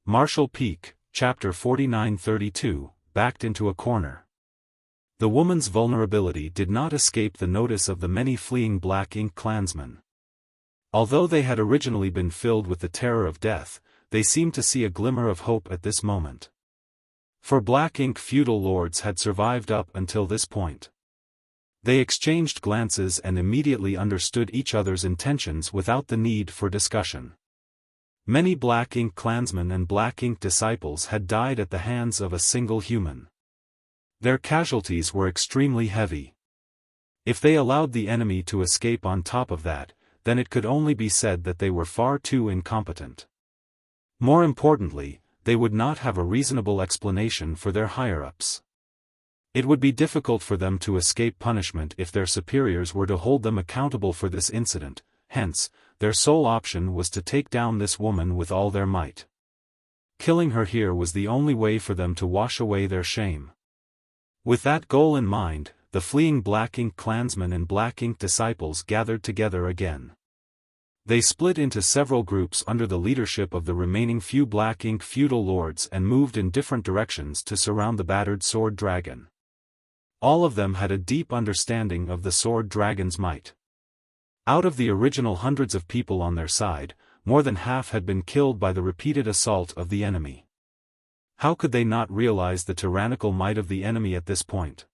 Marshall Peak, Chapter 49-32, backed into a corner. The woman's vulnerability did not escape the notice of the many fleeing Black Ink clansmen. Although they had originally been filled with the terror of death, they seemed to see a glimmer of hope at this moment. For Black Ink feudal lords had survived up until this point. They exchanged glances and immediately understood each other's intentions without the need for discussion. Many Black Ink clansmen and Black Ink disciples had died at the hands of a single human. Their casualties were extremely heavy. If they allowed the enemy to escape on top of that, then it could only be said that they were far too incompetent. More importantly, they would not have a reasonable explanation for their higher-ups. It would be difficult for them to escape punishment if their superiors were to hold them accountable for this incident, hence, their sole option was to take down this woman with all their might. Killing her here was the only way for them to wash away their shame. With that goal in mind, the fleeing Black Ink clansmen and Black Ink disciples gathered together again. They split into several groups under the leadership of the remaining few Black Ink feudal lords and moved in different directions to surround the battered sword dragon. All of them had a deep understanding of the sword dragon's might. Out of the original hundreds of people on their side, more than half had been killed by the repeated assault of the enemy. How could they not realize the tyrannical might of the enemy at this point?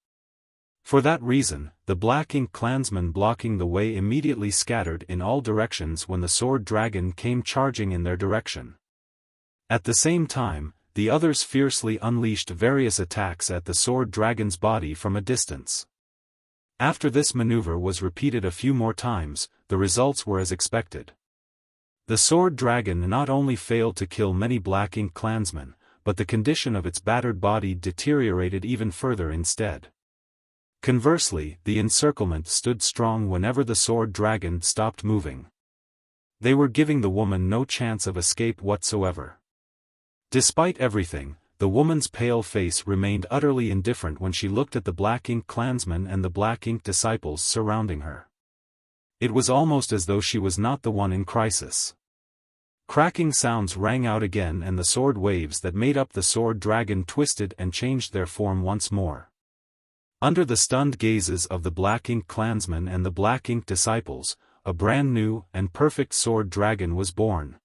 For that reason, the Black Ink clansmen blocking the way immediately scattered in all directions when the sword dragon came charging in their direction. At the same time, the others fiercely unleashed various attacks at the sword dragon's body from a distance. After this maneuver was repeated a few more times, the results were as expected. The sword dragon not only failed to kill many Black Ink clansmen, but the condition of its battered body deteriorated even further instead. Conversely, the encirclement stood strong whenever the sword dragon stopped moving. They were giving the woman no chance of escape whatsoever. Despite everything, the woman's pale face remained utterly indifferent when she looked at the Black Ink clansmen and the Black Ink disciples surrounding her. It was almost as though she was not the one in crisis. Cracking sounds rang out again and the sword waves that made up the sword dragon twisted and changed their form once more. Under the stunned gazes of the Black Ink clansmen and the Black Ink disciples, a brand new and perfect sword dragon was born.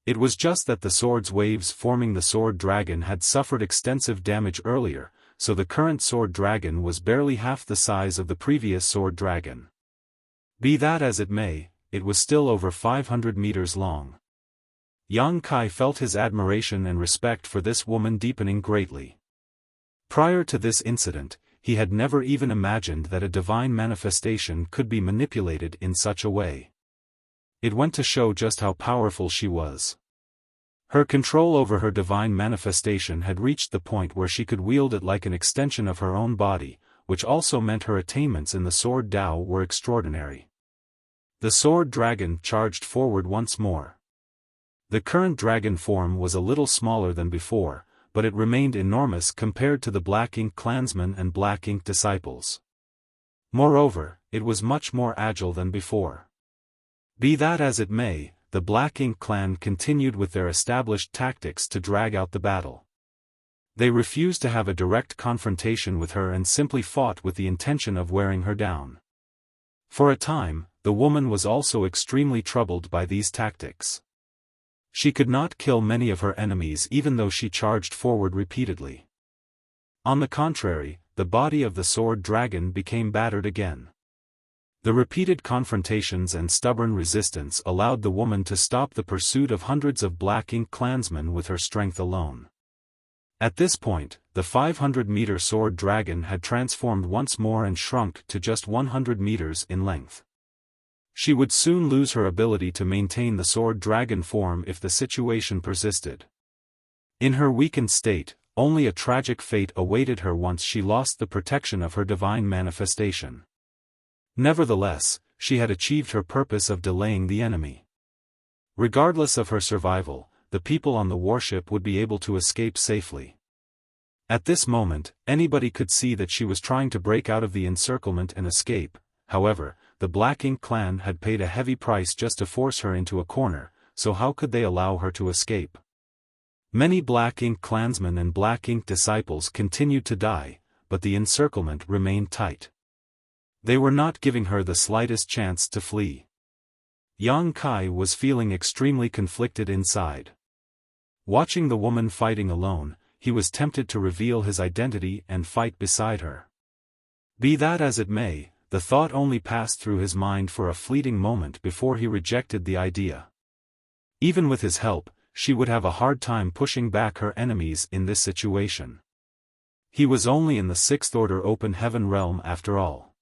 It was just that the sword's waves forming the sword dragon had suffered extensive damage earlier, so the current sword dragon was barely half the size of the previous sword dragon. Be that as it may, it was still over 500 meters long. Yang Kai felt his admiration and respect for this woman deepening greatly. Prior to this incident, he had never even imagined that a divine manifestation could be manipulated in such a way. It went to show just how powerful she was. Her control over her divine manifestation had reached the point where she could wield it like an extension of her own body, which also meant her attainments in the sword Tao were extraordinary. The sword dragon charged forward once more. The current dragon form was a little smaller than before, but it remained enormous compared to the Black Ink clansmen and Black Ink disciples. Moreover, it was much more agile than before. Be that as it may, the Black Ink clan continued with their established tactics to drag out the battle. They refused to have a direct confrontation with her and simply fought with the intention of wearing her down. For a time, the woman was also extremely troubled by these tactics. She could not kill many of her enemies even though she charged forward repeatedly. On the contrary, the body of the sword dragon became battered again. The repeated confrontations and stubborn resistance allowed the woman to stop the pursuit of hundreds of Black Ink clansmen with her strength alone. At this point, the 500-meter sword dragon had transformed once more and shrunk to just 100 meters in length. She would soon lose her ability to maintain the sword dragon form if the situation persisted. In her weakened state, only a tragic fate awaited her once she lost the protection of her divine manifestation. Nevertheless, she had achieved her purpose of delaying the enemy. Regardless of her survival, the people on the warship would be able to escape safely. At this moment, anybody could see that she was trying to break out of the encirclement and escape. However, the Black Ink clan had paid a heavy price just to force her into a corner, so how could they allow her to escape? Many Black Ink clansmen and Black Ink disciples continued to die, but the encirclement remained tight. They were not giving her the slightest chance to flee. Yang Kai was feeling extremely conflicted inside. Watching the woman fighting alone, he was tempted to reveal his identity and fight beside her. Be that as it may, the thought only passed through his mind for a fleeting moment before he rejected the idea. Even with his help, she would have a hard time pushing back her enemies in this situation. He was only in the Sixth Order Open Heaven realm after all.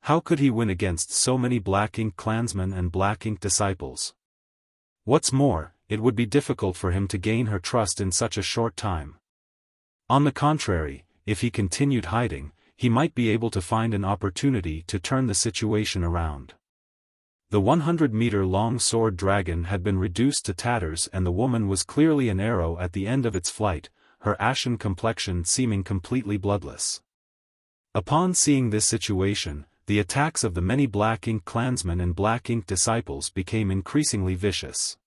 How could he win against so many Black Ink clansmen and Black Ink disciples? What's more, it would be difficult for him to gain her trust in such a short time. On the contrary, if he continued hiding, he might be able to find an opportunity to turn the situation around. The 100-meter-long sword dragon had been reduced to tatters and the woman was clearly an arrow at the end of its flight, her ashen complexion seeming completely bloodless. Upon seeing this situation, the attacks of the many Black Ink clansmen and Black Ink disciples became increasingly vicious.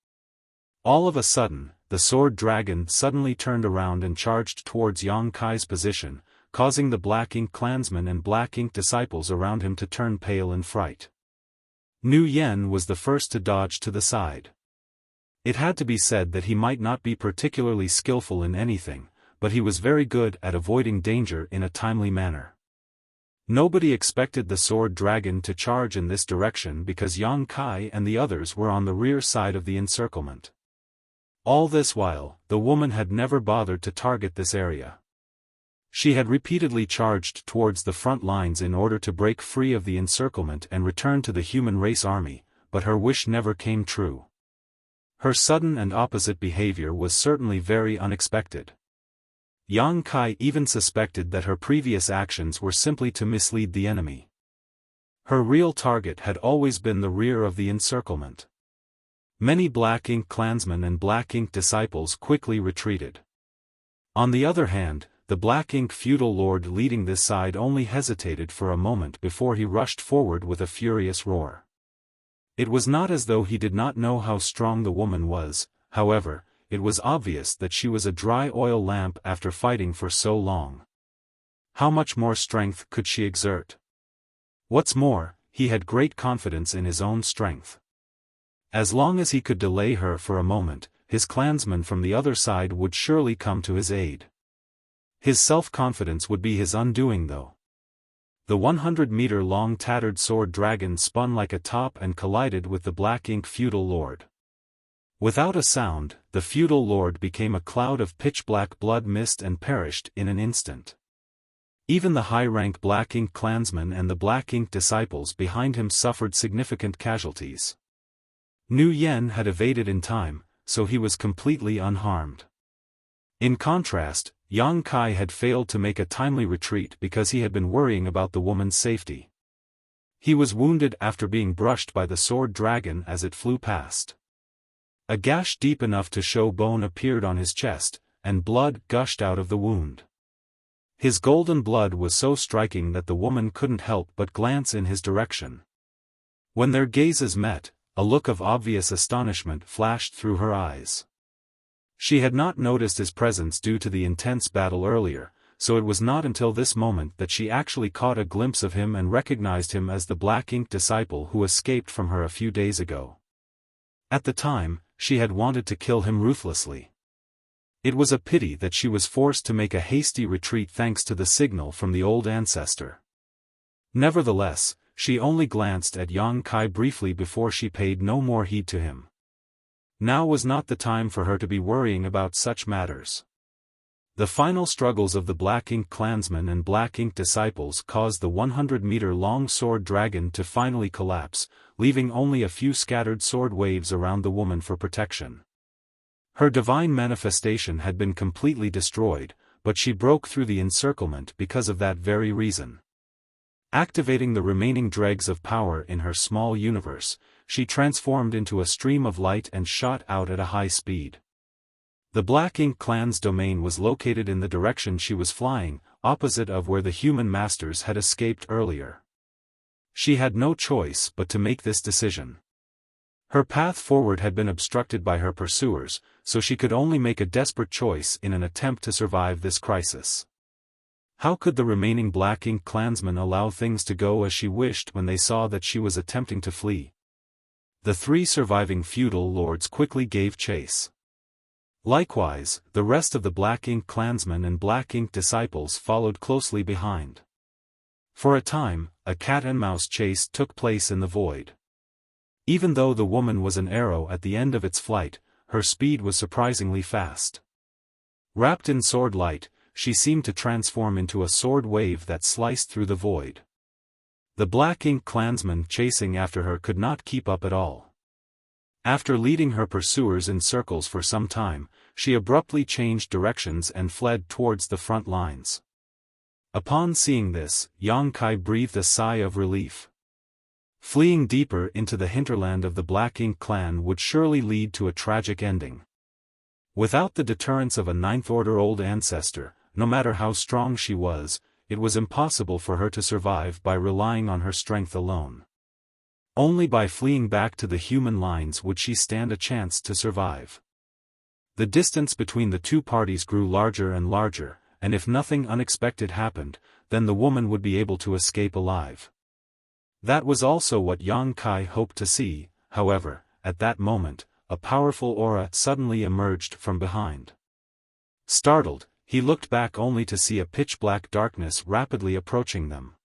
All of a sudden, the sword dragon suddenly turned around and charged towards Yang Kai's position, causing the Black Ink clansmen and Black Ink disciples around him to turn pale in fright. Nu Yen was the first to dodge to the side. It had to be said that he might not be particularly skillful in anything, but he was very good at avoiding danger in a timely manner. Nobody expected the sword dragon to charge in this direction because Yang Kai and the others were on the rear side of the encirclement. All this while, the woman had never bothered to target this area. She had repeatedly charged towards the front lines in order to break free of the encirclement and return to the human race army, but her wish never came true. Her sudden and opposite behavior was certainly very unexpected. Yang Kai even suspected that her previous actions were simply to mislead the enemy. Her real target had always been the rear of the encirclement. Many Black Ink clansmen and Black Ink disciples quickly retreated. On the other hand, the Black Ink feudal lord leading this side only hesitated for a moment before he rushed forward with a furious roar. It was not as though he did not know how strong the woman was, however, it was obvious that she was a dry oil lamp after fighting for so long. How much more strength could she exert? What's more, he had great confidence in his own strength. As long as he could delay her for a moment, his clansmen from the other side would surely come to his aid. His self-confidence would be his undoing though. The 100-meter-long tattered sword dragon spun like a top and collided with the Black Ink feudal lord. Without a sound, the feudal lord became a cloud of pitch-black blood mist and perished in an instant. Even the high-rank Black Ink clansmen and the Black Ink disciples behind him suffered significant casualties. Nu Yen had evaded in time, so he was completely unharmed. In contrast, Yang Kai had failed to make a timely retreat because he had been worrying about the woman's safety. He was wounded after being brushed by the sword dragon as it flew past. A gash deep enough to show bone appeared on his chest, and blood gushed out of the wound. His golden blood was so striking that the woman couldn't help but glance in his direction. When their gazes met, a look of obvious astonishment flashed through her eyes. She had not noticed his presence due to the intense battle earlier, so it was not until this moment that she actually caught a glimpse of him and recognized him as the Black Ink disciple who escaped from her a few days ago. At the time, she had wanted to kill him ruthlessly. It was a pity that she was forced to make a hasty retreat thanks to the signal from the old ancestor. Nevertheless, she only glanced at Yang Kai briefly before she paid no more heed to him. Now was not the time for her to be worrying about such matters. The final struggles of the Black Ink clansmen and Black Ink disciples caused the 100-meter-long sword dragon to finally collapse, leaving only a few scattered sword waves around the woman for protection. Her divine manifestation had been completely destroyed, but she broke through the encirclement because of that very reason. Activating the remaining dregs of power in her small universe, she transformed into a stream of light and shot out at a high speed. The Black Ink clan's domain was located in the direction she was flying, opposite of where the human masters had escaped earlier. She had no choice but to make this decision. Her path forward had been obstructed by her pursuers, so she could only make a desperate choice in an attempt to survive this crisis. How could the remaining Black Ink clansmen allow things to go as she wished when they saw that she was attempting to flee? The 3 surviving feudal lords quickly gave chase. Likewise, the rest of the Black Ink clansmen and Black Ink disciples followed closely behind. For a time, a cat-and-mouse chase took place in the void. Even though the woman was an arrow at the end of its flight, her speed was surprisingly fast. Wrapped in sword light, she seemed to transform into a sword wave that sliced through the void. The Black Ink clansmen chasing after her could not keep up at all. After leading her pursuers in circles for some time, she abruptly changed directions and fled towards the front lines. Upon seeing this, Yang Kai breathed a sigh of relief. Fleeing deeper into the hinterland of the Black Ink clan would surely lead to a tragic ending. Without the deterrence of a ninth-order old ancestor, no matter how strong she was, it was impossible for her to survive by relying on her strength alone. Only by fleeing back to the human lines would she stand a chance to survive. The distance between the 2 parties grew larger and larger, and if nothing unexpected happened, then the woman would be able to escape alive. That was also what Yang Kai hoped to see. However, at that moment, a powerful aura suddenly emerged from behind. Startled, he looked back only to see a pitch-black darkness rapidly approaching them.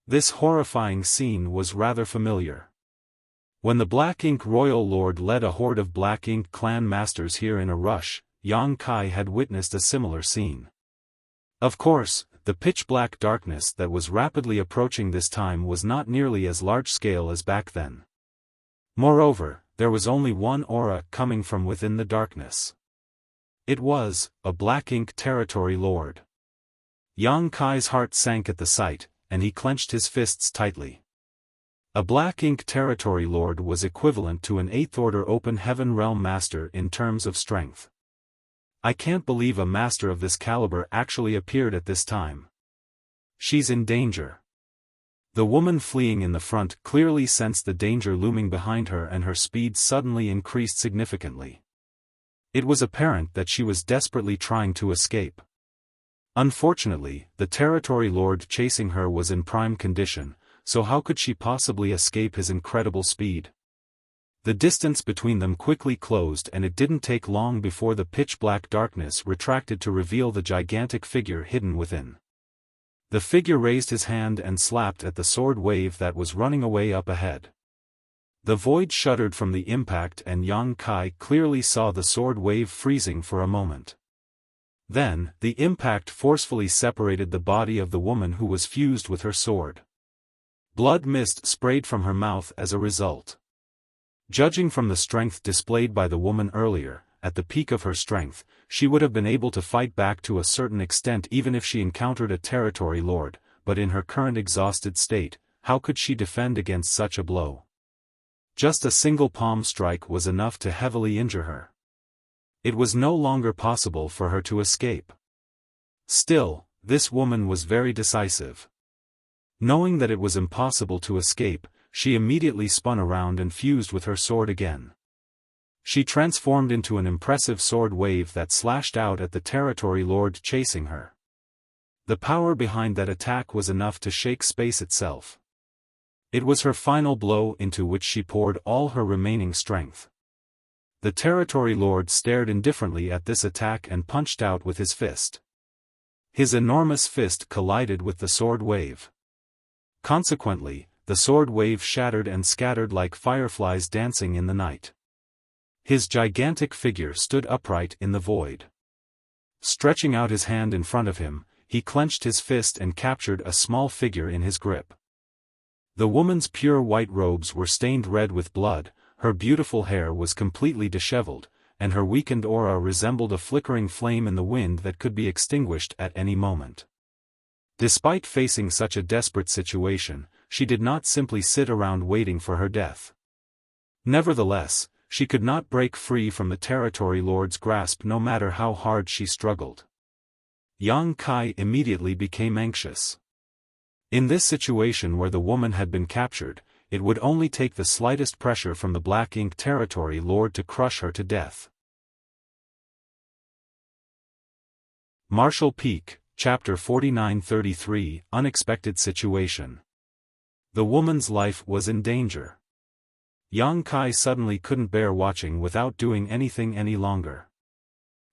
This horrifying scene was rather familiar. When the Black Ink Royal Lord led a horde of Black Ink clan masters here in a rush, Yang Kai had witnessed a similar scene. Of course, the pitch-black darkness that was rapidly approaching this time was not nearly as large-scale as back then. Moreover, there was only one aura coming from within the darkness. It was a Black Ink territory lord. Yang Kai's heart sank at the sight, and he clenched his fists tightly. A Black Ink territory lord was equivalent to an 8th-order open heaven realm master in terms of strength. I can't believe a master of this caliber actually appeared at this time. She's in danger. The woman fleeing in the front clearly sensed the danger looming behind her, and her speed suddenly increased significantly. It was apparent that she was desperately trying to escape. Unfortunately, the territory lord chasing her was in prime condition, so how could she possibly escape his incredible speed? The distance between them quickly closed, and it didn't take long before the pitch-black darkness retracted to reveal the gigantic figure hidden within. The figure raised his hand and slapped at the sword wave that was running away up ahead. The void shuddered from the impact, and Yang Kai clearly saw the sword wave freezing for a moment. Then, the impact forcefully separated the body of the woman who was fused with her sword. Blood mist sprayed from her mouth as a result. Judging from the strength displayed by the woman earlier, at the peak of her strength, she would have been able to fight back to a certain extent even if she encountered a territory lord, but in her current exhausted state, how could she defend against such a blow? Just a single palm strike was enough to heavily injure her. It was no longer possible for her to escape. Still, this woman was very decisive. Knowing that it was impossible to escape, she immediately spun around and fused with her sword again. She transformed into an impressive sword wave that slashed out at the territory lord chasing her. The power behind that attack was enough to shake space itself. It was her final blow into which she poured all her remaining strength. The territory lord stared indifferently at this attack and punched out with his fist. His enormous fist collided with the sword wave. Consequently, the sword wave shattered and scattered like fireflies dancing in the night. His gigantic figure stood upright in the void. Stretching out his hand in front of him, he clenched his fist and captured a small figure in his grip. The woman's pure white robes were stained red with blood, her beautiful hair was completely disheveled, and her weakened aura resembled a flickering flame in the wind that could be extinguished at any moment. Despite facing such a desperate situation, she did not simply sit around waiting for her death. Nevertheless, she could not break free from the territory lord's grasp no matter how hard she struggled. Yang Kai immediately became anxious. In this situation where the woman had been captured, it would only take the slightest pressure from the Black Ink Territory Lord to crush her to death. Marshall Peak, Chapter 4933, Unexpected Situation. The woman's life was in danger. Yang Kai suddenly couldn't bear watching without doing anything any longer.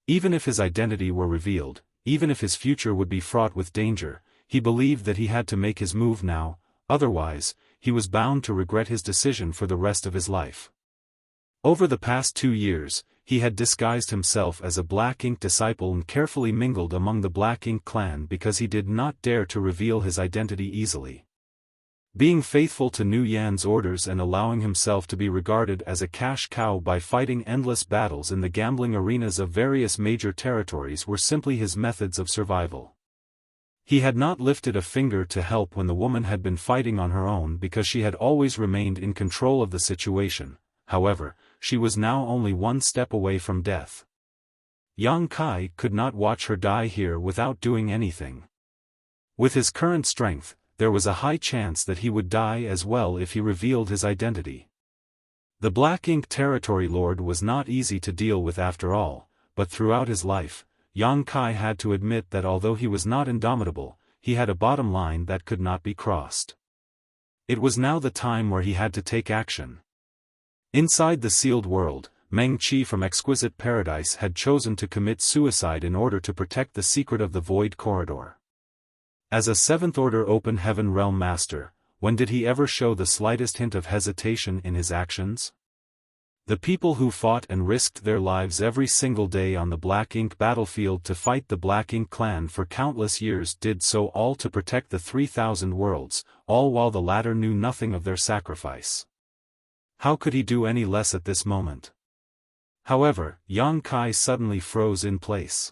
Even if his identity were revealed, even if his future would be fraught with danger, he believed that he had to make his move now, otherwise, he was bound to regret his decision for the rest of his life. Over the past 2 years, he had disguised himself as a Black Ink disciple and carefully mingled among the Black Ink clan because he did not dare to reveal his identity easily. Being faithful to Nu Yan's orders and allowing himself to be regarded as a cash cow by fighting endless battles in the gambling arenas of various major territories were simply his methods of survival. He had not lifted a finger to help when the woman had been fighting on her own because she had always remained in control of the situation. However, she was now only one step away from death. Yang Kai could not watch her die here without doing anything. With his current strength, there was a high chance that he would die as well if he revealed his identity. The Black Ink Territory Lord was not easy to deal with after all, but throughout his life, Yang Kai had to admit that although he was not indomitable, he had a bottom line that could not be crossed. It was now the time where he had to take action. Inside the sealed world, Meng Qi from Exquisite Paradise had chosen to commit suicide in order to protect the secret of the Void Corridor. As a Seventh-Order Open Heaven Realm Master, when did he ever show the slightest hint of hesitation in his actions? The people who fought and risked their lives every single day on the Black Ink battlefield to fight the Black Ink clan for countless years did so all to protect the 3,000 worlds, all while the latter knew nothing of their sacrifice. How could he do any less at this moment? However, Yang Kai suddenly froze in place.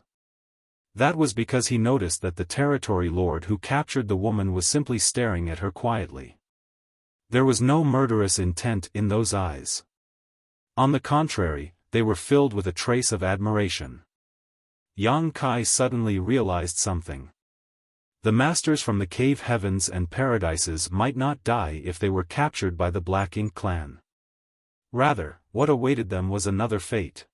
That was because he noticed that the Territory Lord who captured the woman was simply staring at her quietly. There was no murderous intent in those eyes. On the contrary, they were filled with a trace of admiration. Yang Kai suddenly realized something. The masters from the cave heavens and paradises might not die if they were captured by the Black Ink clan. Rather, what awaited them was another fate.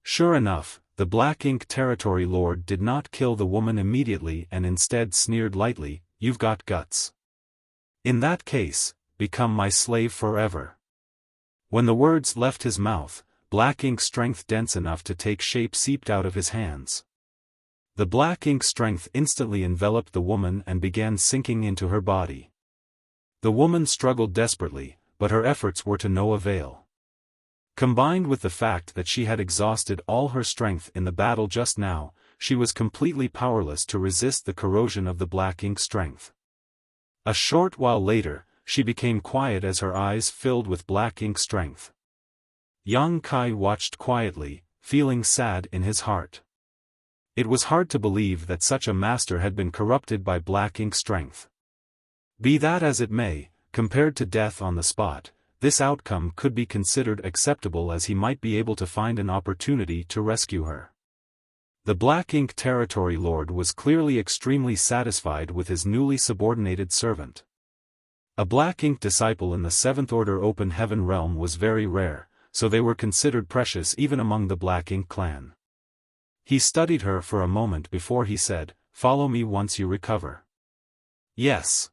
Sure enough, the Black Ink Territory Lord did not kill the woman immediately and instead sneered lightly, "You've got guts. In that case, become my slave forever." When the words left his mouth, Black Ink strength dense enough to take shape seeped out of his hands. The Black Ink strength instantly enveloped the woman and began sinking into her body. The woman struggled desperately, but her efforts were to no avail. Combined with the fact that she had exhausted all her strength in the battle just now, she was completely powerless to resist the corrosion of the Black Ink strength. A short while later, she became quiet as her eyes filled with Black Ink strength. Yang Kai watched quietly, feeling sad in his heart. It was hard to believe that such a master had been corrupted by Black Ink strength. Be that as it may, compared to death on the spot, this outcome could be considered acceptable as he might be able to find an opportunity to rescue her. The Black Ink Territory Lord was clearly extremely satisfied with his newly subordinated servant. A Black Ink disciple in the Seventh Order Open Heaven realm was very rare, so they were considered precious even among the Black Ink clan. He studied her for a moment before he said, "Follow me once you recover." "Yes."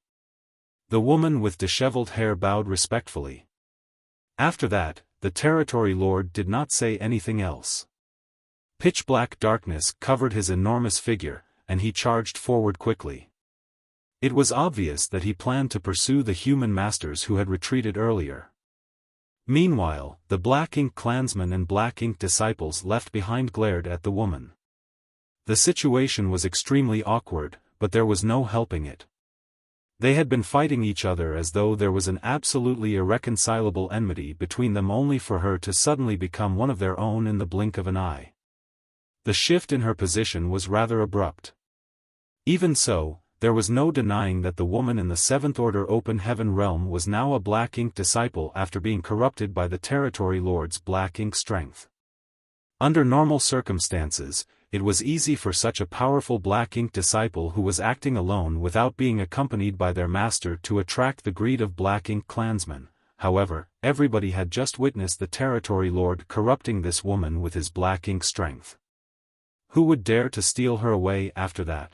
The woman with disheveled hair bowed respectfully. After that, the Territory Lord did not say anything else. Pitch-black darkness covered his enormous figure, and he charged forward quickly. It was obvious that he planned to pursue the human masters who had retreated earlier. Meanwhile, the Black Ink clansmen and Black Ink disciples left behind glared at the woman. The situation was extremely awkward, but there was no helping it. They had been fighting each other as though there was an absolutely irreconcilable enmity between them only for her to suddenly become one of their own in the blink of an eye. The shift in her position was rather abrupt. Even so, there was no denying that the woman in the Seventh Order Open Heaven realm was now a Black Ink disciple after being corrupted by the Territory Lord's Black Ink strength. Under normal circumstances, it was easy for such a powerful black ink disciple who was acting alone without being accompanied by their master to attract the greed of black ink clansmen. However, everybody had just witnessed the territory lord corrupting this woman with his black ink strength. Who would dare to steal her away after that?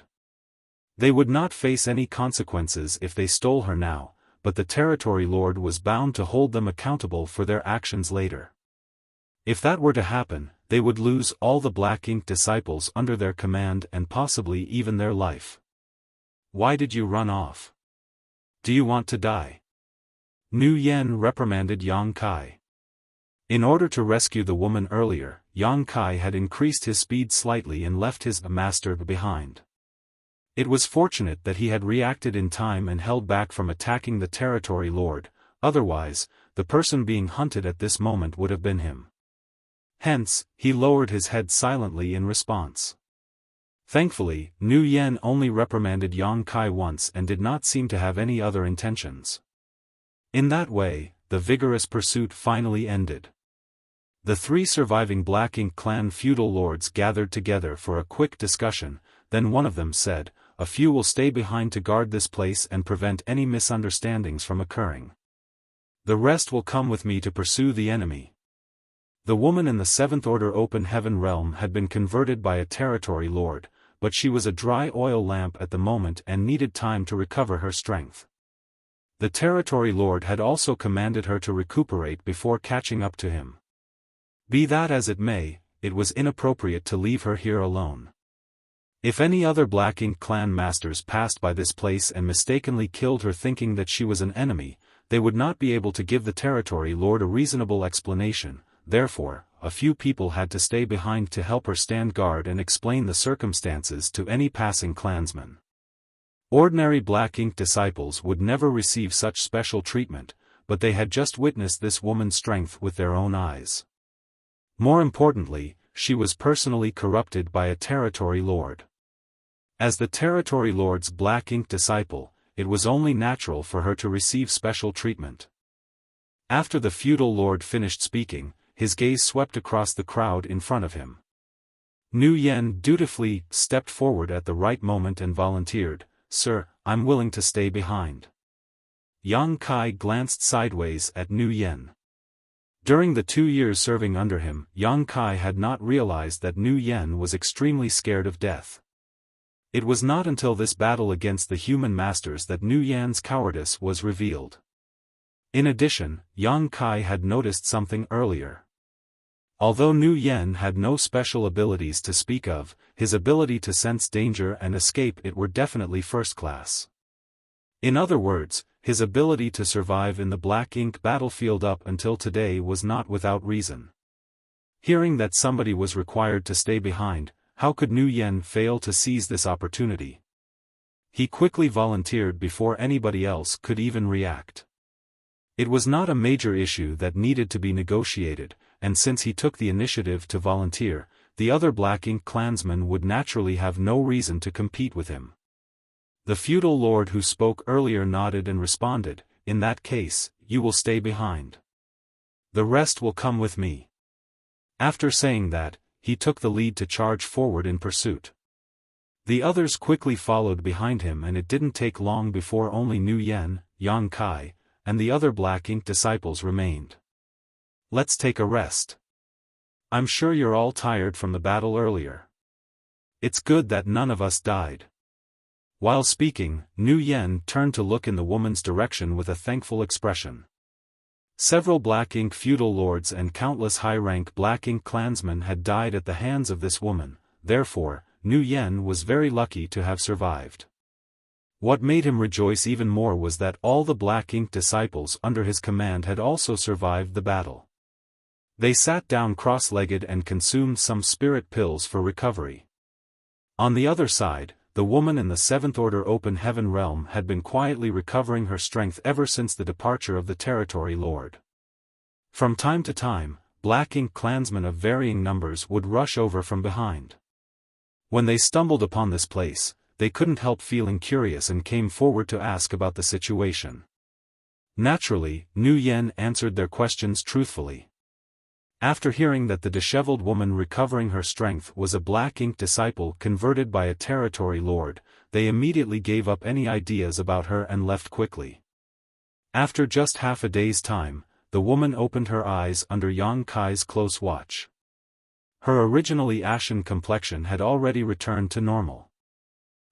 They would not face any consequences if they stole her now, but the territory lord was bound to hold them accountable for their actions later. If that were to happen, they would lose all the black ink disciples under their command and possibly even their life. Why did you run off? Do you want to die? Nu Yen reprimanded Yang Kai. In order to rescue the woman earlier, Yang Kai had increased his speed slightly and left his master behind. It was fortunate that he had reacted in time and held back from attacking the territory lord, otherwise, the person being hunted at this moment would have been him. Hence, he lowered his head silently in response. Thankfully, Nu Yen only reprimanded Yang Kai once and did not seem to have any other intentions. In that way, the vigorous pursuit finally ended. The three surviving Black Ink clan feudal lords gathered together for a quick discussion, then one of them said, "A few will stay behind to guard this place and prevent any misunderstandings from occurring. The rest will come with me to pursue the enemy." The woman in the Seventh Order Open Heaven realm had been converted by a territory lord, but she was a dry oil lamp at the moment and needed time to recover her strength. The territory lord had also commanded her to recuperate before catching up to him. Be that as it may, it was inappropriate to leave her here alone. If any other Black Ink clan masters passed by this place and mistakenly killed her thinking that she was an enemy, they would not be able to give the territory lord a reasonable explanation. Therefore, a few people had to stay behind to help her stand guard and explain the circumstances to any passing clansman. Ordinary Black Ink disciples would never receive such special treatment, but they had just witnessed this woman's strength with their own eyes. More importantly, she was personally corrupted by a territory lord. As the territory lord's Black Ink disciple, it was only natural for her to receive special treatment. After the feudal lord finished speaking, his gaze swept across the crowd in front of him. Nu Yen dutifully stepped forward at the right moment and volunteered, "Sir, I'm willing to stay behind." Yang Kai glanced sideways at Nu Yen. During the 2 years serving under him, Yang Kai had not realized that Nu Yen was extremely scared of death. It was not until this battle against the human masters that Nu Yen's cowardice was revealed. In addition, Yang Kai had noticed something earlier. Although Nu Yen had no special abilities to speak of, his ability to sense danger and escape it were definitely first class. In other words, his ability to survive in the Black Ink battlefield up until today was not without reason. Hearing that somebody was required to stay behind, how could Nu Yen fail to seize this opportunity? He quickly volunteered before anybody else could even react. It was not a major issue that needed to be negotiated, and since he took the initiative to volunteer, the other Black Ink clansmen would naturally have no reason to compete with him. The feudal lord who spoke earlier nodded and responded, "In that case, you will stay behind. The rest will come with me." After saying that, he took the lead to charge forward in pursuit. The others quickly followed behind him and it didn't take long before only Nu Yen, Yang Kai, and the other Black Ink disciples remained. "Let's take a rest. I'm sure you're all tired from the battle earlier. It's good that none of us died." While speaking, Nu Yen turned to look in the woman's direction with a thankful expression. Several Black Ink feudal lords and countless high-rank Black Ink clansmen had died at the hands of this woman, therefore, Nu Yen was very lucky to have survived. What made him rejoice even more was that all the Black Ink disciples under his command had also survived the battle. They sat down cross-legged and consumed some spirit pills for recovery. On the other side, the woman in the Seventh Order Open Heaven realm had been quietly recovering her strength ever since the departure of the territory lord. From time to time, Black Ink clansmen of varying numbers would rush over from behind. When they stumbled upon this place, they couldn't help feeling curious and came forward to ask about the situation. Naturally, Nu Yen answered their questions truthfully. After hearing that the disheveled woman recovering her strength was a black ink disciple converted by a territory lord, they immediately gave up any ideas about her and left quickly. After just half a day's time, the woman opened her eyes under Yang Kai's close watch. Her originally ashen complexion had already returned to normal.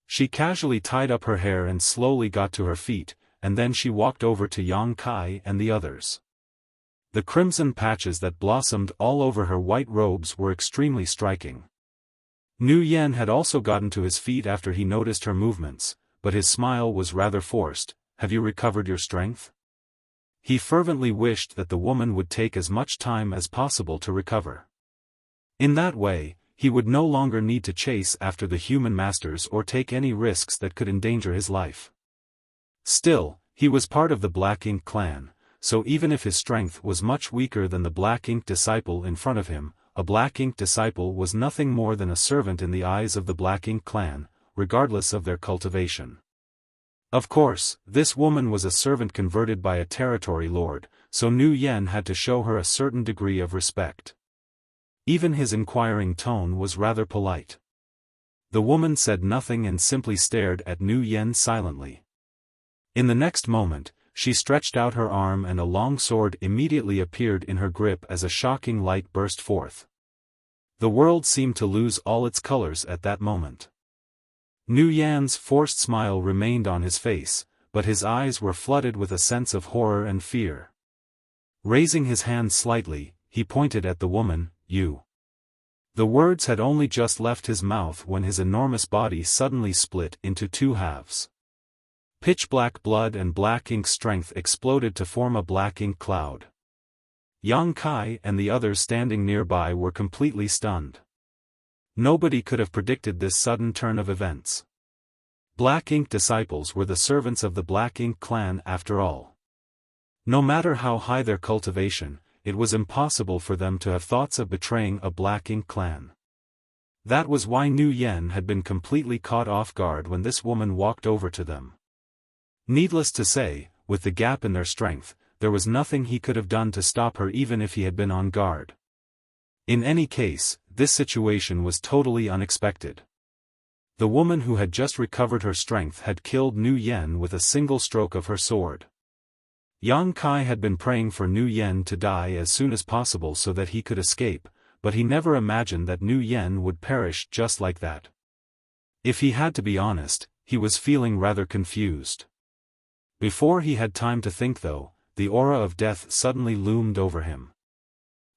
She casually tied up her hair and slowly got to her feet, and then she walked over to Yang Kai and the others. The crimson patches that blossomed all over her white robes were extremely striking. Nu Yen had also gotten to his feet after he noticed her movements, but his smile was rather forced. "Have you recovered your strength?" He fervently wished that the woman would take as much time as possible to recover. In that way, he would no longer need to chase after the human masters or take any risks that could endanger his life. Still, he was part of the Black Ink clan, so even if his strength was much weaker than the Black Ink disciple in front of him, a Black Ink disciple was nothing more than a servant in the eyes of the Black Ink clan, regardless of their cultivation. Of course, this woman was a servant converted by a territory lord, so Nu Yen had to show her a certain degree of respect. Even his inquiring tone was rather polite. The woman said nothing and simply stared at Nu Yen silently. In the next moment, she stretched out her arm and a long sword immediately appeared in her grip as a shocking light burst forth. The world seemed to lose all its colors at that moment. Nu Yan's forced smile remained on his face, but his eyes were flooded with a sense of horror and fear. Raising his hand slightly, he pointed at the woman, "You." The words had only just left his mouth when his enormous body suddenly split into two halves. Pitch-black blood and black ink strength exploded to form a black ink cloud. Yang Kai and the others standing nearby were completely stunned. Nobody could have predicted this sudden turn of events. Black Ink disciples were the servants of the Black Ink clan after all. No matter how high their cultivation, it was impossible for them to have thoughts of betraying a Black Ink clan. That was why Nu Yen had been completely caught off guard when this woman walked over to them. Needless to say, with the gap in their strength, there was nothing he could have done to stop her even if he had been on guard. In any case, this situation was totally unexpected. The woman who had just recovered her strength had killed Nu Yen with a single stroke of her sword. Yang Kai had been praying for Nu Yen to die as soon as possible so that he could escape, but he never imagined that Nu Yen would perish just like that. If he had to be honest, he was feeling rather confused. Before he had time to think though, the aura of death suddenly loomed over him.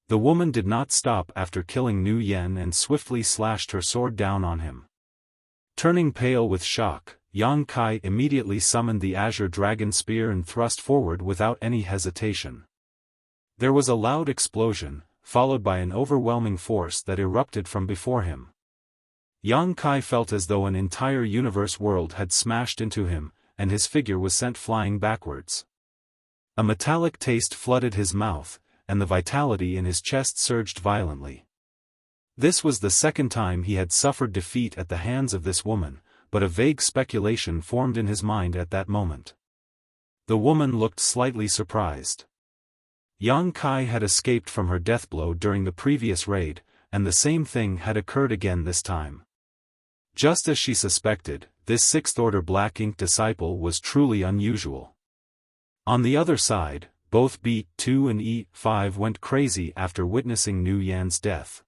The woman did not stop after killing Nu Yen and swiftly slashed her sword down on him. Turning pale with shock, Yang Kai immediately summoned the azure dragon spear and thrust forward without any hesitation. There was a loud explosion, followed by an overwhelming force that erupted from before him. Yang Kai felt as though an entire universe world had smashed into him, and his figure was sent flying backwards. A metallic taste flooded his mouth, and the vitality in his chest surged violently. This was the second time he had suffered defeat at the hands of this woman, but a vague speculation formed in his mind at that moment. The woman looked slightly surprised. Yang Kai had escaped from her death blow during the previous raid, and the same thing had occurred again this time. Just as she suspected, this sixth-order Black Ink disciple was truly unusual. On the other side, both B2 and E5 went crazy after witnessing Nu Yan's death.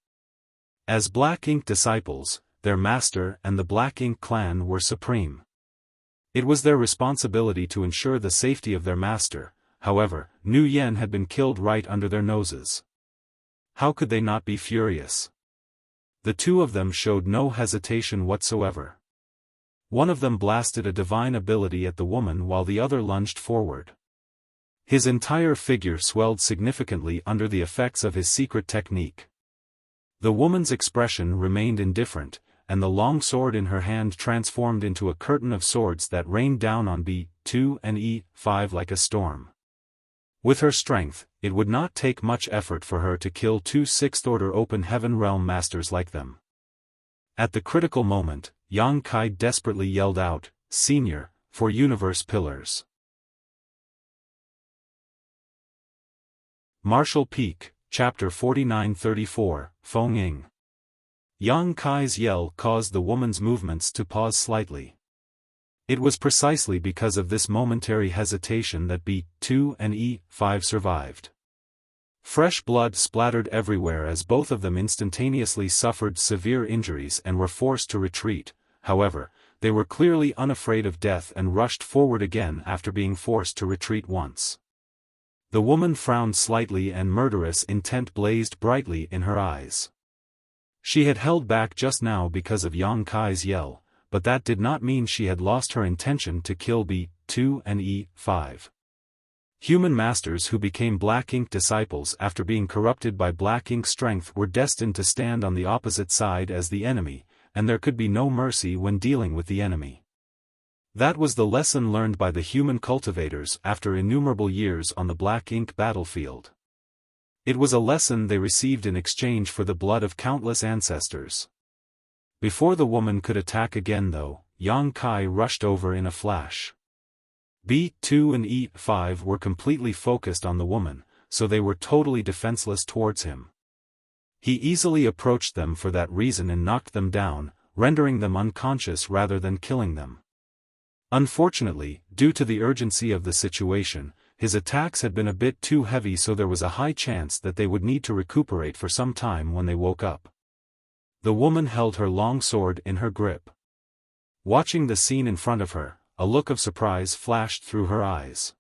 As Black Ink disciples, their master and the Black Ink clan were supreme. It was their responsibility to ensure the safety of their master. However, Nu Yen had been killed right under their noses. How could they not be furious? The two of them showed no hesitation whatsoever. One of them blasted a divine ability at the woman while the other lunged forward. His entire figure swelled significantly under the effects of his secret technique. The woman's expression remained indifferent, and the long sword in her hand transformed into a curtain of swords that rained down on B2 and E5 like a storm. With her strength, it would not take much effort for her to kill two sixth-order open heaven realm masters like them. At the critical moment, Yang Kai desperately yelled out, "Senior, for universe pillars." Martial Peak, Chapter 49-34, Feng Ying. Yang Kai's yell caused the woman's movements to pause slightly. It was precisely because of this momentary hesitation that B2 and E5 survived. Fresh blood splattered everywhere as both of them instantaneously suffered severe injuries and were forced to retreat. However, they were clearly unafraid of death and rushed forward again after being forced to retreat once. The woman frowned slightly and murderous intent blazed brightly in her eyes. She had held back just now because of Yang Kai's yell, but that did not mean she had lost her intention to kill B2 and E5. Human masters who became Black Ink disciples after being corrupted by Black Ink strength were destined to stand on the opposite side as the enemy, and there could be no mercy when dealing with the enemy. That was the lesson learned by the human cultivators after innumerable years on the Black Ink battlefield. It was a lesson they received in exchange for the blood of countless ancestors. Before the woman could attack again though, Yang Kai rushed over in a flash. B2 and E5 were completely focused on the woman, so they were totally defenseless towards him. He easily approached them for that reason and knocked them down, rendering them unconscious rather than killing them. Unfortunately, due to the urgency of the situation, his attacks had been a bit too heavy, so there was a high chance that they would need to recuperate for some time when they woke up. The woman held her long sword in her grip. Watching the scene in front of her, a look of surprise flashed through her eyes.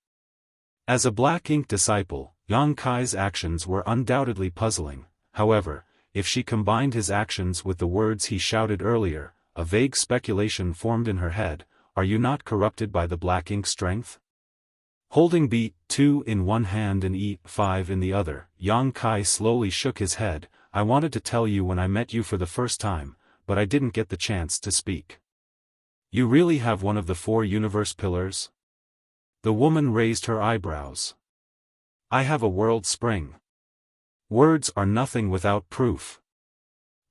As a Black Ink disciple, Yang Kai's actions were undoubtedly puzzling. However, if she combined his actions with the words he shouted earlier, a vague speculation formed in her head: "Are you not corrupted by the Black Ink strength?" Holding B2 in one hand and E5 in the other, Yang Kai slowly shook his head. "I wanted to tell you when I met you for the first time, but I didn't get the chance to speak. You really have one of the 4 universe pillars?" The woman raised her eyebrows. "I have a world spring. Words are nothing without proof."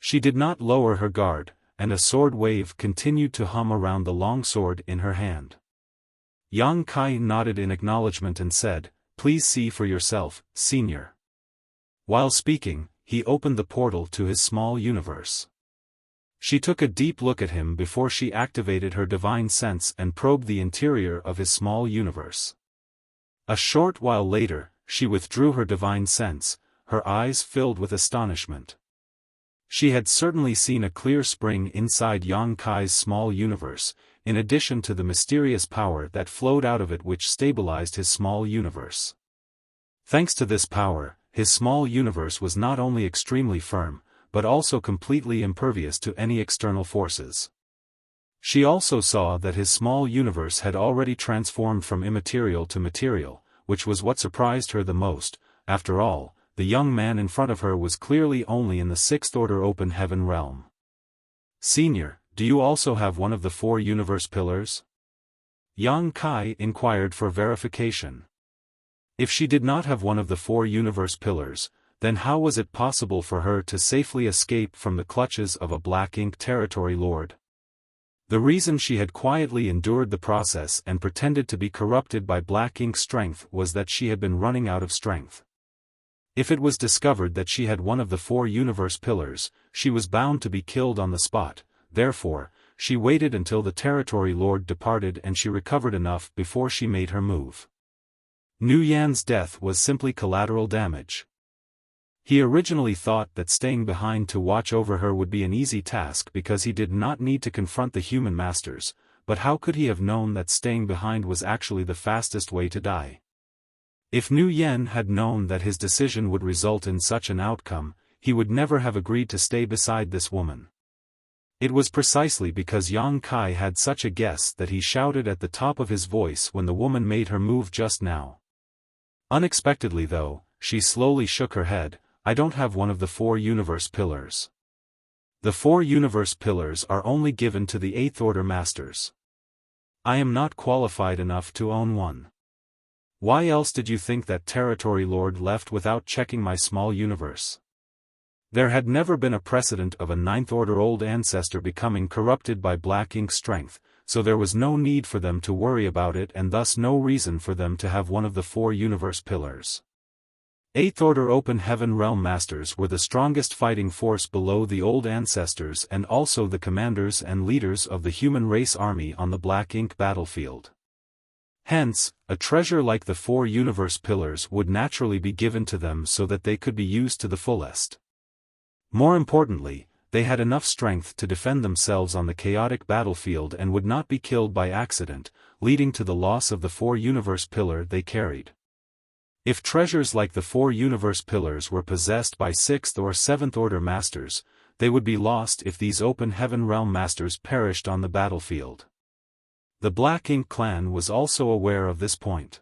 She did not lower her guard, and a sword wave continued to hum around the long sword in her hand. Yang Kai nodded in acknowledgement and said, "Please see for yourself, Senior." While speaking, he opened the portal to his small universe. She took a deep look at him before she activated her divine sense and probed the interior of his small universe. A short while later, she withdrew her divine sense, her eyes filled with astonishment. She had certainly seen a clear spring inside Yang Kai's small universe, in addition to the mysterious power that flowed out of it which stabilized his small universe. Thanks to this power, his small universe was not only extremely firm, but also completely impervious to any external forces. She also saw that his small universe had already transformed from immaterial to material, which was what surprised her the most. After all, the young man in front of her was clearly only in the 6th order open heaven realm. "Senior, do you also have one of the 4 universe pillars?" Yang Kai inquired for verification. If she did not have one of the 4 universe pillars, then how was it possible for her to safely escape from the clutches of a Black Ink territory lord? The reason she had quietly endured the process and pretended to be corrupted by Black Ink strength was that she had been running out of strength. If it was discovered that she had one of the 4 universe pillars, she was bound to be killed on the spot. Therefore, she waited until the territory lord departed and she recovered enough before she made her move. Nu Yan's death was simply collateral damage. He originally thought that staying behind to watch over her would be an easy task because he did not need to confront the human masters, but how could he have known that staying behind was actually the fastest way to die? If Nu Yan had known that his decision would result in such an outcome, he would never have agreed to stay beside this woman. It was precisely because Yang Kai had such a guess that he shouted at the top of his voice when the woman made her move just now. Unexpectedly though, she slowly shook her head. "I don't have one of the 4 universe pillars. The 4 universe pillars are only given to the 8th order masters. I am not qualified enough to own one. Why else did you think that territory lord left without checking my small universe?" There had never been a precedent of a 9th order old ancestor becoming corrupted by Black Ink strength, so there was no need for them to worry about it and thus no reason for them to have one of the 4 universe pillars. Eighth Order Open Heaven Realm Masters were the strongest fighting force below the old ancestors and also the commanders and leaders of the human race army on the Black Ink battlefield. Hence, a treasure like the 4 universe pillars would naturally be given to them so that they could be used to the fullest. More importantly, they had enough strength to defend themselves on the chaotic battlefield and would not be killed by accident, leading to the loss of the 4 universe pillar they carried. If treasures like the 4 universe pillars were possessed by 6th or 7th order masters, they would be lost if these open heaven realm masters perished on the battlefield. The Black Ink clan was also aware of this point.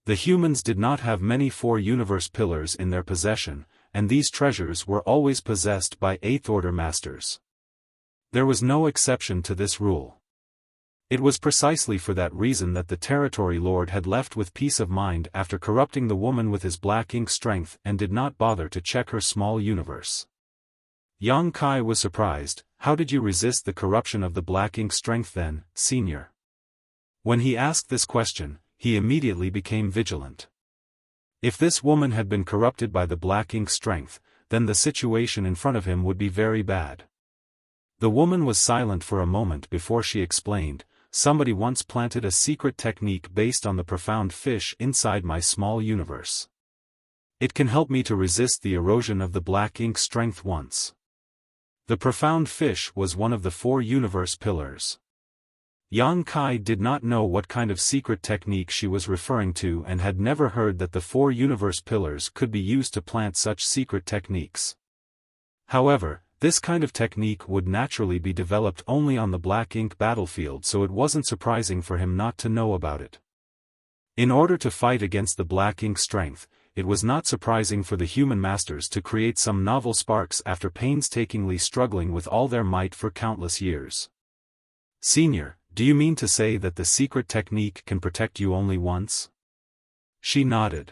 The humans did not have many 4 universe pillars in their possession, and these treasures were always possessed by 8th order masters. There was no exception to this rule. It was precisely for that reason that the territory lord had left with peace of mind after corrupting the woman with his black ink strength and did not bother to check her small universe. Yang Kai was surprised. How did you resist the corruption of the black ink strength then, senior? When he asked this question, he immediately became vigilant. If this woman had been corrupted by the black ink strength, then the situation in front of him would be very bad. The woman was silent for a moment before she explained. Somebody once planted a secret technique based on the profound fish inside my small universe. It can help me to resist the erosion of the black ink strength once. The profound fish was one of the 4 universe pillars. Yang Kai did not know what kind of secret technique she was referring to and had never heard that the 4 universe pillars could be used to plant such secret techniques. However, this kind of technique would naturally be developed only on the Black Ink battlefield, so it wasn't surprising for him not to know about it. In order to fight against the Black Ink strength, it was not surprising for the human masters to create some novel sparks after painstakingly struggling with all their might for countless years. Senior, do you mean to say that the secret technique can protect you only once? She nodded.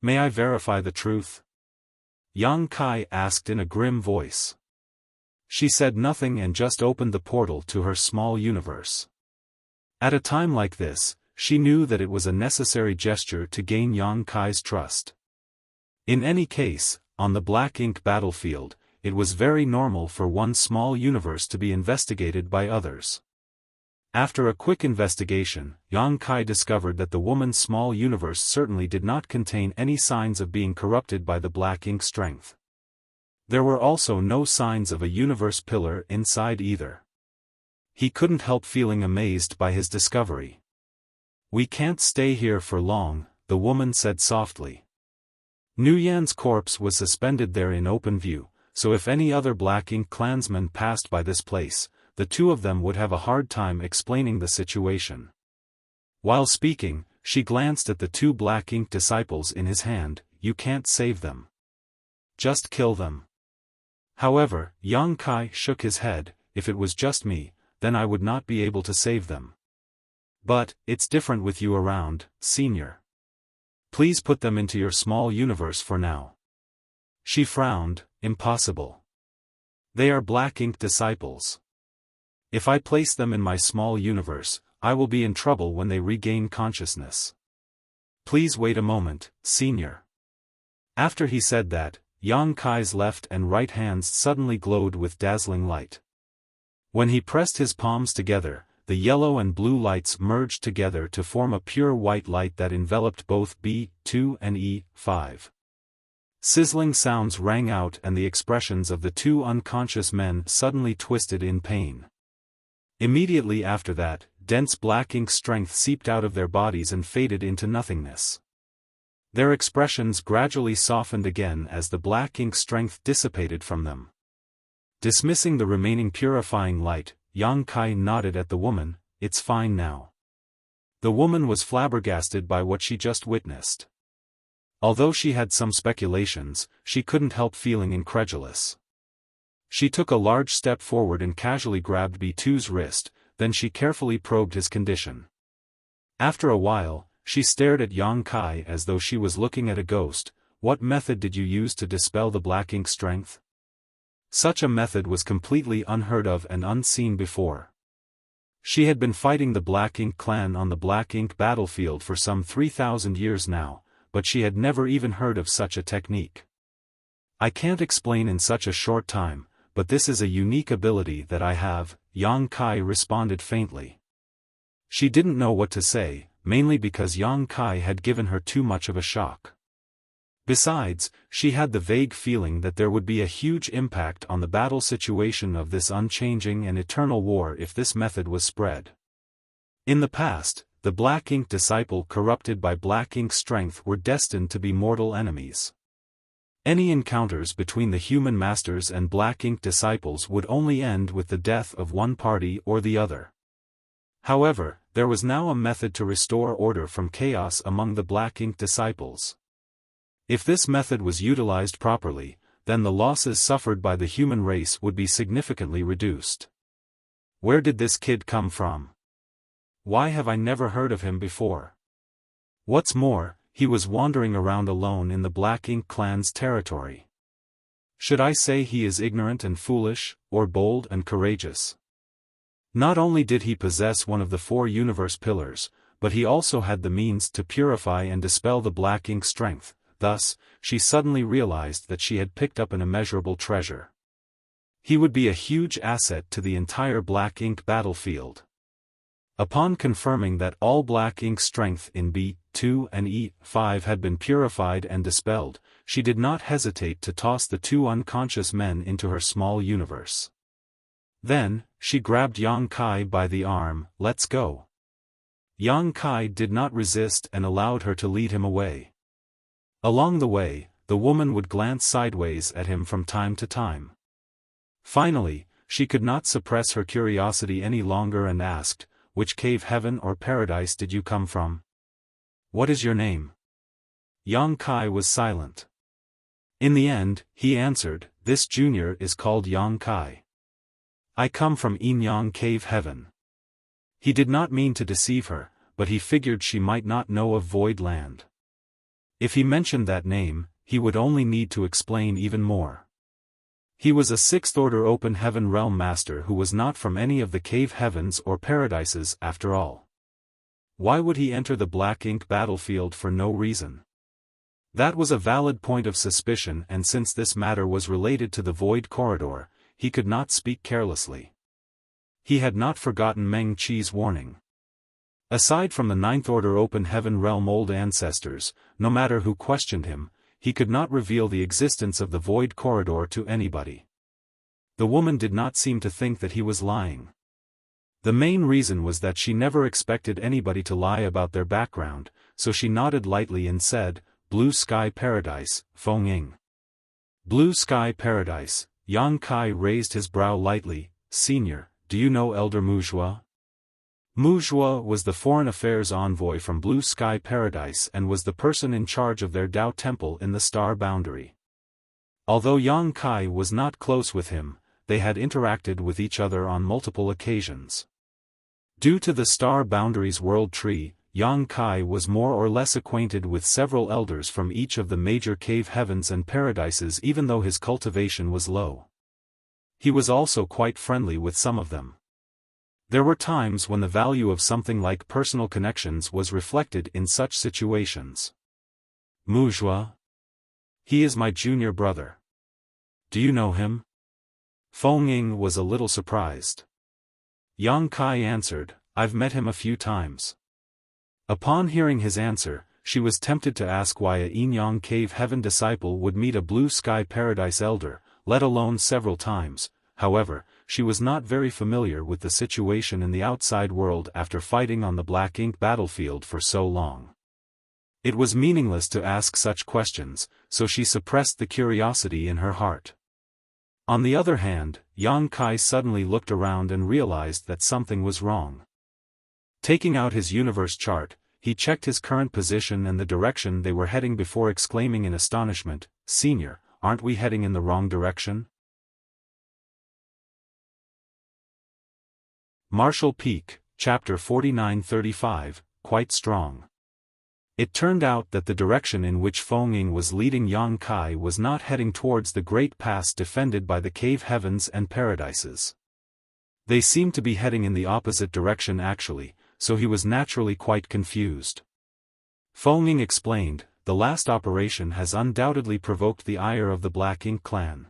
May I verify the truth? Yang Kai asked in a grim voice. She said nothing and just opened the portal to her small universe. At a time like this, she knew that it was a necessary gesture to gain Yang Kai's trust. In any case, on the Black Ink battlefield, it was very normal for one small universe to be investigated by others. After a quick investigation, Yang Kai discovered that the woman's small universe certainly did not contain any signs of being corrupted by the black ink strength. There were also no signs of a universe pillar inside either. He couldn't help feeling amazed by his discovery. We can't stay here for long, the woman said softly. Nguyen's corpse was suspended there in open view, so if any other Black Ink clansmen passed by this place, the two of them would have a hard time explaining the situation. While speaking, she glanced at the 2 Black Ink disciples in his hand. You can't save them. Just kill them. However, Yang Kai shook his head. If it was just me, then I would not be able to save them. But, it's different with you around, senior. Please put them into your small universe for now. She frowned. Impossible. They are Black Ink disciples. If I place them in my small universe, I will be in trouble when they regain consciousness. Please wait a moment, senior. After he said that, Yang Kai's left and right hands suddenly glowed with dazzling light. When he pressed his palms together, the yellow and blue lights merged together to form a pure white light that enveloped both B2 and E5. Sizzling sounds rang out and the expressions of the 2 unconscious men suddenly twisted in pain. Immediately after that, dense black ink strength seeped out of their bodies and faded into nothingness. Their expressions gradually softened again as the black ink strength dissipated from them. Dismissing the remaining purifying light, Yang Kai nodded at the woman. It's fine now. The woman was flabbergasted by what she just witnessed. Although she had some speculations, she couldn't help feeling incredulous. She took a large step forward and casually grabbed B2's wrist, then she carefully probed his condition. After a while, she stared at Yang Kai as though she was looking at a ghost. What method did you use to dispel the black ink strength? Such a method was completely unheard of and unseen before. She had been fighting the Black Ink clan on the Black Ink battlefield for some 3,000 years now, but she had never even heard of such a technique. I can't explain in such a short time, but this is a unique ability that I have, Yang Kai responded faintly. She didn't know what to say, mainly because Yang Kai had given her too much of a shock. Besides, she had the vague feeling that there would be a huge impact on the battle situation of this unchanging and eternal war if this method was spread. In the past, the Black Ink disciple corrupted by Black Ink strength were destined to be mortal enemies. Any encounters between the human masters and Black Ink disciples would only end with the death of one party or the other. However, there was now a method to restore order from chaos among the Black Ink disciples. If this method was utilized properly, then the losses suffered by the human race would be significantly reduced. Where did this kid come from? Why have I never heard of him before? What's more, he was wandering around alone in the Black Ink clan's territory. Should I say he is ignorant and foolish, or bold and courageous? Not only did he possess one of the 4 universe pillars, but he also had the means to purify and dispel the Black Ink strength. Thus, she suddenly realized that she had picked up an immeasurable treasure. He would be a huge asset to the entire Black Ink battlefield. Upon confirming that all Black Ink strength in B2 and E5 had been purified and dispelled, she did not hesitate to toss the 2 unconscious men into her small universe. Then, she grabbed Yang Kai by the arm. Let's go. Yang Kai did not resist and allowed her to lead him away. Along the way, the woman would glance sideways at him from time to time. Finally, she could not suppress her curiosity any longer and asked, "Which cave, heaven or paradise did you come from? What is your name?" Yang Kai was silent. In the end, he answered, "This junior is called Yang Kai. I come from Yinyang Cave Heaven." He did not mean to deceive her, but he figured she might not know of Void Land. If he mentioned that name, he would only need to explain even more. He was a 6th order open heaven realm master who was not from any of the cave heavens or paradises after all. Why would he enter the Black Ink battlefield for no reason? That was a valid point of suspicion, and since this matter was related to the Void Corridor, he could not speak carelessly. He had not forgotten Meng Qi's warning. Aside from the 9th order open heaven realm old ancestors, no matter who questioned him, he could not reveal the existence of the Void Corridor to anybody. The woman did not seem to think that he was lying. The main reason was that she never expected anybody to lie about their background, so she nodded lightly and said, "Blue Sky Paradise, Feng. Blue Sky Paradise." Yang Kai raised his brow lightly. "Senior, do you know Elder Muzhua?" Muzhua was the foreign affairs envoy from Blue Sky Paradise and was the person in charge of their Dao Temple in the Star Boundary. Although Yang Kai was not close with him, they had interacted with each other on multiple occasions. Due to the Star Boundary's World Tree, Yang Kai was more or less acquainted with several elders from each of the major cave heavens and paradises, even though his cultivation was low. He was also quite friendly with some of them. There were times when the value of something like personal connections was reflected in such situations. "Muzhua? He is my junior brother. Do you know him?" Feng Ying was a little surprised. Yang Kai answered, "I've met him a few times." Upon hearing his answer, she was tempted to ask why a Yinyang Cave Heaven disciple would meet a Blue Sky Paradise elder, let alone several times. However, she was not very familiar with the situation in the outside world after fighting on the Black Ink battlefield for so long. It was meaningless to ask such questions, so she suppressed the curiosity in her heart. On the other hand, Yang Kai suddenly looked around and realized that something was wrong. Taking out his universe chart, he checked his current position and the direction they were heading before exclaiming in astonishment, "Senior, aren't we heading in the wrong direction?" Marshall Peak, Chapter 4935, Quite Strong. It turned out that the direction in which Feng Ying was leading Yang Kai was not heading towards the great pass defended by the cave heavens and paradises. They seemed to be heading in the opposite direction actually, so he was naturally quite confused. Feng Ying explained, the last operation has undoubtedly provoked the ire of the Black Ink clan.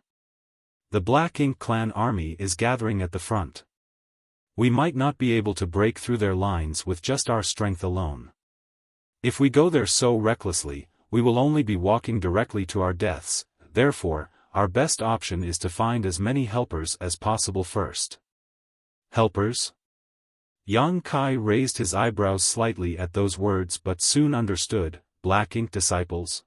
The Black Ink clan army is gathering at the front. We might not be able to break through their lines with just our strength alone. If we go there so recklessly, we will only be walking directly to our deaths. Therefore, our best option is to find as many helpers as possible first. Helpers? Yang Kai raised his eyebrows slightly at those words but soon understood. Black Ink disciples?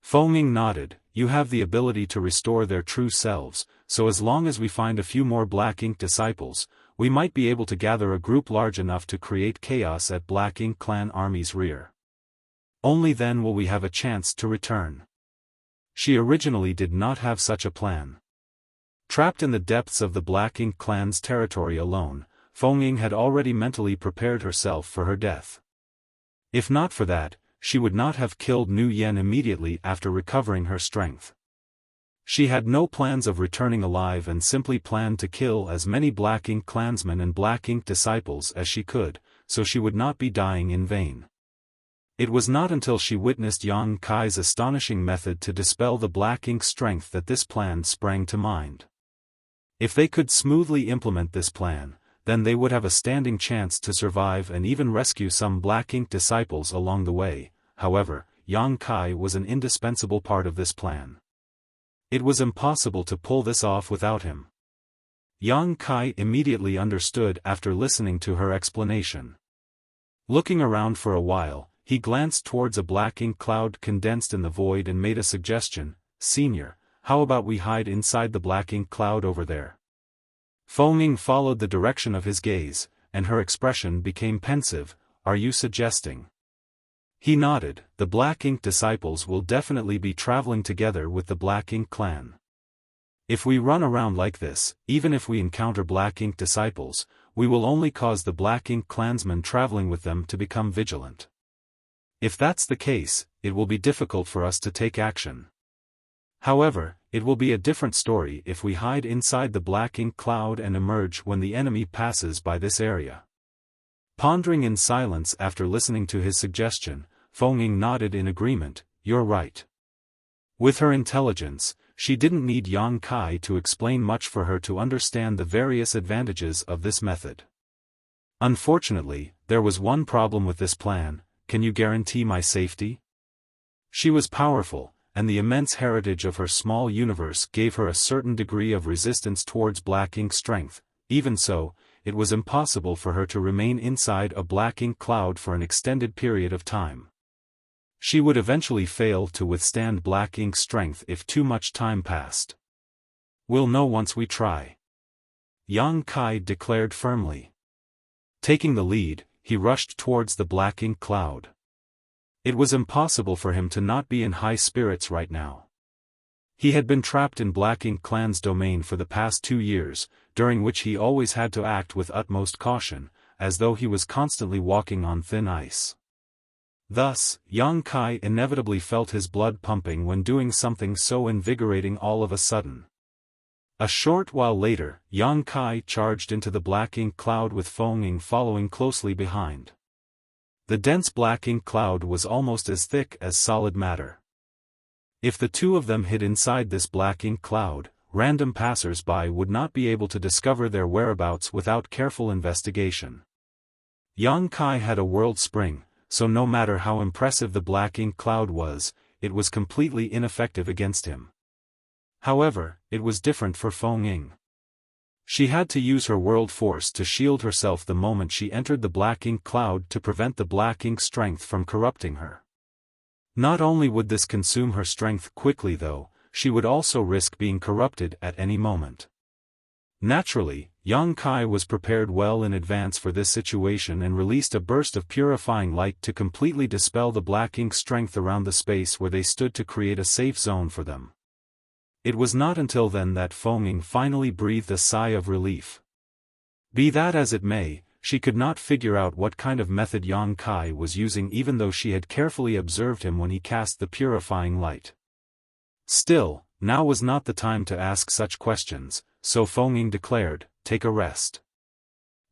Feng nodded. You have the ability to restore their true selves, so as long as we find a few more Black Ink disciples, we might be able to gather a group large enough to create chaos at Black Ink clan army's rear. Only then will we have a chance to return. She originally did not have such a plan. Trapped in the depths of the Black Ink clan's territory alone, Feng had already mentally prepared herself for her death. If not for that, she would not have killed Nu Yen immediately after recovering her strength. She had no plans of returning alive and simply planned to kill as many Black Ink clansmen and Black Ink disciples as she could, so she would not be dying in vain. It was not until she witnessed Yang Kai's astonishing method to dispel the Black Ink strength that this plan sprang to mind. If they could smoothly implement this plan, then they would have a standing chance to survive and even rescue some Black Ink disciples along the way. However, Yang Kai was an indispensable part of this plan. It was impossible to pull this off without him. Yang Kai immediately understood after listening to her explanation. Looking around for a while, he glanced towards a Black Ink cloud condensed in the void and made a suggestion. Senior, how about we hide inside the Black Ink cloud over there? Feng followed the direction of his gaze, and her expression became pensive. Are you suggesting? He nodded. The Black Ink disciples will definitely be traveling together with the Black Ink clan. If we run around like this, even if we encounter Black Ink disciples, we will only cause the Black Ink clansmen traveling with them to become vigilant. If that's the case, it will be difficult for us to take action. However, it will be a different story if we hide inside the Black Ink cloud and emerge when the enemy passes by this area. Pondering in silence after listening to his suggestion, Feng nodded in agreement. You're right. With her intelligence, she didn't need Yang Kai to explain much for her to understand the various advantages of this method. Unfortunately, there was one problem with this plan. Can you guarantee my safety? She was powerful, and the immense heritage of her small universe gave her a certain degree of resistance towards Black Ink strength. Even so, it was impossible for her to remain inside a Black Ink cloud for an extended period of time. She would eventually fail to withstand Black Ink's strength if too much time passed. We'll know once we try. Yang Kai declared firmly. Taking the lead, he rushed towards the Black Ink cloud. It was impossible for him to not be in high spirits right now. He had been trapped in Black Ink clan's domain for the past 2 years, during which he always had to act with utmost caution, as though he was constantly walking on thin ice. Thus, Yang Kai inevitably felt his blood pumping when doing something so invigorating all of a sudden. A short while later, Yang Kai charged into the Black Ink cloud with Feng following closely behind. The dense Black Ink cloud was almost as thick as solid matter. If the two of them hid inside this Black Ink cloud, random passers-by would not be able to discover their whereabouts without careful investigation. Yang Kai had a world spring, so no matter how impressive the Black Ink cloud was, it was completely ineffective against him. However, it was different for Feng. She had to use her world force to shield herself the moment she entered the Black Ink cloud to prevent the Black Ink strength from corrupting her. Not only would this consume her strength quickly though, she would also risk being corrupted at any moment. Naturally, Yang Kai was prepared well in advance for this situation and released a burst of purifying light to completely dispel the Black Ink strength around the space where they stood to create a safe zone for them. It was not until then that Feng finally breathed a sigh of relief. Be that as it may, she could not figure out what kind of method Yang Kai was using even though she had carefully observed him when he cast the purifying light. Still, now was not the time to ask such questions, so Feng declared, take a rest.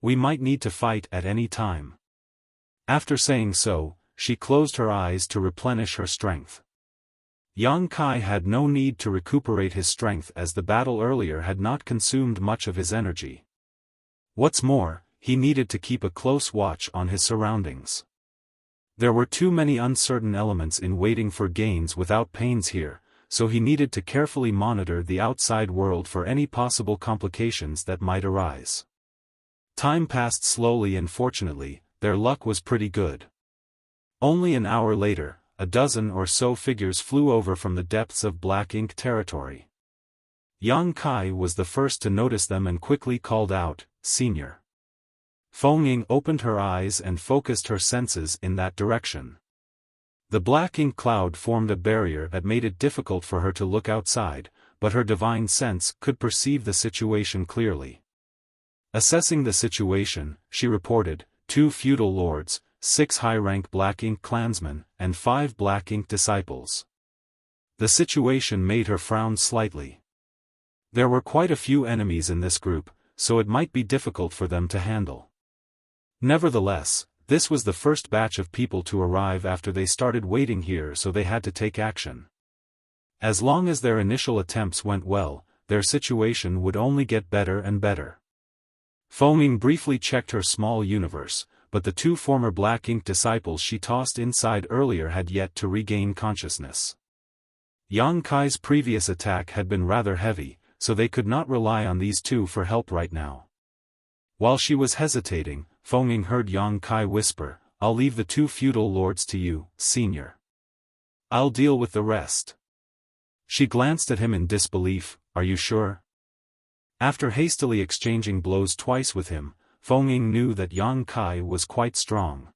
We might need to fight at any time. After saying so, she closed her eyes to replenish her strength. Yang Kai had no need to recuperate his strength as the battle earlier had not consumed much of his energy. What's more, he needed to keep a close watch on his surroundings. There were too many uncertain elements in waiting for gains without pains here, so he needed to carefully monitor the outside world for any possible complications that might arise. Time passed slowly and fortunately, their luck was pretty good. Only an hour later, a dozen or so figures flew over from the depths of black ink territory. Yang Kai was the first to notice them and quickly called out, "Senior." Feng Ying opened her eyes and focused her senses in that direction. The black ink cloud formed a barrier that made it difficult for her to look outside, but her divine sense could perceive the situation clearly. Assessing the situation, she reported, 2 feudal lords, 6 high-rank black ink clansmen, and 5 black ink disciples. The situation made her frown slightly. There were quite a few enemies in this group, so it might be difficult for them to handle. Nevertheless, this was the first batch of people to arrive after they started waiting here, so they had to take action. As long as their initial attempts went well, their situation would only get better and better. Feng Ying briefly checked her small universe, but the 2 former black ink disciples she tossed inside earlier had yet to regain consciousness. Yang Kai's previous attack had been rather heavy, so they could not rely on these 2 for help right now. While she was hesitating, Feng Ying heard Yang Kai whisper, "I'll leave the 2 feudal lords to you, senior. I'll deal with the rest." She glanced at him in disbelief, "Are you sure?" After hastily exchanging blows twice with him, Feng Ying knew that Yang Kai was quite strong.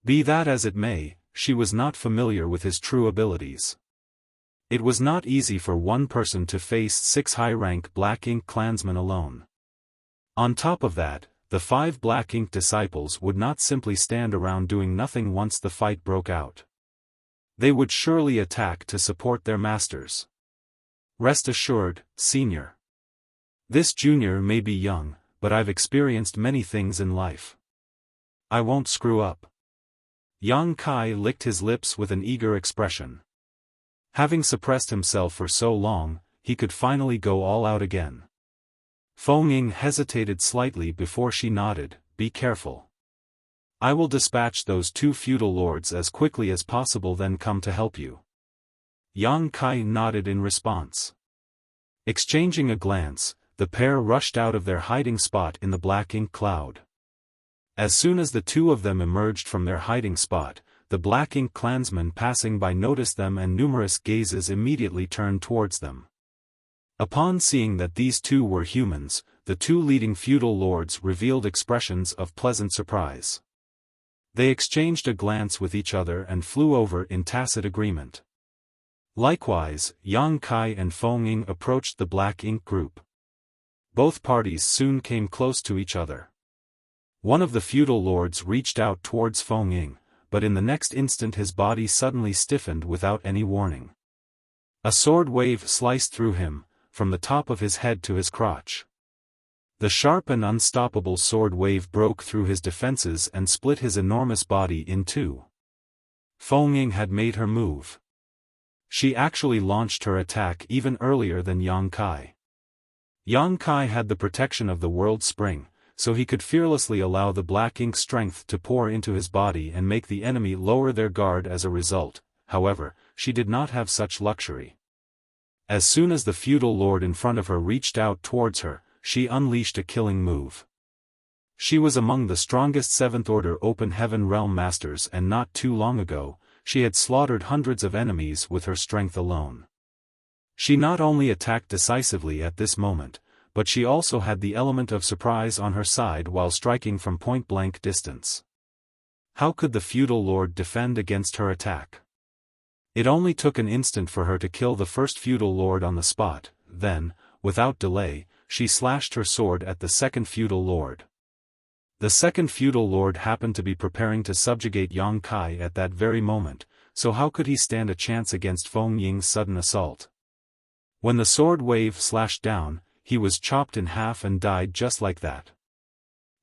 Be that as it may, she was not familiar with his true abilities. It was not easy for one person to face 6 high-rank black ink clansmen alone. On top of that, the 5 black ink disciples would not simply stand around doing nothing once the fight broke out. They would surely attack to support their masters. Rest assured, senior. This junior may be young, but I've experienced many things in life. I won't screw up. Yang Kai licked his lips with an eager expression. Having suppressed himself for so long, he could finally go all out again. Feng Ying hesitated slightly before she nodded, "Be careful. I will dispatch those 2 feudal lords as quickly as possible, then come to help you." Yang Kai nodded in response. Exchanging a glance, the pair rushed out of their hiding spot in the black ink cloud. As soon as the 2 of them emerged from their hiding spot, the black ink clansmen passing by noticed them and numerous gazes immediately turned towards them. Upon seeing that these 2 were humans, the 2 leading feudal lords revealed expressions of pleasant surprise. They exchanged a glance with each other and flew over in tacit agreement. Likewise, Yang Kai and Feng Ying approached the black ink group. Both parties soon came close to each other. One of the feudal lords reached out towards Feng Ying, but in the next instant his body suddenly stiffened without any warning. A sword wave sliced through him, from the top of his head to his crotch. The sharp and unstoppable sword wave broke through his defenses and split his enormous body in 2. Feng Ying had made her move. She actually launched her attack even earlier than Yang Kai. Yang Kai had the protection of the world spring, so he could fearlessly allow the black ink strength to pour into his body and make the enemy lower their guard as a result. However, she did not have such luxury. As soon as the feudal lord in front of her reached out towards her, she unleashed a killing move. She was among the strongest 7th Order Open Heaven Realm Masters, and not too long ago, she had slaughtered hundreds of enemies with her strength alone. She not only attacked decisively at this moment, but she also had the element of surprise on her side while striking from point-blank distance. How could the feudal lord defend against her attack? It only took an instant for her to kill the first feudal lord on the spot, then, without delay, she slashed her sword at the second feudal lord. The second feudal lord happened to be preparing to subjugate Yang Kai at that very moment, so how could he stand a chance against Feng Ying's sudden assault? When the sword wave slashed down, he was chopped in half and died just like that.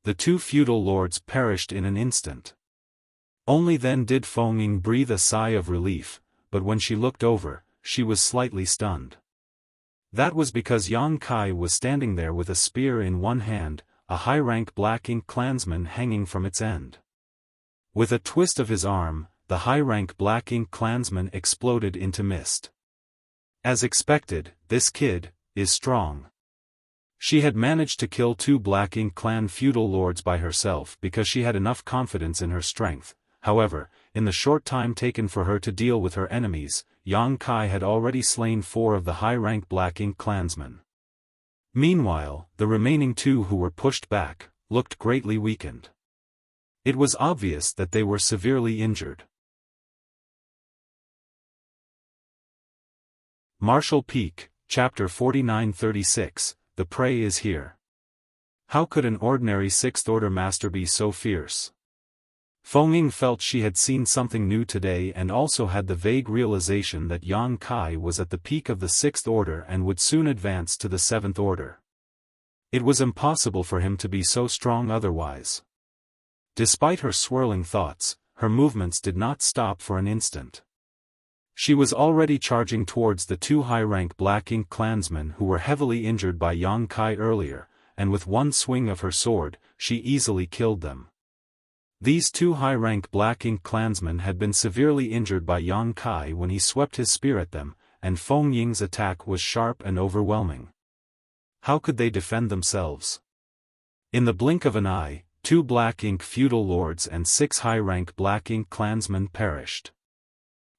The 2 feudal lords perished in an instant. Only then did Feng Ying breathe a sigh of relief, but when she looked over, she was slightly stunned. That was because Yang Kai was standing there with a spear in one hand, a high-rank Black Ink clansman hanging from its end. With a twist of his arm, the high-rank Black Ink clansman exploded into mist. As expected, this kid is strong. She had managed to kill 2 Black Ink clan feudal lords by herself because she had enough confidence in her strength. However, in the short time taken for her to deal with her enemies, Yang Kai had already slain 4 of the high-rank Black Ink clansmen. Meanwhile, the remaining 2 who were pushed back, looked greatly weakened. It was obvious that they were severely injured. Martial Peak, Chapter 49-36, The Prey is Here. How could an ordinary 6th Order master be so fierce? Feng Ying felt she had seen something new today and also had the vague realization that Yang Kai was at the peak of the 6th Order and would soon advance to the 7th Order. It was impossible for him to be so strong otherwise. Despite her swirling thoughts, her movements did not stop for an instant. She was already charging towards the 2 high-rank Black Ink clansmen who were heavily injured by Yang Kai earlier, and with one swing of her sword, she easily killed them. These 2 high-rank Black Ink clansmen had been severely injured by Yang Kai when he swept his spear at them, and Feng Ying's attack was sharp and overwhelming. How could they defend themselves? In the blink of an eye, 2 Black Ink feudal lords and 6 high-rank Black Ink clansmen perished.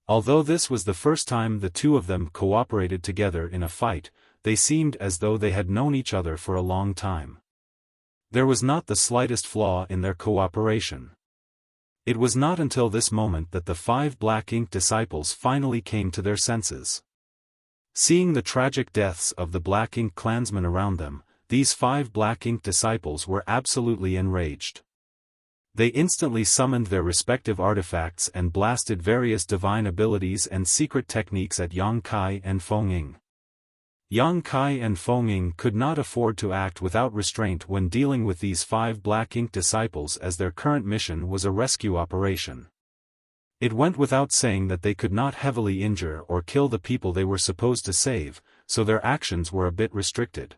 Although this was the first time the 2 of them cooperated together in a fight, they seemed as though they had known each other for a long time. There was not the slightest flaw in their cooperation. It was not until this moment that the 5 Black Ink disciples finally came to their senses. Seeing the tragic deaths of the Black Ink clansmen around them, these 5 Black Ink disciples were absolutely enraged. They instantly summoned their respective artifacts and blasted various divine abilities and secret techniques at Yang Kai and Feng Ying. Yang Kai and Feng Ying could not afford to act without restraint when dealing with these 5 Black Ink disciples, as their current mission was a rescue operation. It went without saying that they could not heavily injure or kill the people they were supposed to save, so their actions were a bit restricted.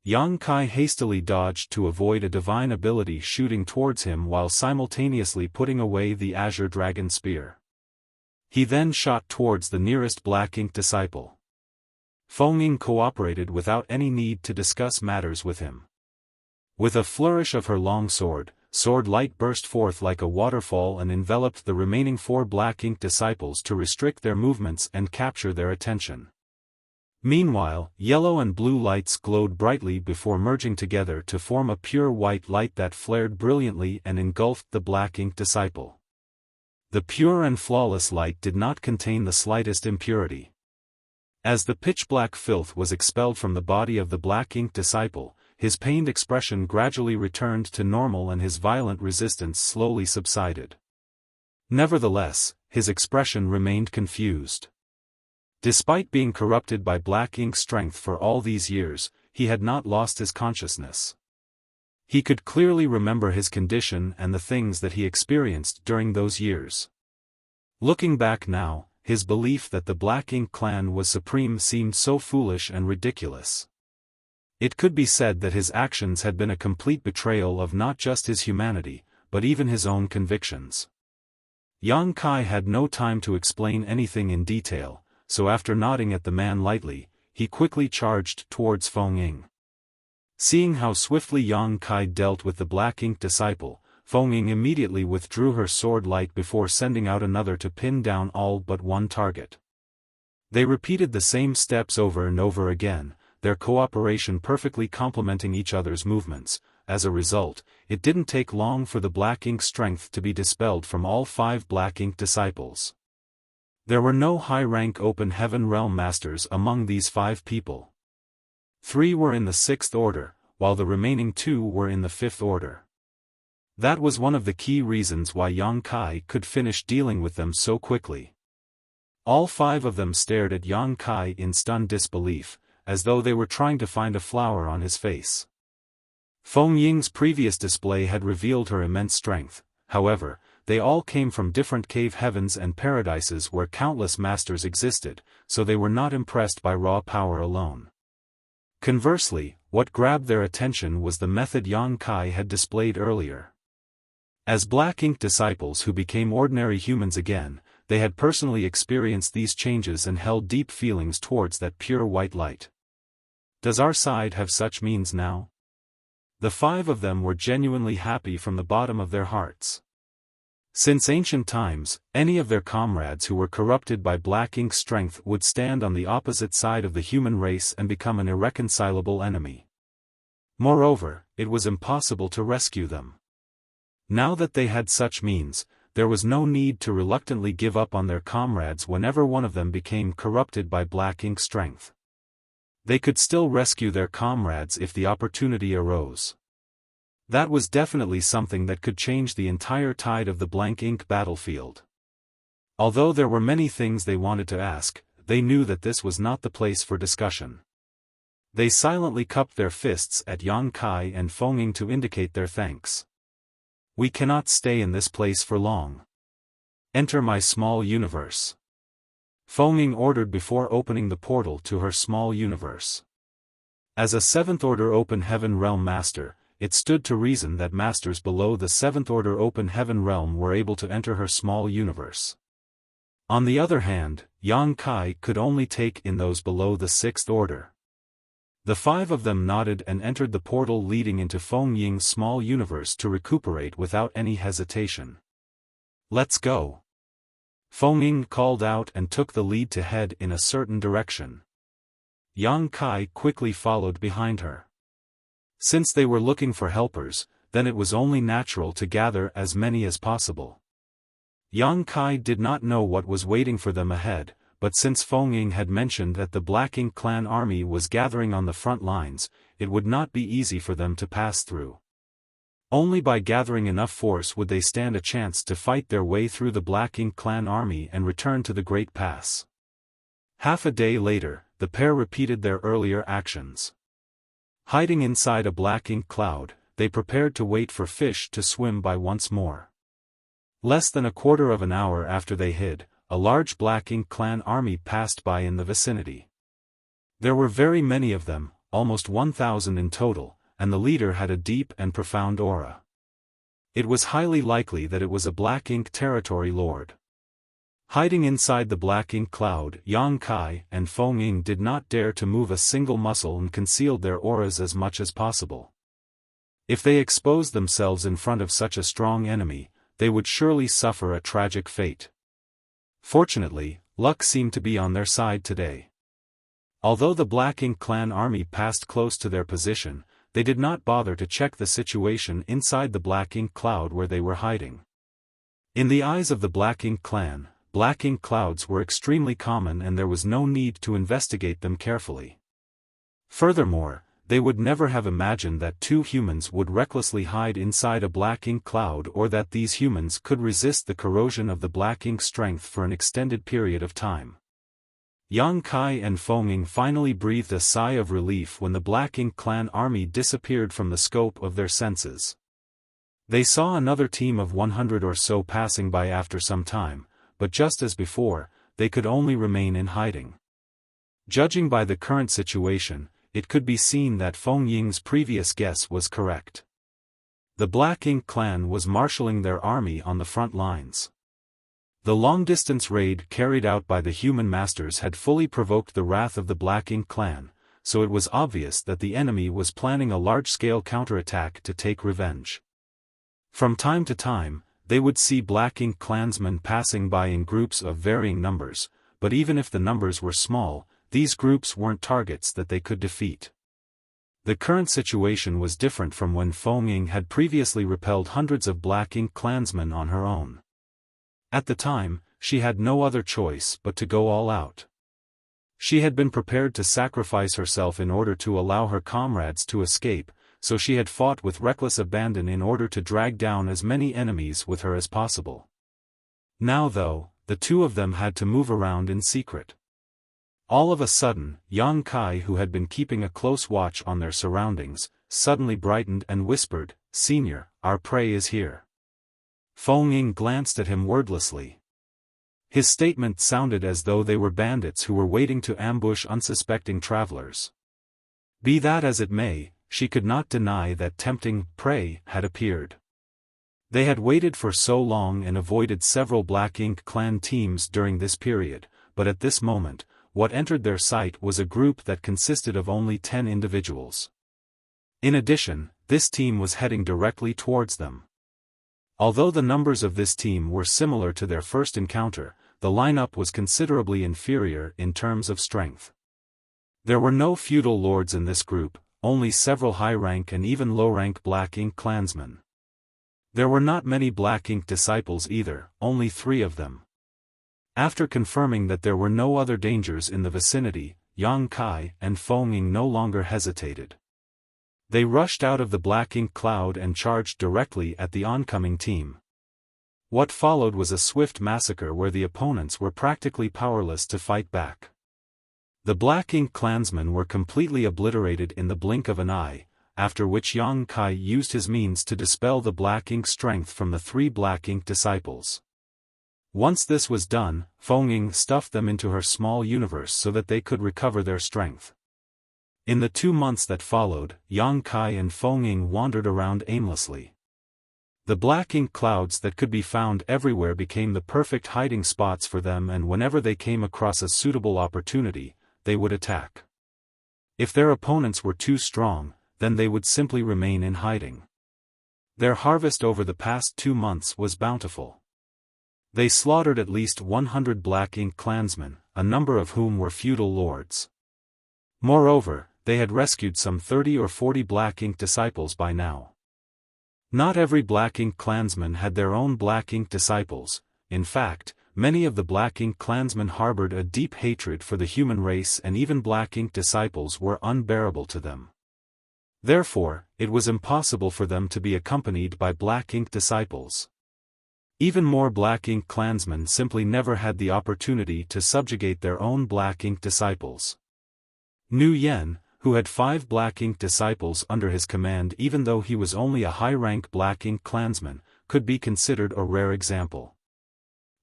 Yang Kai hastily dodged to avoid a divine ability shooting towards him while simultaneously putting away the Azure Dragon Spear. He then shot towards the nearest Black Ink disciple. Feng Ying cooperated without any need to discuss matters with him. With a flourish of her long sword, sword light burst forth like a waterfall and enveloped the remaining 4 Black Ink disciples to restrict their movements and capture their attention. Meanwhile, yellow and blue lights glowed brightly before merging together to form a pure white light that flared brilliantly and engulfed the Black Ink disciple. The pure and flawless light did not contain the slightest impurity. As the pitch-black filth was expelled from the body of the Black Ink disciple, his pained expression gradually returned to normal and his violent resistance slowly subsided. Nevertheless, his expression remained confused. Despite being corrupted by Black Ink strength for all these years, he had not lost his consciousness. He could clearly remember his condition and the things that he experienced during those years. Looking back now, his belief that the Black Ink clan was supreme seemed so foolish and ridiculous. It could be said that his actions had been a complete betrayal of not just his humanity, but even his own convictions. Yang Kai had no time to explain anything in detail, so after nodding at the man lightly, he quickly charged towards Feng Ying. Seeing how swiftly Yang Kai dealt with the Black Ink disciple, Feng Ying immediately withdrew her sword light before sending out another to pin down all but one target. They repeated the same steps over and over again, their cooperation perfectly complementing each other's movements. As a result, it didn't take long for the Black Ink strength to be dispelled from all 5 Black Ink disciples. There were no high-rank Open Heaven Realm Masters among these 5 people. 3 were in the 6th Order, while the remaining 2 were in the 5th Order. That was one of the key reasons why Yang Kai could finish dealing with them so quickly. All 5 of them stared at Yang Kai in stunned disbelief, as though they were trying to find a flower on his face. Feng Ying's previous display had revealed her immense strength. However, they all came from different cave heavens and paradises where countless masters existed, so they were not impressed by raw power alone. Conversely, what grabbed their attention was the method Yang Kai had displayed earlier. As Black Ink disciples who became ordinary humans again, they had personally experienced these changes and held deep feelings towards that pure white light. Does our side have such means now? The 5 of them were genuinely happy from the bottom of their hearts. Since ancient times, any of their comrades who were corrupted by Black Ink's strength would stand on the opposite side of the human race and become an irreconcilable enemy. Moreover, it was impossible to rescue them. Now that they had such means, there was no need to reluctantly give up on their comrades whenever one of them became corrupted by Black Ink's strength. They could still rescue their comrades if the opportunity arose. That was definitely something that could change the entire tide of the Black Ink battlefield. Although there were many things they wanted to ask, they knew that this was not the place for discussion. They silently cupped their fists at Yang Kai and Feng Ying to indicate their thanks. We cannot stay in this place for long. Enter my small universe. Feng Ying ordered before opening the portal to her small universe. As a 7th Order Open Heaven Realm Master, it stood to reason that masters below the 7th Order Open Heaven Realm were able to enter her small universe. On the other hand, Yang Kai could only take in those below the 6th Order. The 5 of them nodded and entered the portal leading into Feng Ying's small universe to recuperate without any hesitation. Let's go. Feng Ying called out and took the lead to head in a certain direction. Yang Kai quickly followed behind her. Since they were looking for helpers, then it was only natural to gather as many as possible. Yang Kai did not know what was waiting for them ahead, but since Feng Ying had mentioned that the Black Ink clan army was gathering on the front lines, it would not be easy for them to pass through. Only by gathering enough force would they stand a chance to fight their way through the Black Ink clan army and return to the Great Pass. Half a day later, the pair repeated their earlier actions. Hiding inside a black ink cloud, they prepared to wait for fish to swim by once more. Less than a quarter of an hour after they hid, a large Black Ink clan army passed by in the vicinity. There were very many of them, almost 1,000 in total, and the leader had a deep and profound aura. It was highly likely that it was a Black Ink territory lord. Hiding inside the Black Ink cloud, Yang Kai and Feng Ying did not dare to move a single muscle and concealed their auras as much as possible. If they exposed themselves in front of such a strong enemy, they would surely suffer a tragic fate. Fortunately, luck seemed to be on their side today. Although the Black Ink clan army passed close to their position, they did not bother to check the situation inside the Black Ink cloud where they were hiding. In the eyes of the Black Ink clan, Black Ink clouds were extremely common and there was no need to investigate them carefully. Furthermore, they would never have imagined that 2 humans would recklessly hide inside a Black Ink cloud or that these humans could resist the corrosion of the Black Ink strength for an extended period of time. Yang Kai and Feng Ying finally breathed a sigh of relief when the Black Ink clan army disappeared from the scope of their senses. They saw another team of 100 or so passing by after some time, but just as before, they could only remain in hiding. Judging by the current situation, it could be seen that Feng Ying's previous guess was correct. The Black Ink clan was marshalling their army on the front lines. The long-distance raid carried out by the human masters had fully provoked the wrath of the Black Ink clan, so it was obvious that the enemy was planning a large-scale counterattack to take revenge. From time to time, they would see Black Ink clansmen passing by in groups of varying numbers, but even if the numbers were small, these groups weren't targets that they could defeat. The current situation was different from when Feng Ying had previously repelled hundreds of Black Ink clansmen on her own. At the time, she had no other choice but to go all out. She had been prepared to sacrifice herself in order to allow her comrades to escape, so she had fought with reckless abandon in order to drag down as many enemies with her as possible. Now though, the 2 of them had to move around in secret. All of a sudden, Yang Kai, who had been keeping a close watch on their surroundings, suddenly brightened and whispered, "Senior, our prey is here." Feng Ying glanced at him wordlessly. His statement sounded as though they were bandits who were waiting to ambush unsuspecting travelers. Be that as it may, she could not deny that tempting prey had appeared. They had waited for so long and avoided several Black Ink clan teams during this period, but at this moment, what entered their sight was a group that consisted of only 10 individuals. In addition, this team was heading directly towards them. Although the numbers of this team were similar to their first encounter, the lineup was considerably inferior in terms of strength. There were no feudal lords in this group, only several high-rank and even low-rank Black Ink clansmen. There were not many Black Ink disciples either, only 3 of them. After confirming that there were no other dangers in the vicinity, Yang Kai and Feng Ying no longer hesitated. They rushed out of the Black Ink cloud and charged directly at the oncoming team. What followed was a swift massacre where the opponents were practically powerless to fight back. The Black Ink clansmen were completely obliterated in the blink of an eye, after which Yang Kai used his means to dispel the Black Ink strength from the 3 Black Ink disciples. Once this was done, Feng Ying stuffed them into her small universe so that they could recover their strength. In the 2 months that followed, Yang Kai and Feng Ying wandered around aimlessly. The Black Ink clouds that could be found everywhere became the perfect hiding spots for them, and whenever they came across a suitable opportunity, they would attack. If their opponents were too strong, then they would simply remain in hiding. Their harvest over the past 2 months was bountiful. They slaughtered at least 100 Black Ink clansmen, a number of whom were feudal lords. Moreover, they had rescued some 30 or 40 Black Ink disciples by now. Not every Black Ink clansman had their own Black Ink disciples. In fact, many of the Black Ink clansmen harbored a deep hatred for the human race, and even Black Ink disciples were unbearable to them. Therefore, it was impossible for them to be accompanied by Black Ink disciples. Even more Black Ink clansmen simply never had the opportunity to subjugate their own Black Ink disciples. Nu Yen, who had 5 Black Ink disciples under his command even though he was only a high-rank Black Ink clansman, could be considered a rare example.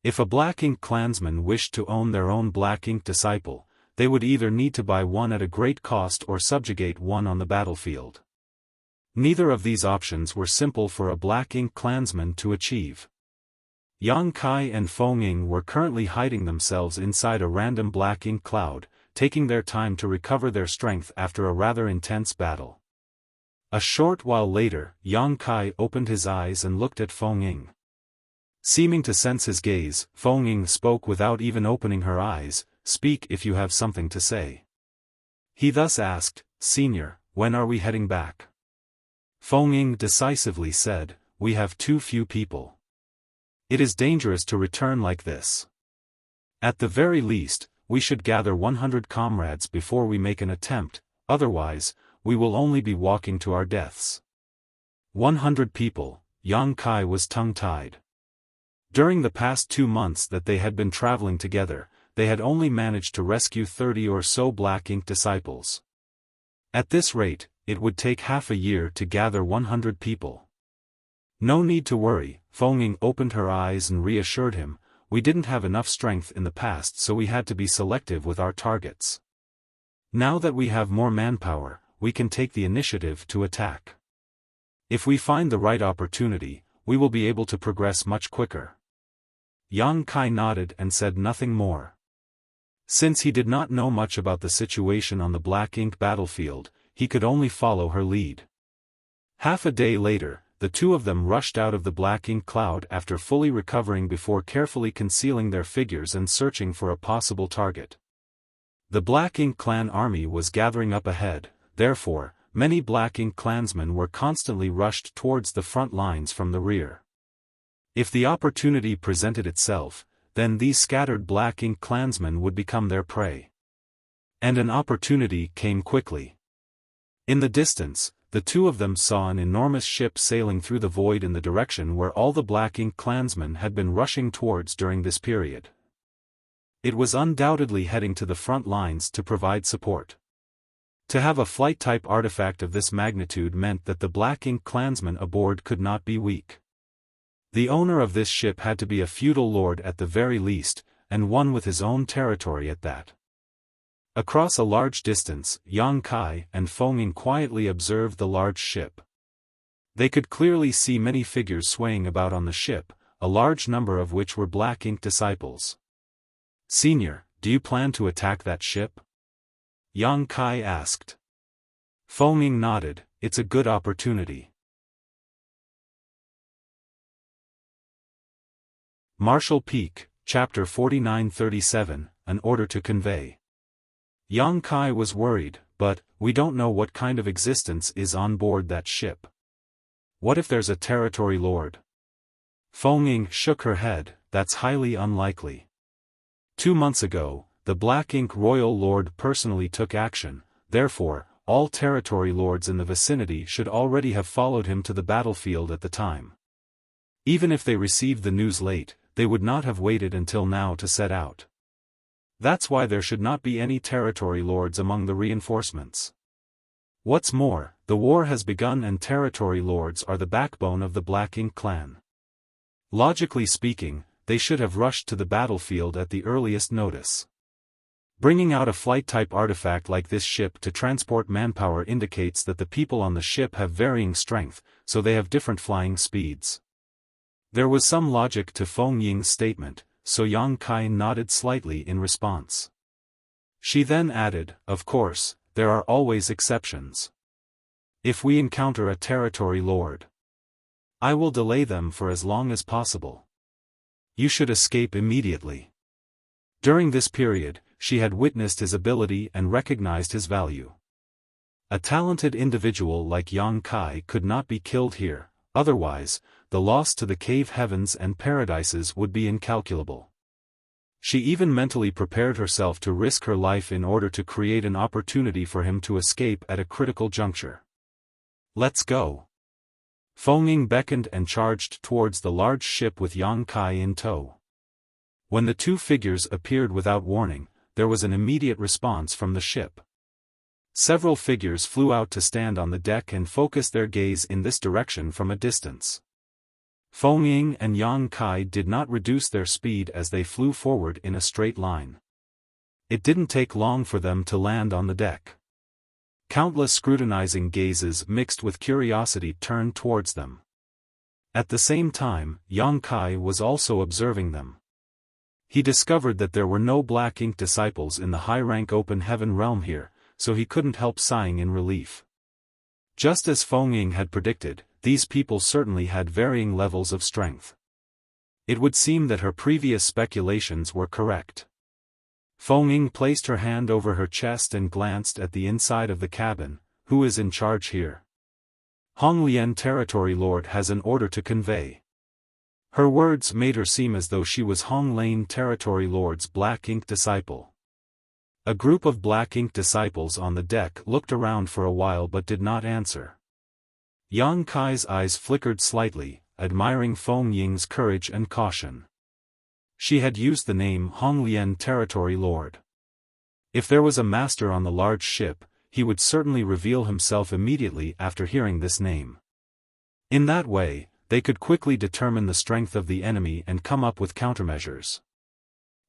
If a Black Ink clansman wished to own their own Black Ink disciple, they would either need to buy one at a great cost or subjugate one on the battlefield. Neither of these options were simple for a Black Ink clansman to achieve. Yang Kai and Feng Ying were currently hiding themselves inside a random Black Ink cloud, taking their time to recover their strength after a rather intense battle. A short while later, Yang Kai opened his eyes and looked at Feng Ying. Seeming to sense his gaze, Feng Ying spoke without even opening her eyes, "Speak if you have something to say." He thus asked, "Senior, when are we heading back?" Feng Ying decisively said, "We have too few people. It is dangerous to return like this. At the very least, we should gather 100 comrades before we make an attempt, otherwise, we will only be walking to our deaths." 100 people, Yang Kai was tongue-tied. During the past 2 months that they had been traveling together, they had only managed to rescue 30 or so Black Ink disciples. At this rate, it would take half a year to gather 100 people. "No need to worry," Feng Ying opened her eyes and reassured him, "we didn't have enough strength in the past, so we had to be selective with our targets. Now that we have more manpower, we can take the initiative to attack. If we find the right opportunity, we will be able to progress much quicker." Yang Kai nodded and said nothing more. Since he did not know much about the situation on the Black Ink battlefield, he could only follow her lead. Half a day later, the 2 of them rushed out of the Black Ink cloud after fully recovering before carefully concealing their figures and searching for a possible target. The Black Ink clan army was gathering up ahead, therefore, many Black Ink clansmen were constantly rushed towards the front lines from the rear. If the opportunity presented itself, then these scattered Black Ink clansmen would become their prey. And an opportunity came quickly. In the distance, the 2 of them saw an enormous ship sailing through the void in the direction where all the Black Ink clansmen had been rushing towards during this period. It was undoubtedly heading to the front lines to provide support. To have a flight-type artifact of this magnitude meant that the Black Ink clansmen aboard could not be weak. The owner of this ship had to be a feudal lord at the very least, and one with his own territory at that. Across a large distance, Yang Kai and Feng Ying quietly observed the large ship. They could clearly see many figures swaying about on the ship, a large number of which were black ink disciples. "Senior, do you plan to attack that ship?" Yang Kai asked. Feng Ying nodded. "It's a good opportunity." Marshall Peak, Chapter 4937, An Order to Convey. Yang Kai was worried, "But, we don't know what kind of existence is on board that ship. What if there's a territory lord?" Feng Ying shook her head. "That's highly unlikely. 2 months ago, the Black Ink Royal Lord personally took action, therefore, all territory lords in the vicinity should already have followed him to the battlefield at the time. Even if they received the news late, they would not have waited until now to set out. That's why there should not be any territory lords among the reinforcements. What's more, the war has begun and territory lords are the backbone of the Black Ink clan. Logically speaking, they should have rushed to the battlefield at the earliest notice. Bringing out a flight-type artifact like this ship to transport manpower indicates that the people on the ship have varying strength, so they have different flying speeds." There was some logic to Feng Ying's statement, so Yang Kai nodded slightly in response. She then added, "Of course, there are always exceptions. If we encounter a territory lord, I will delay them for as long as possible. You should escape immediately." During this period, she had witnessed his ability and recognized his value. A talented individual like Yang Kai could not be killed here, otherwise, the loss to the cave heavens and paradises would be incalculable. She even mentally prepared herself to risk her life in order to create an opportunity for him to escape at a critical juncture. "Let's go." Feng Ying beckoned and charged towards the large ship with Yang Kai in tow. When the two figures appeared without warning, there was an immediate response from the ship. Several figures flew out to stand on the deck and focus their gaze in this direction from a distance. Feng Ying and Yang Kai did not reduce their speed as they flew forward in a straight line. It didn't take long for them to land on the deck. Countless scrutinizing gazes mixed with curiosity turned towards them. At the same time, Yang Kai was also observing them. He discovered that there were no Black Ink disciples in the high-rank open heaven realm here, so he couldn't help sighing in relief. Just as Feng Ying had predicted, these people certainly had varying levels of strength. It would seem that her previous speculations were correct. Feng Ying placed her hand over her chest and glanced at the inside of the cabin. "Who is in charge here?" "Honglian Territory Lord has an order to convey." Her words made her seem as though she was Honglian Territory Lord's Black Ink disciple. A group of Black Ink disciples on the deck looked around for a while but did not answer. Yang Kai's eyes flickered slightly, admiring Feng Ying's courage and caution. She had used the name Honglian Territory Lord. If there was a master on the large ship, he would certainly reveal himself immediately after hearing this name. In that way, they could quickly determine the strength of the enemy and come up with countermeasures.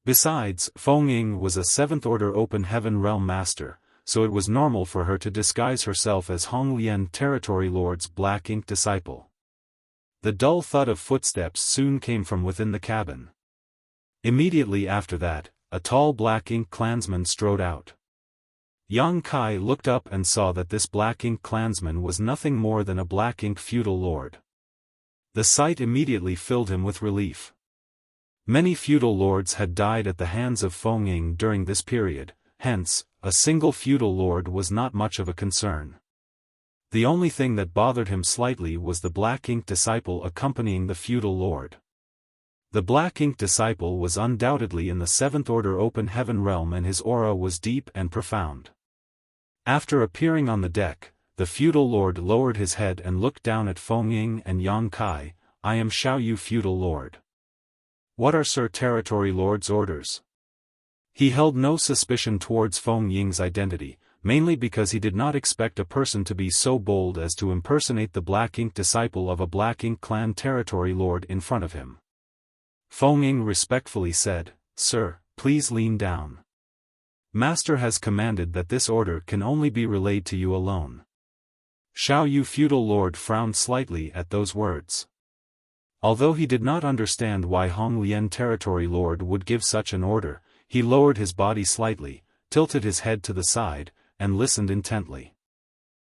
Besides, Feng Ying was a 7th-order open heaven realm master, so it was normal for her to disguise herself as Honglian Territory Lord's Black Ink disciple. The dull thud of footsteps soon came from within the cabin. Immediately after that, a tall Black Ink clansman strode out. Yang Kai looked up and saw that this Black Ink clansman was nothing more than a Black Ink feudal lord. The sight immediately filled him with relief. Many feudal lords had died at the hands of Feng Ying during this period, hence, a single feudal lord was not much of a concern. The only thing that bothered him slightly was the Black Ink disciple accompanying the feudal lord. The Black Ink disciple was undoubtedly in the 7th-order open heaven realm and his aura was deep and profound. After appearing on the deck, the feudal lord lowered his head and looked down at Feng Ying and Yang Kai. "I am Xiaoyu feudal lord. What are Sir Territory Lord's orders?" He held no suspicion towards Feng Ying's identity, mainly because he did not expect a person to be so bold as to impersonate the Black Ink disciple of a Black Ink clan territory lord in front of him. Feng Ying respectfully said, "Sir, please lean down. Master has commanded that this order can only be relayed to you alone." Xiao Yu feudal lord frowned slightly at those words. Although he did not understand why Hong Lian territory lord would give such an order, he lowered his body slightly, tilted his head to the side, and listened intently.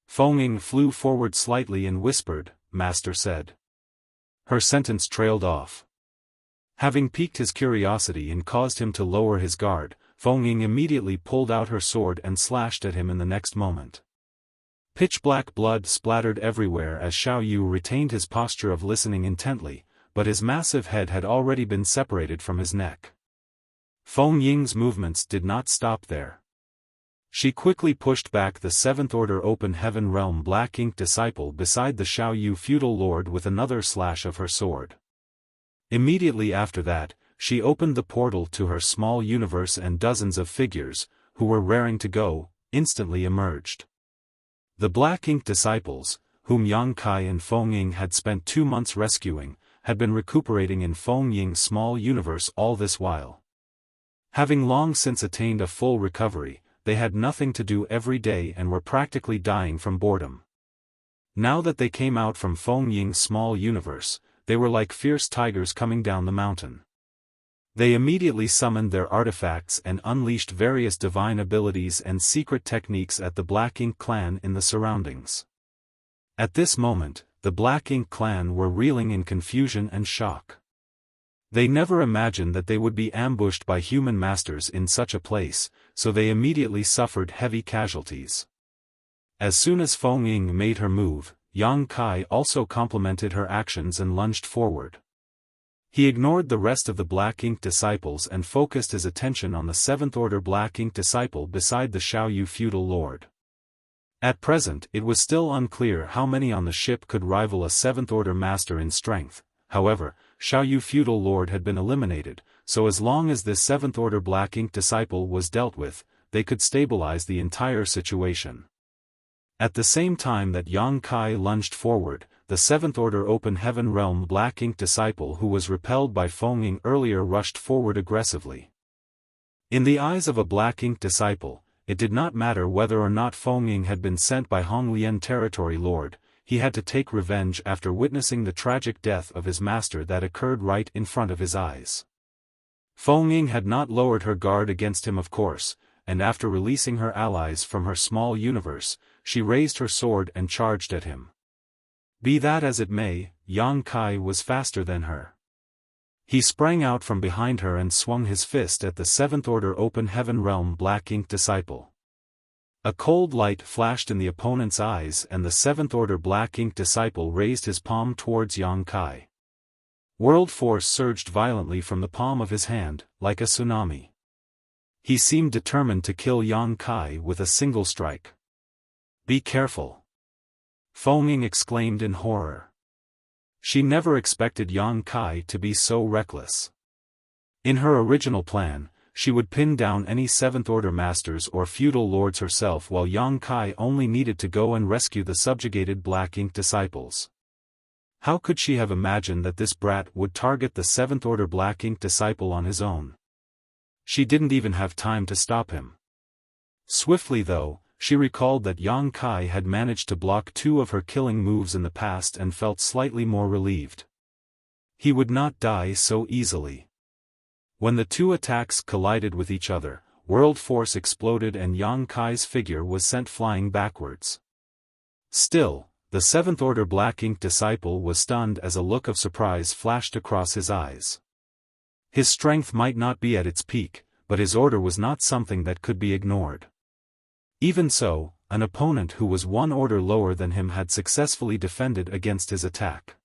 Feng Ying flew forward slightly and whispered, "Master said." Her sentence trailed off. Having piqued his curiosity and caused him to lower his guard, Feng Ying immediately pulled out her sword and slashed at him in the next moment. Pitch-black blood splattered everywhere as Xiao Yu retained his posture of listening intently, but his massive head had already been separated from his neck. Feng Ying's movements did not stop there. She quickly pushed back the Seventh Order Open Heaven Realm Black Ink disciple beside the Xiao Yu feudal lord with another slash of her sword. Immediately after that, she opened the portal to her small universe and dozens of figures, who were raring to go, instantly emerged. The Black Ink disciples, whom Yang Kai and Feng Ying had spent 2 months rescuing, had been recuperating in Feng Ying's small universe all this while. Having long since attained a full recovery, they had nothing to do every day and were practically dying from boredom. Now that they came out from Feng Ying's small universe, they were like fierce tigers coming down the mountain. They immediately summoned their artifacts and unleashed various divine abilities and secret techniques at the Black Ink clan in the surroundings. At this moment, the Black Ink clan were reeling in confusion and shock. They never imagined that they would be ambushed by human masters in such a place, so they immediately suffered heavy casualties. As soon as Feng Ying made her move, Yang Kai also complemented her actions and lunged forward. He ignored the rest of the Black Ink disciples and focused his attention on the Seventh Order Black Ink disciple beside the Xiao Yu feudal lord. At present it was still unclear how many on the ship could rival a Seventh Order master in strength. However, Xiao Yu feudal lord had been eliminated, so as long as this Seventh Order Black Ink disciple was dealt with, they could stabilize the entire situation. At the same time that Yang Kai lunged forward, the Seventh Order Open Heaven Realm Black Ink disciple who was repelled by Feng Ying earlier rushed forward aggressively. In the eyes of a Black Ink disciple, it did not matter whether or not Feng Ying had been sent by Hong Lian territory lord, he had to take revenge after witnessing the tragic death of his master that occurred right in front of his eyes. Feng Ying had not lowered her guard against him of course, and after releasing her allies from her small universe, she raised her sword and charged at him. Be that as it may, Yang Kai was faster than her. He sprang out from behind her and swung his fist at the Seventh Order Open Heaven Realm Black Ink disciple. A cold light flashed in the opponent's eyes and the Seventh Order Black Ink disciple raised his palm towards Yang Kai. World force surged violently from the palm of his hand, like a tsunami. He seemed determined to kill Yang Kai with a single strike. Be careful! Feng Ying exclaimed in horror. She never expected Yang Kai to be so reckless. In her original plan, she would pin down any Seventh Order masters or feudal lords herself while Yang Kai only needed to go and rescue the subjugated Black Ink disciples. How could she have imagined that this brat would target the Seventh Order Black Ink disciple on his own? She didn't even have time to stop him. Swiftly though, she recalled that Yang Kai had managed to block 2 of her killing moves in the past and felt slightly more relieved. He would not die so easily. When the 2 attacks collided with each other, world force exploded and Yang Kai's figure was sent flying backwards. Still, the Seventh Order Black Ink disciple was stunned as a look of surprise flashed across his eyes. His strength might not be at its peak, but his order was not something that could be ignored. Even so, an opponent who was 1 order lower than him had successfully defended against his attack.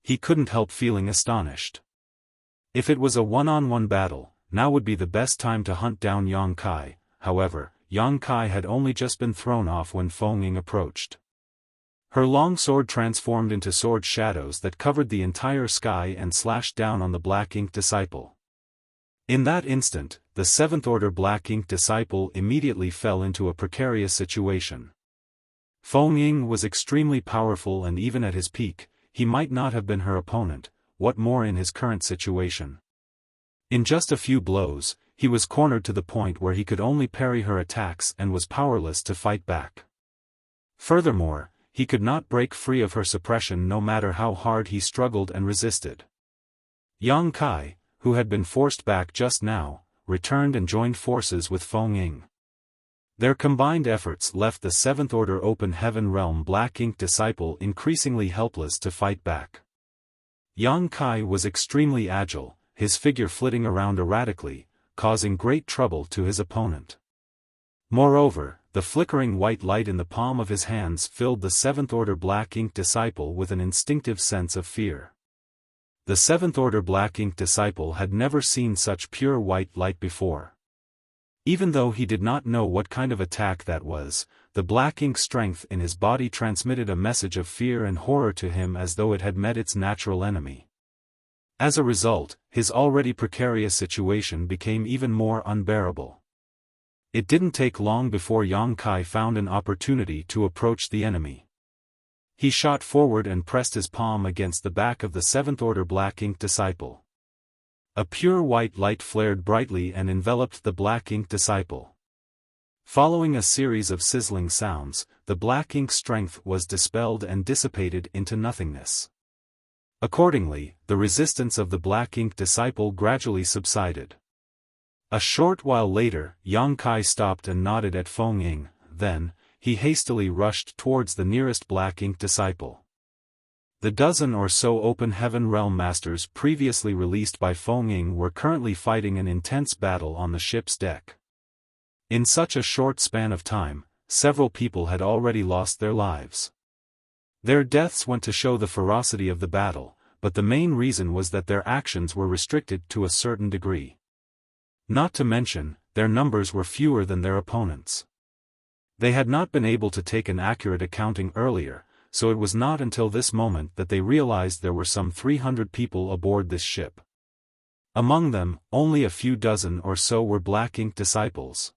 He couldn't help feeling astonished. If it was a one-on-one battle, now would be the best time to hunt down Yang Kai. However, Yang Kai had only just been thrown off when Feng Ying approached. Her long sword transformed into sword shadows that covered the entire sky and slashed down on the Black Ink disciple. In that instant, the seventh-order Black Ink disciple immediately fell into a precarious situation. Feng Ying was extremely powerful, and even at his peak, he might not have been her opponent, what more in his current situation. In just a few blows, he was cornered to the point where he could only parry her attacks and was powerless to fight back. Furthermore, he could not break free of her suppression no matter how hard he struggled and resisted. Yang Kai, who had been forced back just now, returned and joined forces with Feng Ying. Their combined efforts left the seventh-order Open Heaven Realm Black Ink disciple increasingly helpless to fight back. Yang Kai was extremely agile, his figure flitting around erratically, causing great trouble to his opponent. Moreover, the flickering white light in the palm of his hands filled the seventh-order Black Ink disciple with an instinctive sense of fear. The seventh-order Black Ink disciple had never seen such pure white light before. Even though he did not know what kind of attack that was, the Black Ink strength in his body transmitted a message of fear and horror to him as though it had met its natural enemy. As a result, his already precarious situation became even more unbearable. It didn't take long before Yang Kai found an opportunity to approach the enemy. He shot forward and pressed his palm against the back of the seventh-order Black Ink disciple. A pure white light flared brightly and enveloped the Black Ink disciple. Following a series of sizzling sounds, the Black Ink strength was dispelled and dissipated into nothingness. Accordingly, the resistance of the Black Ink disciple gradually subsided. A short while later, Yang Kai stopped and nodded at Feng Ying, then, he hastily rushed towards the nearest Black Ink disciple. The dozen or so Open Heaven Realm Masters previously released by Feng Ying were currently fighting an intense battle on the ship's deck. In such a short span of time, several people had already lost their lives. Their deaths went to show the ferocity of the battle, but the main reason was that their actions were restricted to a certain degree. Not to mention, their numbers were fewer than their opponents. They had not been able to take an accurate accounting earlier, so it was not until this moment that they realized there were some 300 people aboard this ship. Among them, only a few dozen or so were Black Ink disciples.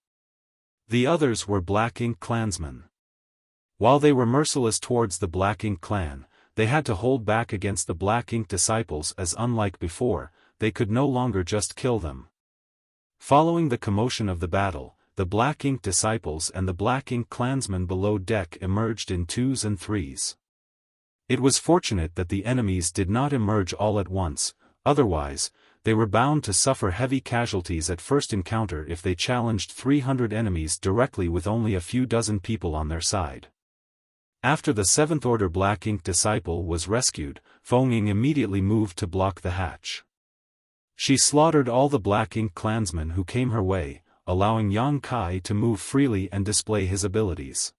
The others were Black Ink clansmen. While they were merciless towards the Black Ink clan, they had to hold back against the Black Ink disciples, as unlike before, they could no longer just kill them. Following the commotion of the battle, the Black Ink disciples and the Black Ink clansmen below deck emerged in twos and threes. It was fortunate that the enemies did not emerge all at once, otherwise, they were bound to suffer heavy casualties at first encounter if they challenged 300 enemies directly with only a few dozen people on their side. After the seventh-order Black Ink disciple was rescued, Feng Ying immediately moved to block the hatch. She slaughtered all the Black Ink clansmen who came her way, allowing Yang Kai to move freely and display his abilities.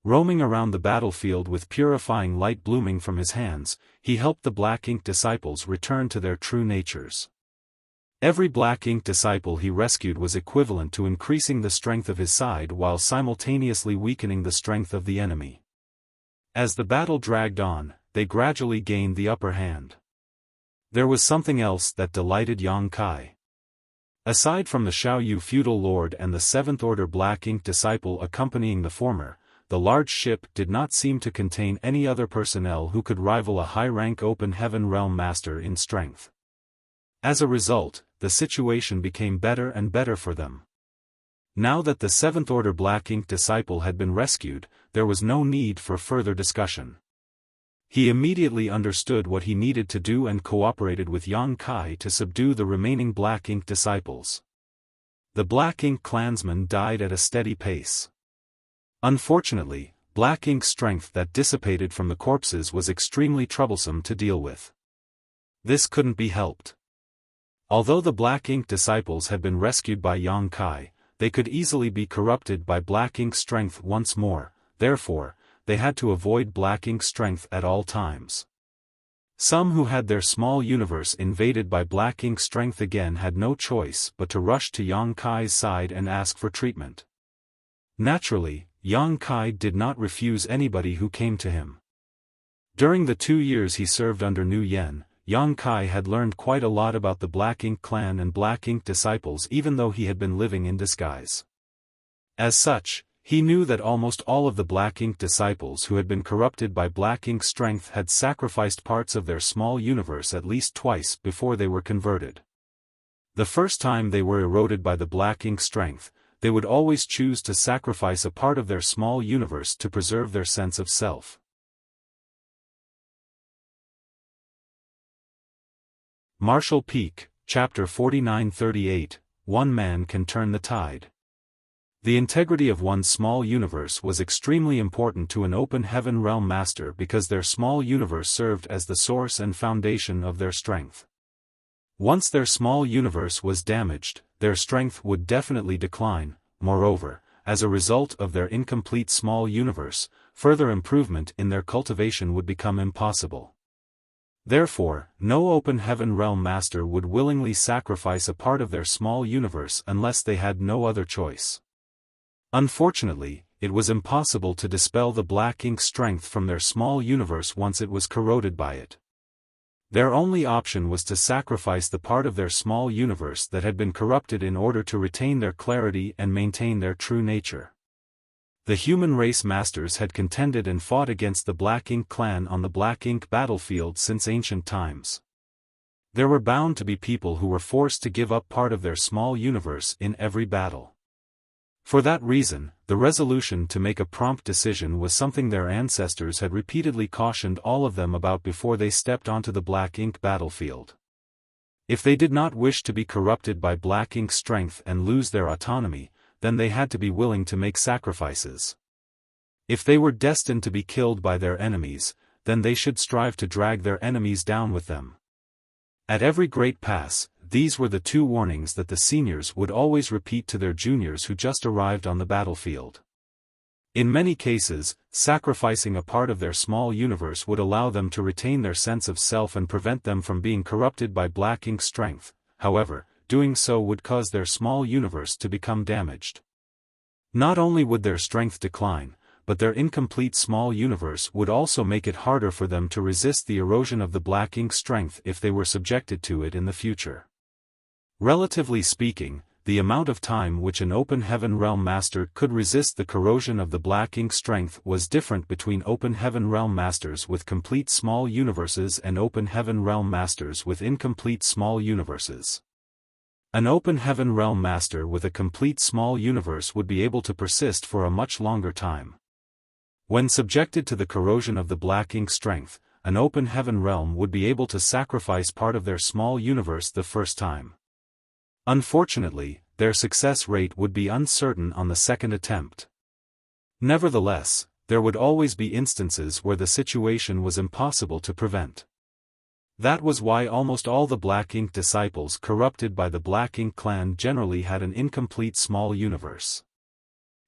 Roaming around the battlefield with purifying light blooming from his hands, he helped the Black Ink disciples return to their true natures. Every Black Ink disciple he rescued was equivalent to increasing the strength of his side while simultaneously weakening the strength of the enemy. As the battle dragged on, they gradually gained the upper hand. There was something else that delighted Yang Kai. Aside from the Xiaoyu feudal lord and the seventh-order Black Ink disciple accompanying the former, the large ship did not seem to contain any other personnel who could rival a high-rank Open Heaven Realm Master in strength. As a result, the situation became better and better for them. Now that the seventh-order Black Ink disciple had been rescued, there was no need for further discussion. He immediately understood what he needed to do and cooperated with Yang Kai to subdue the remaining Black Ink disciples. The Black Ink clansmen died at a steady pace. Unfortunately, Black Ink's strength that dissipated from the corpses was extremely troublesome to deal with. This couldn't be helped. Although the Black Ink disciples had been rescued by Yang Kai, they could easily be corrupted by Black Ink's strength once more, therefore, they had to avoid Black Ink's strength at all times. Some who had their small universe invaded by Black Ink's strength again had no choice but to rush to Yang Kai's side and ask for treatment. Naturally, Yang Kai did not refuse anybody who came to him. During the 2 years he served under Nu Yen, Yang Kai had learned quite a lot about the Black Ink clan and Black Ink disciples even though he had been living in disguise. As such, he knew that almost all of the Black Ink disciples who had been corrupted by Black Ink strength had sacrificed parts of their small universe at least twice before they were converted. The first time they were eroded by the Black Ink strength, they would always choose to sacrifice a part of their small universe to preserve their sense of self. Marshall Peak, Chapter 4938, One Man Can Turn the Tide. The integrity of one's small universe was extremely important to an open heaven realm master because their small universe served as the source and foundation of their strength. Once their small universe was damaged, their strength would definitely decline. Moreover, as a result of their incomplete small universe, further improvement in their cultivation would become impossible. Therefore, no open heaven realm master would willingly sacrifice a part of their small universe unless they had no other choice. Unfortunately, it was impossible to dispel the Black Ink strength from their small universe once it was corroded by it. Their only option was to sacrifice the part of their small universe that had been corrupted in order to retain their clarity and maintain their true nature. The human race masters had contended and fought against the Black Ink clan on the Black Ink battlefield since ancient times. There were bound to be people who were forced to give up part of their small universe in every battle. For that reason, the resolution to make a prompt decision was something their ancestors had repeatedly cautioned all of them about before they stepped onto the Black Ink battlefield. If they did not wish to be corrupted by Black Ink strength and lose their autonomy, then they had to be willing to make sacrifices. If they were destined to be killed by their enemies, then they should strive to drag their enemies down with them. At every great pass, these were the two warnings that the seniors would always repeat to their juniors who just arrived on the battlefield. In many cases, sacrificing a part of their small universe would allow them to retain their sense of self and prevent them from being corrupted by Black Ink strength. However, doing so would cause their small universe to become damaged. Not only would their strength decline, but their incomplete small universe would also make it harder for them to resist the erosion of the Black Ink strength if they were subjected to it in the future. Relatively speaking, the amount of time which an open heaven realm master could resist the corrosion of the Black Ink strength was different between open heaven realm masters with complete small universes and open heaven realm masters with incomplete small universes. An open heaven realm master with a complete small universe would be able to persist for a much longer time. When subjected to the corrosion of the Black Ink strength, an open heaven realm would be able to sacrifice part of their small universe the first time. Unfortunately, their success rate would be uncertain on the second attempt. Nevertheless, there would always be instances where the situation was impossible to prevent. That was why almost all the Black Ink disciples corrupted by the Black Ink clan generally had an incomplete small universe.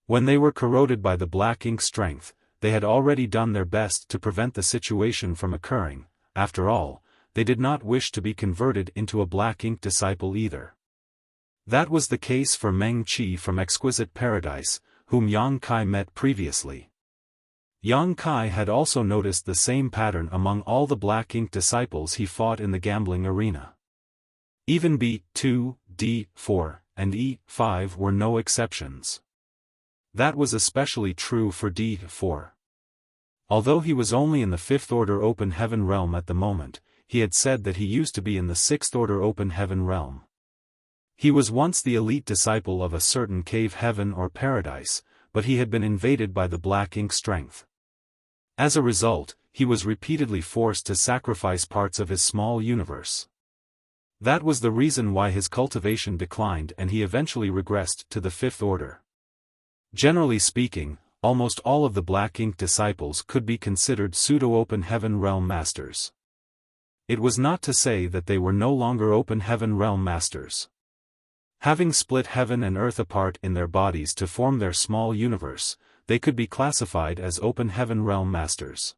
When they were corroded by the Black Ink strength, they had already done their best to prevent the situation from occurring. After all, they did not wish to be converted into a Black Ink disciple either. That was the case for Meng Qi from Exquisite Paradise, whom Yang Kai met previously. Yang Kai had also noticed the same pattern among all the Black Ink disciples he fought in the gambling arena. Even B2, D4, and E5 were no exceptions. That was especially true for D4. Although he was only in the 5th Order Open Heaven realm at the moment, he had said that he used to be in the 6th Order Open Heaven realm. He was once the elite disciple of a certain cave heaven or paradise, but he had been invaded by the Black Ink strength. As a result, he was repeatedly forced to sacrifice parts of his small universe. That was the reason why his cultivation declined and he eventually regressed to the 5th Order. Generally speaking, almost all of the Black Ink disciples could be considered pseudo-open heaven realm masters. It was not to say that they were no longer open heaven realm masters. Having split heaven and earth apart in their bodies to form their small universe, they could be classified as open heaven realm masters.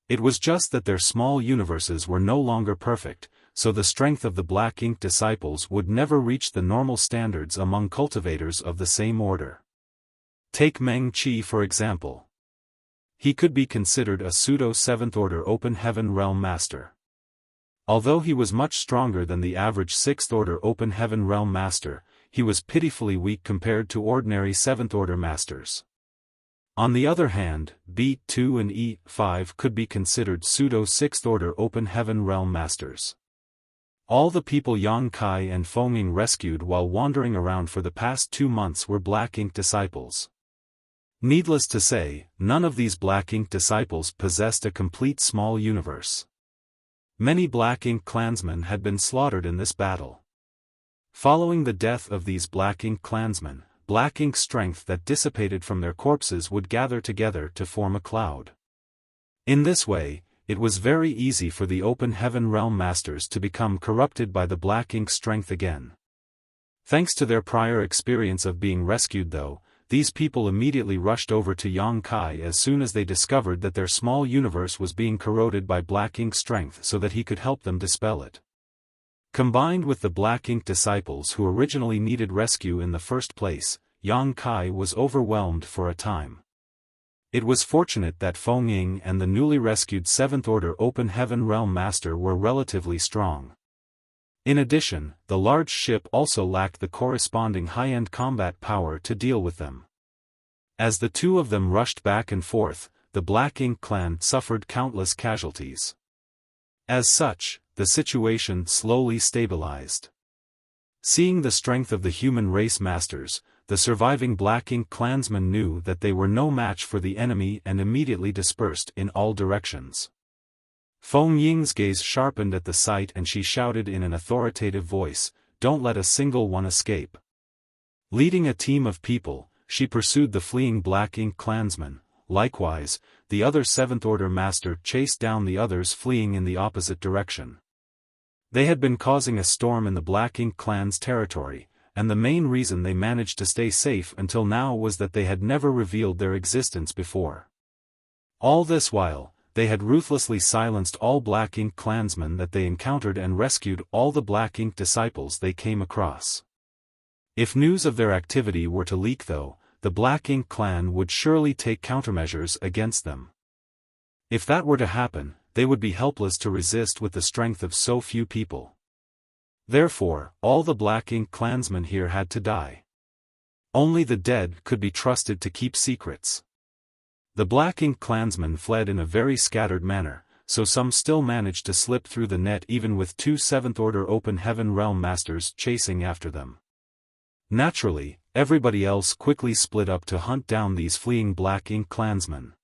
It was just that their small universes were no longer perfect, so the strength of the Black Ink disciples would never reach the normal standards among cultivators of the same order. Take Meng Qi for example. He could be considered a pseudo-7th Order Open Heaven realm master. Although he was much stronger than the average 6th Order Open Heaven Realm Master, he was pitifully weak compared to ordinary 7th Order Masters. On the other hand, B2 and E5 could be considered pseudo-6th Order Open Heaven Realm Masters. All the people Yang Kai and Feng Ying rescued while wandering around for the past 2 months were Black Ink disciples. Needless to say, none of these Black Ink disciples possessed a complete small universe. Many Black Ink clansmen had been slaughtered in this battle. Following the death of these Black Ink clansmen, Black Ink strength that dissipated from their corpses would gather together to form a cloud. In this way, it was very easy for the Open Heaven Realm Masters to become corrupted by the Black Ink strength again. Thanks to their prior experience of being rescued though, these people immediately rushed over to Yang Kai as soon as they discovered that their small universe was being corroded by Black Ink strength so that he could help them dispel it. Combined with the Black Ink disciples who originally needed rescue in the first place, Yang Kai was overwhelmed for a time. It was fortunate that Feng Ying and the newly rescued 7th Order Open Heaven Realm Master were relatively strong. In addition, the large ship also lacked the corresponding high-end combat power to deal with them. As the two of them rushed back and forth, the Black Ink clan suffered countless casualties. As such, the situation slowly stabilized. Seeing the strength of the human race masters, the surviving Black Ink clansmen knew that they were no match for the enemy and immediately dispersed in all directions. Feng Ying's gaze sharpened at the sight and she shouted in an authoritative voice, "Don't let a single one escape." Leading a team of people, she pursued the fleeing Black Ink clansmen. Likewise, the other 7th Order Master chased down the others fleeing in the opposite direction. They had been causing a storm in the Black Ink clan's territory, and the main reason they managed to stay safe until now was that they had never revealed their existence before. All this while, they had ruthlessly silenced all Black Ink clansmen that they encountered and rescued all the Black Ink disciples they came across. If news of their activity were to leak though, the Black Ink clan would surely take countermeasures against them. If that were to happen, they would be helpless to resist with the strength of so few people. Therefore, all the Black Ink clansmen here had to die. Only the dead could be trusted to keep secrets. The Black Ink clansmen fled in a very scattered manner, so some still managed to slip through the net even with 2 7th Order Open Heaven Realm Masters chasing after them. Naturally, everybody else quickly split up to hunt down these fleeing Black Ink clansmen.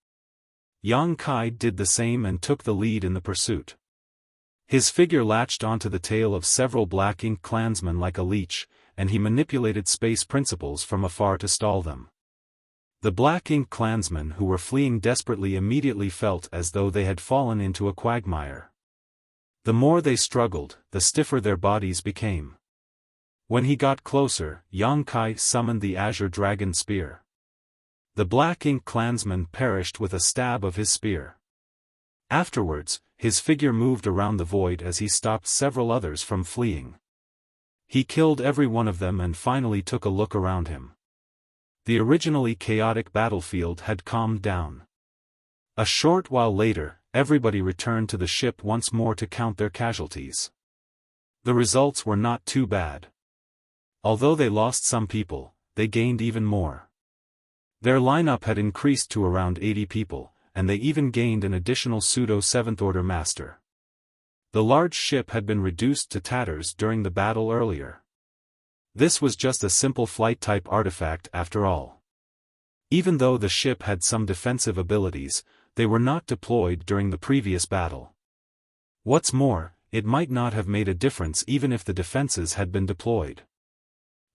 Yang Kai did the same and took the lead in the pursuit. His figure latched onto the tail of several Black Ink clansmen like a leech, and he manipulated space principles from afar to stall them. The Black Ink clansmen who were fleeing desperately immediately felt as though they had fallen into a quagmire. The more they struggled, the stiffer their bodies became. When he got closer, Yang Kai summoned the Azure Dragon Spear. The Black Ink clansman perished with a stab of his spear. Afterwards, his figure moved around the void as he stopped several others from fleeing. He killed every one of them and finally took a look around him. The originally chaotic battlefield had calmed down. A short while later, everybody returned to the ship once more to count their casualties. The results were not too bad. Although they lost some people, they gained even more. Their lineup had increased to around 80 people, and they even gained an additional pseudo 7th Order Master. The large ship had been reduced to tatters during the battle earlier. This was just a simple flight-type artifact after all. Even though the ship had some defensive abilities, they were not deployed during the previous battle. What's more, it might not have made a difference even if the defenses had been deployed.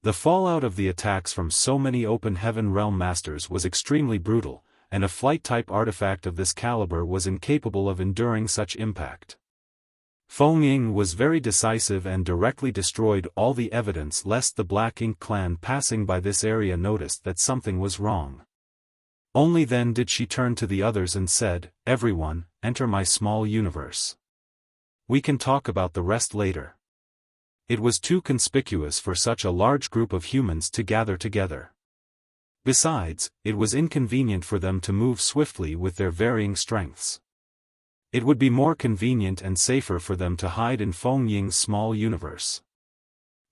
The fallout of the attacks from so many Open Heaven Realm Masters was extremely brutal, and a flight-type artifact of this caliber was incapable of enduring such impact. Feng Ying was very decisive and directly destroyed all the evidence lest the Black Ink clan passing by this area noticed that something was wrong. Only then did she turn to the others and said, "Everyone, enter my small universe. We can talk about the rest later." It was too conspicuous for such a large group of humans to gather together. Besides, it was inconvenient for them to move swiftly with their varying strengths. It would be more convenient and safer for them to hide in Feng Ying's small universe.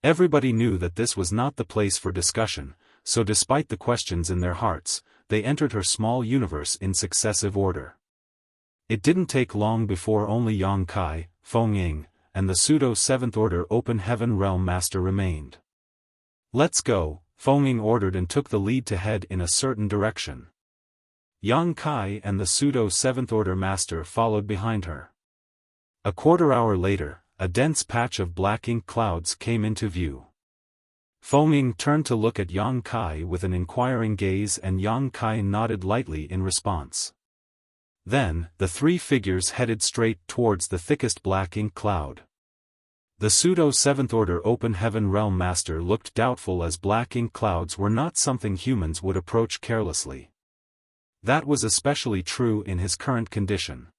Everybody knew that this was not the place for discussion, so despite the questions in their hearts, they entered her small universe in successive order. It didn't take long before only Yang Kai, Feng Ying, and the pseudo-seventh order Open Heaven Realm Master remained. "Let's go," Feng Ying ordered and took the lead to head in a certain direction. Yang Kai and the pseudo-seventh order Master followed behind her. A quarter-hour later, a dense patch of black ink clouds came into view. Feng Ying turned to look at Yang Kai with an inquiring gaze and Yang Kai nodded lightly in response. Then, the three figures headed straight towards the thickest black ink cloud. The pseudo-seventh order Open Heaven Realm Master looked doubtful as black ink clouds were not something humans would approach carelessly. That was especially true in his current condition.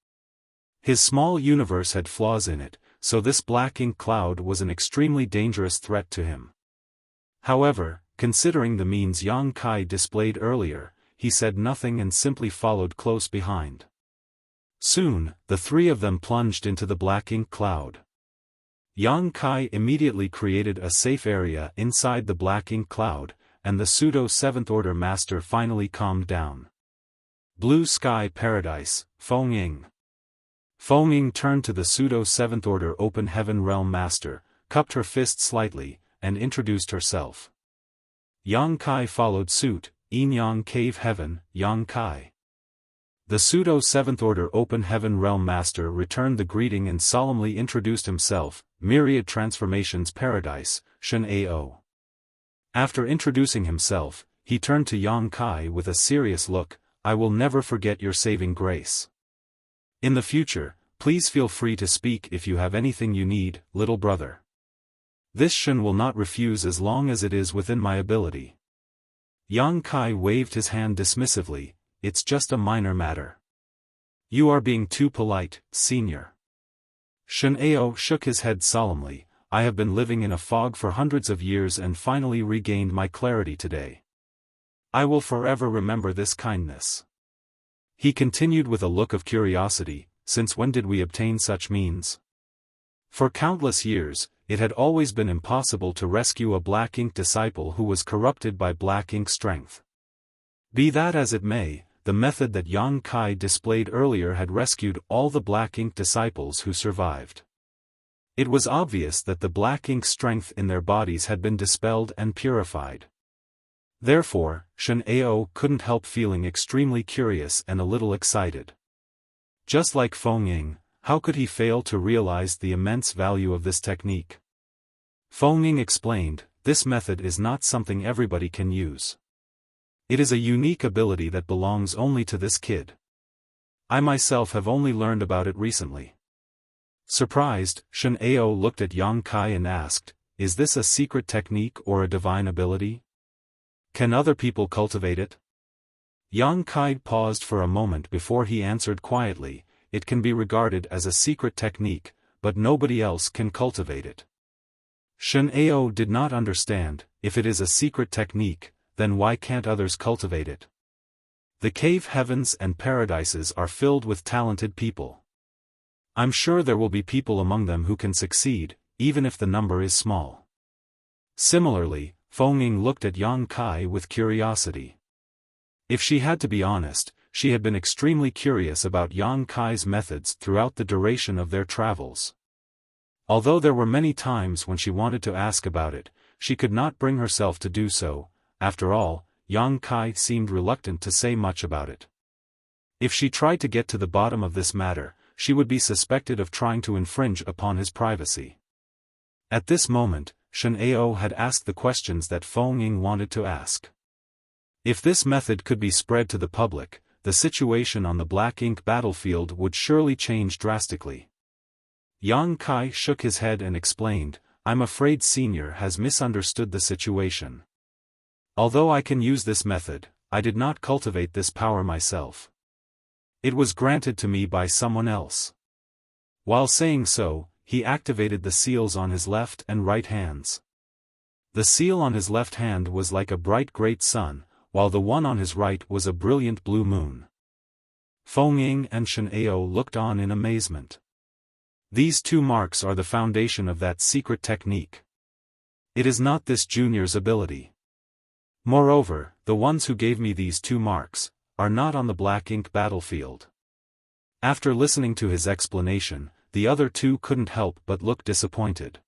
His small universe had flaws in it, so this black ink cloud was an extremely dangerous threat to him. However, considering the means Yang Kai displayed earlier, he said nothing and simply followed close behind. Soon, the three of them plunged into the black ink cloud. Yang Kai immediately created a safe area inside the black ink cloud, and the pseudo-seventh order Master finally calmed down. "Blue sky paradise, Feng Ying." Feng Ying turned to the pseudo-seventh order Open Heaven Realm Master, cupped her fist slightly, and introduced herself. Yang Kai followed suit, "Yin-Yang Cave Heaven, Yang Kai." The pseudo-seventh order Open Heaven Realm Master returned the greeting and solemnly introduced himself, "Myriad Transformations Paradise, Shen Ao." After introducing himself, he turned to Yang Kai with a serious look, "I will never forget your saving grace. In the future, please feel free to speak if you have anything you need, little brother. This Shen will not refuse as long as it is within my ability." Yang Kai waved his hand dismissively, "It's just a minor matter. You are being too polite, senior." Shen Ao shook his head solemnly, "I have been living in a fog for hundreds of years and finally regained my clarity today. I will forever remember this kindness." He continued with a look of curiosity, "Since when did we obtain such means?" For countless years, it had always been impossible to rescue a black ink disciple who was corrupted by black ink strength. Be that as it may, the method that Yang Kai displayed earlier had rescued all the black ink disciples who survived. It was obvious that the black ink strength in their bodies had been dispelled and purified. Therefore, Shen Ao couldn't help feeling extremely curious and a little excited. Just like Feng Ying, how could he fail to realize the immense value of this technique? Feng Ying explained, "This method is not something everybody can use. It is a unique ability that belongs only to this kid. I myself have only learned about it recently." Surprised, Shen Ao looked at Yang Kai and asked, "Is this a secret technique or a divine ability? Can other people cultivate it?" Yang Kai paused for a moment before he answered quietly, "It can be regarded as a secret technique, but nobody else can cultivate it." Shen Ao did not understand, if it is a secret technique, then why can't others cultivate it? The cave heavens and paradises are filled with talented people. I'm sure there will be people among them who can succeed, even if the number is small. Similarly, Feng Ying looked at Yang Kai with curiosity. If she had to be honest, she had been extremely curious about Yang Kai's methods throughout the duration of their travels. Although there were many times when she wanted to ask about it, she could not bring herself to do so. After all, Yang Kai seemed reluctant to say much about it. If she tried to get to the bottom of this matter, she would be suspected of trying to infringe upon his privacy. At this moment, Shen Ao had asked the questions that Feng Ying wanted to ask. If this method could be spread to the public, the situation on the black ink battlefield would surely change drastically. Yang Kai shook his head and explained, "I'm afraid Senior has misunderstood the situation. Although I can use this method, I did not cultivate this power myself. It was granted to me by someone else." While saying so, he activated the seals on his left and right hands. The seal on his left hand was like a bright great sun, while the one on his right was a brilliant blue moon. Feng Ying and Shen Ao looked on in amazement. These 2 marks are the foundation of that secret technique. It is not this junior's ability. Moreover, the ones who gave me these 2 marks are not on the black ink battlefield. After listening to his explanation, the other 2 couldn't help but look disappointed.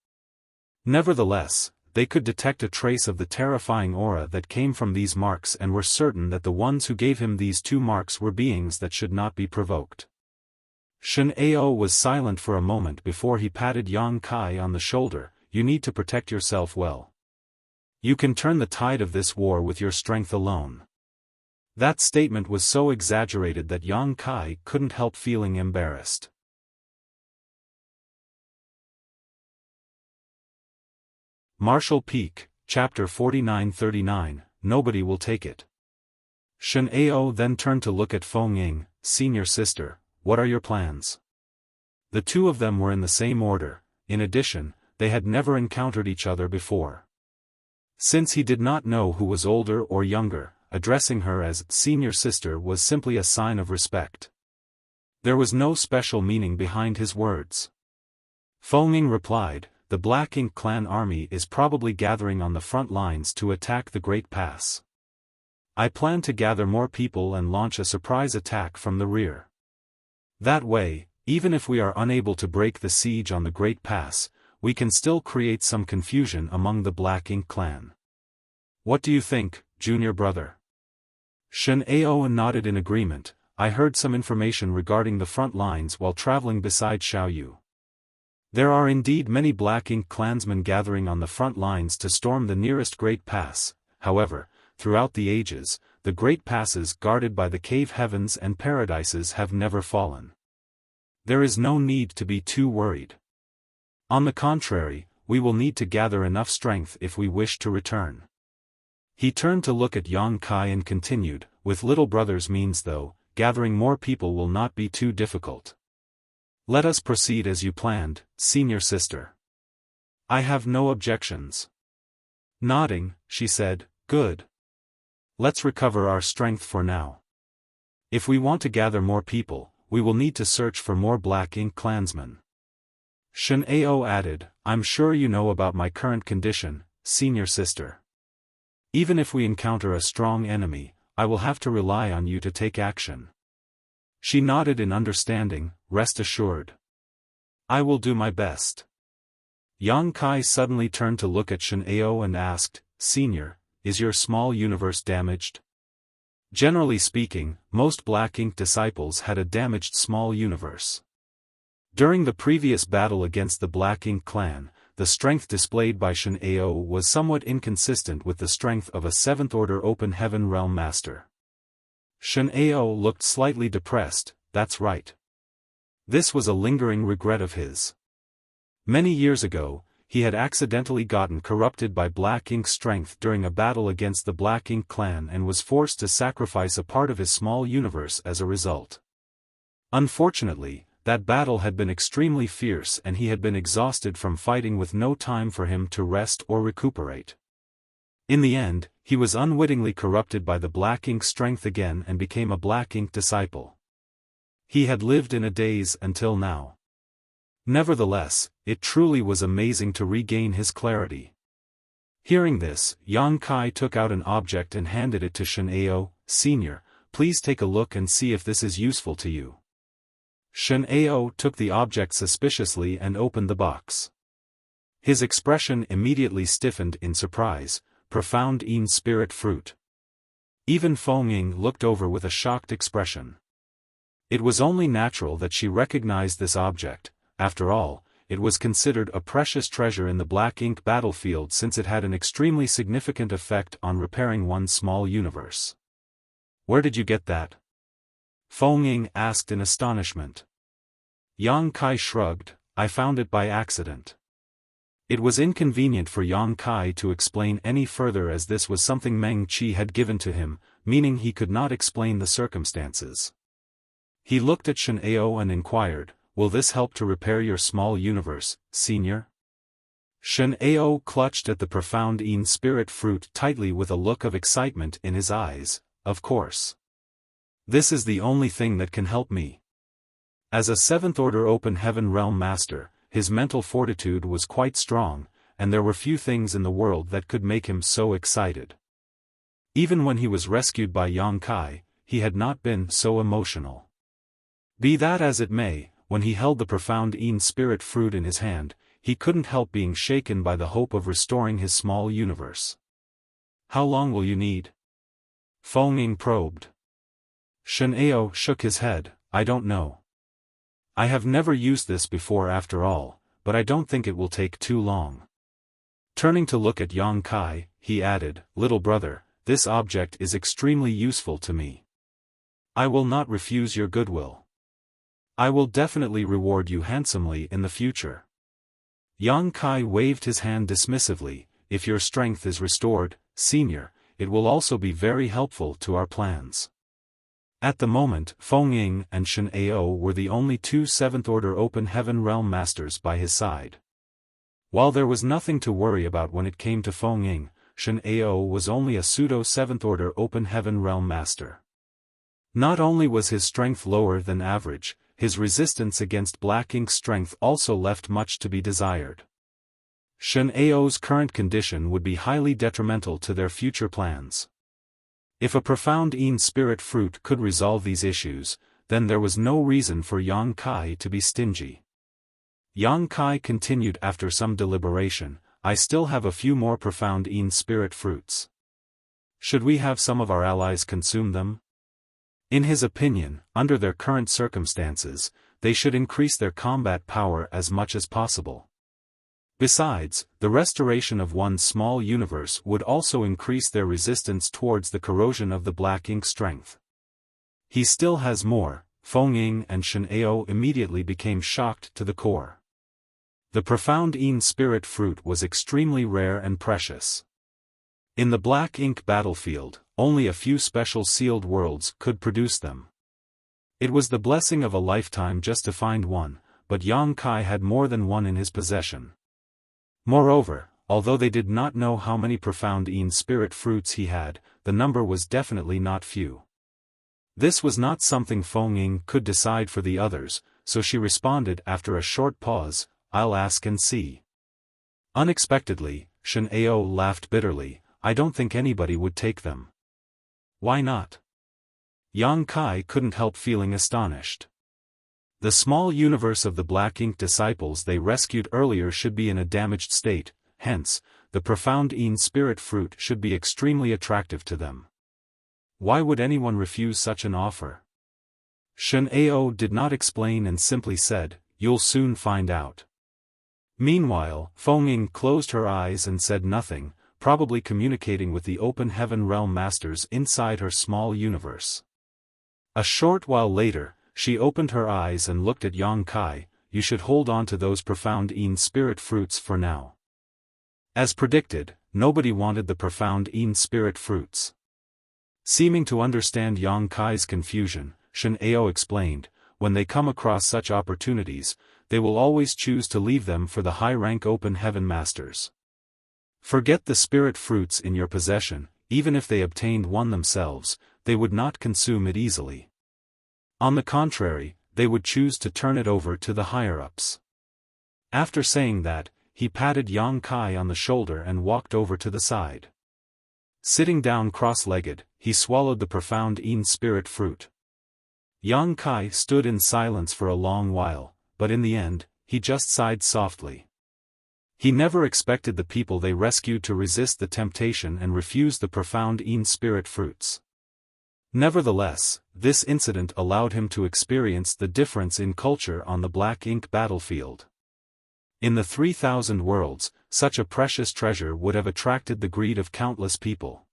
Nevertheless, they could detect a trace of the terrifying aura that came from these marks and were certain that the ones who gave him these 2 marks were beings that should not be provoked. Shen Ao was silent for a moment before he patted Yang Kai on the shoulder. You need to protect yourself well. You can turn the tide of this war with your strength alone. That statement was so exaggerated that Yang Kai couldn't help feeling embarrassed. Marshall Peak, Chapter 4939, Nobody Will Take It. Shen Ao then turned to look at Feng Ying. Senior sister, what are your plans? The 2 of them were in the same order. In addition, they had never encountered each other before. Since he did not know who was older or younger, addressing her as senior sister was simply a sign of respect. There was no special meaning behind his words. Feng Ying replied, the Black Ink clan army is probably gathering on the front lines to attack the Great Pass. I plan to gather more people and launch a surprise attack from the rear. That way, even if we are unable to break the siege on the Great Pass, we can still create some confusion among the Black Ink clan. What do you think, junior brother? Shen Ao nodded in agreement. I heard some information regarding the front lines while traveling beside Xiao Yu. There are indeed many Black Ink clansmen gathering on the front lines to storm the nearest Great Pass. However, throughout the ages, the Great Passes guarded by the cave heavens and paradises have never fallen. There is no need to be too worried. On the contrary, we will need to gather enough strength if we wish to return. He turned to look at Yang Kai and continued, with little brother's means though, gathering more people will not be too difficult. Let us proceed as you planned, senior sister. I have no objections. Nodding, she said, good. Let's recover our strength for now. If we want to gather more people, we will need to search for more Black Ink clansmen. Shen Ao added, I'm sure you know about my current condition, senior sister. Even if we encounter a strong enemy, I will have to rely on you to take action. She nodded in understanding, rest assured. I will do my best. Yang Kai suddenly turned to look at Shen Ao and asked, Senior, is your small universe damaged? Generally speaking, most Black Ink disciples had a damaged small universe. During the previous battle against the Black Ink clan, the strength displayed by Shen Ao was somewhat inconsistent with the strength of a 7th-order Open Heaven Realm Master. Shen Ao looked slightly depressed, that's right. This was a lingering regret of his. Many years ago, he had accidentally gotten corrupted by Black Ink's strength during a battle against the Black Ink clan and was forced to sacrifice a part of his small universe as a result. Unfortunately, that battle had been extremely fierce and he had been exhausted from fighting with no time for him to rest or recuperate. In the end, he was unwittingly corrupted by the Black Ink strength again and became a Black Ink disciple. He had lived in a daze until now. Nevertheless, it truly was amazing to regain his clarity. Hearing this, Yang Kai took out an object and handed it to Shen Ao. Senior, please take a look and see if this is useful to you. Shen Ao took the object suspiciously and opened the box. His expression immediately stiffened in surprise. Profound Yin Spirit Fruit. Even Feng Ying looked over with a shocked expression. It was only natural that she recognized this object. After all, it was considered a precious treasure in the Black Ink battlefield since it had an extremely significant effect on repairing one's small universe. Where did you get that? Feng Ying asked in astonishment. Yang Kai shrugged, I found it by accident. It was inconvenient for Yang Kai to explain any further as this was something Meng Qi had given to him, meaning he could not explain the circumstances. He looked at Shen Ao and inquired, will this help to repair your small universe, senior? Shen Ao clutched at the profound Yin Spirit Fruit tightly with a look of excitement in his eyes, of course. This is the only thing that can help me. As a 7th Order Open Heaven Realm Master, his mental fortitude was quite strong, and there were few things in the world that could make him so excited. Even when he was rescued by Yang Kai, he had not been so emotional. Be that as it may, when he held the profound Yin spirit fruit in his hand, he couldn't help being shaken by the hope of restoring his small universe. How long will you need? Feng Ying probed. Shen Ao shook his head. I don't know. I have never used this before after all, but I don't think it will take too long. Turning to look at Yang Kai, he added, Little brother, this object is extremely useful to me. I will not refuse your goodwill. I will definitely reward you handsomely in the future. Yang Kai waved his hand dismissively. If your strength is restored, senior, it will also be very helpful to our plans. At the moment, Feng Ying and Shen Ao were the only two 7th Order Open Heaven Realm Masters by his side. While there was nothing to worry about when it came to Feng Ying, Shen Ao was only a pseudo 7th Order Open Heaven Realm Master. Not only was his strength lower than average, his resistance against Black Ink's strength also left much to be desired. Shen Ao's current condition would be highly detrimental to their future plans. If a profound Yin spirit fruit could resolve these issues, then there was no reason for Yang Kai to be stingy. Yang Kai continued after some deliberation, I still have a few more profound Yin spirit fruits. Should we have some of our allies consume them? In his opinion, under their current circumstances, they should increase their combat power as much as possible. Besides, the restoration of one small universe would also increase their resistance towards the corrosion of the Black Ink strength. He still has more. Feng Ying and Shen Ao immediately became shocked to the core. The profound Yin spirit fruit was extremely rare and precious. In the Black Ink battlefield, only a few special sealed worlds could produce them. It was the blessing of a lifetime just to find one, but Yang Kai had more than one in his possession. Moreover, although they did not know how many profound Yin spirit fruits he had, the number was definitely not few. This was not something Feng Ying could decide for the others, so she responded after a short pause, I'll ask and see. Unexpectedly, Shen Ao laughed bitterly, I don't think anybody would take them. Why not? Yang Kai couldn't help feeling astonished. The small universe of the Black Ink disciples they rescued earlier should be in a damaged state, hence, the profound Yin spirit fruit should be extremely attractive to them. Why would anyone refuse such an offer? Shen Ao did not explain and simply said, You'll soon find out. Meanwhile, Feng Ying closed her eyes and said nothing, probably communicating with the Open Heaven Realm Masters inside her small universe. A short while later, she opened her eyes and looked at Yang Kai, you should hold on to those profound Yin spirit fruits for now. As predicted, nobody wanted the profound Yin spirit fruits. Seeming to understand Yang Kai's confusion, Shen Ao explained, when they come across such opportunities, they will always choose to leave them for the high-rank Open Heaven Masters. Forget the spirit fruits in your possession, even if they obtained one themselves, they would not consume it easily. On the contrary, they would choose to turn it over to the higher-ups. After saying that, he patted Yang Kai on the shoulder and walked over to the side. Sitting down cross-legged, he swallowed the profound Yin spirit fruit. Yang Kai stood in silence for a long while, but in the end, he just sighed softly. He never expected the people they rescued to resist the temptation and refuse the profound Yin spirit fruits. Nevertheless, this incident allowed him to experience the difference in culture on the Black Ink battlefield. In the 3,000 worlds, such a precious treasure would have attracted the greed of countless people.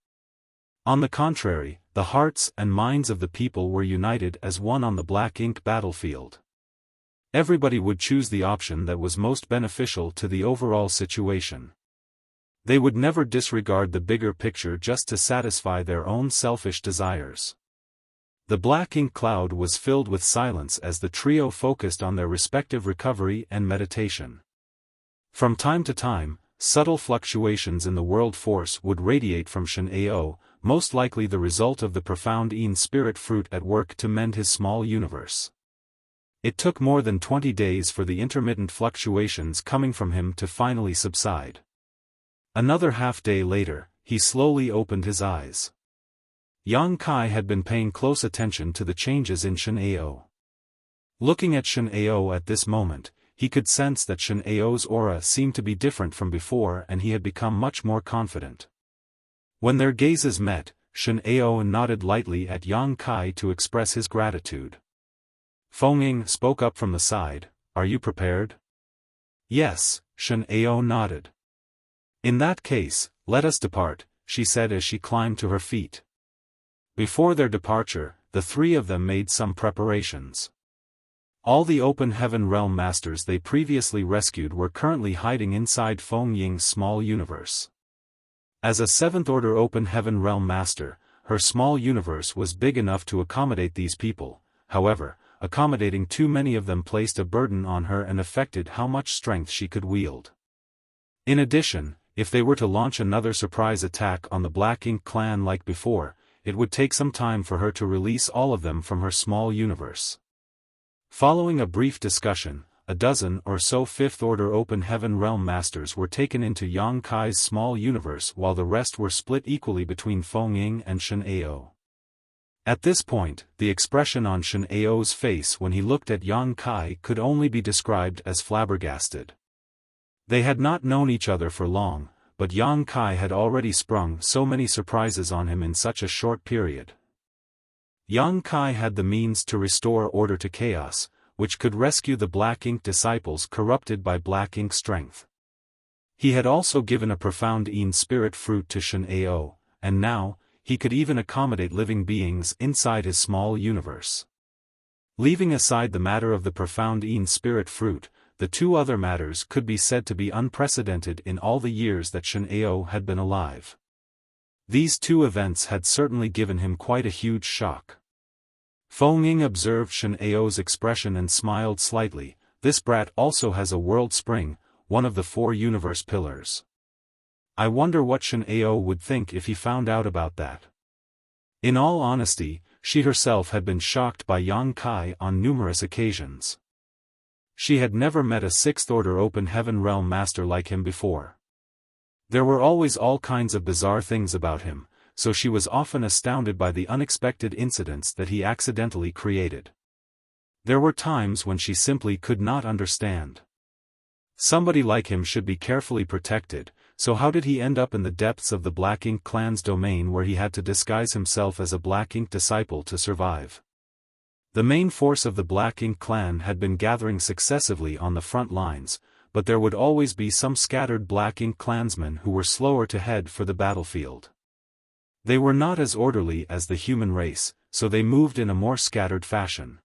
On the contrary, the hearts and minds of the people were united as one on the Black Ink battlefield. Everybody would choose the option that was most beneficial to the overall situation. They would never disregard the bigger picture just to satisfy their own selfish desires. The Black Ink cloud was filled with silence as the trio focused on their respective recovery and meditation. From time to time, subtle fluctuations in the world force would radiate from Shen Ao, most likely the result of the profound Yin spirit fruit at work to mend his small universe. It took more than 20 days for the intermittent fluctuations coming from him to finally subside. Another half-day later, he slowly opened his eyes. Yang Kai had been paying close attention to the changes in Shen Ao. Looking at Shen Ao at this moment, he could sense that Shen Ao's aura seemed to be different from before and he had become much more confident. When their gazes met, Shen Ao nodded lightly at Yang Kai to express his gratitude. Feng Ying spoke up from the side, "Are you prepared?" "Yes," Shen Ao nodded. "In that case, let us depart," she said as she climbed to her feet. Before their departure, the three of them made some preparations. All the Open Heaven Realm Masters they previously rescued were currently hiding inside Feng Ying's small universe. As a 7th Order Open Heaven Realm Master, her small universe was big enough to accommodate these people. However, accommodating too many of them placed a burden on her and affected how much strength she could wield. In addition, if they were to launch another surprise attack on the Black Ink clan like before, it would take some time for her to release all of them from her small universe. Following a brief discussion, a dozen or so 5th Order Open Heaven Realm Masters were taken into Yang Kai's small universe while the rest were split equally between Feng Ying and Shen Ao. At this point, the expression on Shen Ao's face when he looked at Yang Kai could only be described as flabbergasted. They had not known each other for long, but Yang Kai had already sprung so many surprises on him in such a short period. Yang Kai had the means to restore order to chaos, which could rescue the Black Ink disciples corrupted by Black Ink strength. He had also given a profound Yin spirit fruit to Shen Ao, and now, he could even accommodate living beings inside his small universe. Leaving aside the matter of the profound Yin spirit fruit, the two other matters could be said to be unprecedented in all the years that Shen Ao had been alive. These two events had certainly given him quite a huge shock. Feng Ying observed Shen Ao's expression and smiled slightly. "This brat also has a world spring, one of the 4 universe pillars. I wonder what Shen Ao would think if he found out about that." In all honesty, she herself had been shocked by Yang Kai on numerous occasions. She had never met a 6th Order Open Heaven Realm Master like him before. There were always all kinds of bizarre things about him, so she was often astounded by the unexpected incidents that he accidentally created. There were times when she simply could not understand. Somebody like him should be carefully protected, so how did he end up in the depths of the Black Ink clan's domain where he had to disguise himself as a Black Ink disciple to survive? The main force of the Black Ink clan had been gathering successively on the front lines, but there would always be some scattered Black Ink clansmen who were slower to head for the battlefield. They were not as orderly as the human race, so they moved in a more scattered fashion.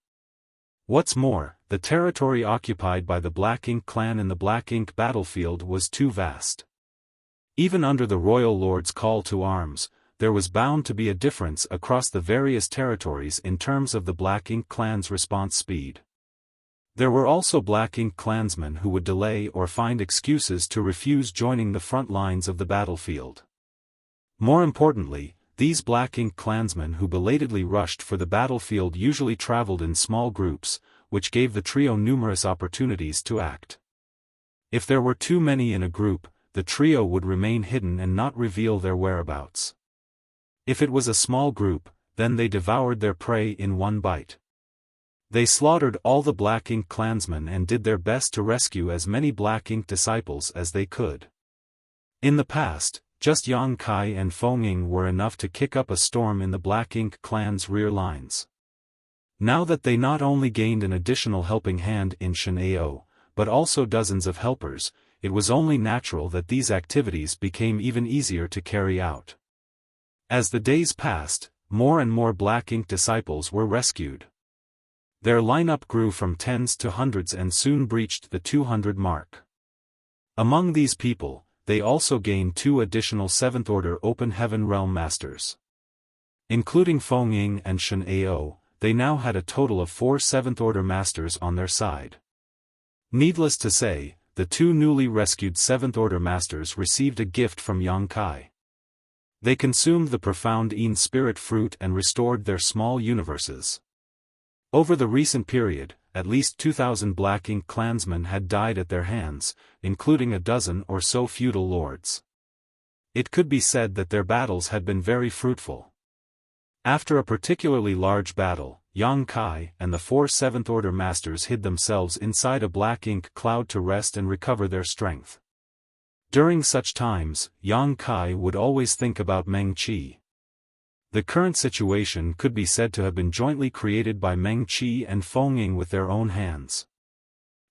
What's more, the territory occupied by the Black Ink clan in the Black Ink battlefield was too vast. Even under the Royal Lord's call to arms, there was bound to be a difference across the various territories in terms of the Black Ink clan's response speed. There were also Black Ink clansmen who would delay or find excuses to refuse joining the front lines of the battlefield. More importantly, these Black Ink clansmen who belatedly rushed for the battlefield usually traveled in small groups, which gave the trio numerous opportunities to act. If there were too many in a group, the trio would remain hidden and not reveal their whereabouts. If it was a small group, then they devoured their prey in one bite. They slaughtered all the Black Ink clansmen and did their best to rescue as many Black Ink disciples as they could. In the past, just Yang Kai and Feng Ying were enough to kick up a storm in the Black Ink clan's rear lines. Now that they not only gained an additional helping hand in Shen Ao, but also dozens of helpers, it was only natural that these activities became even easier to carry out. As the days passed, more and more Black Ink disciples were rescued. Their lineup grew from tens to hundreds and soon breached the 200 mark. Among these people, they also gained 2 additional 7th Order Open Heaven Realm Masters. Including Feng Ying and Shen Ao, they now had a total of 4 7th Order Masters on their side. Needless to say, the 2 newly rescued 7th Order Masters received a gift from Yang Kai. They consumed the profound Een spirit fruit and restored their small universes. Over the recent period, at least 2,000 Black Ink clansmen had died at their hands, including a dozen or so feudal lords. It could be said that their battles had been very fruitful. After a particularly large battle, Yang Kai and the 4 Seventh Order Masters hid themselves inside a black ink cloud to rest and recover their strength. During such times, Yang Kai would always think about Meng Qi. The current situation could be said to have been jointly created by Meng Qi and Feng Ying with their own hands.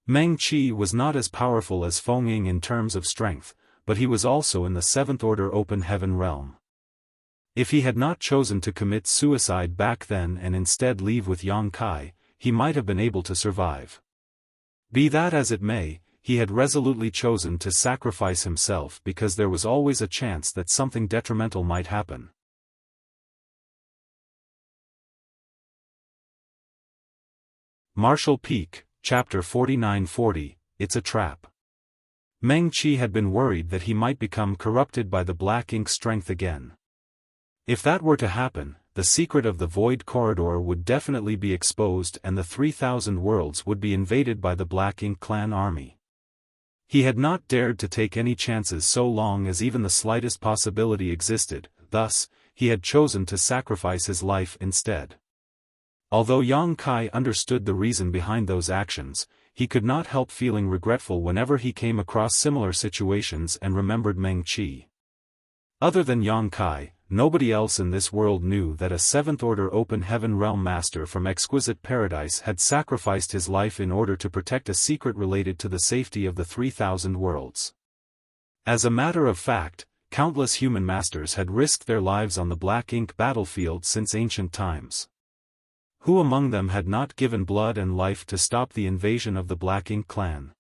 Meng Qi was not as powerful as Feng Ying in terms of strength, but he was also in the Seventh Order Open Heaven realm. If he had not chosen to commit suicide back then and instead leave with Yang Kai, he might have been able to survive. Be that as it may, he had resolutely chosen to sacrifice himself because there was always a chance that something detrimental might happen. Martial Peak, Chapter 49-40, It's a Trap. Meng Qi had been worried that he might become corrupted by the black ink strength again. If that were to happen, the secret of the Void Corridor would definitely be exposed and the 3,000 worlds would be invaded by the Black Ink clan army. He had not dared to take any chances so long as even the slightest possibility existed, thus, he had chosen to sacrifice his life instead. Although Yang Kai understood the reason behind those actions, he could not help feeling regretful whenever he came across similar situations and remembered Meng Qi. Other than Yang Kai, nobody else in this world knew that a Seventh Order Open Heaven Realm Master from Exquisite Paradise had sacrificed his life in order to protect a secret related to the safety of the 3,000 worlds. As a matter of fact, countless human masters had risked their lives on the Black Ink battlefield since ancient times. Who among them had not given blood and life to stop the invasion of the Black Ink clan?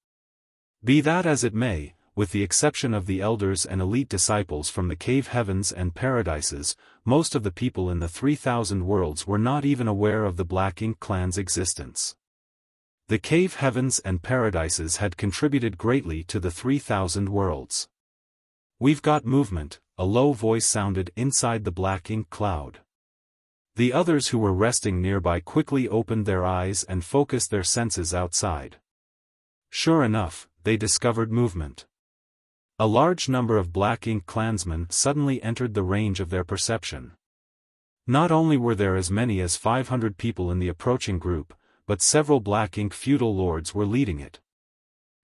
Be that as it may, with the exception of the elders and elite disciples from the cave heavens and paradises, most of the people in the 3,000 worlds were not even aware of the Black Ink clan's existence. The cave heavens and paradises had contributed greatly to the 3,000 worlds. "We've got movement," a low voice sounded inside the Black Ink cloud. The others who were resting nearby quickly opened their eyes and focused their senses outside. Sure enough, they discovered movement. A large number of Black Ink clansmen suddenly entered the range of their perception. Not only were there as many as 500 people in the approaching group, but several Black Ink feudal lords were leading it.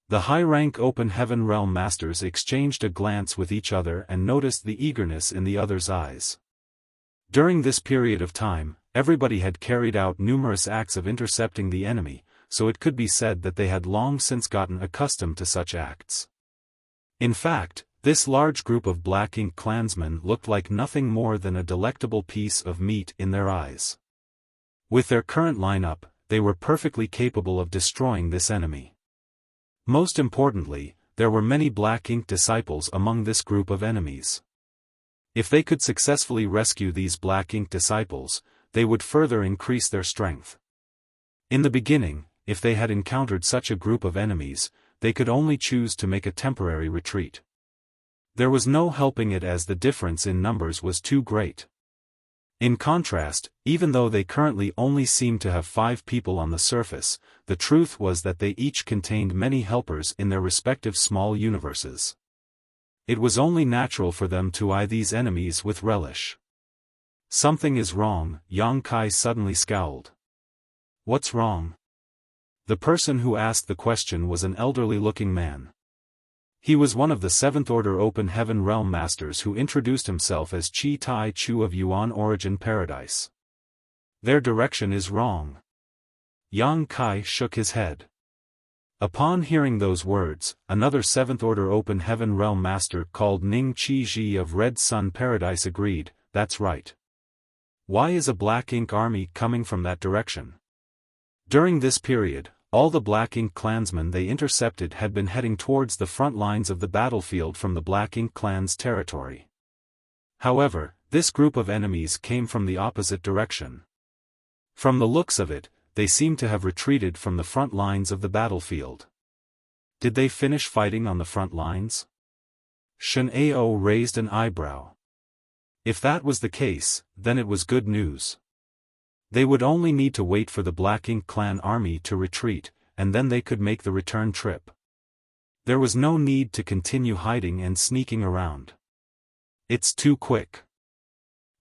The high-rank Open Heaven Realm Masters exchanged a glance with each other and noticed the eagerness in the other's eyes. During this period of time, everybody had carried out numerous acts of intercepting the enemy, so it could be said that they had long since gotten accustomed to such acts. In fact, this large group of Black Ink clansmen looked like nothing more than a delectable piece of meat in their eyes. With their current lineup, they were perfectly capable of destroying this enemy. Most importantly, there were many Black Ink disciples among this group of enemies. If they could successfully rescue these Black Ink disciples, they would further increase their strength. In the beginning, if they had encountered such a group of enemies, they could only choose to make a temporary retreat. There was no helping it as the difference in numbers was too great. In contrast, even though they currently only seemed to have 5 people on the surface, the truth was that they each contained many helpers in their respective small universes. It was only natural for them to eye these enemies with relish. "Something is wrong," Yang Kai suddenly scowled. "What's wrong?" The person who asked the question was an elderly-looking man. He was one of the Seventh Order Open Heaven Realm Masters who introduced himself as Chi Tai Chu of Yuan Origin Paradise. "Their direction is wrong." Yang Kai shook his head. Upon hearing those words, another Seventh Order Open Heaven Realm Master called Ning Chi Ji of Red Sun Paradise agreed, "That's right. Why is a Black Ink army coming from that direction?" During this period, all the Black Ink clansmen they intercepted had been heading towards the front lines of the battlefield from the Black Ink clan's territory. However, this group of enemies came from the opposite direction. From the looks of it, they seemed to have retreated from the front lines of the battlefield. Did they finish fighting on the front lines? Shen Ao raised an eyebrow. If that was the case, then it was good news. They would only need to wait for the Black Ink clan army to retreat, and then they could make the return trip. There was no need to continue hiding and sneaking around. It's too quick.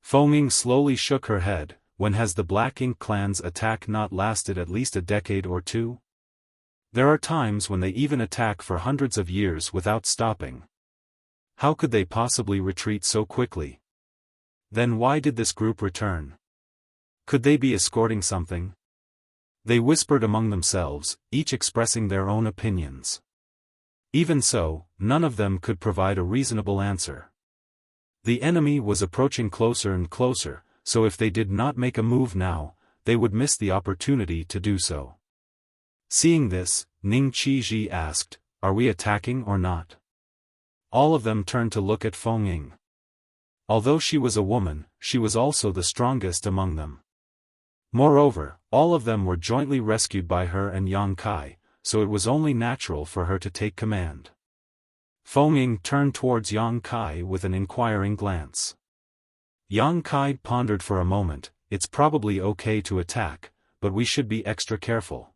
Feng slowly shook her head. When has the Black Ink clan's attack not lasted at least a decade or two? There are times when they even attack for hundreds of years without stopping. How could they possibly retreat so quickly? Then why did this group return? Could they be escorting something? They whispered among themselves, each expressing their own opinions. Even so, none of them could provide a reasonable answer. The enemy was approaching closer and closer, so if they did not make a move now, they would miss the opportunity to do so. Seeing this, Ning Qizhi asked, "Are we attacking or not?" All of them turned to look at Feng. Although she was a woman, she was also the strongest among them. Moreover, all of them were jointly rescued by her and Yang Kai, so it was only natural for her to take command. Feng turned towards Yang Kai with an inquiring glance. Yang Kai pondered for a moment. It's probably okay to attack, but we should be extra careful.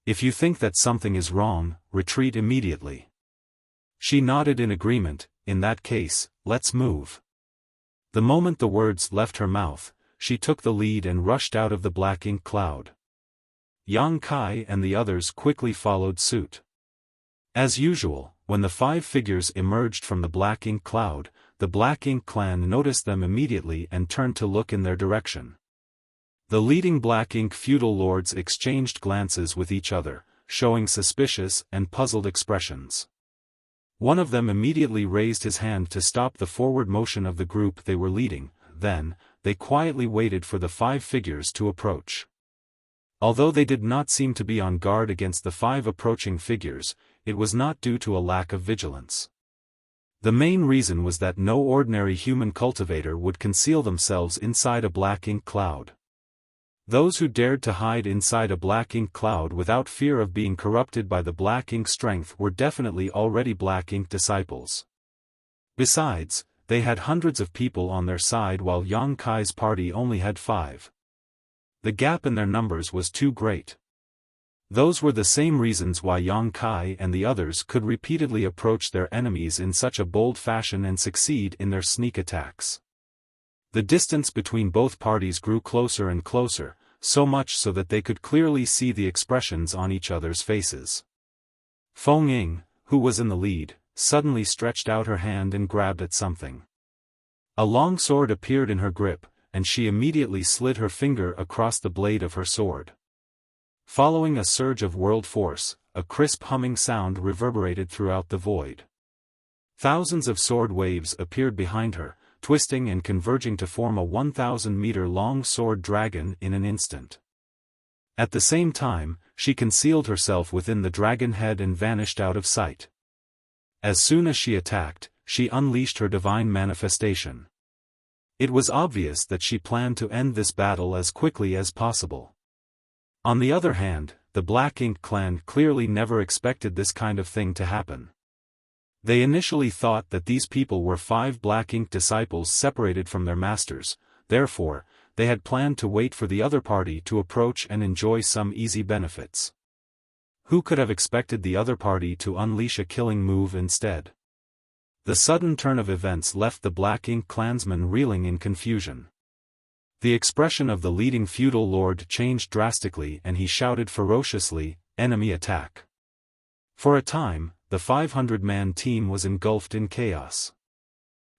If you think that something is wrong, retreat immediately. She nodded in agreement. In that case, let's move. The moment the words left her mouth, she took the lead and rushed out of the Black Ink cloud. Yang Kai and the others quickly followed suit. As usual, when the 5 figures emerged from the Black Ink cloud, the Black Ink clan noticed them immediately and turned to look in their direction. The leading Black Ink feudal lords exchanged glances with each other, showing suspicious and puzzled expressions. One of them immediately raised his hand to stop the forward motion of the group they were leading. Then, they quietly waited for the 5 figures to approach. Although they did not seem to be on guard against the 5 approaching figures, it was not due to a lack of vigilance. The main reason was that no ordinary human cultivator would conceal themselves inside a Black Ink cloud. Those who dared to hide inside a Black Ink cloud without fear of being corrupted by the Black Ink strength were definitely already Black Ink disciples. Besides, they had hundreds of people on their side while Yang Kai's party only had 5. The gap in their numbers was too great. Those were the same reasons why Yang Kai and the others could repeatedly approach their enemies in such a bold fashion and succeed in their sneak attacks. The distance between both parties grew closer and closer, so much so that they could clearly see the expressions on each other's faces. Feng, who was in the lead, suddenly stretched out her hand and grabbed at something. A long sword appeared in her grip, and she immediately slid her finger across the blade of her sword. Following a surge of world force, a crisp humming sound reverberated throughout the void. Thousands of sword waves appeared behind her, twisting and converging to form a 1,000-meter-long sword dragon in an instant. At the same time, she concealed herself within the dragon head and vanished out of sight. As soon as she attacked, she unleashed her divine manifestation. It was obvious that she planned to end this battle as quickly as possible. On the other hand, the Black Ink clan clearly never expected this kind of thing to happen. They initially thought that these people were 5 Black Ink disciples separated from their masters, therefore, they had planned to wait for the other party to approach and enjoy some easy benefits. Who could have expected the other party to unleash a killing move instead? The sudden turn of events left the Black Ink clansmen reeling in confusion. The expression of the leading feudal lord changed drastically and he shouted ferociously, "Enemy attack!" For a time, the 500-man team was engulfed in chaos.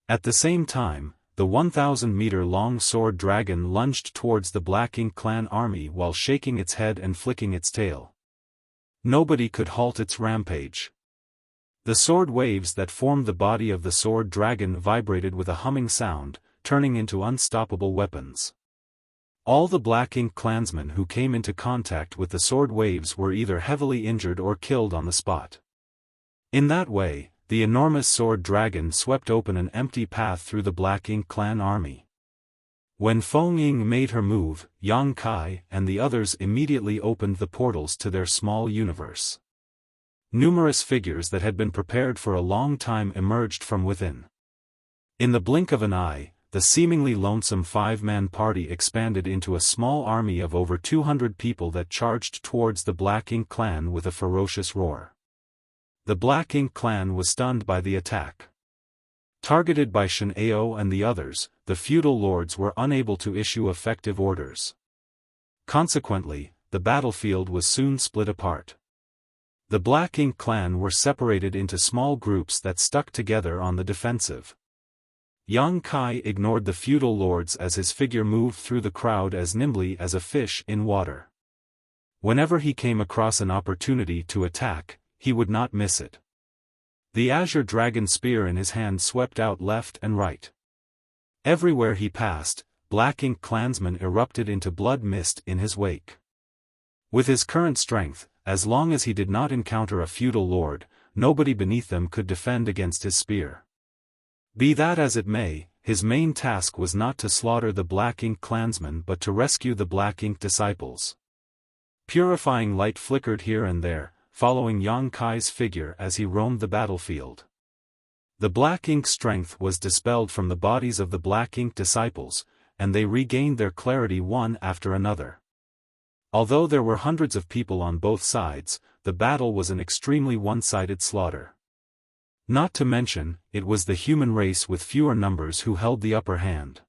At the same time, the 1,000-meter-long sword dragon lunged towards the Black Ink clan army while shaking its head and flicking its tail. Nobody could halt its rampage. The sword waves that formed the body of the sword dragon vibrated with a humming sound, turning into unstoppable weapons. All the Black Ink clansmen who came into contact with the sword waves were either heavily injured or killed on the spot. In that way, the enormous sword dragon swept open an empty path through the Black Ink clan army. When Feng made her move, Yang Kai and the others immediately opened the portals to their small universe. Numerous figures that had been prepared for a long time emerged from within. In the blink of an eye, the seemingly lonesome five-man party expanded into a small army of over 200 people that charged towards the Black Ink clan with a ferocious roar. The Black Ink clan was stunned by the attack. Targeted by Xiao and the others, the feudal lords were unable to issue effective orders. Consequently, the battlefield was soon split apart. The Black Ink clan were separated into small groups that stuck together on the defensive. Yang Kai ignored the feudal lords as his figure moved through the crowd as nimbly as a fish in water. Whenever he came across an opportunity to attack, he would not miss it. The azure dragon spear in his hand swept out left and right. Everywhere he passed, Black Ink clansmen erupted into blood mist in his wake. With his current strength, as long as he did not encounter a feudal lord, nobody beneath them could defend against his spear. Be that as it may, his main task was not to slaughter the Black Ink clansmen but to rescue the Black Ink disciples. Purifying light flickered here and there, following Yang Kai's figure as he roamed the battlefield. The Black Ink strength was dispelled from the bodies of the Black Ink disciples, and they regained their clarity one after another. Although there were hundreds of people on both sides, the battle was an extremely one-sided slaughter. Not to mention, it was the human race with fewer numbers who held the upper hand.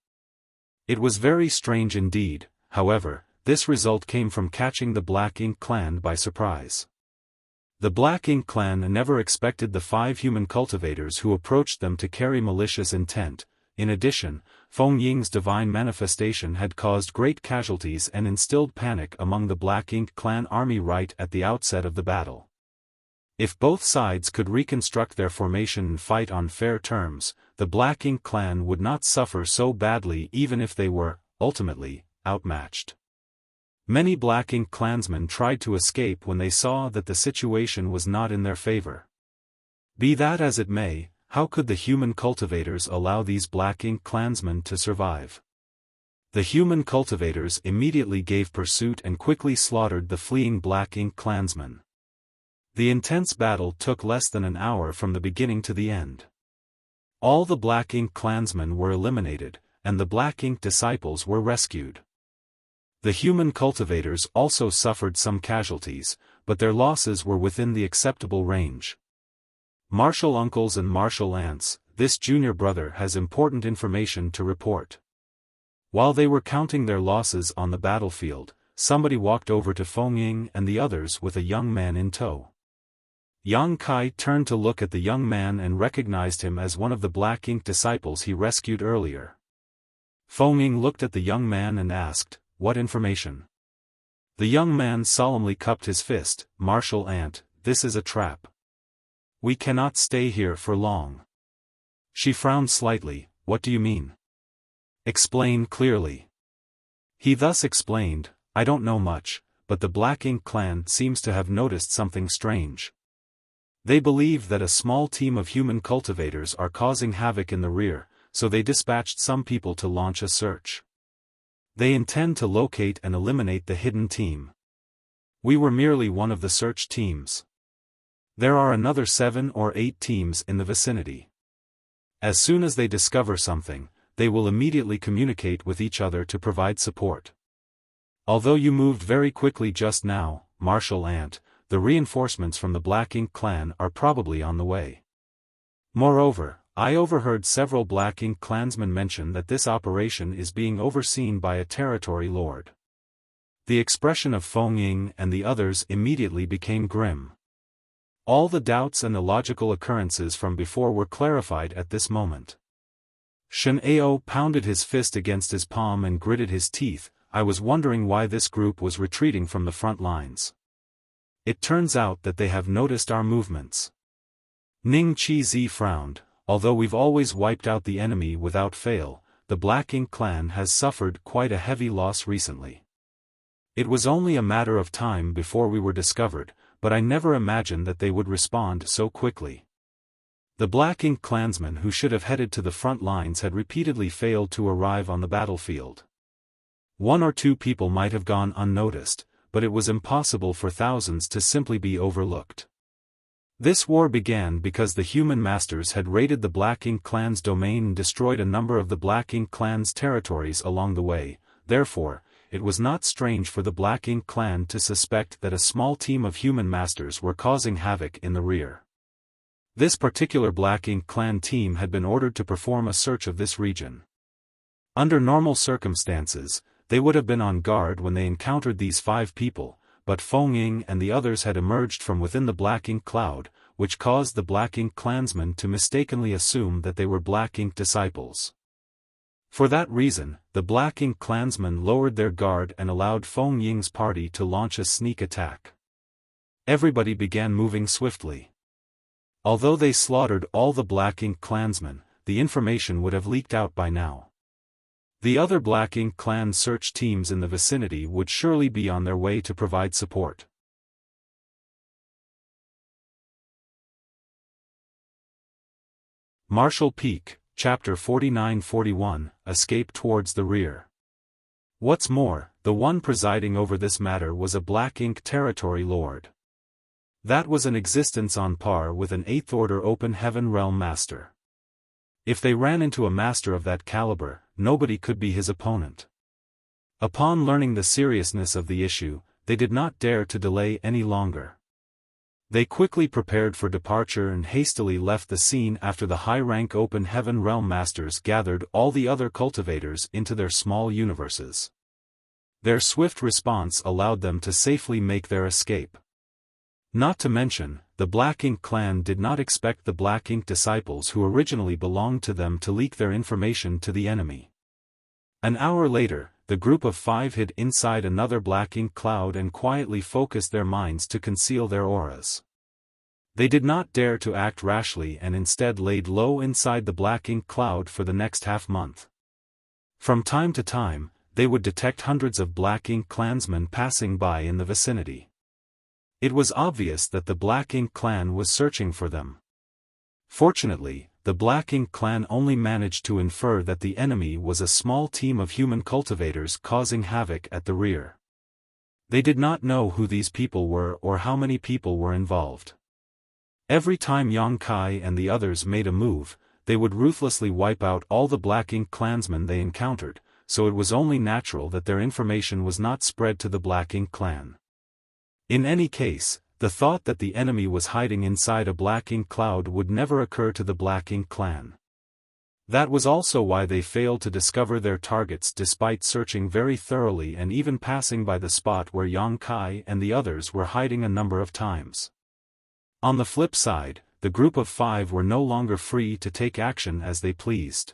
It was very strange indeed, however, this result came from catching the Black Ink clan by surprise. The Black Ink clan never expected the 5 human cultivators who approached them to carry malicious intent. In addition, Feng Ying's divine manifestation had caused great casualties and instilled panic among the Black Ink clan army right at the outset of the battle. If both sides could reconstruct their formation and fight on fair terms, the Black Ink clan would not suffer so badly even if they were, ultimately, outmatched. Many Black Ink clansmen tried to escape when they saw that the situation was not in their favor. Be that as it may, how could the human cultivators allow these Black Ink clansmen to survive? The human cultivators immediately gave pursuit and quickly slaughtered the fleeing Black Ink clansmen. The intense battle took less than an hour from the beginning to the end. All the Black Ink clansmen were eliminated, and the Black Ink disciples were rescued. The human cultivators also suffered some casualties, but their losses were within the acceptable range. Martial uncles and martial aunts, this junior brother has important information to report. While they were counting their losses on the battlefield, somebody walked over to Feng Ying and the others with a young man in tow. Yang Kai turned to look at the young man and recognized him as one of the Black Ink disciples he rescued earlier. Feng Ying looked at the young man and asked, "What information?" The young man solemnly cupped his fist. "Martial aunt, this is a trap. We cannot stay here for long." She frowned slightly. "What do you mean? Explain clearly." He thus explained, "I don't know much, but the Black Ink clan seems to have noticed something strange. They believe that a small team of human cultivators are causing havoc in the rear, so they dispatched some people to launch a search. They intend to locate and eliminate the hidden team. We were merely one of the search teams. There are another 7 or 8 teams in the vicinity. As soon as they discover something, they will immediately communicate with each other to provide support. Although you moved very quickly just now, Martial Aunt, the reinforcements from the Black Ink clan are probably on the way. Moreover, I overheard several Black Ink clansmen mention that this operation is being overseen by a territory lord." The expression of Feng Ying and the others immediately became grim. All the doubts and illogical occurrences from before were clarified at this moment. Shen Ao pounded his fist against his palm and gritted his teeth. "I was wondering why this group was retreating from the front lines. It turns out that they have noticed our movements." Ning Chi-zi frowned. "Although we've always wiped out the enemy without fail, the Black Ink clan has suffered quite a heavy loss recently. It was only a matter of time before we were discovered, but I never imagined that they would respond so quickly." The Black Ink clansmen who should have headed to the front lines had repeatedly failed to arrive on the battlefield. 1 or 2 people might have gone unnoticed, but it was impossible for thousands to simply be overlooked. This war began because the human masters had raided the Black Ink clan's domain and destroyed a number of the Black Ink clan's territories along the way. Therefore, it was not strange for the Black Ink clan to suspect that a small team of human masters were causing havoc in the rear. This particular Black Ink clan team had been ordered to perform a search of this region. Under normal circumstances, they would have been on guard when they encountered these 5 people, but Feng Ying and the others had emerged from within the Black Ink cloud, which caused the Black Ink clansmen to mistakenly assume that they were Black Ink disciples. For that reason, the Black Ink clansmen lowered their guard and allowed Feng Ying's party to launch a sneak attack. Everybody began moving swiftly. Although they slaughtered all the Black Ink clansmen, the information would have leaked out by now. The other Black Ink clan search teams in the vicinity would surely be on their way to provide support. Marshall Peak, Chapter 49-41, Escape Towards the Rear. What's more, the one presiding over this matter was a Black Ink territory lord. That was an existence on par with an 8th Order Open Heaven Realm Master. If they ran into a master of that caliber, nobody could be his opponent. Upon learning the seriousness of the issue, they did not dare to delay any longer. They quickly prepared for departure and hastily left the scene after the high-rank Open Heaven Realm Masters gathered all the other cultivators into their small universes. Their swift response allowed them to safely make their escape. Not to mention, the Black Ink clan did not expect the Black Ink disciples who originally belonged to them to leak their information to the enemy. An hour later, the group of 5 hid inside another Black Ink cloud and quietly focused their minds to conceal their auras. They did not dare to act rashly and instead laid low inside the Black Ink cloud for the next half-month. From time to time, they would detect hundreds of Black Ink clansmen passing by in the vicinity. It was obvious that the Black Ink clan was searching for them. Fortunately, the Black Ink clan only managed to infer that the enemy was a small team of human cultivators causing havoc at the rear. They did not know who these people were or how many people were involved. Every time Yang Kai and the others made a move, they would ruthlessly wipe out all the Black Ink clansmen they encountered, so it was only natural that their information was not spread to the Black Ink clan. In any case, the thought that the enemy was hiding inside a Black Ink cloud would never occur to the Black Ink clan. That was also why they failed to discover their targets despite searching very thoroughly and even passing by the spot where Yang Kai and the others were hiding a number of times. On the flip side, the group of 5 were no longer free to take action as they pleased.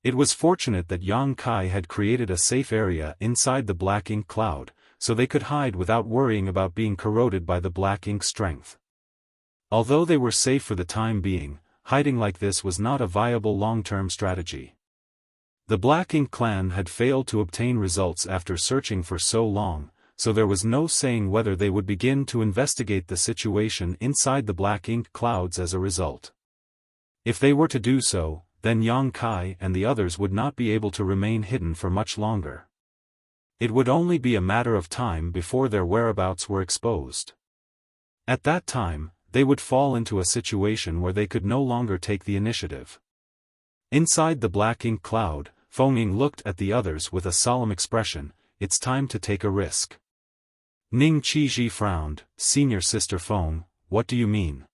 It was fortunate that Yang Kai had created a safe area inside the Black Ink cloud, so they could hide without worrying about being corroded by the Black Ink strength. Although they were safe for the time being, hiding like this was not a viable long-term strategy. The Black Ink clan had failed to obtain results after searching for so long, so there was no saying whether they would begin to investigate the situation inside the Black Ink clouds as a result. If they were to do so, then Yang Kai and the others would not be able to remain hidden for much longer. It would only be a matter of time before their whereabouts were exposed. At that time, they would fall into a situation where they could no longer take the initiative. Inside the Black Ink cloud, Feng Ying looked at the others with a solemn expression. It's time to take a risk. Ning Qizhi frowned. Senior Sister Feng, what do you mean?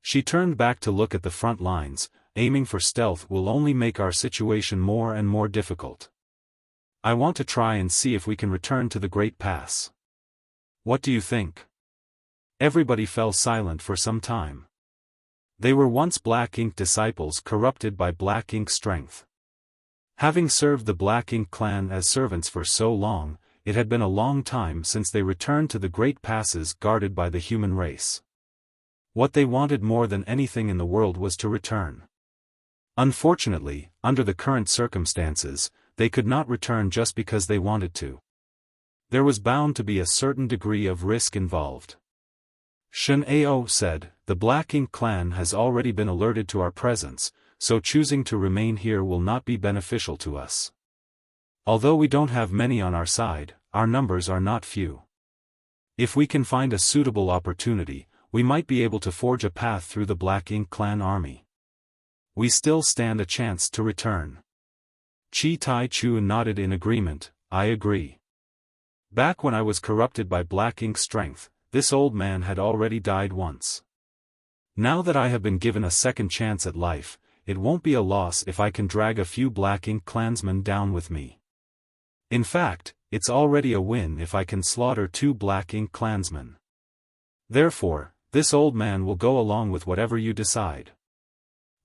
She turned back to look at the front lines. Aiming for stealth will only make our situation more and more difficult. I want to try and see if we can return to the Great Pass. What do you think? Everybody fell silent for some time. They were once Black Ink disciples corrupted by Black Ink strength. Having served the Black Ink clan as servants for so long, it had been a long time since they returned to the Great Passes guarded by the human race. What they wanted more than anything in the world was to return. Unfortunately, under the current circumstances, they could not return just because they wanted to. There was bound to be a certain degree of risk involved. Shen Ao said, the Black Ink clan has already been alerted to our presence, so choosing to remain here will not be beneficial to us. Although we don't have many on our side, our numbers are not few. If we can find a suitable opportunity, we might be able to forge a path through the Black Ink clan army. We still stand a chance to return. Chi Tai Chu nodded in agreement. I agree. Back when I was corrupted by Black Ink strength, this old man had already died once. Now that I have been given a second chance at life, it won't be a loss if I can drag a few Black Ink clansmen down with me. In fact, it's already a win if I can slaughter 2 Black Ink clansmen. Therefore, this old man will go along with whatever you decide.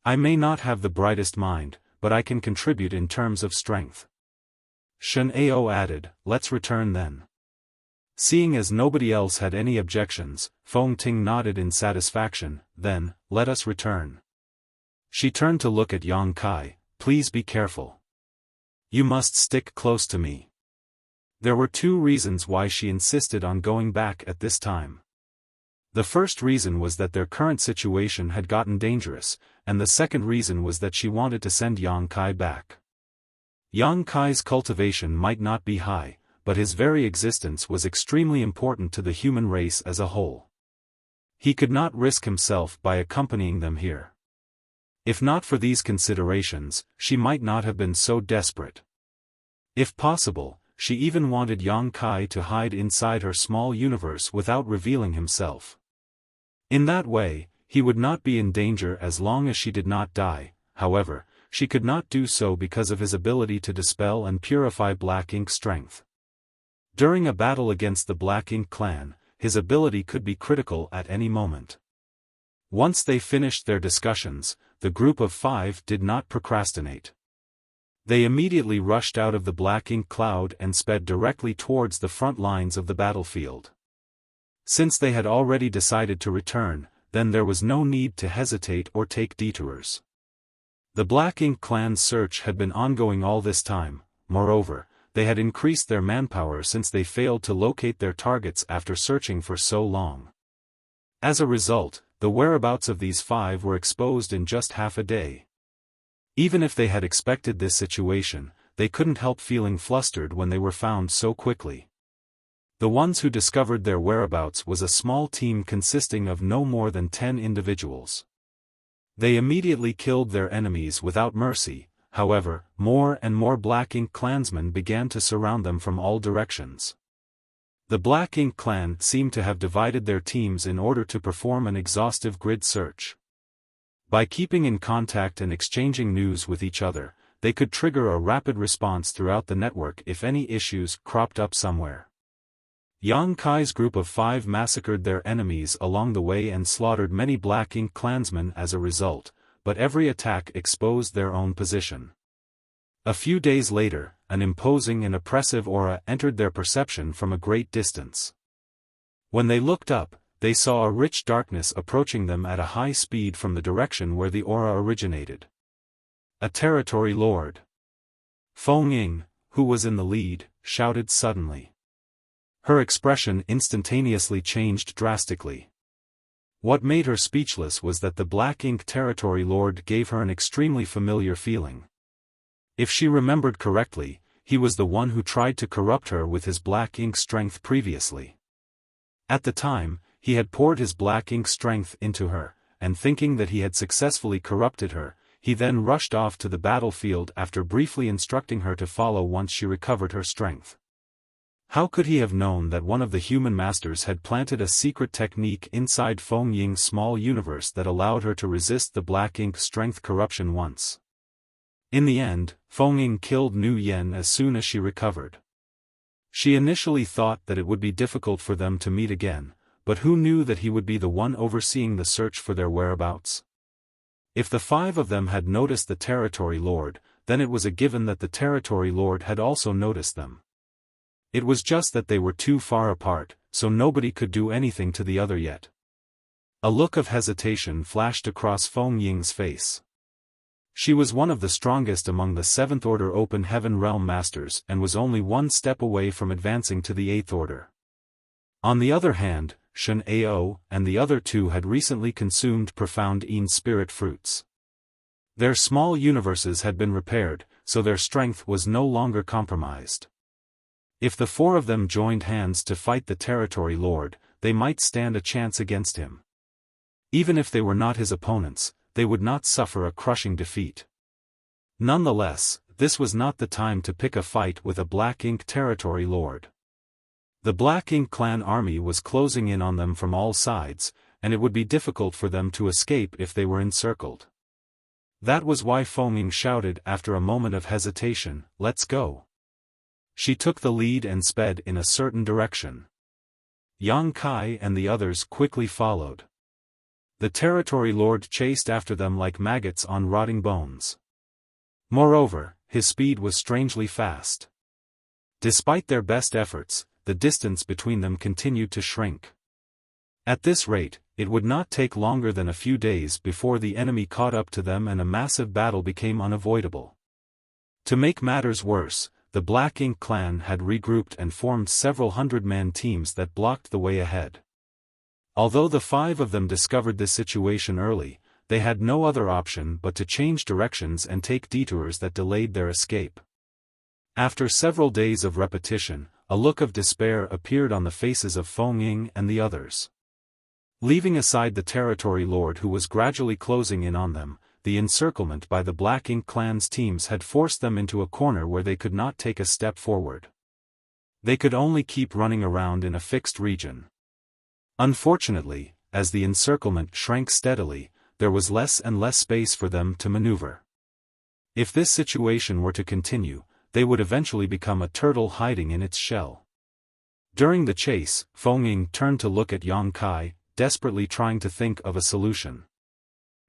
I may not have the brightest mind, but I can contribute in terms of strength. Shen Ao added, let's return then. Seeing as nobody else had any objections, Feng Ting nodded in satisfaction. Then, let us return. She turned to look at Yang Kai. Please be careful. You must stick close to me. There were 2 reasons why she insisted on going back at this time. The first reason was that their current situation had gotten dangerous, and the second reason was that she wanted to send Yang Kai back. Yang Kai's cultivation might not be high, but his very existence was extremely important to the human race as a whole. He could not risk himself by accompanying them here. If not for these considerations, she might not have been so desperate. If possible, she even wanted Yang Kai to hide inside her small universe without revealing himself. In that way, he would not be in danger as long as she did not die. However, she could not do so because of his ability to dispel and purify Black Ink strength. During a battle against the Black Ink clan, his ability could be critical at any moment. Once they finished their discussions, the group of 5 did not procrastinate. They immediately rushed out of the Black Ink cloud and sped directly towards the front lines of the battlefield. Since they had already decided to return, then there was no need to hesitate or take detours. The Black Ink clan's search had been ongoing all this time. Moreover, they had increased their manpower since they failed to locate their targets after searching for so long. As a result, the whereabouts of these 5 were exposed in just half a day. Even if they had expected this situation, they couldn't help feeling flustered when they were found so quickly. The ones who discovered their whereabouts was a small team consisting of no more than 10 individuals. They immediately killed their enemies without mercy. However, more and more Black Ink clansmen began to surround them from all directions. The Black Ink clan seemed to have divided their teams in order to perform an exhaustive grid search. By keeping in contact and exchanging news with each other, they could trigger a rapid response throughout the network if any issues cropped up somewhere. Yang Kai's group of 5 massacred their enemies along the way and slaughtered many Black Ink clansmen as a result, but every attack exposed their own position. A few days later, an imposing and oppressive aura entered their perception from a great distance. When they looked up, they saw a rich darkness approaching them at a high speed from the direction where the aura originated. A territory lord. Feng Ying, who was in the lead, shouted suddenly. Her expression instantaneously changed drastically. What made her speechless was that the Black Ink territory lord gave her an extremely familiar feeling. If she remembered correctly, he was the one who tried to corrupt her with his Black Ink strength previously. At the time, he had poured his Black Ink strength into her, and thinking that he had successfully corrupted her, he then rushed off to the battlefield after briefly instructing her to follow once she recovered her strength. How could he have known that one of the human masters had planted a secret technique inside Feng Ying's small universe that allowed her to resist the Black Ink strength corruption once? In the end, Feng Ying killed Nu Yen as soon as she recovered. She initially thought that it would be difficult for them to meet again, but who knew that he would be the one overseeing the search for their whereabouts? If the 5 of them had noticed the territory lord, then it was a given that the territory lord had also noticed them. It was just that they were too far apart, so nobody could do anything to the other yet. A look of hesitation flashed across Feng Ying's face. She was one of the strongest among the 7th Order Open Heaven Realm Masters and was only one step away from advancing to the 8th Order. On the other hand, Shen Ao and the other 2 had recently consumed profound Yin spirit fruits. Their small universes had been repaired, so their strength was no longer compromised. If the 4 of them joined hands to fight the territory lord, they might stand a chance against him. Even if they were not his opponents, they would not suffer a crushing defeat. Nonetheless, this was not the time to pick a fight with a Black Ink territory lord. The Black Ink clan army was closing in on them from all sides, and it would be difficult for them to escape if they were encircled. That was why Feng shouted after a moment of hesitation, "Let's go." She took the lead and sped in a certain direction. Yang Kai and the others quickly followed. The territory lord chased after them like maggots on rotting bones. Moreover, his speed was strangely fast. Despite their best efforts, the distance between them continued to shrink. At this rate, it would not take longer than a few days before the enemy caught up to them and a massive battle became unavoidable. To make matters worse, the Black Ink clan had regrouped and formed several hundred-man teams that blocked the way ahead. Although the 5 of them discovered this situation early, they had no other option but to change directions and take detours that delayed their escape. After several days of repetition, a look of despair appeared on the faces of Feng and the others. Leaving aside the territory lord who was gradually closing in on them, the encirclement by the Black Ink clan's teams had forced them into a corner where they could not take a step forward. They could only keep running around in a fixed region. Unfortunately, as the encirclement shrank steadily, there was less and less space for them to maneuver. If this situation were to continue, they would eventually become a turtle hiding in its shell. During the chase, Feng turned to look at Yang Kai, desperately trying to think of a solution.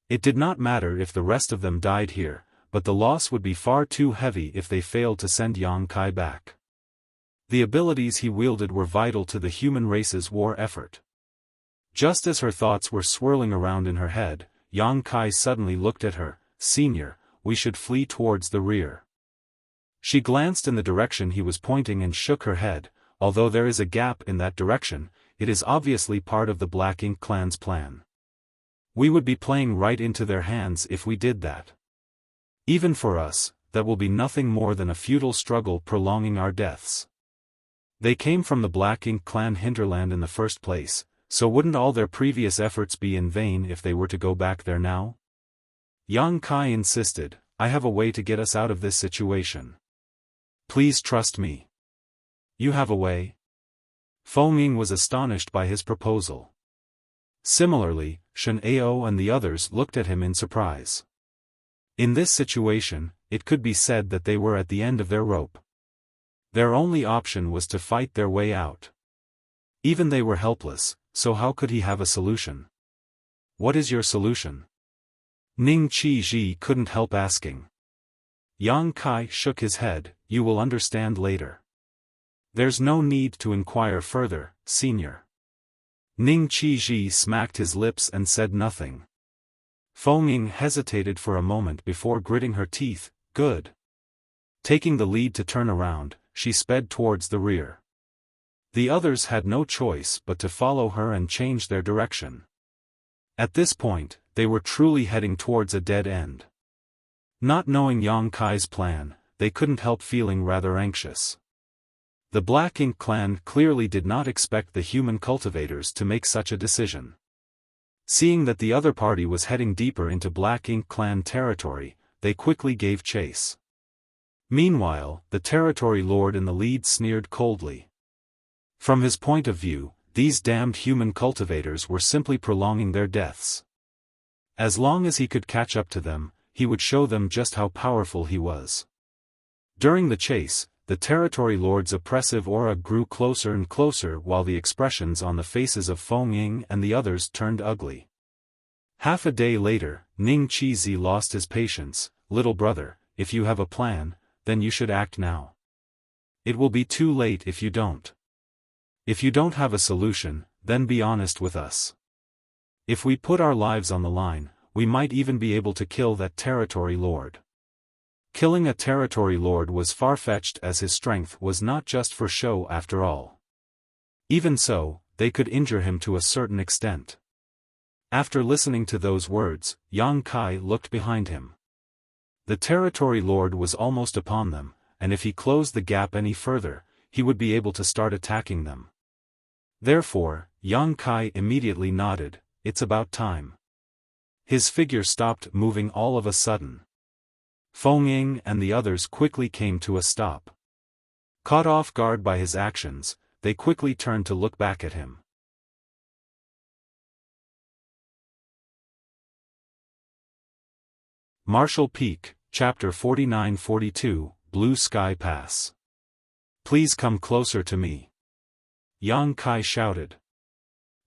It did not matter if the rest of them died here, but the loss would be far too heavy if they failed to send Yang Kai back. The abilities he wielded were vital to the human race's war effort. Just as her thoughts were swirling around in her head, Yang Kai suddenly looked at her. "Senior, we should flee towards the rear." She glanced in the direction he was pointing and shook her head. "Although there is a gap in that direction, it is obviously part of the Black Ink clan's plan. We would be playing right into their hands if we did that. Even for us, that will be nothing more than a futile struggle prolonging our deaths. They came from the Black Ink clan hinterland in the first place, so wouldn't all their previous efforts be in vain if they were to go back there now?" Yang Kai insisted, "I have a way to get us out of this situation. Please trust me." "You have a way?" Feng was astonished by his proposal. Similarly, Shen Ao and the others looked at him in surprise. In this situation, it could be said that they were at the end of their rope. Their only option was to fight their way out. Even they were helpless, so how could he have a solution? "What is your solution?" Ning Qizhi couldn't help asking. Yang Kai shook his head. "You will understand later. There's no need to inquire further, senior." Ning Qizhi smacked his lips and said nothing. Feng hesitated for a moment before gritting her teeth. "Good." Taking the lead to turn around, she sped towards the rear. The others had no choice but to follow her and change their direction. At this point, they were truly heading towards a dead end. Not knowing Yang Kai's plan, they couldn't help feeling rather anxious. The Black Ink clan clearly did not expect the human cultivators to make such a decision. Seeing that the other party was heading deeper into Black Ink clan territory, they quickly gave chase. Meanwhile, the territory lord in the lead sneered coldly. From his point of view, these damned human cultivators were simply prolonging their deaths. As long as he could catch up to them, he would show them just how powerful he was. During the chase, the territory lord's oppressive aura grew closer and closer while the expressions on the faces of Feng and the others turned ugly. Half a day later, Ning Qizhi lost his patience. "Little brother, if you have a plan, then you should act now. It will be too late if you don't. If you don't have a solution, then be honest with us. If we put our lives on the line, we might even be able to kill that territory lord." Killing a territory lord was far-fetched as his strength was not just for show after all. Even so, they could injure him to a certain extent. After listening to those words, Yang Kai looked behind him. The territory lord was almost upon them, and if he closed the gap any further, he would be able to start attacking them. Therefore, Yang Kai immediately nodded. it's about time. His figure stopped moving all of a sudden. Feng Ying and the others quickly came to a stop. Caught off guard by his actions, they quickly turned to look back at him. Marshall Peak, Chapter 49-42, Blue Sky Pass. Please come closer to me. Yang Kai shouted.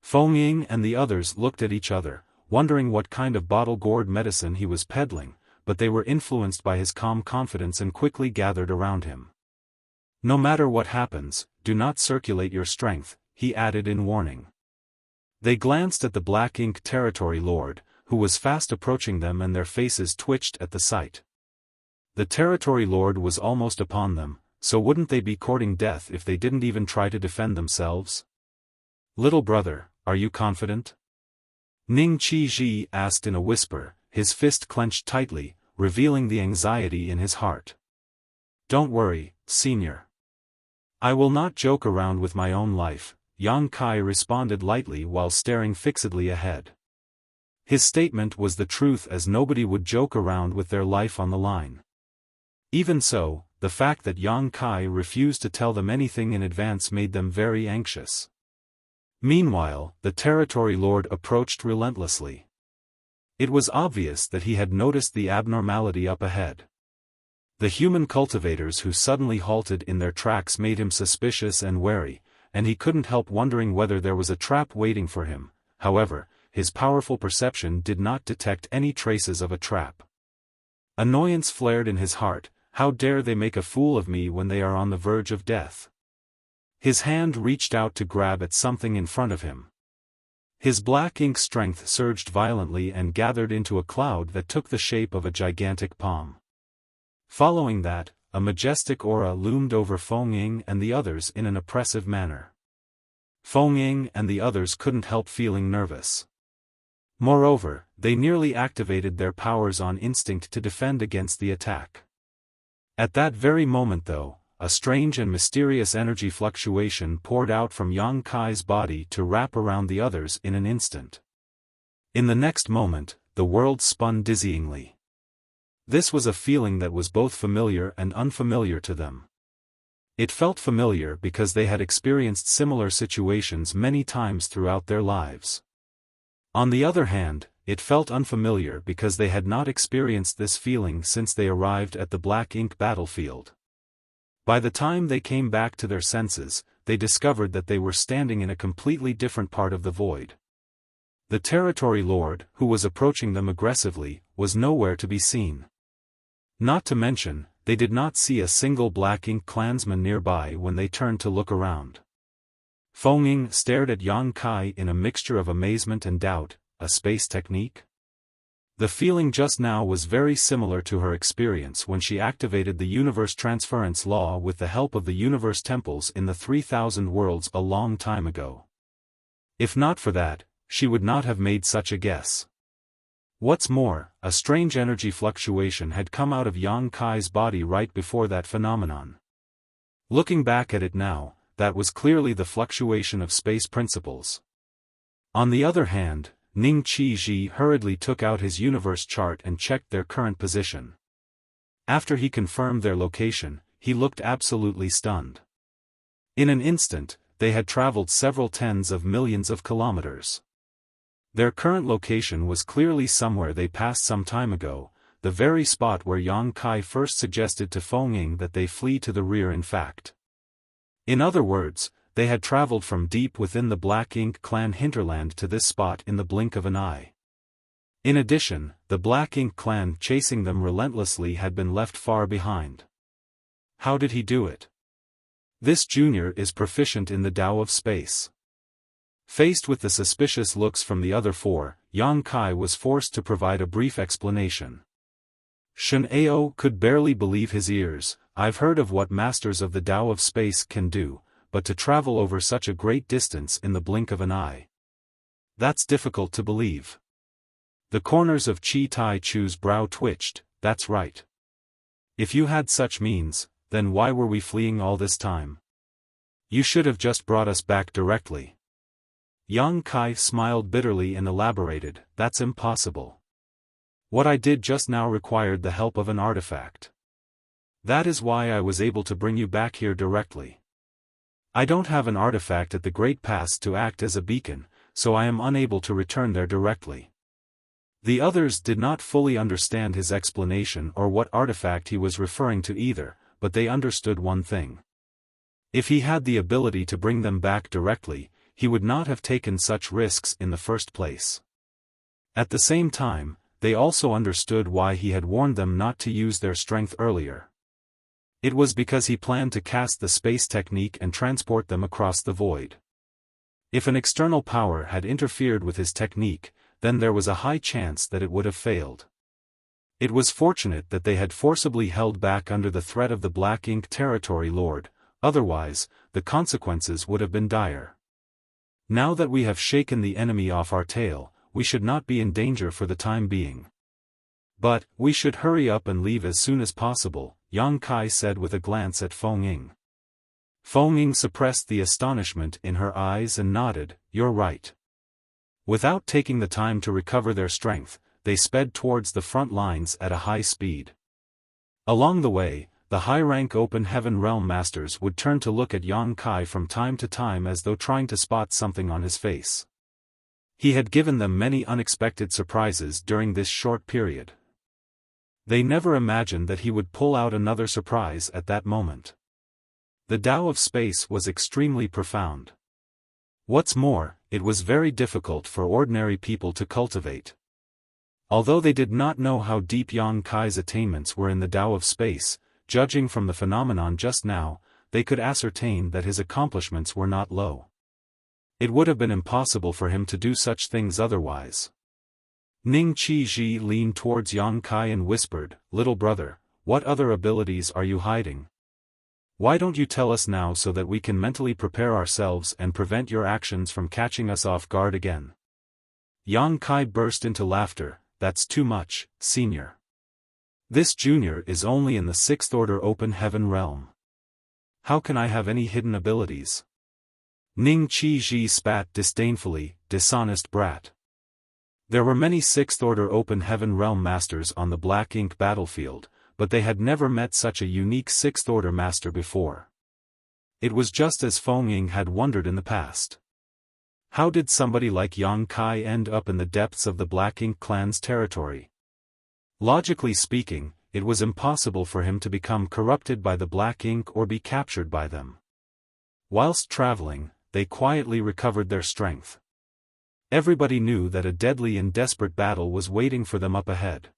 Feng Ying and the others looked at each other, wondering what kind of bottle-gourd medicine he was peddling, but they were influenced by his calm confidence and quickly gathered around him. No matter what happens, do not circulate your strength, he added in warning. They glanced at the Black Ink Territory Lord, who was fast approaching them, and their faces twitched at the sight. The Territory Lord was almost upon them, so wouldn't they be courting death if they didn't even try to defend themselves? Little brother, are you confident? Ning Qi asked in a whisper, his fist clenched tightly, revealing the anxiety in his heart. Don't worry, senior. I will not joke around with my own life, Yang Kai responded lightly while staring fixedly ahead. His statement was the truth, as nobody would joke around with their life on the line. Even so, the fact that Yang Kai refused to tell them anything in advance made them very anxious. Meanwhile, the Territory Lord approached relentlessly. It was obvious that he had noticed the abnormality up ahead. The human cultivators who suddenly halted in their tracks made him suspicious and wary, and he couldn't help wondering whether there was a trap waiting for him. However, his powerful perception did not detect any traces of a trap. Annoyance flared in his heart. How dare they make a fool of me when they are on the verge of death? His hand reached out to grab at something in front of him. His black ink strength surged violently and gathered into a cloud that took the shape of a gigantic palm. Following that, a majestic aura loomed over Feng Ying and the others in an oppressive manner. Feng Ying and the others couldn't help feeling nervous. Moreover, they nearly activated their powers on instinct to defend against the attack. At that very moment though, a strange and mysterious energy fluctuation poured out from Yang Kai's body to wrap around the others in an instant. In the next moment, the world spun dizzyingly. This was a feeling that was both familiar and unfamiliar to them. It felt familiar because they had experienced similar situations many times throughout their lives. On the other hand, it felt unfamiliar because they had not experienced this feeling since they arrived at the Black Ink battlefield. By the time they came back to their senses, they discovered that they were standing in a completely different part of the void. The Territory Lord, who was approaching them aggressively, was nowhere to be seen. Not to mention, they did not see a single Black Ink clansman nearby when they turned to look around. Feng Ying stared at Yang Kai in a mixture of amazement and doubt. A space technique? The feeling just now was very similar to her experience when she activated the universe transference law with the help of the universe temples in the 3000 worlds a long time ago. If not for that, she would not have made such a guess. What's more, a strange energy fluctuation had come out of Yang Kai's body right before that phenomenon. Looking back at it now, that was clearly the fluctuation of space principles. On the other hand, Ning Qi hurriedly took out his universe chart and checked their current position. After he confirmed their location, he looked absolutely stunned. In an instant, they had traveled several tens of millions of kilometers. Their current location was clearly somewhere they passed some time ago, the very spot where Yang Kai first suggested to Feng Ying that they flee to the rear. In fact, in other words, they had traveled from deep within the Black Ink clan hinterland to this spot in the blink of an eye. In addition, the Black Ink clan chasing them relentlessly had been left far behind. How did he do it? This junior is proficient in the Tao of space. Faced with the suspicious looks from the other four, Yang Kai was forced to provide a brief explanation. Shen Ao could barely believe his ears. I've heard of what masters of the Tao of space can do, but to travel over such a great distance in the blink of an eye. That's difficult to believe. The corners of Chi Tai Chu's brow twitched. That's right. If you had such means, then why were we fleeing all this time? You should have just brought us back directly. Yang Kai smiled bitterly and elaborated, "That's impossible. What I did just now required the help of an artifact. That is why I was able to bring you back here directly. I don't have an artifact at the Great Pass to act as a beacon, so I am unable to return there directly." The others did not fully understand his explanation or what artifact he was referring to either, but they understood one thing. If he had the ability to bring them back directly, he would not have taken such risks in the first place. At the same time, they also understood why he had warned them not to use their strength earlier. It was because he planned to cast the space technique and transport them across the void. If an external power had interfered with his technique, then there was a high chance that it would have failed. It was fortunate that they had forcibly held back under the threat of the Black Ink Territory Lord, otherwise, the consequences would have been dire. Now that we have shaken the enemy off our tail, we should not be in danger for the time being. But, we should hurry up and leave as soon as possible, Yang Kai said with a glance at Feng Ying. Feng Ying suppressed the astonishment in her eyes and nodded, "You're right." Without taking the time to recover their strength, they sped towards the front lines at a high speed. Along the way, the high-rank Open Heaven Realm Masters would turn to look at Yang Kai from time to time as though trying to spot something on his face. He had given them many unexpected surprises during this short period. They never imagined that he would pull out another surprise at that moment. The Tao of space was extremely profound. What's more, it was very difficult for ordinary people to cultivate. Although they did not know how deep Yang Kai's attainments were in the Tao of space, judging from the phenomenon just now, they could ascertain that his accomplishments were not low. It would have been impossible for him to do such things otherwise. Ning Qizhi leaned towards Yang Kai and whispered, "Little brother, what other abilities are you hiding? Why don't you tell us now so that we can mentally prepare ourselves and prevent your actions from catching us off guard again?" Yang Kai burst into laughter, "That's too much, senior. This junior is only in the 6th Order Open Heaven realm. How can I have any hidden abilities?" Ning Qizhi spat disdainfully, "Dishonest brat." There were many 6th Order Open Heaven Realm Masters on the Black Ink battlefield, but they had never met such a unique 6th Order Master before. It was just as Feng Ying had wondered in the past. How did somebody like Yang Kai end up in the depths of the Black Ink clan's territory? Logically speaking, it was impossible for him to become corrupted by the Black Ink or be captured by them. Whilst traveling, they quietly recovered their strength. Everybody knew that a deadly and desperate battle was waiting for them up ahead.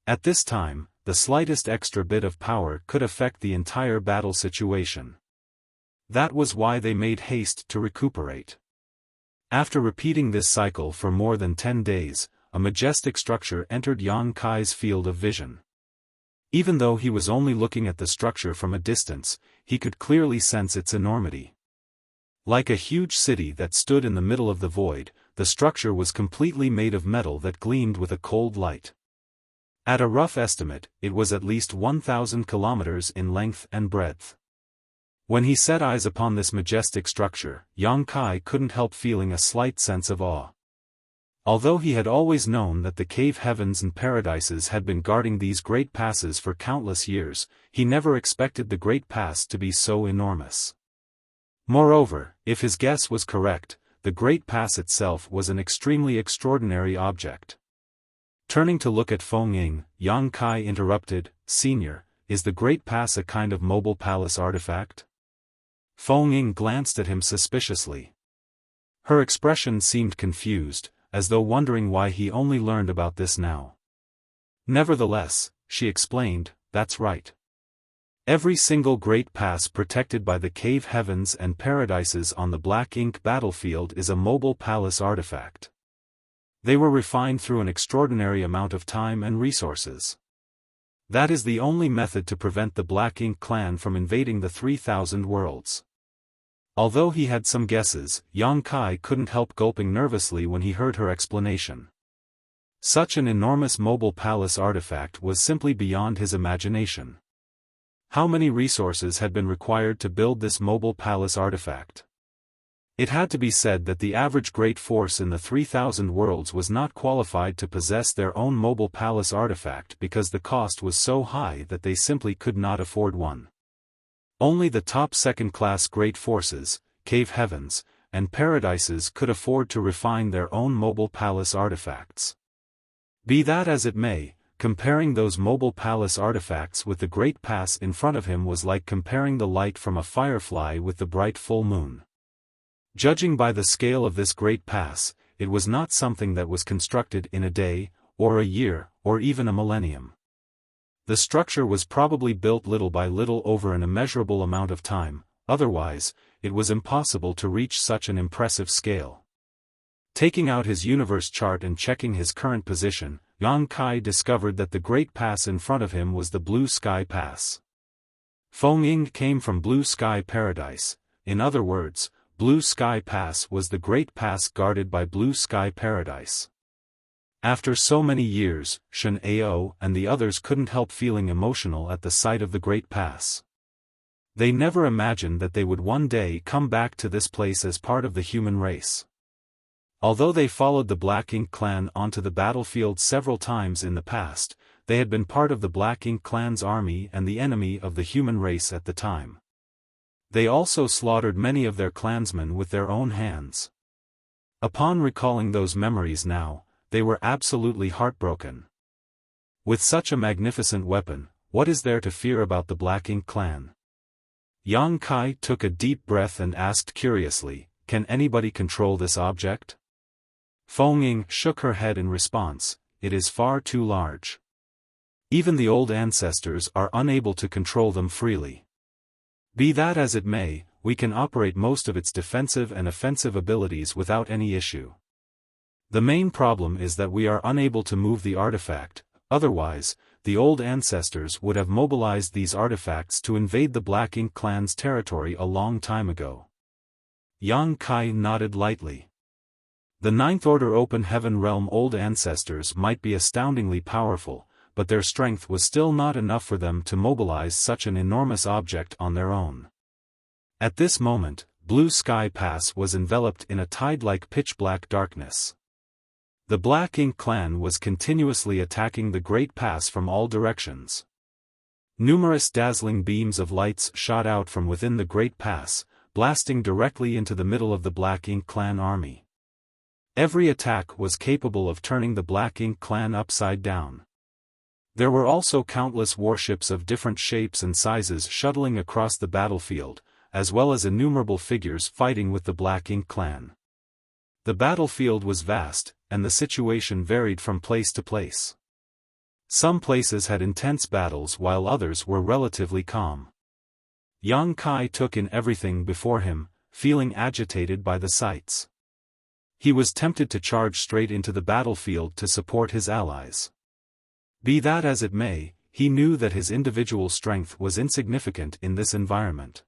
At this time, the slightest extra bit of power could affect the entire battle situation. That was why they made haste to recuperate. After repeating this cycle for more than 10 days, a majestic structure entered Yang Kai's field of vision. Even though he was only looking at the structure from a distance, he could clearly sense its enormity. Like a huge city that stood in the middle of the void, the structure was completely made of metal that gleamed with a cold light. At a rough estimate, it was at least 1,000 kilometers in length and breadth. When he set eyes upon this majestic structure, Yang Kai couldn't help feeling a slight sense of awe. Although he had always known that the cave heavens and paradises had been guarding these great passes for countless years, he never expected the Great Pass to be so enormous. Moreover, if his guess was correct, the Great Pass itself was an extremely extraordinary object. Turning to look at Feng Ying, Yang Kai interrupted, "Senior, is the Great Pass a kind of mobile palace artifact?" Feng Ying glanced at him suspiciously. Her expression seemed confused, as though wondering why he only learned about this now. Nevertheless, she explained, "That's right. Every single Great Pass protected by the cave heavens and paradises on the Black Ink battlefield is a mobile palace artifact. They were refined through an extraordinary amount of time and resources. That is the only method to prevent the Black Ink clan from invading the 3,000 worlds." Although he had some guesses, Yang Kai couldn't help gulping nervously when he heard her explanation. Such an enormous mobile palace artifact was simply beyond his imagination. How many resources had been required to build this mobile palace artifact? It had to be said that the average great force in the 3,000 worlds was not qualified to possess their own mobile palace artifact because the cost was so high that they simply could not afford one. Only the top second-class great forces, cave heavens, and paradises could afford to refine their own mobile palace artifacts. Be that as it may, comparing those mobile palace artifacts with the great pass in front of him was like comparing the light from a firefly with the bright full moon. Judging by the scale of this great pass, it was not something that was constructed in a day, or a year, or even a millennium. The structure was probably built little by little over an immeasurable amount of time, otherwise, it was impossible to reach such an impressive scale. Taking out his universe chart and checking his current position, Yang Kai discovered that the great pass in front of him was the Blue Sky Pass. Feng Ying came from Blue Sky Paradise. In other words, Blue Sky Pass was the great pass guarded by Blue Sky Paradise. After so many years, Shen Ao and the others couldn't help feeling emotional at the sight of the great pass. They never imagined that they would one day come back to this place as part of the human race. Although they followed the Black Ink clan onto the battlefield several times in the past, they had been part of the Black Ink clan's army and the enemy of the human race at the time. They also slaughtered many of their clansmen with their own hands. Upon recalling those memories now, they were absolutely heartbroken. With such a magnificent weapon, what is there to fear about the Black Ink clan? Yang Kai took a deep breath and asked curiously, "Can anybody control this object?" Feng Ying shook her head in response, "It is far too large. Even the old ancestors are unable to control them freely. Be that as it may, we can operate most of its defensive and offensive abilities without any issue. The main problem is that we are unable to move the artifact, otherwise, the old ancestors would have mobilized these artifacts to invade the Black Ink clan's territory a long time ago." Yang Kai nodded lightly. The Ninth Order Open Heaven Realm old ancestors might be astoundingly powerful, but their strength was still not enough for them to mobilize such an enormous object on their own. At this moment, Blue Sky Pass was enveloped in a tide-like pitch-black darkness. The Black Ink clan was continuously attacking the Great Pass from all directions. Numerous dazzling beams of lights shot out from within the Great Pass, blasting directly into the middle of the Black Ink clan army. Every attack was capable of turning the Black Ink clan upside down. There were also countless warships of different shapes and sizes shuttling across the battlefield, as well as innumerable figures fighting with the Black Ink clan. The battlefield was vast, and the situation varied from place to place. Some places had intense battles while others were relatively calm. Yang Kai took in everything before him, feeling agitated by the sights. He was tempted to charge straight into the battlefield to support his allies. Be that as it may, he knew that his individual strength was insignificant in this environment.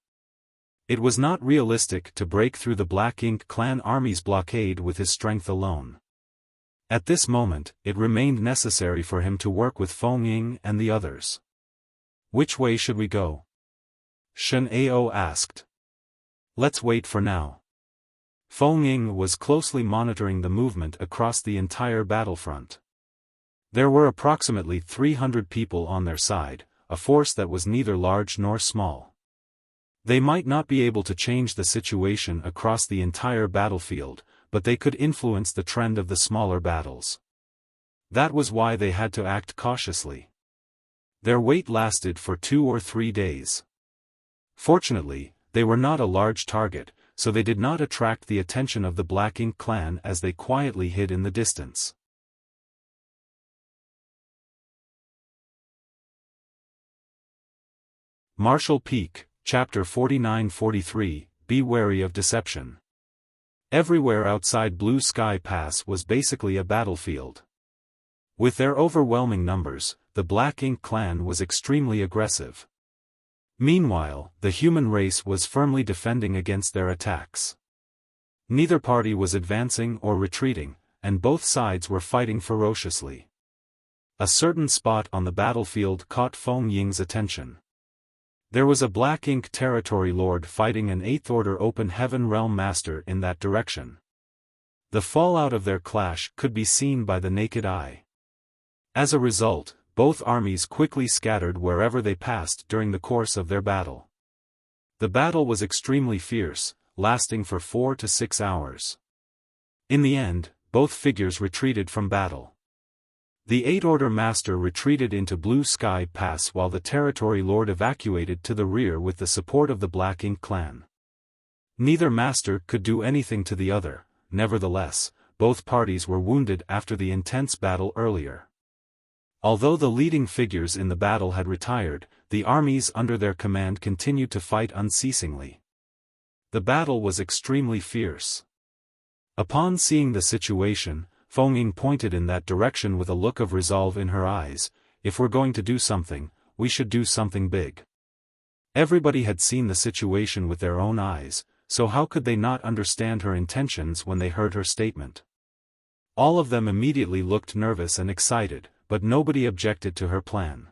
It was not realistic to break through the Black Ink clan army's blockade with his strength alone. At this moment, it remained necessary for him to work with Feng Ying and the others. "Which way should we go?" Shen Ao asked. "Let's wait for now." Feng Ying was closely monitoring the movement across the entire battlefront. There were approximately 300 people on their side, a force that was neither large nor small. They might not be able to change the situation across the entire battlefield, but they could influence the trend of the smaller battles. That was why they had to act cautiously. Their wait lasted for 2 or 3 days. Fortunately, they were not a large target, so they did not attract the attention of the Black Ink clan as they quietly hid in the distance. Marshall Peak, Chapter 49-43, Be Wary of Deception. Everywhere outside Blue Sky Pass was basically a battlefield. With their overwhelming numbers, the Black Ink clan was extremely aggressive. Meanwhile, the human race was firmly defending against their attacks. Neither party was advancing or retreating, and both sides were fighting ferociously. A certain spot on the battlefield caught Feng Ying's attention. There was a Black Ink Territory Lord fighting an 8th Order Open Heaven Realm Master in that direction. The fallout of their clash could be seen by the naked eye. As a result, both armies quickly scattered wherever they passed during the course of their battle. The battle was extremely fierce, lasting for 4 to 6 hours. In the end, both figures retreated from battle. The 8th Order Master retreated into Blue Sky Pass while the Territory Lord evacuated to the rear with the support of the Black Ink clan. Neither master could do anything to the other, nevertheless, both parties were wounded after the intense battle earlier. Although the leading figures in the battle had retired, the armies under their command continued to fight unceasingly. The battle was extremely fierce. Upon seeing the situation, Feng Ying pointed in that direction with a look of resolve in her eyes. If we're going to do something, we should do something big. Everybody had seen the situation with their own eyes, so how could they not understand her intentions when they heard her statement? All of them immediately looked nervous and excited, but nobody objected to her plan.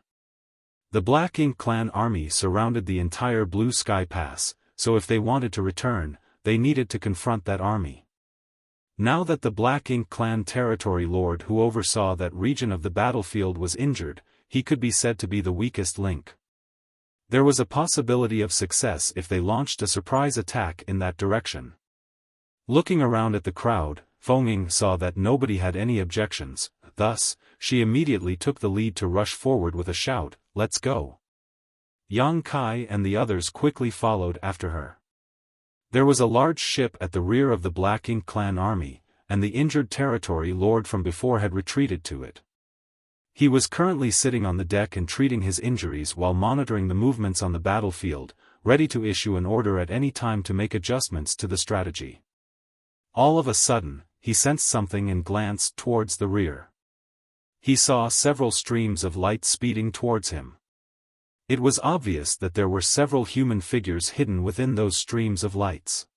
The Black Ink clan army surrounded the entire Blue Sky Pass, so if they wanted to return, they needed to confront that army. Now that the Black Ink clan territory lord who oversaw that region of the battlefield was injured, he could be said to be the weakest link. There was a possibility of success if they launched a surprise attack in that direction. Looking around at the crowd, Feng Ying saw that nobody had any objections, thus, she immediately took the lead to rush forward with a shout, "Let's go!" Yang Kai and the others quickly followed after her. There was a large ship at the rear of the Black Ink clan army, and the injured territory lord from before had retreated to it. He was currently sitting on the deck and treating his injuries while monitoring the movements on the battlefield, ready to issue an order at any time to make adjustments to the strategy. All of a sudden, he sensed something and glanced towards the rear. He saw several streams of light speeding towards him. It was obvious that there were several human figures hidden within those streams of lights.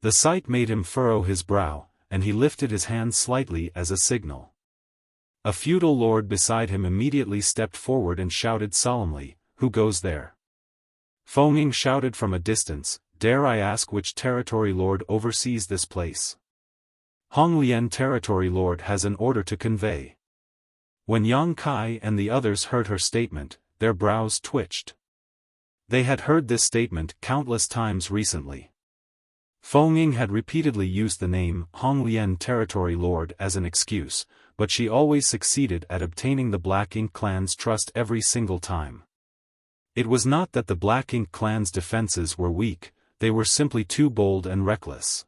The sight made him furrow his brow, and he lifted his hand slightly as a signal. A feudal lord beside him immediately stepped forward and shouted solemnly, "Who goes there?" Feng Ying shouted from a distance, "Dare I ask which territory lord oversees this place?" "Honglian territory lord has an order to convey." When Yang Kai and the others heard her statement, their brows twitched. They had heard this statement countless times recently. Feng Ying had repeatedly used the name Honglian Territory Lord as an excuse, but she always succeeded at obtaining the Black Ink clan's trust every single time. It was not that the Black Ink clan's defenses were weak, they were simply too bold and reckless.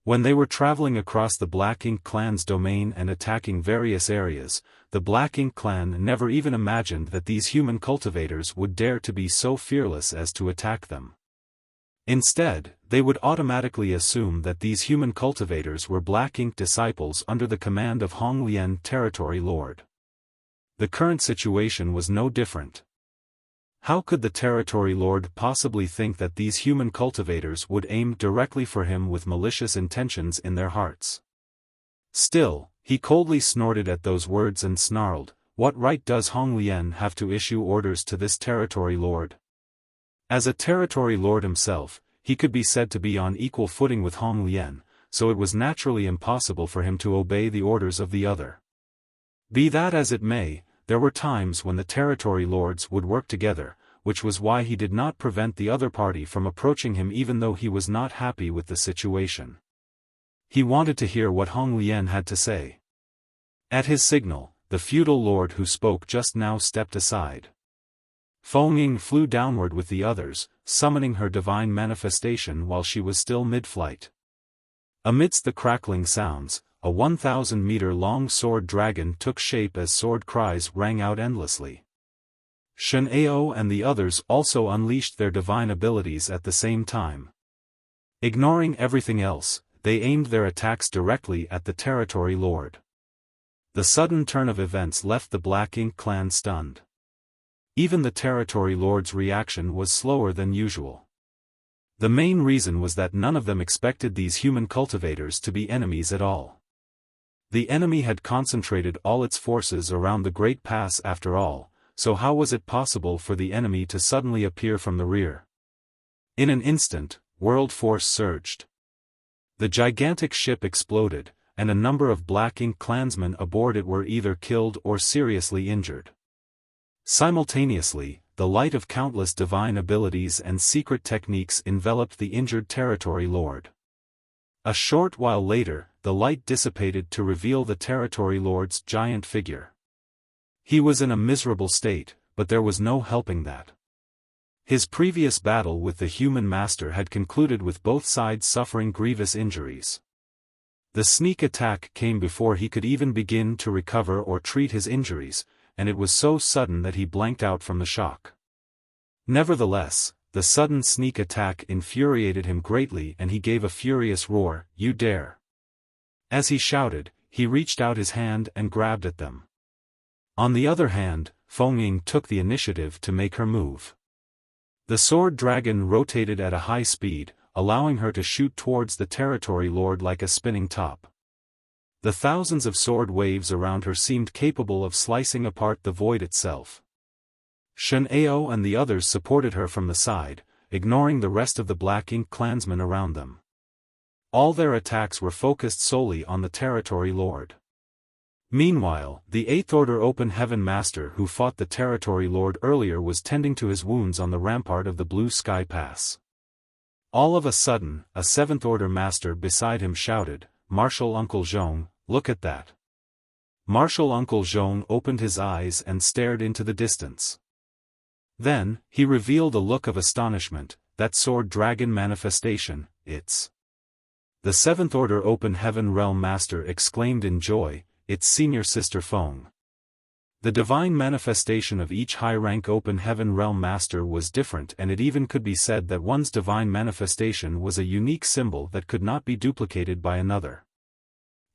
When they were traveling across the Black Ink clan's domain and attacking various areas, the Black Ink clan never even imagined that these human cultivators would dare to be so fearless as to attack them. Instead, they would automatically assume that these human cultivators were Black Ink disciples under the command of Honglian Territory Lord. The current situation was no different. How could the Territory Lord possibly think that these human cultivators would aim directly for him with malicious intentions in their hearts? Still, he coldly snorted at those words and snarled, "What right does Honglian have to issue orders to this Territory Lord?" As a Territory Lord himself, he could be said to be on equal footing with Honglian, so it was naturally impossible for him to obey the orders of the other. Be that as it may, there were times when the territory lords would work together, which was why he did not prevent the other party from approaching him even though he was not happy with the situation. He wanted to hear what Honglian had to say. At his signal, the feudal lord who spoke just now stepped aside. Feng Ying flew downward with the others, summoning her divine manifestation while she was still mid-flight. Amidst the crackling sounds, a 1,000-meter-long sword dragon took shape as sword cries rang out endlessly. Shen Ao and the others also unleashed their divine abilities at the same time. Ignoring everything else, they aimed their attacks directly at the territory lord. The sudden turn of events left the Black Ink clan stunned. Even the territory lord's reaction was slower than usual. The main reason was that none of them expected these human cultivators to be enemies at all. The enemy had concentrated all its forces around the Great Pass after all, so how was it possible for the enemy to suddenly appear from the rear? In an instant, world force surged. The gigantic ship exploded, and a number of Black Ink clansmen aboard it were either killed or seriously injured. Simultaneously, the light of countless divine abilities and secret techniques enveloped the injured territory lord. A short while later, the light dissipated to reveal the territory lord's giant figure. He was in a miserable state, but there was no helping that. His previous battle with the human master had concluded with both sides suffering grievous injuries. The sneak attack came before he could even begin to recover or treat his injuries, and it was so sudden that he blanked out from the shock. Nevertheless, the sudden sneak attack infuriated him greatly and he gave a furious roar, "You dare!" As he shouted, he reached out his hand and grabbed at them. On the other hand, Feng Ying took the initiative to make her move. The sword dragon rotated at a high speed, allowing her to shoot towards the territory lord like a spinning top. The thousands of sword waves around her seemed capable of slicing apart the void itself. Shen Ao and the others supported her from the side, ignoring the rest of the Black Ink clansmen around them. All their attacks were focused solely on the territory lord. Meanwhile, the Eighth Order Open Heaven Master who fought the Territory Lord earlier was tending to his wounds on the rampart of the Blue Sky Pass. All of a sudden, a Seventh Order Master beside him shouted, "Martial Uncle Zhong, look at that." Martial Uncle Zhong opened his eyes and stared into the distance. Then, he revealed a look of astonishment, "That sword dragon manifestation, it's..." The Seventh Order Open Heaven Realm Master exclaimed in joy, "It's Senior Sister Feng." The divine manifestation of each high-rank Open Heaven Realm Master was different, and it even could be said that one's divine manifestation was a unique symbol that could not be duplicated by another.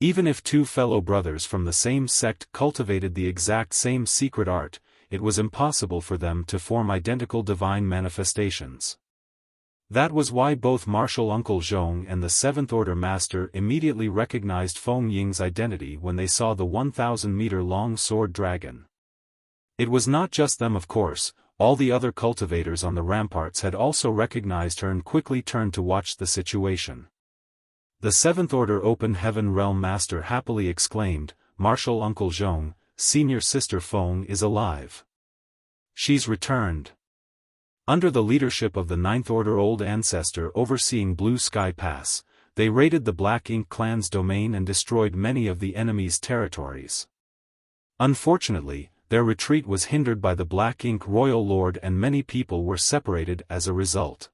Even if two fellow brothers from the same sect cultivated the exact same secret art, it was impossible for them to form identical divine manifestations. That was why both Martial Uncle Zhong and the Seventh Order Master immediately recognized Feng Ying's identity when they saw the 1,000-meter-long sword dragon. It was not just them, of course, all the other cultivators on the ramparts had also recognized her and quickly turned to watch the situation. The Seventh Order Open Heaven Realm Master happily exclaimed, "Martial Uncle Zhong, Senior Sister Feng is alive. She's returned." Under the leadership of the Ninth Order Old Ancestor overseeing Blue Sky Pass, they raided the Black Ink clan's domain and destroyed many of the enemy's territories. Unfortunately, their retreat was hindered by the Black Ink Royal Lord and many people were separated as a result.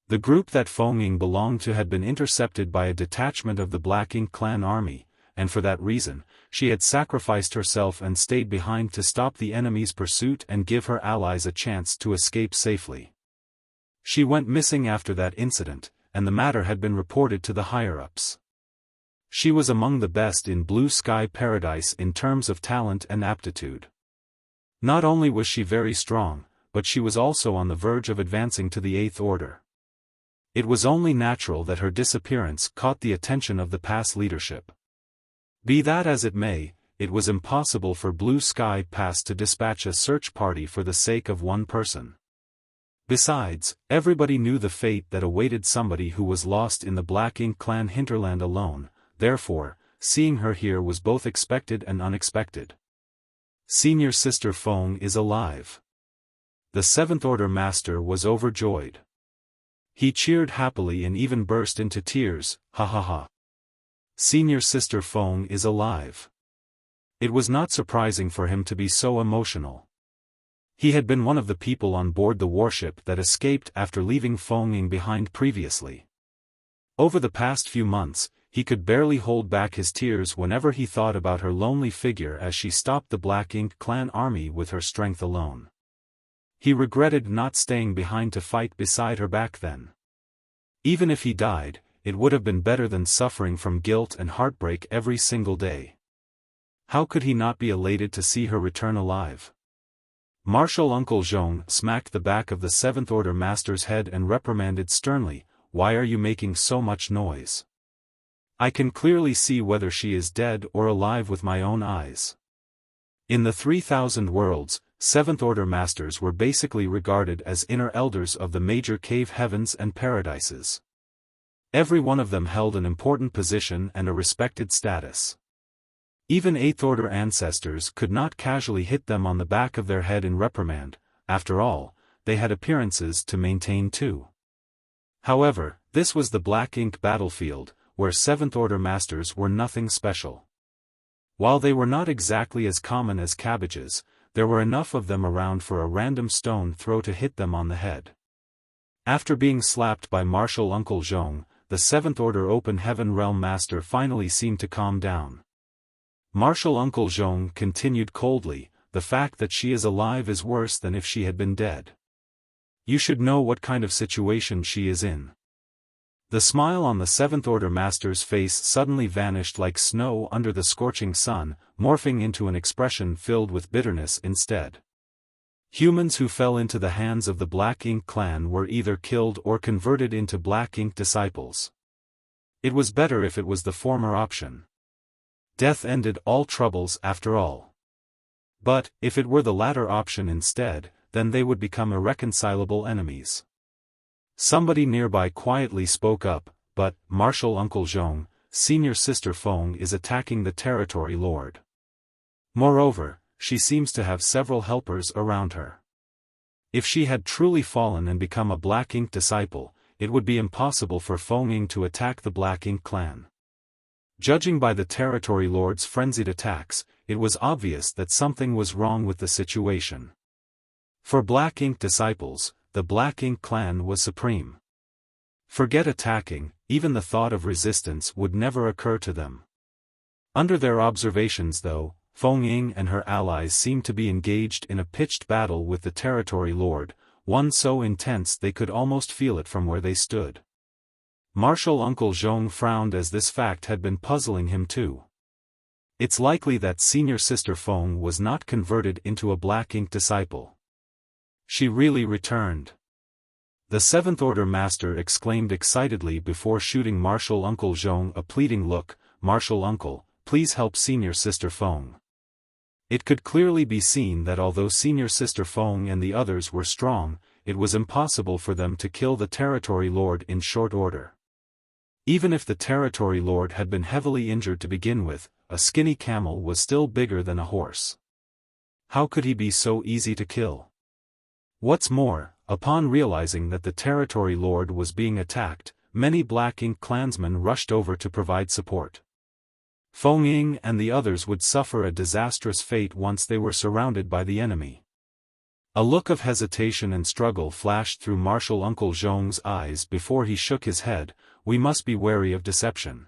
The group that Feng Ying belonged to had been intercepted by a detachment of the Black Ink clan army, and for that reason, she had sacrificed herself and stayed behind to stop the enemy's pursuit and give her allies a chance to escape safely. She went missing after that incident, and the matter had been reported to the higher-ups. She was among the best in Blue Sky Paradise in terms of talent and aptitude. Not only was she very strong, but she was also on the verge of advancing to the Eighth Order. It was only natural that her disappearance caught the attention of the pass leadership. Be that as it may, it was impossible for Blue Sky Pass to dispatch a search party for the sake of one person. Besides, everybody knew the fate that awaited somebody who was lost in the Black Ink clan hinterland alone, therefore, seeing her here was both expected and unexpected. Senior Sister Feng is alive. The Seventh Order Master was overjoyed. He cheered happily and even burst into tears, "Ha ha ha. Senior Sister Feng is alive." It was not surprising for him to be so emotional. He had been one of the people on board the warship that escaped after leaving Feng Ying behind previously. Over the past few months, he could barely hold back his tears whenever he thought about her lonely figure as she stopped the Black Ink clan army with her strength alone. He regretted not staying behind to fight beside her back then. Even if he died, it would have been better than suffering from guilt and heartbreak every single day. How could he not be elated to see her return alive? Martial Uncle Zhong smacked the back of the Seventh Order Master's head and reprimanded sternly, "Why are you making so much noise? I can clearly see whether she is dead or alive with my own eyes." In the 3,000 worlds, seventh-order masters were basically regarded as inner elders of the major cave heavens and paradises. Every one of them held an important position and a respected status. Even eighth-order ancestors could not casually hit them on the back of their head in reprimand. After all, they had appearances to maintain too. However, this was the black ink battlefield, where seventh-order masters were nothing special. While they were not exactly as common as cabbages, there were enough of them around for a random stone throw to hit them on the head. After being slapped by martial Uncle Zhong, the seventh-order open heaven realm master finally seemed to calm down. Martial Uncle Zhong continued coldly, "The fact that she is alive is worse than if she had been dead. You should know what kind of situation she is in." The smile on the seventh-order master's face suddenly vanished like snow under the scorching sun, morphing into an expression filled with bitterness instead. Humans who fell into the hands of the Black Ink clan were either killed or converted into Black Ink disciples. It was better if it was the former option. Death ended all troubles after all. But, if it were the latter option instead, then they would become irreconcilable enemies. Somebody nearby quietly spoke up, "But, Martial Uncle Zhong, Senior Sister Feng is attacking the territory lord. Moreover, she seems to have several helpers around her. If she had truly fallen and become a Black Ink disciple, it would be impossible for Feng Ying to attack the Black Ink clan." Judging by the territory lord's frenzied attacks, it was obvious that something was wrong with the situation. For Black Ink disciples, the Black Ink clan was supreme. Forget attacking, even the thought of resistance would never occur to them. Under their observations though, Feng Ying and her allies seemed to be engaged in a pitched battle with the territory lord, one so intense they could almost feel it from where they stood. Martial Uncle Zhong frowned as this fact had been puzzling him too. It's likely that Senior Sister Feng was not converted into a Black Ink disciple. She really returned. The seventh-order master exclaimed excitedly before shooting Martial Uncle Zhong a pleading look, "Martial Uncle, please help Senior Sister Feng." It could clearly be seen that although Senior Sister Feng and the others were strong, it was impossible for them to kill the territory lord in short order. Even if the territory lord had been heavily injured to begin with, a skinny camel was still bigger than a horse. How could he be so easy to kill? What's more, upon realizing that the territory lord was being attacked, many Black Ink clansmen rushed over to provide support. Feng Ying and the others would suffer a disastrous fate once they were surrounded by the enemy. A look of hesitation and struggle flashed through Martial Uncle Zhong's eyes before he shook his head. "We must be wary of deception."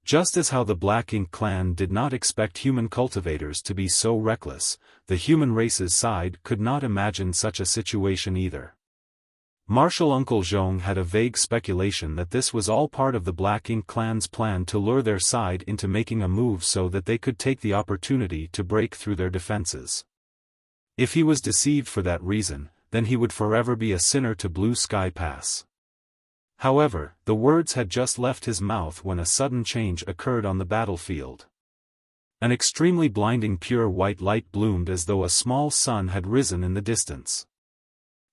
Just as how the Black Ink clan did not expect human cultivators to be so reckless, the human race's side could not imagine such a situation either. Martial Uncle Zhong had a vague speculation that this was all part of the Black Ink clan's plan to lure their side into making a move so that they could take the opportunity to break through their defenses. If he was deceived for that reason, then he would forever be a sinner to Blue Sky Pass. However, the words had just left his mouth when a sudden change occurred on the battlefield. An extremely blinding pure white light bloomed as though a small sun had risen in the distance.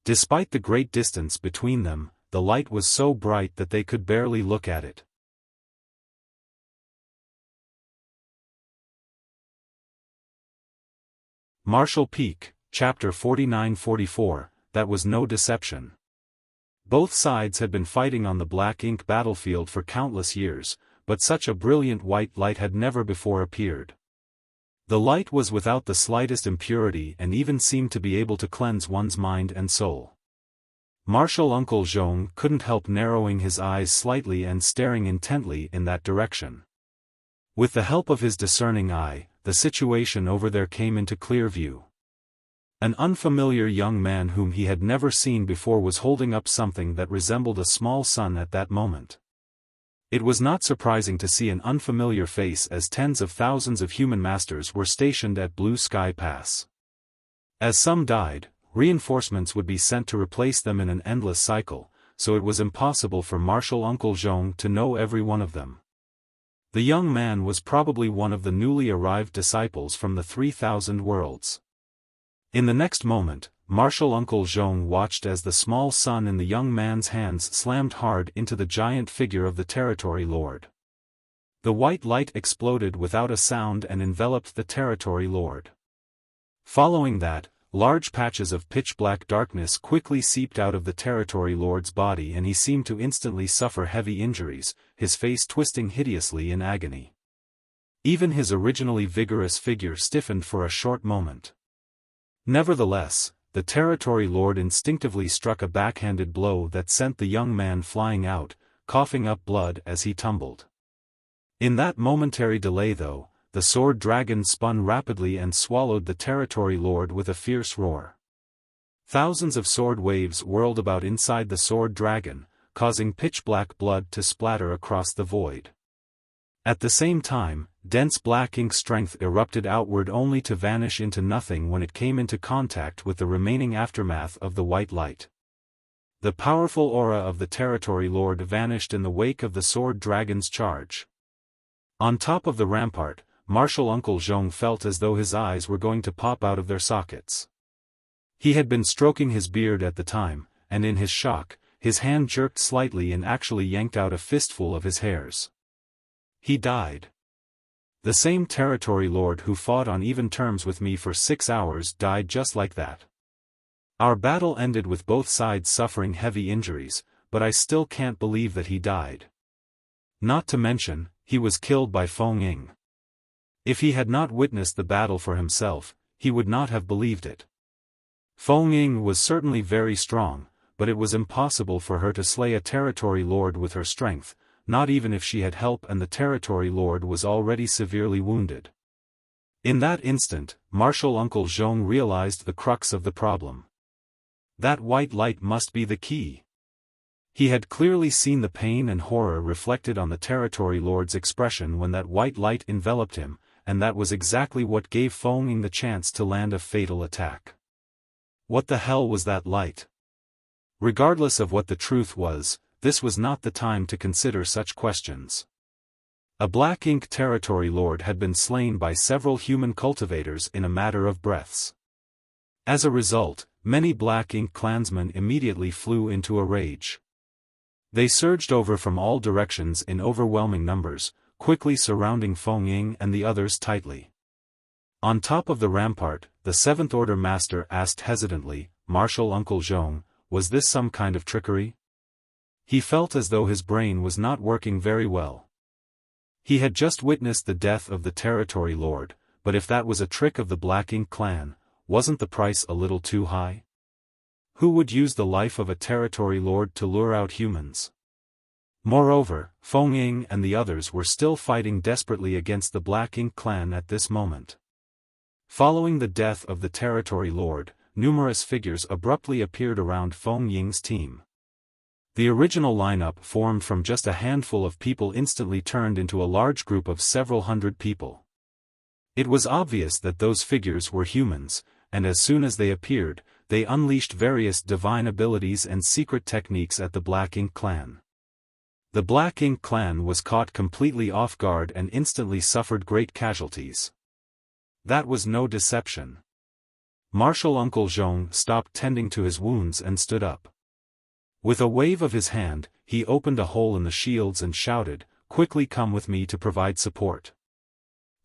Despite the great distance between them, the light was so bright that they could barely look at it. Martial Peak, Chapter 49-44, That was no deception. Both sides had been fighting on the Black Ink battlefield for countless years, but such a brilliant white light had never before appeared. The light was without the slightest impurity and even seemed to be able to cleanse one's mind and soul. Martial Uncle Zhong couldn't help narrowing his eyes slightly and staring intently in that direction. With the help of his discerning eye, the situation over there came into clear view. An unfamiliar young man whom he had never seen before was holding up something that resembled a small sun at that moment. It was not surprising to see an unfamiliar face as tens of thousands of human masters were stationed at Blue Sky Pass. As some died, reinforcements would be sent to replace them in an endless cycle, so it was impossible for Martial Uncle Zhong to know every one of them. The young man was probably one of the newly arrived disciples from the 3,000 worlds. In the next moment, Martial Uncle Zhong watched as the small sun in the young man's hands slammed hard into the giant figure of the territory lord. The white light exploded without a sound and enveloped the territory lord. Following that, large patches of pitch-black darkness quickly seeped out of the territory lord's body and he seemed to instantly suffer heavy injuries, his face twisting hideously in agony. Even his originally vigorous figure stiffened for a short moment. Nevertheless, the territory lord instinctively struck a backhanded blow that sent the young man flying out, coughing up blood as he tumbled. In that momentary delay though, the sword dragon spun rapidly and swallowed the territory lord with a fierce roar. Thousands of sword waves whirled about inside the sword dragon, causing pitch-black blood to splatter across the void. At the same time, dense black ink strength erupted outward only to vanish into nothing when it came into contact with the remaining aftermath of the white light. The powerful aura of the territory lord vanished in the wake of the sword dragon's charge. On top of the rampart, Martial Uncle Zhong felt as though his eyes were going to pop out of their sockets. He had been stroking his beard at the time, and in his shock, his hand jerked slightly and actually yanked out a fistful of his hairs. He died. The same territory lord who fought on even terms with me for 6 hours died just like that. Our battle ended with both sides suffering heavy injuries, but I still can't believe that he died. Not to mention, he was killed by Feng Ying. If he had not witnessed the battle for himself, he would not have believed it. Feng Ying was certainly very strong, but it was impossible for her to slay a territory lord with her strength, not even if she had help and the territory lord was already severely wounded. In that instant, Martial Uncle Zhong realized the crux of the problem. That white light must be the key. He had clearly seen the pain and horror reflected on the territory lord's expression when that white light enveloped him, and that was exactly what gave Feng Ying the chance to land a fatal attack. What the hell was that light? Regardless of what the truth was, this was not the time to consider such questions. A black ink territory lord had been slain by several human cultivators in a matter of breaths. As a result, many black ink clansmen immediately flew into a rage. They surged over from all directions in overwhelming numbers, quickly surrounding Feng Ying and the others tightly. On top of the rampart, the Seventh Order Master asked hesitantly, "Martial Uncle Zhong, was this some kind of trickery?" He felt as though his brain was not working very well. He had just witnessed the death of the territory lord, but if that was a trick of the Black Ink clan, wasn't the price a little too high? Who would use the life of a territory lord to lure out humans? Moreover, Feng Ying and the others were still fighting desperately against the Black Ink clan at this moment. Following the death of the territory lord, numerous figures abruptly appeared around Feng Ying's team. The original lineup formed from just a handful of people instantly turned into a large group of several hundred people. It was obvious that those figures were humans, and as soon as they appeared, they unleashed various divine abilities and secret techniques at the Black Ink clan. The Black Ink clan was caught completely off guard and instantly suffered great casualties. That was no deception. Martial Uncle Zhong stopped tending to his wounds and stood up. With a wave of his hand, he opened a hole in the shields and shouted, "Quickly come with me to provide support."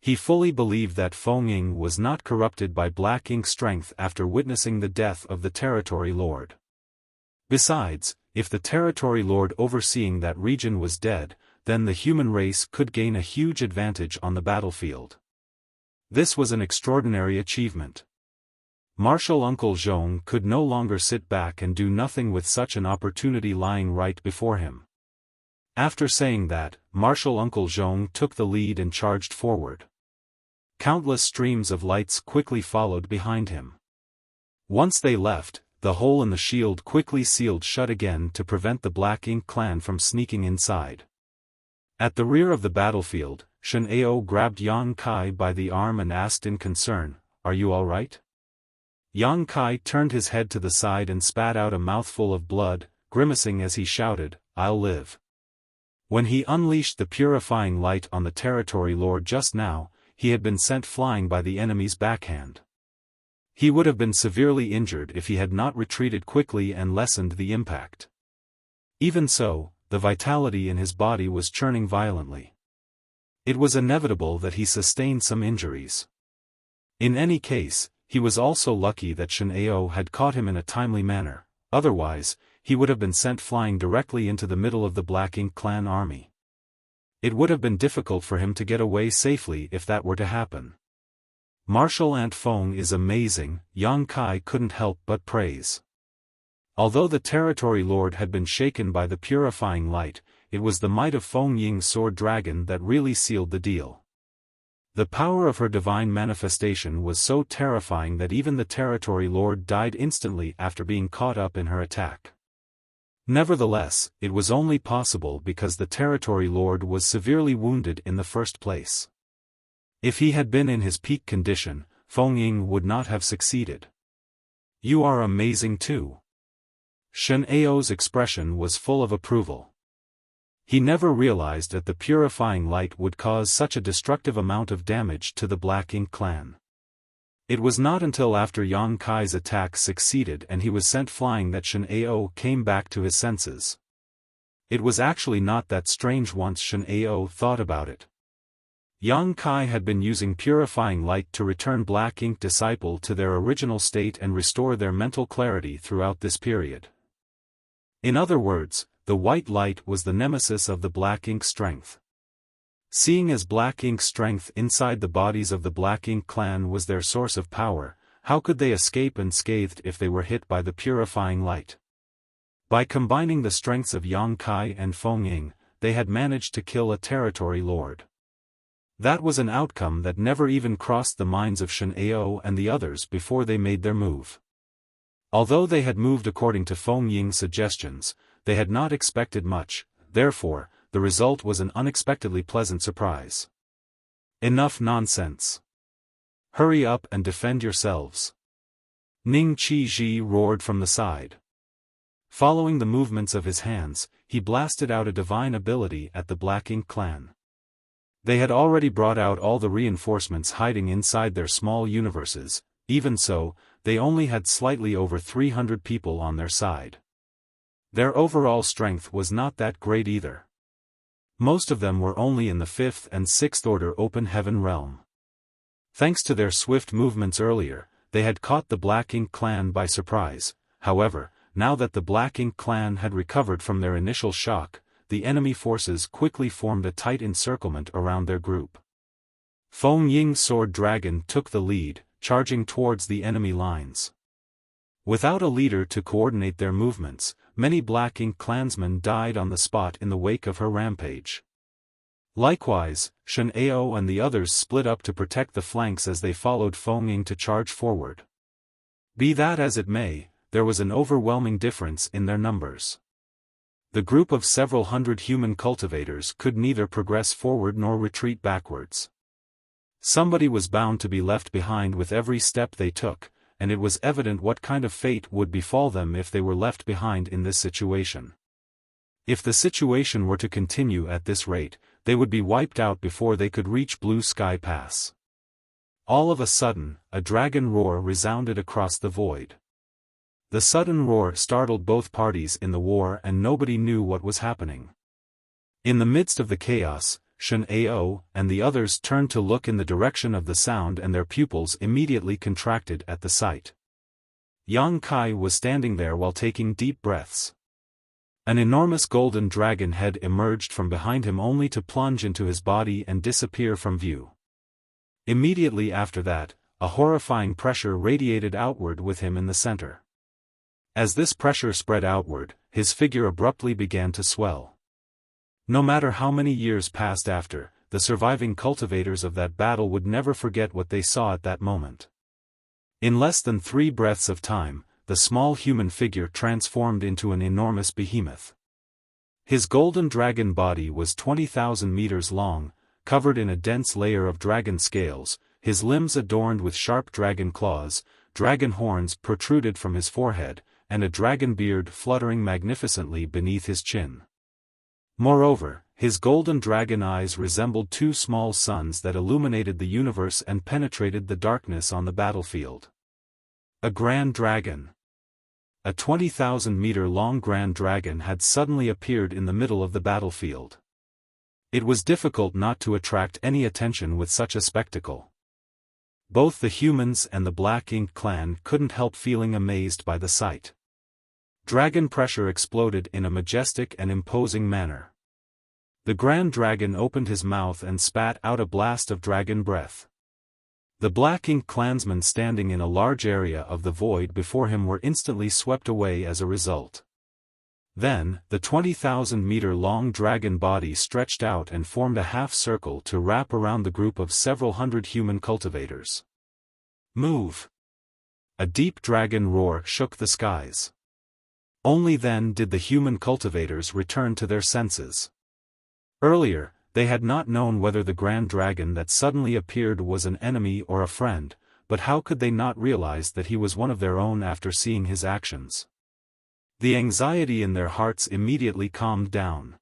He fully believed that Feng Ying was not corrupted by Black Ink strength after witnessing the death of the territory lord. Besides, if the territory lord overseeing that region was dead, then the human race could gain a huge advantage on the battlefield. This was an extraordinary achievement. Martial Uncle Zhong could no longer sit back and do nothing with such an opportunity lying right before him. After saying that, Martial Uncle Zhong took the lead and charged forward. Countless streams of lights quickly followed behind him. Once they left, the hole in the shield quickly sealed shut again to prevent the Black Ink clan from sneaking inside. At the rear of the battlefield, Shen Ao grabbed Yang Kai by the arm and asked in concern, "Are you all right?" Yang Kai turned his head to the side and spat out a mouthful of blood, grimacing as he shouted, "I'll live." When he unleashed the purifying light on the territory lord just now, he had been sent flying by the enemy's backhand. He would have been severely injured if he had not retreated quickly and lessened the impact. Even so, the vitality in his body was churning violently. It was inevitable that he sustained some injuries. In any case, he was also lucky that Shen Ao had caught him in a timely manner, otherwise, he would have been sent flying directly into the middle of the Black Ink clan army. It would have been difficult for him to get away safely if that were to happen. Martial Ant Feng is amazing, Yang Kai couldn't help but praise. Although the territory lord had been shaken by the purifying light, it was the might of Feng Ying's sword dragon that really sealed the deal. The power of her divine manifestation was so terrifying that even the territory lord died instantly after being caught up in her attack. Nevertheless, it was only possible because the territory lord was severely wounded in the first place. If he had been in his peak condition, Feng Ying would not have succeeded. "You are amazing too." Shen Ao's expression was full of approval. He never realized that the purifying light would cause such a destructive amount of damage to the Black Ink clan. It was not until after Yang Kai's attack succeeded and he was sent flying that Shen Ao came back to his senses. It was actually not that strange once Shen Ao thought about it. Yang Kai had been using purifying light to return Black Ink disciple to their original state and restore their mental clarity throughout this period. In other words, the white light was the nemesis of the Black Ink strength. Seeing as Black Ink strength inside the bodies of the Black Ink clan was their source of power, how could they escape unscathed if they were hit by the purifying light? By combining the strengths of Yang Kai and Feng Ying, they had managed to kill a territory lord. That was an outcome that never even crossed the minds of Shen Ao and the others before they made their move. Although they had moved according to Feng Ying's suggestions, they had not expected much, therefore, the result was an unexpectedly pleasant surprise. "Enough nonsense. Hurry up and defend yourselves." Ning Qi roared from the side. Following the movements of his hands, he blasted out a divine ability at the Black Ink clan. They had already brought out all the reinforcements hiding inside their small universes, even so, they only had slightly over 300 people on their side. Their overall strength was not that great either. Most of them were only in the 5th and 6th order open heaven realm. Thanks to their swift movements earlier, they had caught the Black Ink clan by surprise. However, now that the Black Ink clan had recovered from their initial shock, the enemy forces quickly formed a tight encirclement around their group. Feng Ying's sword dragon took the lead, charging towards the enemy lines. Without a leader to coordinate their movements, many Black Ink clansmen died on the spot in the wake of her rampage. Likewise, Shen Ao and the others split up to protect the flanks as they followed Feng Ying to charge forward. Be that as it may, there was an overwhelming difference in their numbers. The group of several hundred human cultivators could neither progress forward nor retreat backwards. Somebody was bound to be left behind with every step they took, and it was evident what kind of fate would befall them if they were left behind in this situation. If the situation were to continue at this rate, they would be wiped out before they could reach Blue Sky Pass. All of a sudden, a dragon roar resounded across the void. The sudden roar startled both parties in the war and nobody knew what was happening. In the midst of the chaos, Shen Ao and the others turned to look in the direction of the sound and their pupils immediately contracted at the sight. Yang Kai was standing there while taking deep breaths. An enormous golden dragon head emerged from behind him only to plunge into his body and disappear from view. Immediately after that, a horrifying pressure radiated outward with him in the center. As this pressure spread outward, his figure abruptly began to swell. No matter how many years passed after, the surviving cultivators of that battle would never forget what they saw at that moment. In less than 3 breaths of time, the small human figure transformed into an enormous behemoth. His golden dragon body was 20,000 meters long, covered in a dense layer of dragon scales, his limbs adorned with sharp dragon claws, dragon horns protruded from his forehead, and a dragon beard fluttering magnificently beneath his chin. Moreover, his golden dragon eyes resembled 2 small suns that illuminated the universe and penetrated the darkness on the battlefield. A grand dragon. A 20,000-meter-long grand dragon had suddenly appeared in the middle of the battlefield. It was difficult not to attract any attention with such a spectacle. Both the humans and the Black Ink clan couldn't help feeling amazed by the sight. Dragon pressure exploded in a majestic and imposing manner. The grand dragon opened his mouth and spat out a blast of dragon breath. The Black Ink clansmen standing in a large area of the void before him were instantly swept away as a result. Then, the 20,000-meter-long dragon body stretched out and formed a half-circle to wrap around the group of several hundred human cultivators. Move! A deep dragon roar shook the skies. Only then did the human cultivators return to their senses. Earlier, they had not known whether the grand dragon that suddenly appeared was an enemy or a friend, but how could they not realize that he was one of their own after seeing his actions? The anxiety in their hearts immediately calmed down.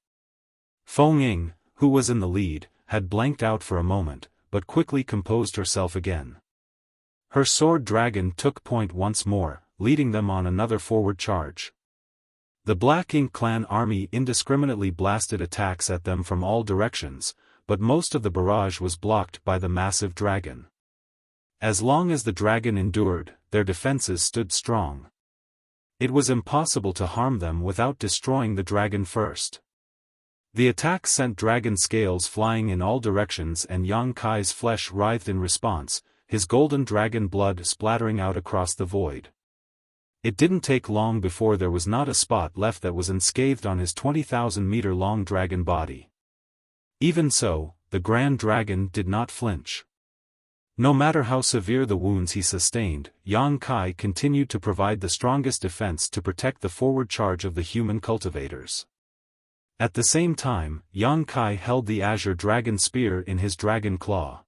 Feng Ying, who was in the lead, had blanked out for a moment, but quickly composed herself again. Her sword dragon took point once more, leading them on another forward charge. The Black Ink clan army indiscriminately blasted attacks at them from all directions, but most of the barrage was blocked by the massive dragon. As long as the dragon endured, their defenses stood strong. It was impossible to harm them without destroying the dragon first. The attack sent dragon scales flying in all directions and Yang Kai's flesh writhed in response, his golden dragon blood splattering out across the void. It didn't take long before there was not a spot left that was unscathed on his 20,000-meter-long dragon body. Even so, the grand dragon did not flinch. No matter how severe the wounds he sustained, Yang Kai continued to provide the strongest defense to protect the forward charge of the human cultivators. At the same time, Yang Kai held the azure dragon spear in his dragon claw.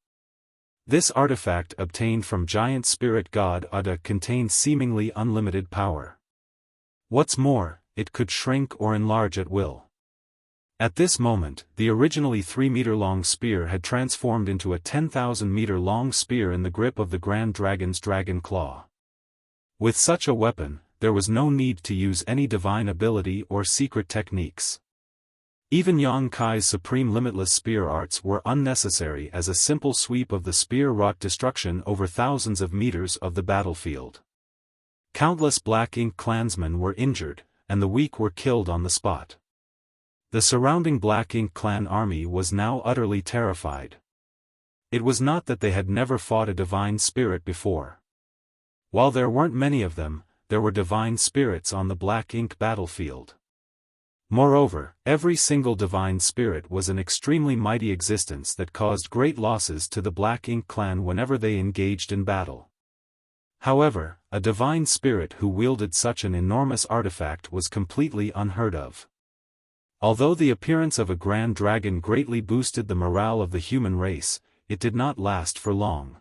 This artifact obtained from giant spirit god Ada contained seemingly unlimited power. What's more, it could shrink or enlarge at will. At this moment, the originally 3-meter-long spear had transformed into a 10,000-meter-long spear in the grip of the Grand Dragon's dragon claw. With such a weapon, there was no need to use any divine ability or secret techniques. Even Yang Kai's supreme limitless spear arts were unnecessary as a simple sweep of the spear wrought destruction over thousands of meters of the battlefield. Countless Black Ink clansmen were injured, and the weak were killed on the spot. The surrounding Black Ink clan army was now utterly terrified. It was not that they had never fought a divine spirit before. While there weren't many of them, there were divine spirits on the Black Ink battlefield. Moreover, every single divine spirit was an extremely mighty existence that caused great losses to the Black Ink clan whenever they engaged in battle. However, a divine spirit who wielded such an enormous artifact was completely unheard of. Although the appearance of a grand dragon greatly boosted the morale of the human race, it did not last for long.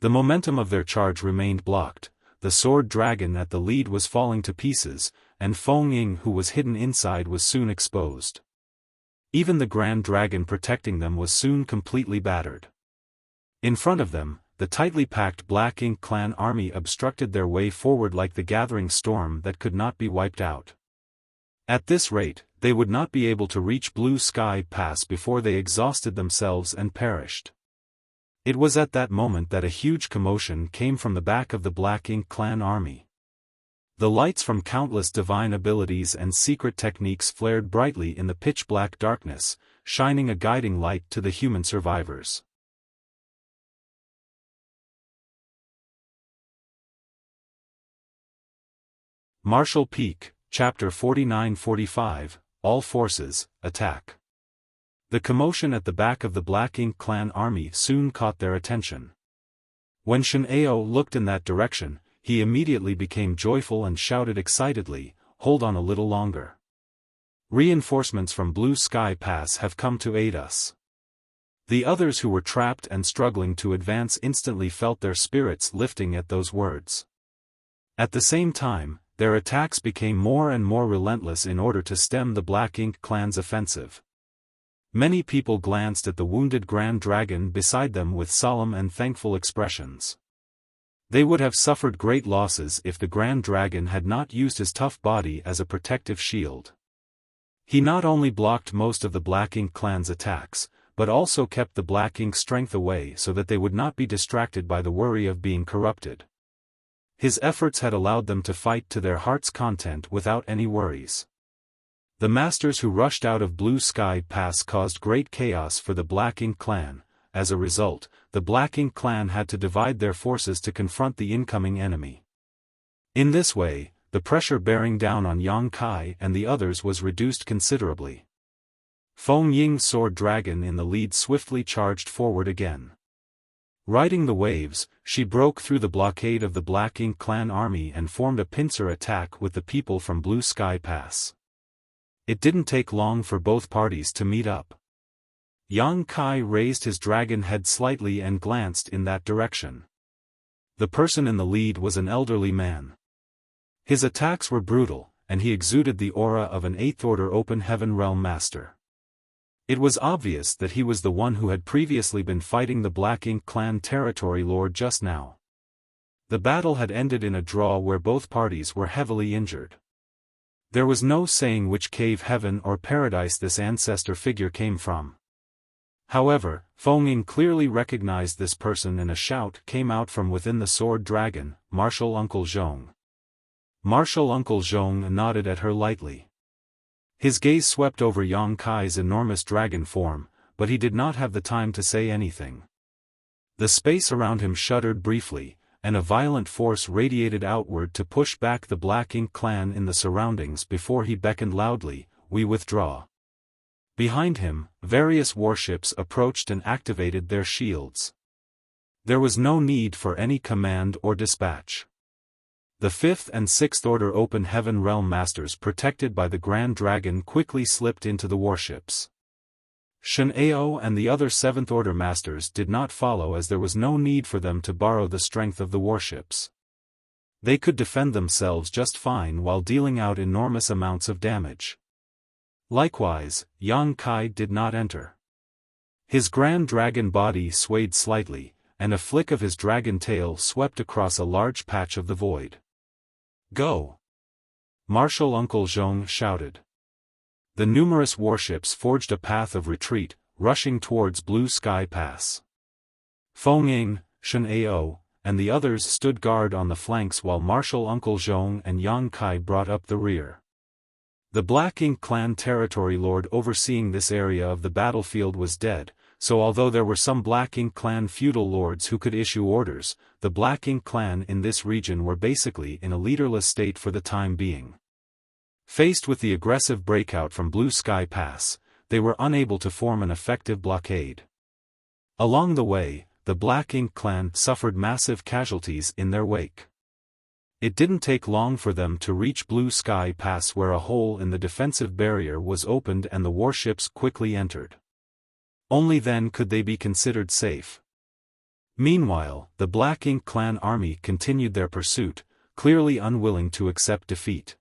The momentum of their charge remained blocked, the sword dragon at the lead was falling to pieces, and Feng Ying who was hidden inside was soon exposed. Even the grand dragon protecting them was soon completely battered. In front of them, the tightly packed Black Ink clan army obstructed their way forward like the gathering storm that could not be wiped out. At this rate, they would not be able to reach Blue Sky Pass before they exhausted themselves and perished. It was at that moment that a huge commotion came from the back of the Black Ink clan army. The lights from countless divine abilities and secret techniques flared brightly in the pitch-black darkness, shining a guiding light to the human survivors. Marshall Peak, Chapter 49-45, All Forces, Attack. The commotion at the back of the Black Ink clan army soon caught their attention. When Shen Ao looked in that direction, he immediately became joyful and shouted excitedly, "Hold on a little longer. Reinforcements from Blue Sky Pass have come to aid us." The others who were trapped and struggling to advance instantly felt their spirits lifting at those words. At the same time, their attacks became more and more relentless in order to stem the Black Ink clan's offensive. Many people glanced at the wounded Grand Dragon beside them with solemn and thankful expressions. They would have suffered great losses if the Grand Dragon had not used his tough body as a protective shield. He not only blocked most of the Black Ink clan's attacks, but also kept the Black Ink strength away so that they would not be distracted by the worry of being corrupted. His efforts had allowed them to fight to their heart's content without any worries. The masters who rushed out of Blue Sky Pass caused great chaos for the Black Ink clan. As a result, the Black Ink clan had to divide their forces to confront the incoming enemy. In this way, the pressure bearing down on Yang Kai and the others was reduced considerably. Feng Ying's sword dragon in the lead swiftly charged forward again. Riding the waves, she broke through the blockade of the Black Ink clan army and formed a pincer attack with the people from Blue Sky Pass. It didn't take long for both parties to meet up. Yang Kai raised his dragon head slightly and glanced in that direction. The person in the lead was an elderly man. His attacks were brutal, and he exuded the aura of an 8th Order Open Heaven Realm Master. It was obvious that he was the one who had previously been fighting the Black Ink clan territory lord just now. The battle had ended in a draw where both parties were heavily injured. There was no saying which cave, heaven or paradise this ancestor figure came from. However, Feng Ying clearly recognized this person and a shout came out from within the sword dragon, "Martial Uncle Zhong." Martial Uncle Zhong nodded at her lightly. His gaze swept over Yang Kai's enormous dragon form, but he did not have the time to say anything. The space around him shuddered briefly, and a violent force radiated outward to push back the Black Ink clan in the surroundings before he beckoned loudly, "We withdraw." Behind him, various warships approached and activated their shields. There was no need for any command or dispatch. The 5th and 6th Order Open Heaven Realm Masters protected by the Grand Dragon quickly slipped into the warships. Shen Ao and the other 7th Order Masters did not follow as there was no need for them to borrow the strength of the warships. They could defend themselves just fine while dealing out enormous amounts of damage. Likewise, Yang Kai did not enter. His Grand Dragon body swayed slightly, and a flick of his dragon tail swept across a large patch of the void. "Go!" Martial Uncle Zhong shouted. The numerous warships forged a path of retreat, rushing towards Blue Sky Pass. Feng Ying, Shen Ao, and the others stood guard on the flanks while Martial Uncle Zhong and Yang Kai brought up the rear. The Black Ink clan territory lord overseeing this area of the battlefield was dead, so although there were some Black Ink clan feudal lords who could issue orders, the Black Ink clan in this region were basically in a leaderless state for the time being. Faced with the aggressive breakout from Blue Sky Pass, they were unable to form an effective blockade. Along the way, the Black Ink clan suffered massive casualties in their wake. It didn't take long for them to reach Blue Sky Pass where a hole in the defensive barrier was opened and the warships quickly entered. Only then could they be considered safe. Meanwhile, the Black Ink clan army continued their pursuit, clearly unwilling to accept defeat.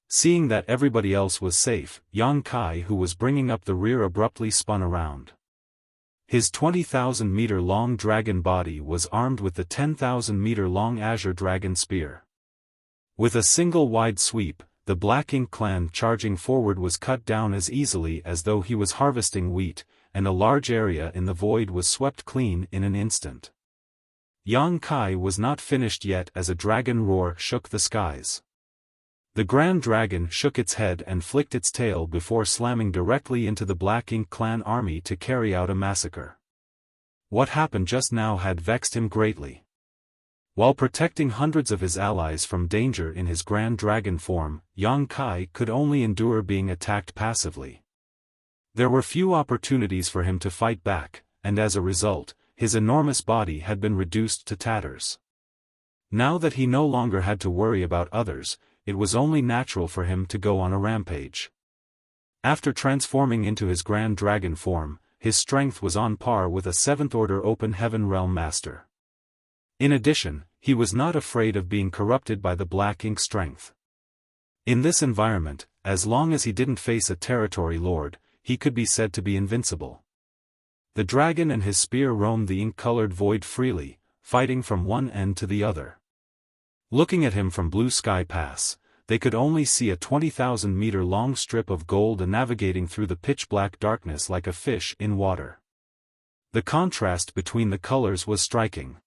Seeing that everybody else was safe, Yang Kai, who was bringing up the rear, abruptly spun around. His 20,000-meter-long dragon body was armed with the 10,000-meter-long Azure Dragon Spear. With a single wide sweep, the Black Ink clan charging forward was cut down as easily as though he was harvesting wheat, and a large area in the void was swept clean in an instant. Yang Kai was not finished yet as a dragon roar shook the skies. The Grand Dragon shook its head and flicked its tail before slamming directly into the Black Ink clan army to carry out a massacre. What happened just now had vexed him greatly. While protecting hundreds of his allies from danger in his Grand Dragon form, Yang Kai could only endure being attacked passively. There were few opportunities for him to fight back, and as a result, his enormous body had been reduced to tatters. Now that he no longer had to worry about others, it was only natural for him to go on a rampage. After transforming into his Grand Dragon form, his strength was on par with a 7th Order Open Heaven Realm Master. In addition, he was not afraid of being corrupted by the Black Ink strength. In this environment, as long as he didn't face a territory lord, he could be said to be invincible. The dragon and his spear roamed the ink-colored void freely, fighting from one end to the other. Looking at him from Blue Sky Pass, they could only see a 20,000-meter-long strip of gold navigating through the pitch-black darkness like a fish in water. The contrast between the colors was striking.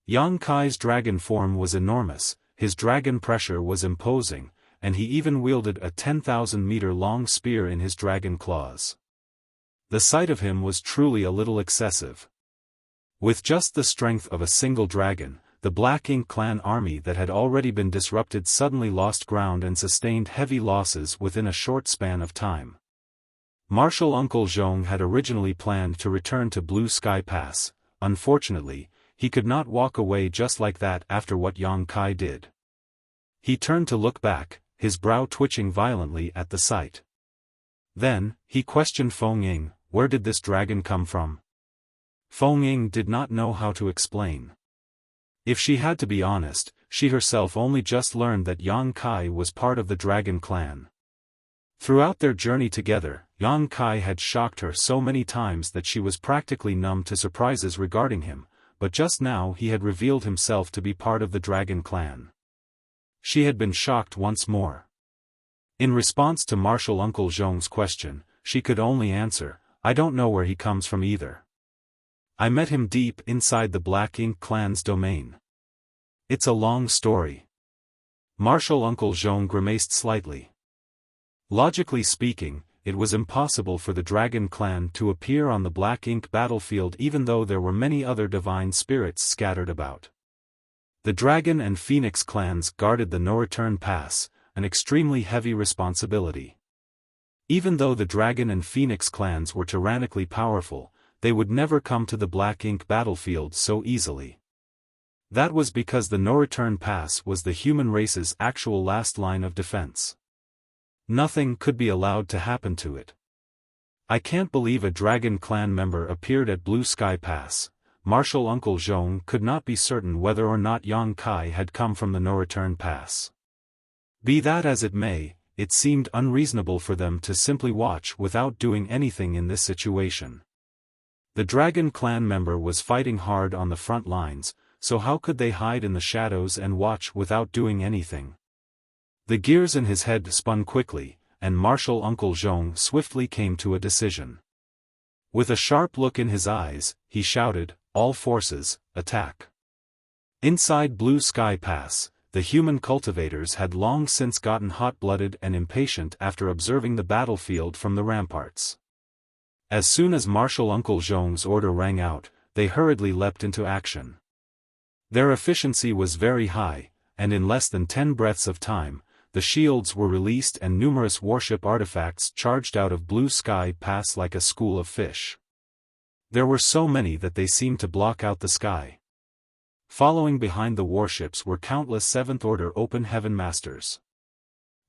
Yang Kai's dragon form was enormous, his dragon pressure was imposing, and he even wielded a 10,000-meter-long spear in his dragon claws. The sight of him was truly a little excessive. With just the strength of a single dragon, the Black Ink clan army that had already been disrupted suddenly lost ground and sustained heavy losses within a short span of time. Martial Uncle Zhong had originally planned to return to Blue Sky Pass. Unfortunately, he could not walk away just like that after what Yang Kai did. He turned to look back, his brow twitching violently at the sight. Then, he questioned Feng Ying, where did this dragon come from? Feng Ying did not know how to explain. If she had to be honest, she herself only just learned that Yang Kai was part of the Dragon Clan. Throughout their journey together, Yang Kai had shocked her so many times that she was practically numb to surprises regarding him, but just now he had revealed himself to be part of the Dragon Clan. She had been shocked once more. In response to Martial Uncle Zhong's question, she could only answer, I don't know where he comes from either. I met him deep inside the Black Ink clan's domain. It's a long story. Martial Uncle Zhong grimaced slightly. Logically speaking, it was impossible for the Dragon Clan to appear on the Black Ink battlefield even though there were many other divine spirits scattered about. The Dragon and Phoenix clans guarded the No-Return Pass, an extremely heavy responsibility. Even though the Dragon and Phoenix clans were tyrannically powerful, they would never come to the Black Ink battlefield so easily. That was because the No-Return Pass was the human race's actual last line of defense. Nothing could be allowed to happen to it. I can't believe a Dragon Clan member appeared at Blue Sky Pass. Martial Uncle Zhong could not be certain whether or not Yang Kai had come from the No-Return Pass. Be that as it may, it seemed unreasonable for them to simply watch without doing anything in this situation. The Dragon Clan member was fighting hard on the front lines, so how could they hide in the shadows and watch without doing anything? The gears in his head spun quickly, and Martial Uncle Zhong swiftly came to a decision. With a sharp look in his eyes, he shouted, all forces, attack. Inside Blue Sky Pass, the human cultivators had long since gotten hot-blooded and impatient after observing the battlefield from the ramparts. As soon as Martial Uncle Zhong's order rang out, they hurriedly leapt into action. Their efficiency was very high, and in less than 10 breaths of time, the shields were released and numerous warship artifacts charged out of Blue Sky Pass like a school of fish. There were so many that they seemed to block out the sky. Following behind the warships were countless 7th Order Open Heaven Masters.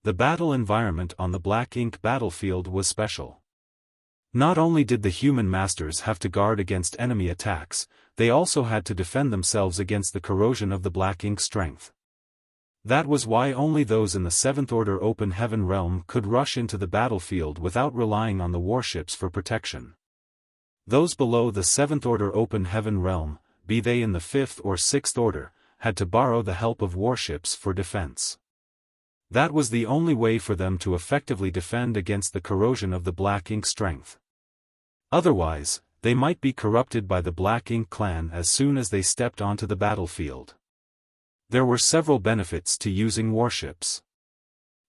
The battle environment on the Black Ink battlefield was special. Not only did the human masters have to guard against enemy attacks, they also had to defend themselves against the corrosion of the Black Ink strength. That was why only those in the 7th Order Open Heaven realm could rush into the battlefield without relying on the warships for protection. Those below the 7th Order Open Heaven realm, be they in the 5th or 6th Order, had to borrow the help of warships for defense. That was the only way for them to effectively defend against the corrosion of the Black Ink strength. Otherwise, they might be corrupted by the Black Ink clan as soon as they stepped onto the battlefield. There were several benefits to using warships.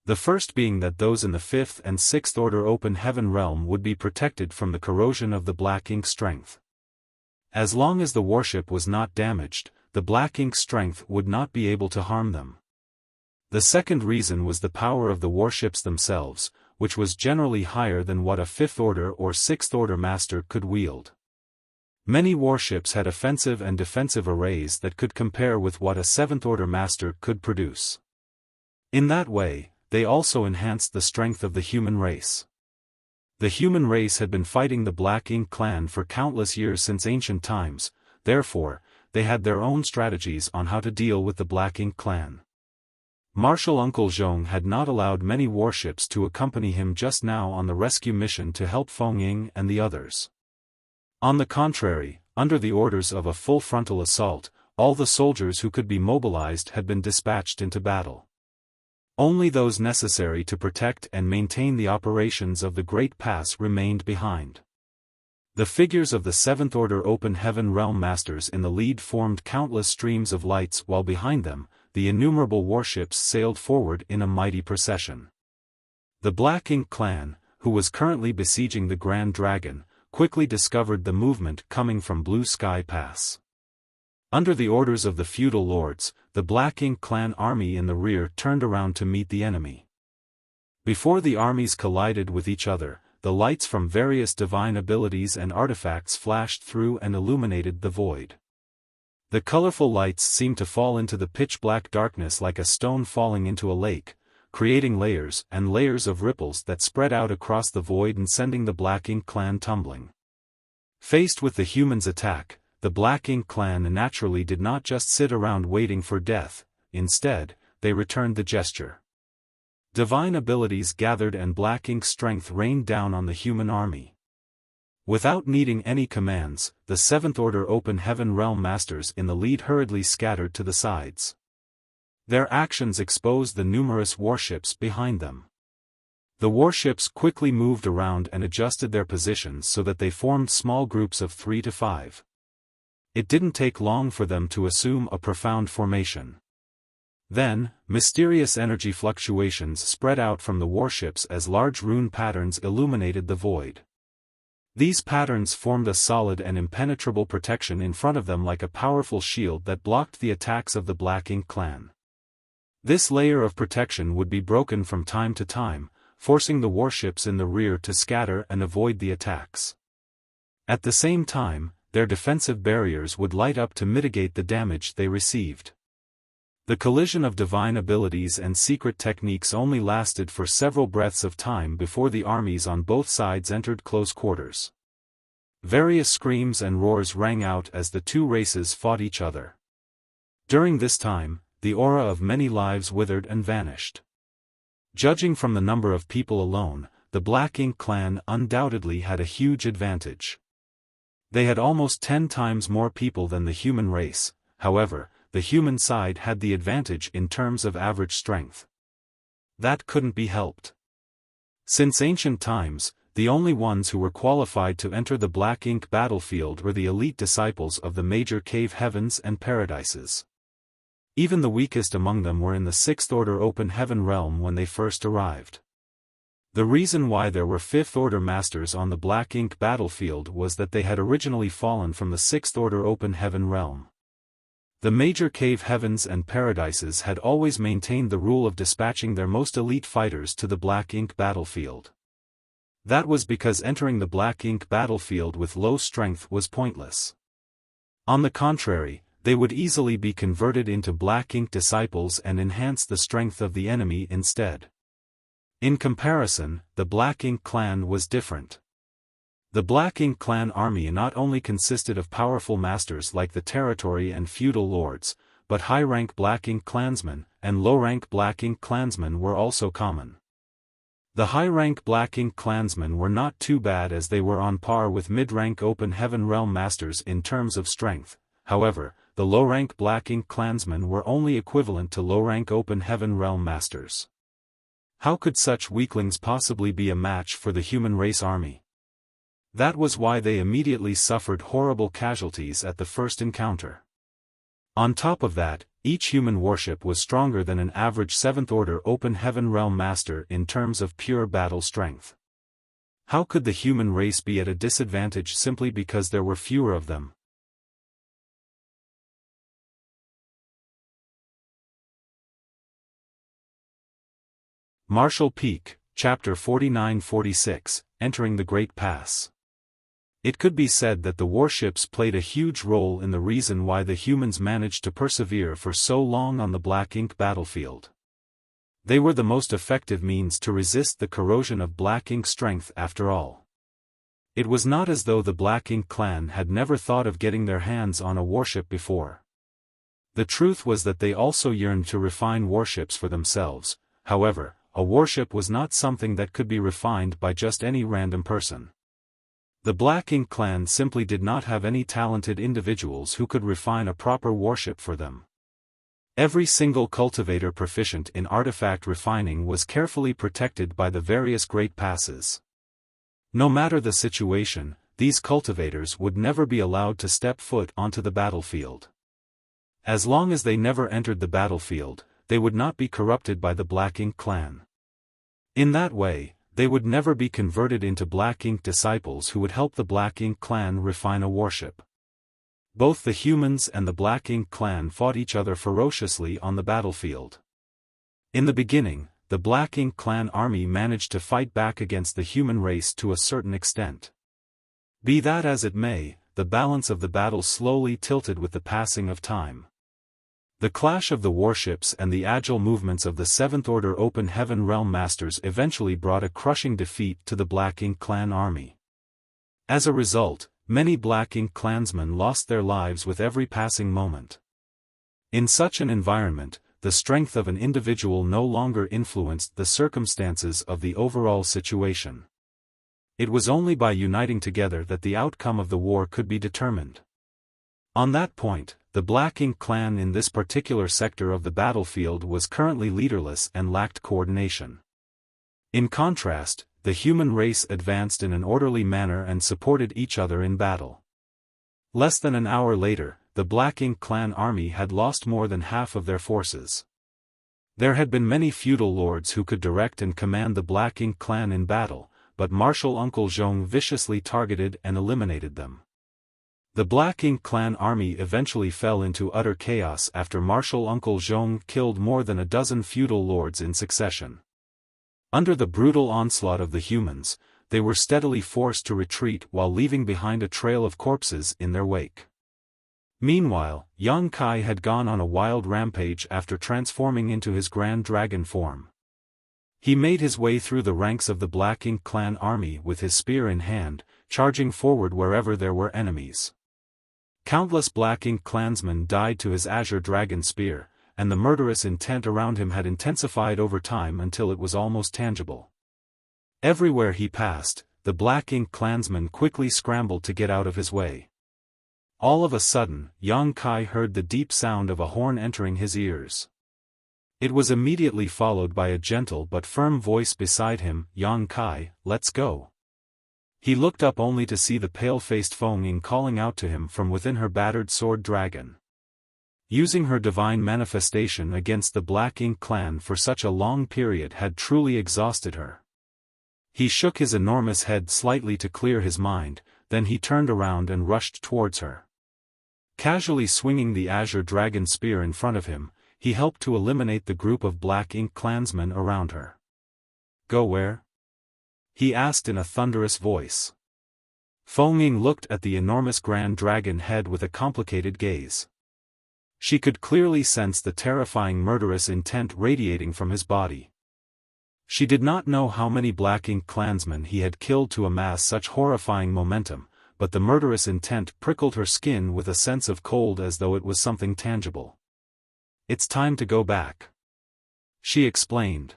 The first being that those in the 5th and 6th Order Open Heaven realm would be protected from the corrosion of the Black Ink strength. As long as the warship was not damaged, the Black Ink strength would not be able to harm them. The second reason was the power of the warships themselves, which was generally higher than what a 5th Order or 6th Order master could wield. Many warships had offensive and defensive arrays that could compare with what a 7th Order master could produce. In that way, they also enhanced the strength of the human race. The human race had been fighting the Black Ink clan for countless years since ancient times, therefore, they had their own strategies on how to deal with the Black Ink clan. Martial Uncle Zhong had not allowed many warships to accompany him just now on the rescue mission to help Feng Ying and the others. On the contrary, under the orders of a full frontal assault, all the soldiers who could be mobilized had been dispatched into battle. Only those necessary to protect and maintain the operations of the Great Pass remained behind. The figures of the Seventh Order Open Heaven Realm Masters in the lead formed countless streams of lights, while behind them, the innumerable warships sailed forward in a mighty procession. The Black Ink clan, who was currently besieging the Grand Dragon, quickly discovered the movement coming from Blue Sky Pass. Under the orders of the feudal lords, the Black Ink clan army in the rear turned around to meet the enemy. Before the armies collided with each other, the lights from various divine abilities and artifacts flashed through and illuminated the void. The colorful lights seemed to fall into the pitch-black darkness like a stone falling into a lake, creating layers and layers of ripples that spread out across the void and sending the Black Ink clan tumbling. Faced with the humans' attack, the Black Ink clan naturally did not just sit around waiting for death. Instead, they returned the gesture. Divine abilities gathered and Black Ink strength rained down on the human army. Without needing any commands, the Seventh Order Open Heaven Realm Masters in the lead hurriedly scattered to the sides. Their actions exposed the numerous warships behind them. The warships quickly moved around and adjusted their positions so that they formed small groups of 3 to 5. It didn't take long for them to assume a profound formation. Then, mysterious energy fluctuations spread out from the warships as large rune patterns illuminated the void. These patterns formed a solid and impenetrable protection in front of them, like a powerful shield that blocked the attacks of the Black Ink clan. This layer of protection would be broken from time to time, forcing the warships in the rear to scatter and avoid the attacks. At the same time, their defensive barriers would light up to mitigate the damage they received. The collision of divine abilities and secret techniques only lasted for several breaths of time before the armies on both sides entered close quarters. Various screams and roars rang out as the two races fought each other. During this time, the aura of many lives withered and vanished. Judging from the number of people alone, the Black Ink clan undoubtedly had a huge advantage. They had almost 10 times more people than the human race. However, the human side had the advantage in terms of average strength. That couldn't be helped. Since ancient times, the only ones who were qualified to enter the Black Ink battlefield were the elite disciples of the major cave heavens and paradises. Even the weakest among them were in the Sixth Order Open Heaven realm when they first arrived. The reason why there were Fifth Order Masters on the Black Ink battlefield was that they had originally fallen from the Sixth Order Open Heaven realm. The major cave heavens and paradises had always maintained the rule of dispatching their most elite fighters to the Black Ink battlefield. That was because entering the Black Ink battlefield with low strength was pointless. On the contrary, they would easily be converted into Black Ink disciples and enhance the strength of the enemy instead. In comparison, the Black Ink clan was different. The Black Ink clan army not only consisted of powerful masters like the territory and feudal lords, but high-rank Black Ink clansmen and low-rank Black Ink clansmen were also common. The high-rank Black Ink clansmen were not too bad, as they were on par with mid-rank Open Heaven Realm Masters in terms of strength. However, the low-rank Black Ink clansmen were only equivalent to low-rank Open Heaven Realm Masters. How could such weaklings possibly be a match for the human race army? That was why they immediately suffered horrible casualties at the first encounter. On top of that, each human warship was stronger than an average 7th Order Open Heaven Realm Master in terms of pure battle strength. How could the human race be at a disadvantage simply because there were fewer of them? Marshall Peak, Chapter 49-46, Entering the Great Pass. It could be said that the warships played a huge role in the reason why the humans managed to persevere for so long on the Black Ink battlefield. They were the most effective means to resist the corrosion of Black Ink strength after all. It was not as though the Black Ink clan had never thought of getting their hands on a warship before. The truth was that they also yearned to refine warships for themselves. However, a warship was not something that could be refined by just any random person. The Black Ink clan simply did not have any talented individuals who could refine a proper warship for them. Every single cultivator proficient in artifact refining was carefully protected by the various great passes. No matter the situation, these cultivators would never be allowed to step foot onto the battlefield. As long as they never entered the battlefield, they would not be corrupted by the Black Ink clan. In that way, they would never be converted into Black Ink disciples who would help the Black Ink clan refine a warship. Both the humans and the Black Ink clan fought each other ferociously on the battlefield. In the beginning, the Black Ink clan army managed to fight back against the human race to a certain extent. Be that as it may, the balance of the battle slowly tilted with the passing of time. The clash of the warships and the agile movements of the Seventh Order Open Heaven Realm Masters eventually brought a crushing defeat to the Black Ink clan army. As a result, many Black Ink clansmen lost their lives with every passing moment. In such an environment, the strength of an individual no longer influenced the circumstances of the overall situation. It was only by uniting together that the outcome of the war could be determined. On that point, the Black Ink clan in this particular sector of the battlefield was currently leaderless and lacked coordination. In contrast, the human race advanced in an orderly manner and supported each other in battle. Less than an hour later, the Black Ink clan army had lost more than half of their forces. There had been many feudal lords who could direct and command the Black Ink clan in battle, but Martial Uncle Zhong viciously targeted and eliminated them. The Black Ink clan army eventually fell into utter chaos after Martial Uncle Zhong killed more than a dozen feudal lords in succession. Under the brutal onslaught of the humans, they were steadily forced to retreat while leaving behind a trail of corpses in their wake. Meanwhile, Yang Kai had gone on a wild rampage after transforming into his Grand Dragon form. He made his way through the ranks of the Black Ink clan army with his spear in hand, charging forward wherever there were enemies. Countless Black Ink clansmen died to his Azure Dragon spear, and the murderous intent around him had intensified over time until it was almost tangible. Everywhere he passed, the Black Ink clansmen quickly scrambled to get out of his way. All of a sudden, Yang Kai heard the deep sound of a horn entering his ears. It was immediately followed by a gentle but firm voice beside him, "Yang Kai, let's go." He looked up only to see the pale-faced Feng Ying calling out to him from within her battered sword dragon. Using her divine manifestation against the Black Ink clan for such a long period had truly exhausted her. He shook his enormous head slightly to clear his mind, then he turned around and rushed towards her. Casually swinging the Azure Dragon spear in front of him, he helped to eliminate the group of Black Ink clansmen around her. "Go where?" he asked in a thunderous voice. Feng Ying looked at the enormous Grand Dragon head with a complicated gaze. She could clearly sense the terrifying murderous intent radiating from his body. She did not know how many Black Ink clansmen he had killed to amass such horrifying momentum, but the murderous intent prickled her skin with a sense of cold as though it was something tangible. "It's time to go back," she explained.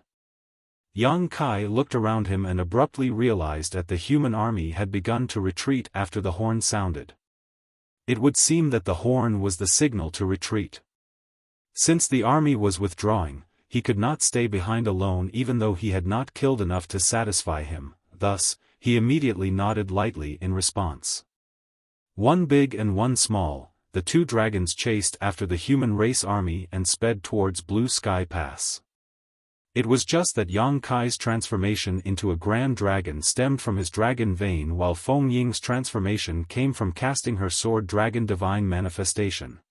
Yang Kai looked around him and abruptly realized that the human army had begun to retreat after the horn sounded. It would seem that the horn was the signal to retreat. Since the army was withdrawing, he could not stay behind alone even though he had not killed enough to satisfy him, thus, he immediately nodded lightly in response. One big and one small, the two dragons chased after the human race army and sped towards Blue Sky Pass. It was just that Yang Kai's transformation into a grand dragon stemmed from his dragon vein while Feng Ying's transformation came from casting her sword dragon divine manifestation.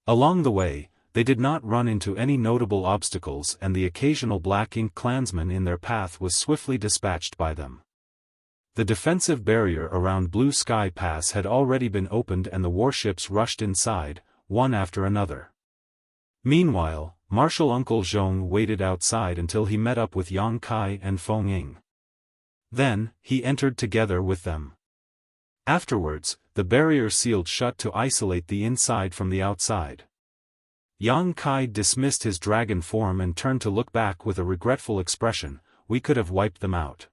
Along the way, they did not run into any notable obstacles and the occasional Black Ink clansman in their path was swiftly dispatched by them. The defensive barrier around Blue Sky Pass had already been opened and the warships rushed inside, one after another. Meanwhile, Martial Uncle Zhong waited outside until he met up with Yang Kai and Feng Ying. Then, he entered together with them. Afterwards, the barrier sealed shut to isolate the inside from the outside. Yang Kai dismissed his dragon form and turned to look back with a regretful expression, "We could have wiped them out."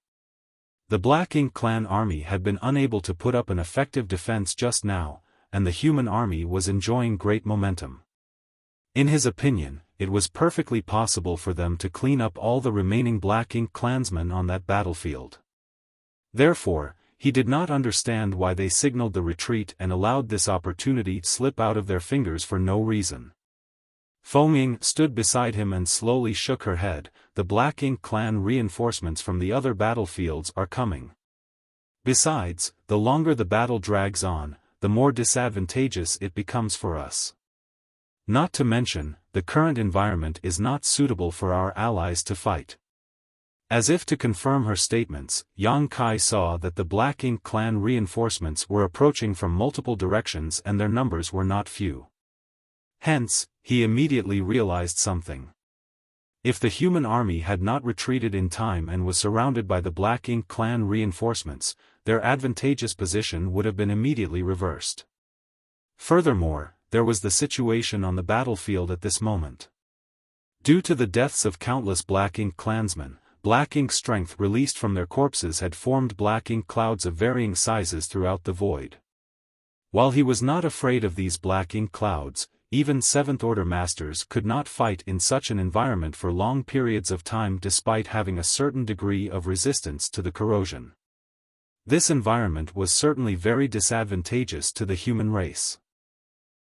The Black Ink Clan army had been unable to put up an effective defense just now, and the human army was enjoying great momentum. In his opinion, it was perfectly possible for them to clean up all the remaining Black Ink clansmen on that battlefield. Therefore, he did not understand why they signaled the retreat and allowed this opportunity slip out of their fingers for no reason. Feng stood beside him and slowly shook her head. The Black Ink Clan reinforcements from the other battlefields are coming. Besides, the longer the battle drags on, the more disadvantageous it becomes for us. Not to mention, the current environment is not suitable for our allies to fight. As if to confirm her statements, Yang Kai saw that the Black Ink Clan reinforcements were approaching from multiple directions and their numbers were not few. Hence, he immediately realized something. If the human army had not retreated in time and was surrounded by the Black Ink Clan reinforcements, their advantageous position would have been immediately reversed. Furthermore, there was the situation on the battlefield at this moment. Due to the deaths of countless Black Ink clansmen, Black Ink strength released from their corpses had formed Black Ink clouds of varying sizes throughout the void. While he was not afraid of these Black Ink clouds, even Seventh-Order Masters could not fight in such an environment for long periods of time despite having a certain degree of resistance to the corrosion. This environment was certainly very disadvantageous to the human race.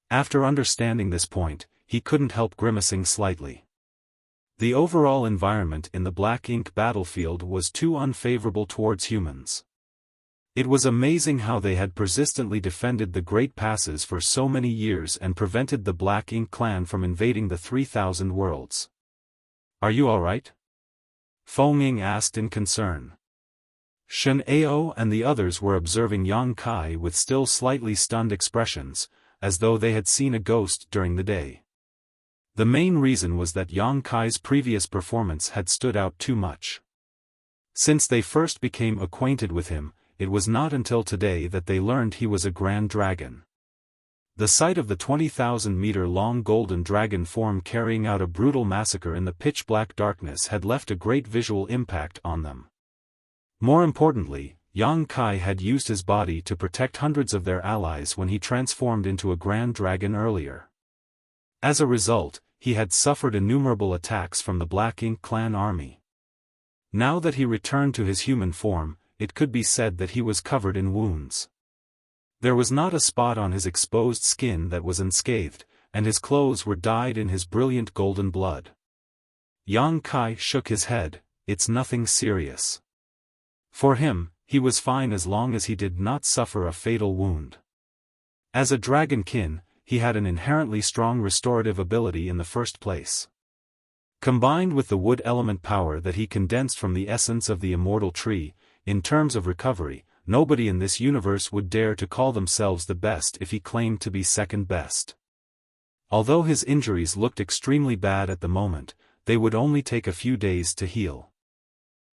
After understanding this point, he couldn't help grimacing slightly. The overall environment in the Black Ink battlefield was too unfavorable towards humans. It was amazing how they had persistently defended the Great Passes for so many years and prevented the Black Ink clan from invading the 3,000 worlds. "Are you alright?" Feng asked in concern. Shen Ao and the others were observing Yang Kai with still slightly stunned expressions, as though they had seen a ghost during the day. The main reason was that Yang Kai's previous performance had stood out too much. Since they first became acquainted with him, it was not until today that they learned he was a Grand Dragon. The sight of the 20,000-meter-long golden dragon form carrying out a brutal massacre in the pitch-black darkness had left a great visual impact on them. More importantly, Yang Kai had used his body to protect hundreds of their allies when he transformed into a Grand Dragon earlier. As a result, he had suffered innumerable attacks from the Black Ink clan army. Now that he returned to his human form, it could be said that he was covered in wounds. There was not a spot on his exposed skin that was unscathed, and his clothes were dyed in his brilliant golden blood. Yang Kai shook his head. "It's nothing serious." For him, he was fine as long as he did not suffer a fatal wound. As a dragonkin, he had an inherently strong restorative ability in the first place. Combined with the wood element power that he condensed from the essence of the immortal tree, in terms of recovery, nobody in this universe would dare to call themselves the best if he claimed to be second best. Although his injuries looked extremely bad at the moment, they would only take a few days to heal.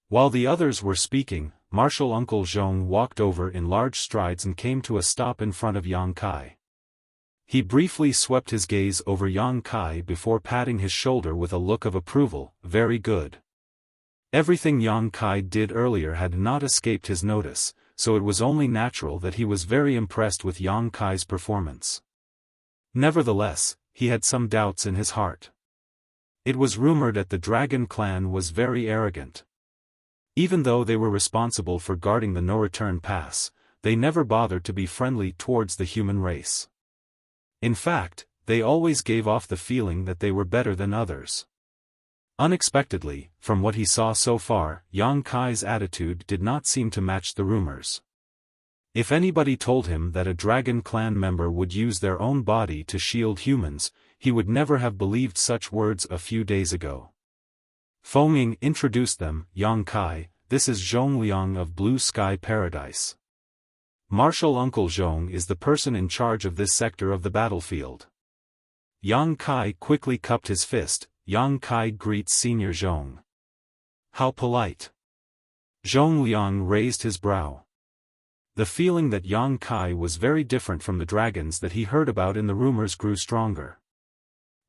While the others were speaking, Martial Uncle Zhong walked over in large strides and came to a stop in front of Yang Kai. He briefly swept his gaze over Yang Kai before patting his shoulder with a look of approval. "Very good." Everything Yang Kai did earlier had not escaped his notice, so it was only natural that he was very impressed with Yang Kai's performance. Nevertheless, he had some doubts in his heart. It was rumored that the Dragon Clan was very arrogant. Even though they were responsible for guarding the no-return pass, they never bothered to be friendly towards the human race. In fact, they always gave off the feeling that they were better than others. Unexpectedly, from what he saw so far, Yang Kai's attitude did not seem to match the rumors. If anybody told him that a Dragon Clan member would use their own body to shield humans, he would never have believed such words a few days ago. Feng introduced them. "Yang Kai, this is Zhong Liang of Blue Sky Paradise. Martial Uncle Zhong is the person in charge of this sector of the battlefield." Yang Kai quickly cupped his fist. "Yang Kai greets Senior Zhong." "How polite." Zhong Liang raised his brow. The feeling that Yang Kai was very different from the dragons that he heard about in the rumors grew stronger.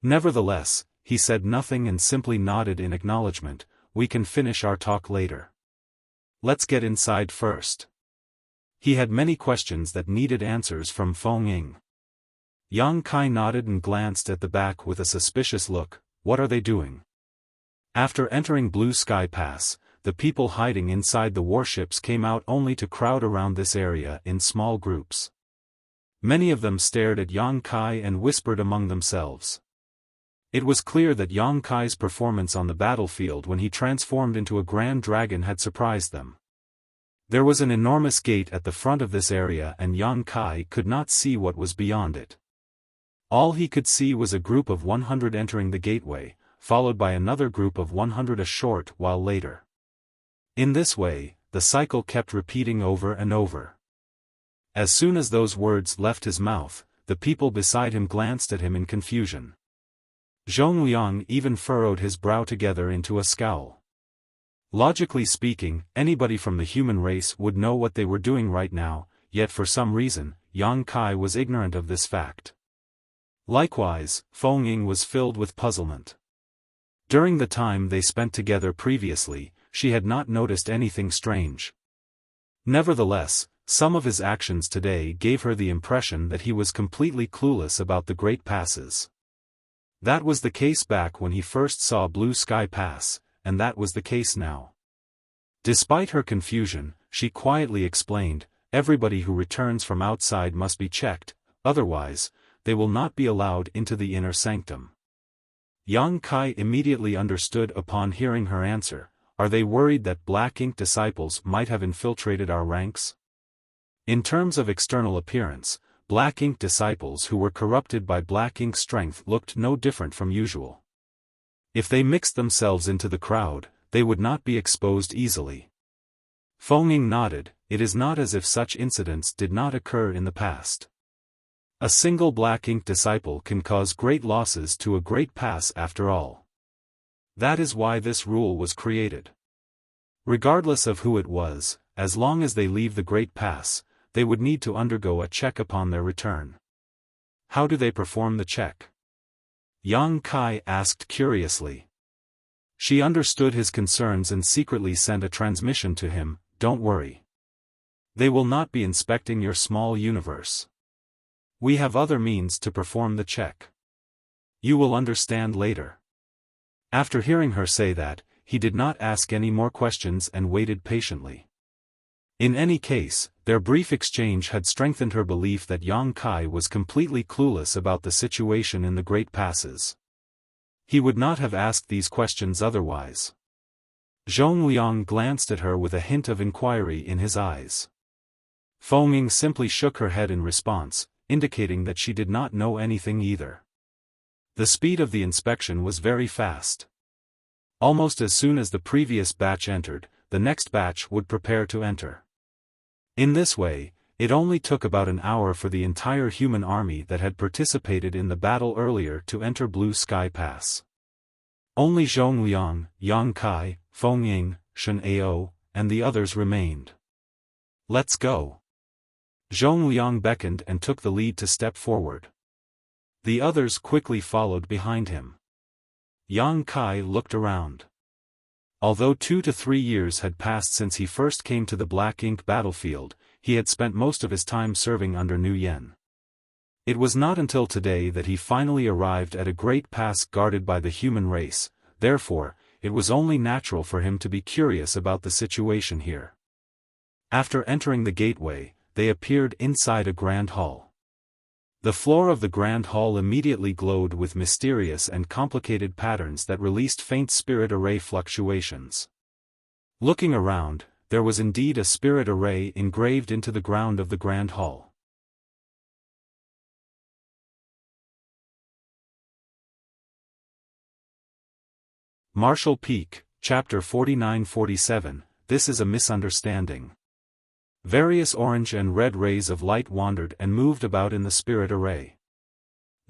Nevertheless, he said nothing and simply nodded in acknowledgement. "We can finish our talk later." Let's get inside first. He had many questions that needed answers from Feng Ying. Yang Kai nodded and glanced at the back with a suspicious look. What are they doing? After entering Blue Sky Pass, the people hiding inside the warships came out only to crowd around this area in small groups. Many of them stared at Yang Kai and whispered among themselves. It was clear that Yang Kai's performance on the battlefield when he transformed into a grand dragon had surprised them. There was an enormous gate at the front of this area and Yang Kai could not see what was beyond it. All he could see was a group of 100 entering the gateway, followed by another group of 100 a short while later. In this way, the cycle kept repeating over and over. As soon as those words left his mouth, the people beside him glanced at him in confusion. Zhong Liang even furrowed his brow together into a scowl. Logically speaking, anybody from the human race would know what they were doing right now, yet for some reason, Yang Kai was ignorant of this fact. Likewise, Feng Ying was filled with puzzlement. During the time they spent together previously, she had not noticed anything strange. Nevertheless, some of his actions today gave her the impression that he was completely clueless about the Great Passes. That was the case back when he first saw Blue Sky Pass, and that was the case now. Despite her confusion, she quietly explained, everybody who returns from outside must be checked, otherwise, they will not be allowed into the inner sanctum. Yang Kai immediately understood upon hearing her answer. Are they worried that black ink disciples might have infiltrated our ranks? In terms of external appearance, black ink disciples who were corrupted by black ink strength looked no different from usual. If they mixed themselves into the crowd, they would not be exposed easily. Feng Ying nodded. It is not as if such incidents did not occur in the past. A single black ink disciple can cause great losses to a great pass after all. That is why this rule was created. Regardless of who it was, as long as they leave the Great Pass, they would need to undergo a check upon their return. How do they perform the check? Yang Kai asked curiously. She understood his concerns and secretly sent a transmission to him, don't worry. They will not be inspecting your small universe. We have other means to perform the check. You will understand later. After hearing her say that, he did not ask any more questions and waited patiently. In any case, their brief exchange had strengthened her belief that Yang Kai was completely clueless about the situation in the Great Passes. He would not have asked these questions otherwise. Zhong Liang glanced at her with a hint of inquiry in his eyes. Feng Ying simply shook her head in response, indicating that she did not know anything either. The speed of the inspection was very fast. Almost as soon as the previous batch entered, the next batch would prepare to enter. In this way, it only took about an hour for the entire human army that had participated in the battle earlier to enter Blue Sky Pass. Only Zhong Liang, Yang Kai, Feng Ying, Shen Ao, and the others remained. Let's go. Zhong Liang beckoned and took the lead to step forward. The others quickly followed behind him. Yang Kai looked around. Although 2 to 3 years had passed since he first came to the Black Ink battlefield, he had spent most of his time serving under Nu Yen. It was not until today that he finally arrived at a great pass guarded by the human race, therefore, it was only natural for him to be curious about the situation here. After entering the gateway, they appeared inside a grand hall. The floor of the grand hall immediately glowed with mysterious and complicated patterns that released faint spirit array fluctuations. Looking around, there was indeed a spirit array engraved into the ground of the grand hall. Marshall Peak, Chapter 49-47, This is a Misunderstanding. Various orange and red rays of light wandered and moved about in the spirit array.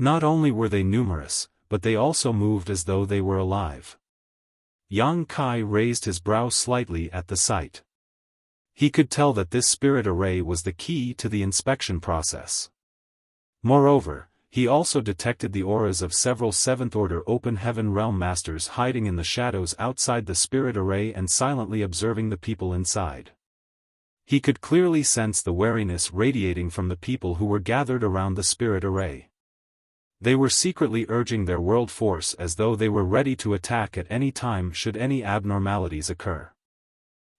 Not only were they numerous, but they also moved as though they were alive. Yang Kai raised his brow slightly at the sight. He could tell that this spirit array was the key to the inspection process. Moreover, He also detected the auras of several seventh-order open heaven realm masters hiding in the shadows outside the spirit array and silently observing the people inside. He could clearly sense the wariness radiating from the people who were gathered around the spirit array. They were secretly urging their world force as though they were ready to attack at any time should any abnormalities occur.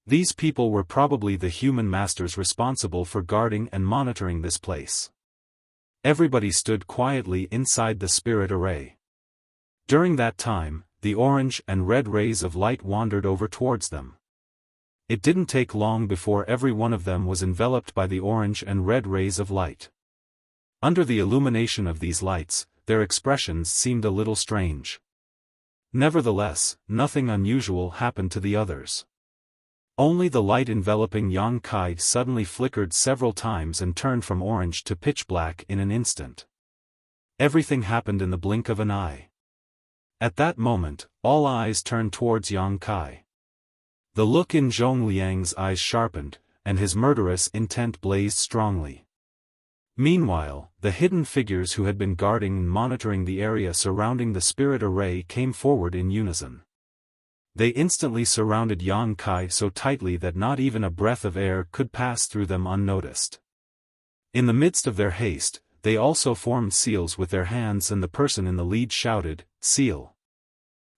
These people were probably the human masters responsible for guarding and monitoring this place. Everybody stood quietly inside the spirit array. During that time, the orange and red rays of light wandered over towards them. It didn't take long before every one of them was enveloped by the orange and red rays of light. Under the illumination of these lights, their expressions seemed a little strange. Nevertheless, nothing unusual happened to the others. Only the light enveloping Yang Kai suddenly flickered several times and turned from orange to pitch black in an instant. Everything happened in the blink of an eye. At that moment, all eyes turned towards Yang Kai. The look in Zhong Liang's eyes sharpened, and his murderous intent blazed strongly. Meanwhile, the hidden figures who had been guarding and monitoring the area surrounding the spirit array came forward in unison. They instantly surrounded Yang Kai so tightly that not even a breath of air could pass through them unnoticed. In the midst of their haste, they also formed seals with their hands, and the person in the lead shouted, "Seal."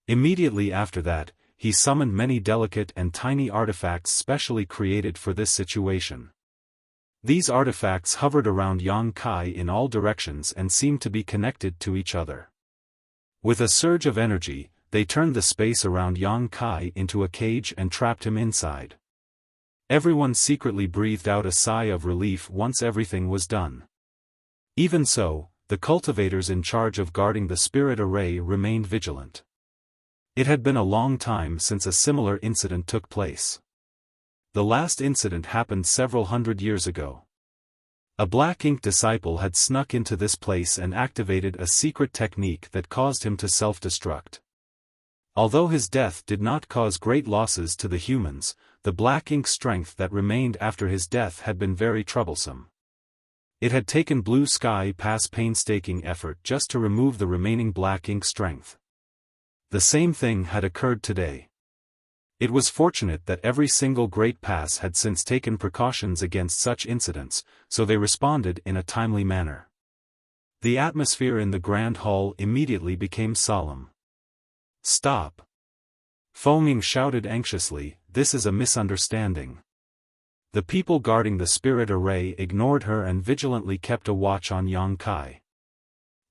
Immediately after that, he summoned many delicate and tiny artifacts specially created for this situation. These artifacts hovered around Yang Kai in all directions and seemed to be connected to each other. With a surge of energy, they turned the space around Yang Kai into a cage and trapped him inside. Everyone secretly breathed out a sigh of relief once everything was done. Even so, the cultivators in charge of guarding the spirit array remained vigilant. It had been a long time since a similar incident took place. The last incident happened several hundred years ago. A black ink disciple had snuck into this place and activated a secret technique that caused him to self-destruct. Although his death did not cause great losses to the humans, the black ink strength that remained after his death had been very troublesome. It had taken Blue Sky past painstaking effort just to remove the remaining black ink strength. The same thing had occurred today. It was fortunate that every single Great Pass had since taken precautions against such incidents, so they responded in a timely manner. The atmosphere in the Grand Hall immediately became solemn. "Stop!" Feng shouted anxiously, "This is a misunderstanding." The people guarding the spirit array ignored her and vigilantly kept a watch on Yang Kai.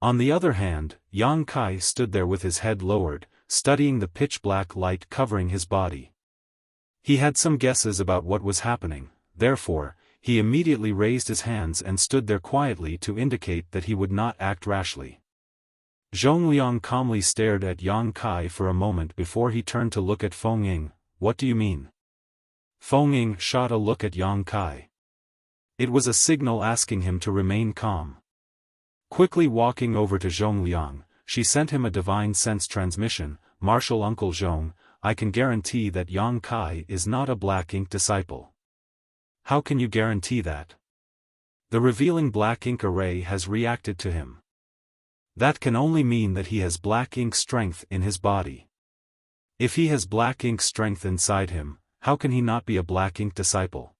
On the other hand, Yang Kai stood there with his head lowered, studying the pitch-black light covering his body. He had some guesses about what was happening, therefore, he immediately raised his hands and stood there quietly to indicate that he would not act rashly. Zhong Liang calmly stared at Yang Kai for a moment before he turned to look at Feng Ying. "What do you mean?" Feng Ying shot a look at Yang Kai. It was a signal asking him to remain calm. Quickly walking over to Zhong Liang, she sent him a divine sense transmission. "Martial Uncle Zhong, I can guarantee that Yang Kai is not a black ink disciple." "How can you guarantee that?" "The revealing black ink array has reacted to him." "That can only mean that he has black ink strength in his body. If he has black ink strength inside him, how can he not be a black ink disciple?"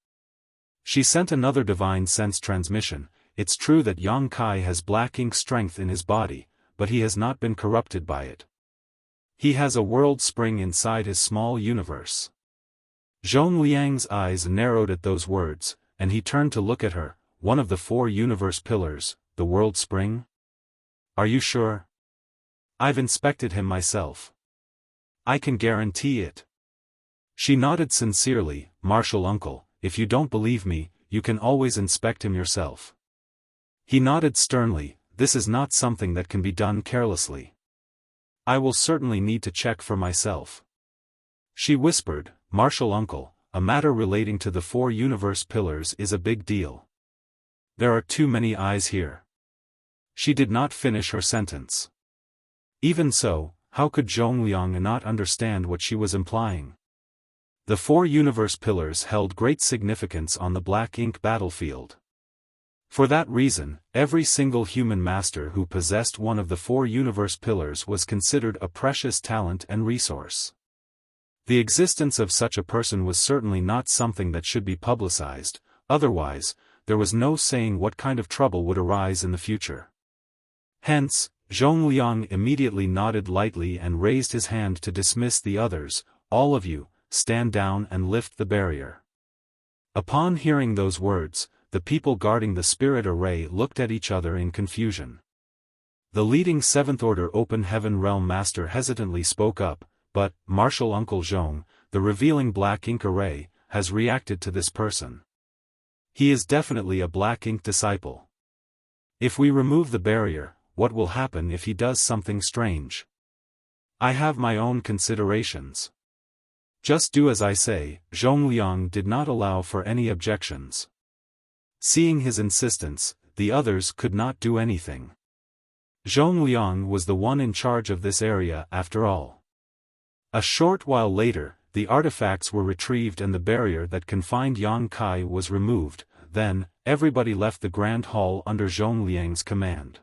She sent another divine sense transmission. "It's true that Yang Kai has black ink strength in his body, but he has not been corrupted by it. He has a world spring inside his small universe." Zhong Liang's eyes narrowed at those words, and he turned to look at her. "One of the 4 universe pillars, the world spring? Are you sure?" "I've inspected him myself. I can guarantee it." She nodded sincerely. "Martial Uncle, if you don't believe me, you can always inspect him yourself." He nodded sternly. "This is not something that can be done carelessly. I will certainly need to check for myself." She whispered, "Martial Uncle, a matter relating to the 4 universe pillars is a big deal. There are too many eyes here." She did not finish her sentence. Even so, how could Zhong Liang not understand what she was implying? The 4 universe pillars held great significance on the black ink battlefield. For that reason, every single human master who possessed one of the 4 universe pillars was considered a precious talent and resource. The existence of such a person was certainly not something that should be publicized, otherwise, there was no saying what kind of trouble would arise in the future. Hence, Zhongliang immediately nodded lightly and raised his hand to dismiss the others. All of you, stand down and lift the barrier. Upon hearing those words, the people guarding the spirit array looked at each other in confusion. The leading 7th Order Open Heaven Realm Master hesitantly spoke up, but, Martial Uncle Zhong, the revealing black ink array, has reacted to this person. He is definitely a black ink disciple. If we remove the barrier, what will happen if he does something strange? I have my own considerations. Just do as I say. Zhongliang did not allow for any objections. Seeing his insistence, the others could not do anything. Zhongliang was the one in charge of this area after all. A short while later, the artifacts were retrieved and the barrier that confined Yang Kai was removed. Then, everybody left the Grand Hall under Zhongliang's command.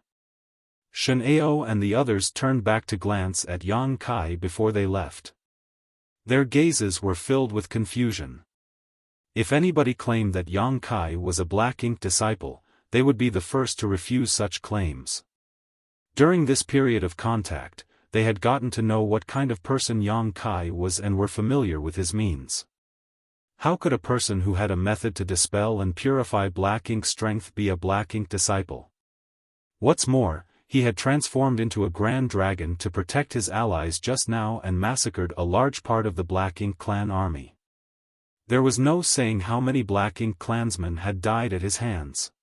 Shen Ao and the others turned back to glance at Yang Kai before they left. Their gazes were filled with confusion. If anybody claimed that Yang Kai was a black ink disciple, they would be the first to refuse such claims. During this period of contact, they had gotten to know what kind of person Yang Kai was and were familiar with his means. How could a person who had a method to dispel and purify black ink strength be a black ink disciple? What's more, he had transformed into a grand dragon to protect his allies just now and massacred a large part of the Black Ink clan army. There was no saying how many Black Ink clansmen had died at his hands.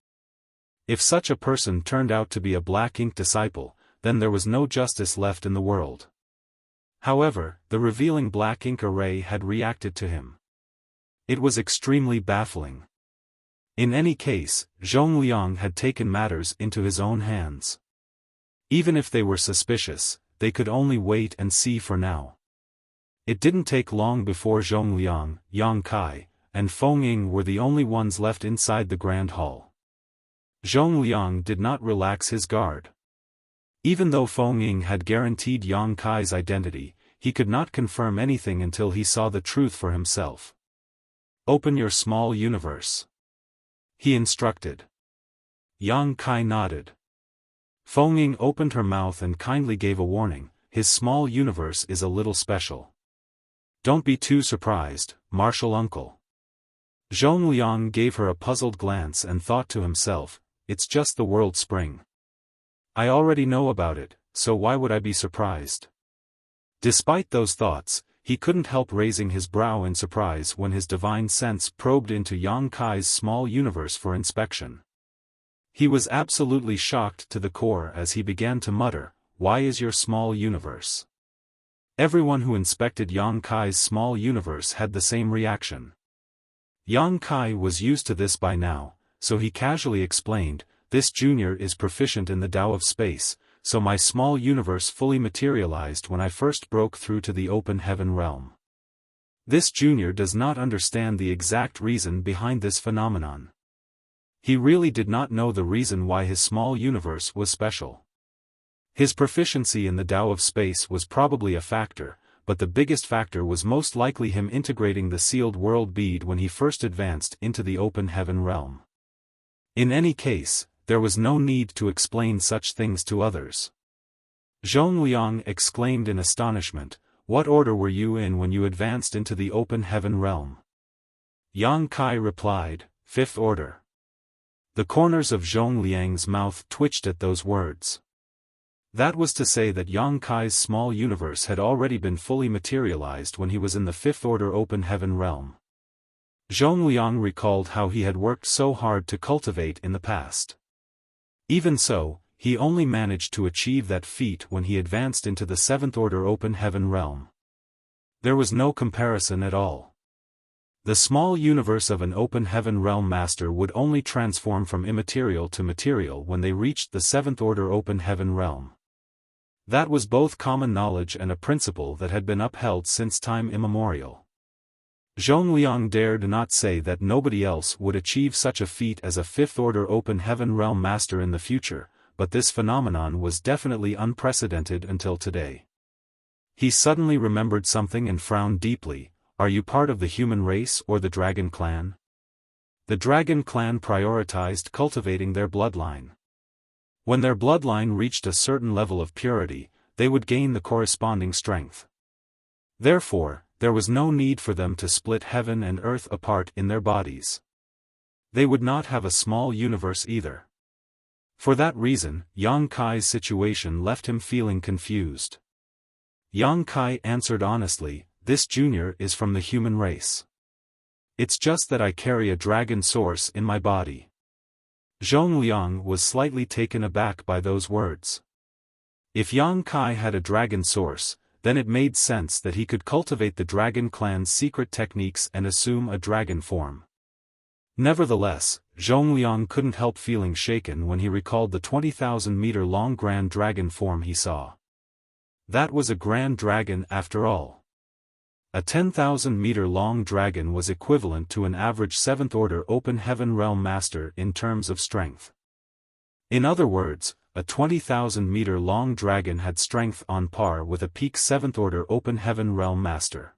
If such a person turned out to be a Black Ink disciple, then there was no justice left in the world. However, the revealing Black Ink array had reacted to him. It was extremely baffling. In any case, Zhongliang had taken matters into his own hands. Even if they were suspicious, they could only wait and see for now. It didn't take long before Zhongliang, Yang Kai, and Fengying were the only ones left inside the Grand Hall. Zhongliang did not relax his guard. Even though Fengying had guaranteed Yang Kai's identity, he could not confirm anything until he saw the truth for himself. "Open your small universe," he instructed. Yang Kai nodded. Fengying opened her mouth and kindly gave a warning. His small universe is a little special. Don't be too surprised, Martial Uncle. Zhongliang gave her a puzzled glance and thought to himself, it's just the world spring. I already know about it, so why would I be surprised? Despite those thoughts, he couldn't help raising his brow in surprise when his divine sense probed into Yang Kai's small universe for inspection. He was absolutely shocked to the core as he began to mutter, "Why is your small universe?" Everyone who inspected Yang Kai's small universe had the same reaction. Yang Kai was used to this by now, so he casually explained, "This junior is proficient in the Tao of space, so my small universe fully materialized when I first broke through to the open heaven realm. This junior does not understand the exact reason behind this phenomenon." He really did not know the reason why his small universe was special. His proficiency in the Tao of space was probably a factor, but the biggest factor was most likely him integrating the sealed world bead when he first advanced into the open heaven realm. In any case, there was no need to explain such things to others. Zhongliang exclaimed in astonishment, "What order were you in when you advanced into the open heaven realm?" Yang Kai replied, "Fifth order." The corners of Zhongliang's mouth twitched at those words. That was to say that Yang Kai's small universe had already been fully materialized when he was in the fifth order open heaven realm. Zhongliang recalled how he had worked so hard to cultivate in the past. Even so, he only managed to achieve that feat when he advanced into the seventh order open heaven realm. There was no comparison at all. The small universe of an open heaven realm master would only transform from immaterial to material when they reached the seventh order open heaven realm. That was both common knowledge and a principle that had been upheld since time immemorial. Zhongliang dared not say that nobody else would achieve such a feat as a fifth-order open heaven realm master in the future, but this phenomenon was definitely unprecedented until today. He suddenly remembered something and frowned deeply. Are you part of the human race or the dragon clan? The dragon clan prioritized cultivating their bloodline. When their bloodline reached a certain level of purity, they would gain the corresponding strength. Therefore, there was no need for them to split heaven and earth apart in their bodies. They would not have a small universe either. For that reason, Yang Kai's situation left him feeling confused. Yang Kai answered honestly, "This junior is from the human race. It's just that I carry a dragon source in my body." Zhongliang was slightly taken aback by those words. If Yang Kai had a dragon source, then it made sense that he could cultivate the dragon clan's secret techniques and assume a dragon form. Nevertheless, Zhongliang couldn't help feeling shaken when he recalled the 20,000-meter-long grand dragon form he saw. That was a grand dragon after all. A 10,000-meter-long dragon was equivalent to an average 7th-order open heaven realm master in terms of strength. In other words, a 20,000-meter-long dragon had strength on par with a peak 7th-order open heaven realm master.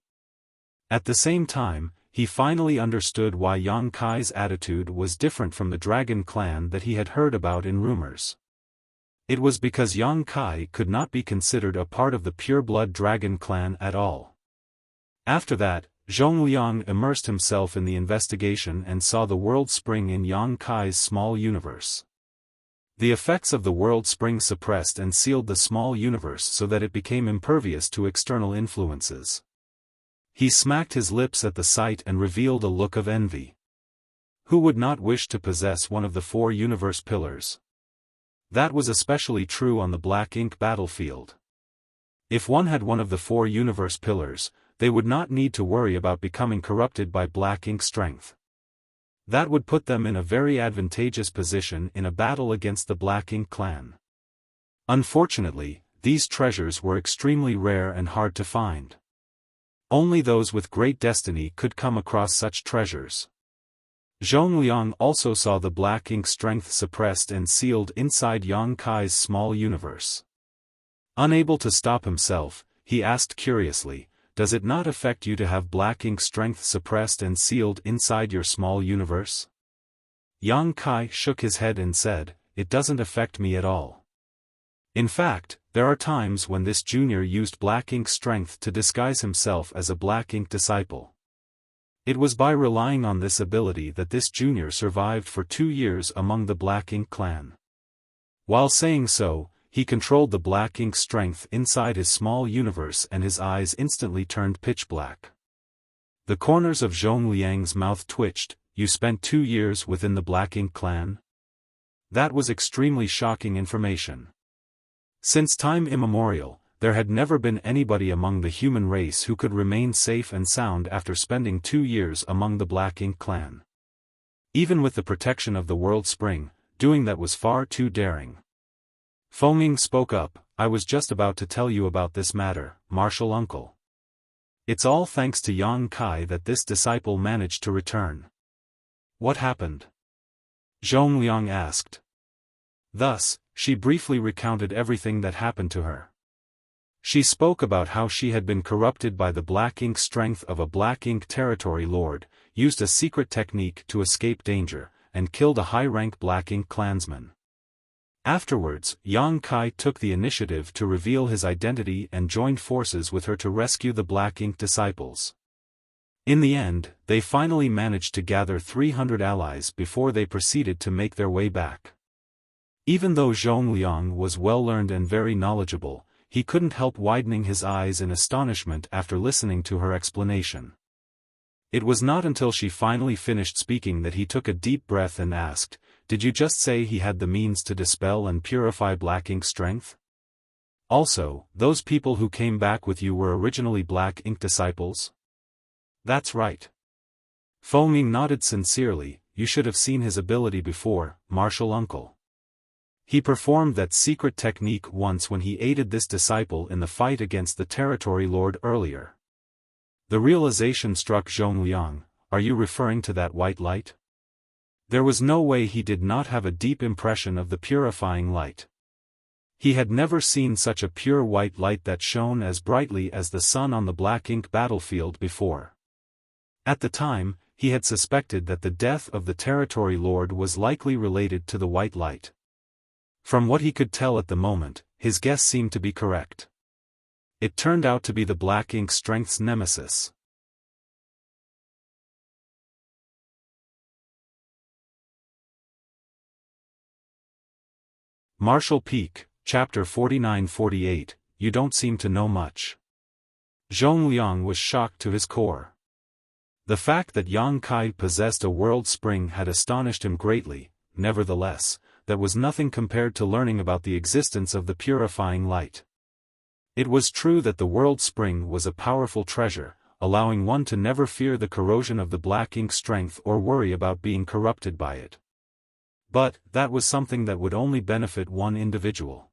At the same time, he finally understood why Yang Kai's attitude was different from the dragon clan that he had heard about in rumors. It was because Yang Kai could not be considered a part of the pure-blood dragon clan at all. After that, Zhongliang immersed himself in the investigation and saw the world spring in Yang Kai's small universe. The effects of the world spring suppressed and sealed the small universe so that it became impervious to external influences. He smacked his lips at the sight and revealed a look of envy. Who would not wish to possess one of the 4 universe pillars? That was especially true on the black ink battlefield. If one had one of the 4 universe pillars, they would not need to worry about becoming corrupted by black ink strength. That would put them in a very advantageous position in a battle against the Black Ink clan. Unfortunately, these treasures were extremely rare and hard to find. Only those with great destiny could come across such treasures. Zhongliang also saw the black ink strength suppressed and sealed inside Yang Kai's small universe. Unable to stop himself, he asked curiously, "Does it not affect you to have black ink strength suppressed and sealed inside your small universe?" Yang Kai shook his head and said, "It doesn't affect me at all. In fact, there are times when this junior used black ink strength to disguise himself as a black ink disciple. It was by relying on this ability that this junior survived for 2 years among the Black Ink clan." While saying so, he controlled the black ink strength inside his small universe and his eyes instantly turned pitch black. The corners of Zhongliang's mouth twitched. "You spent 2 years within the Black Ink clan?" That was extremely shocking information. Since time immemorial, there had never been anybody among the human race who could remain safe and sound after spending 2 years among the Black Ink clan. Even with the protection of the World Spring, doing that was far too daring. Fengming spoke up, "I was just about to tell you about this matter, martial uncle. It's all thanks to Yang Kai that this disciple managed to return." "What happened?" Zhongliang asked. Thus, she briefly recounted everything that happened to her. She spoke about how she had been corrupted by the black ink strength of a black ink territory lord, used a secret technique to escape danger, and killed a high-rank black ink clansman. Afterwards, Yang Kai took the initiative to reveal his identity and joined forces with her to rescue the Black Ink disciples. In the end, they finally managed to gather 300 allies before they proceeded to make their way back. Even though Zhongliang was well-learned and very knowledgeable, he couldn't help widening his eyes in astonishment after listening to her explanation. It was not until she finally finished speaking that he took a deep breath and asked, "Did you just say he had the means to dispel and purify black ink strength? Also, those people who came back with you were originally black ink disciples?" "That's right." Fengming nodded sincerely. "You should have seen his ability before, martial uncle. He performed that secret technique once when he aided this disciple in the fight against the territory lord earlier. The realization struck Zhongliang, are you referring to that white light? There was no way he did not have a deep impression of the purifying light. He had never seen such a pure white light that shone as brightly as the sun on the black ink battlefield before. At the time, he had suspected that the death of the territory lord was likely related to the white light. From what he could tell at the moment, his guess seemed to be correct. It turned out to be the black ink strength's nemesis. Martial Peak, Chapter 49-48, You don't seem to know much. Zhongliang was shocked to his core. The fact that Yang Kai possessed a world spring had astonished him greatly. Nevertheless, that was nothing compared to learning about the existence of the purifying light. It was true that the world spring was a powerful treasure, allowing one to never fear the corrosion of the black ink strength or worry about being corrupted by it. But, that was something that would only benefit one individual.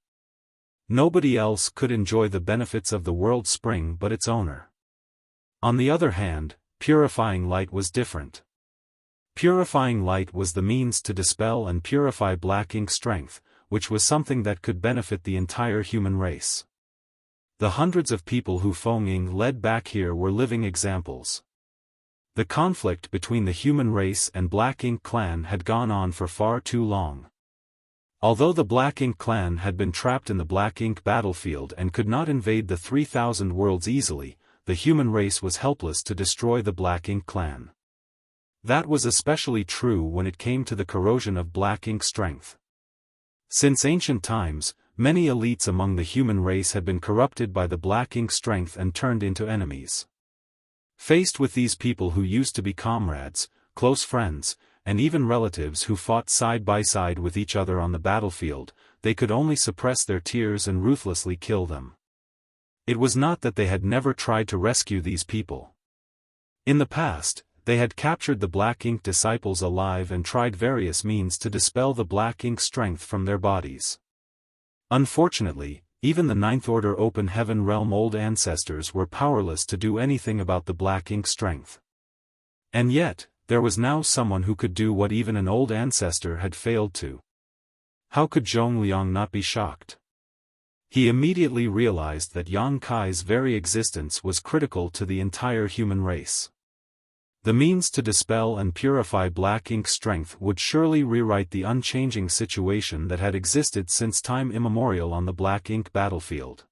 Nobody else could enjoy the benefits of the world spring but its owner. On the other hand, purifying light was different. Purifying light was the means to dispel and purify black ink strength, which was something that could benefit the entire human race. The hundreds of people who Feng Ying led back here were living examples. The conflict between the human race and Black Ink clan had gone on for far too long. Although the Black Ink clan had been trapped in the Black Ink battlefield and could not invade the 3,000 worlds easily, the human race was helpless to destroy the Black Ink clan. That was especially true when it came to the corrosion of Black Ink strength. Since ancient times, many elites among the human race had been corrupted by the Black Ink strength and turned into enemies. Faced with these people who used to be comrades, close friends, and even relatives who fought side by side with each other on the battlefield, they could only suppress their tears and ruthlessly kill them. It was not that they had never tried to rescue these people. In the past, they had captured the Black Ink disciples alive and tried various means to dispel the Black Ink strength from their bodies. Unfortunately, even the Ninth Order Open Heaven Realm old ancestors were powerless to do anything about the Black Ink strength. And yet, there was now someone who could do what even an old ancestor had failed to. How could Zhongliang not be shocked? He immediately realized that Yang Kai's very existence was critical to the entire human race. The means to dispel and purify Black Ink strength would surely rewrite the unchanging situation that had existed since time immemorial on the Black Ink battlefield.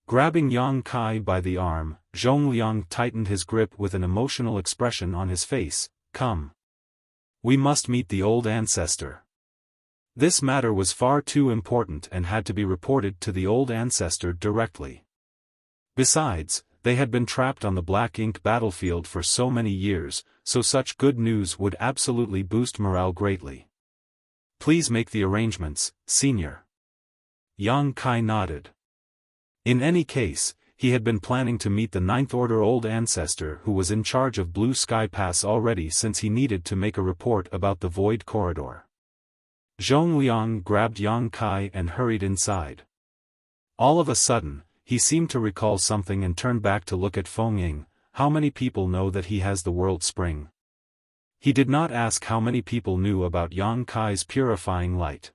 Grabbing Yang Kai by the arm, Zhongliang tightened his grip with an emotional expression on his face. Come. We must meet the old ancestor. This matter was far too important and had to be reported to the old ancestor directly. Besides, they had been trapped on the Black Ink battlefield for so many years, so such good news would absolutely boost morale greatly. Please make the arrangements, Senior. Yang Kai nodded. In any case, he had been planning to meet the Ninth Order old ancestor who was in charge of Blue Sky Pass already since he needed to make a report about the Void Corridor. Zhongliang grabbed Yang Kai and hurried inside. All of a sudden, he seemed to recall something and turned back to look at Feng Ying. How many people know that he has the world spring? He did not ask how many people knew about Yang Kai's purifying light.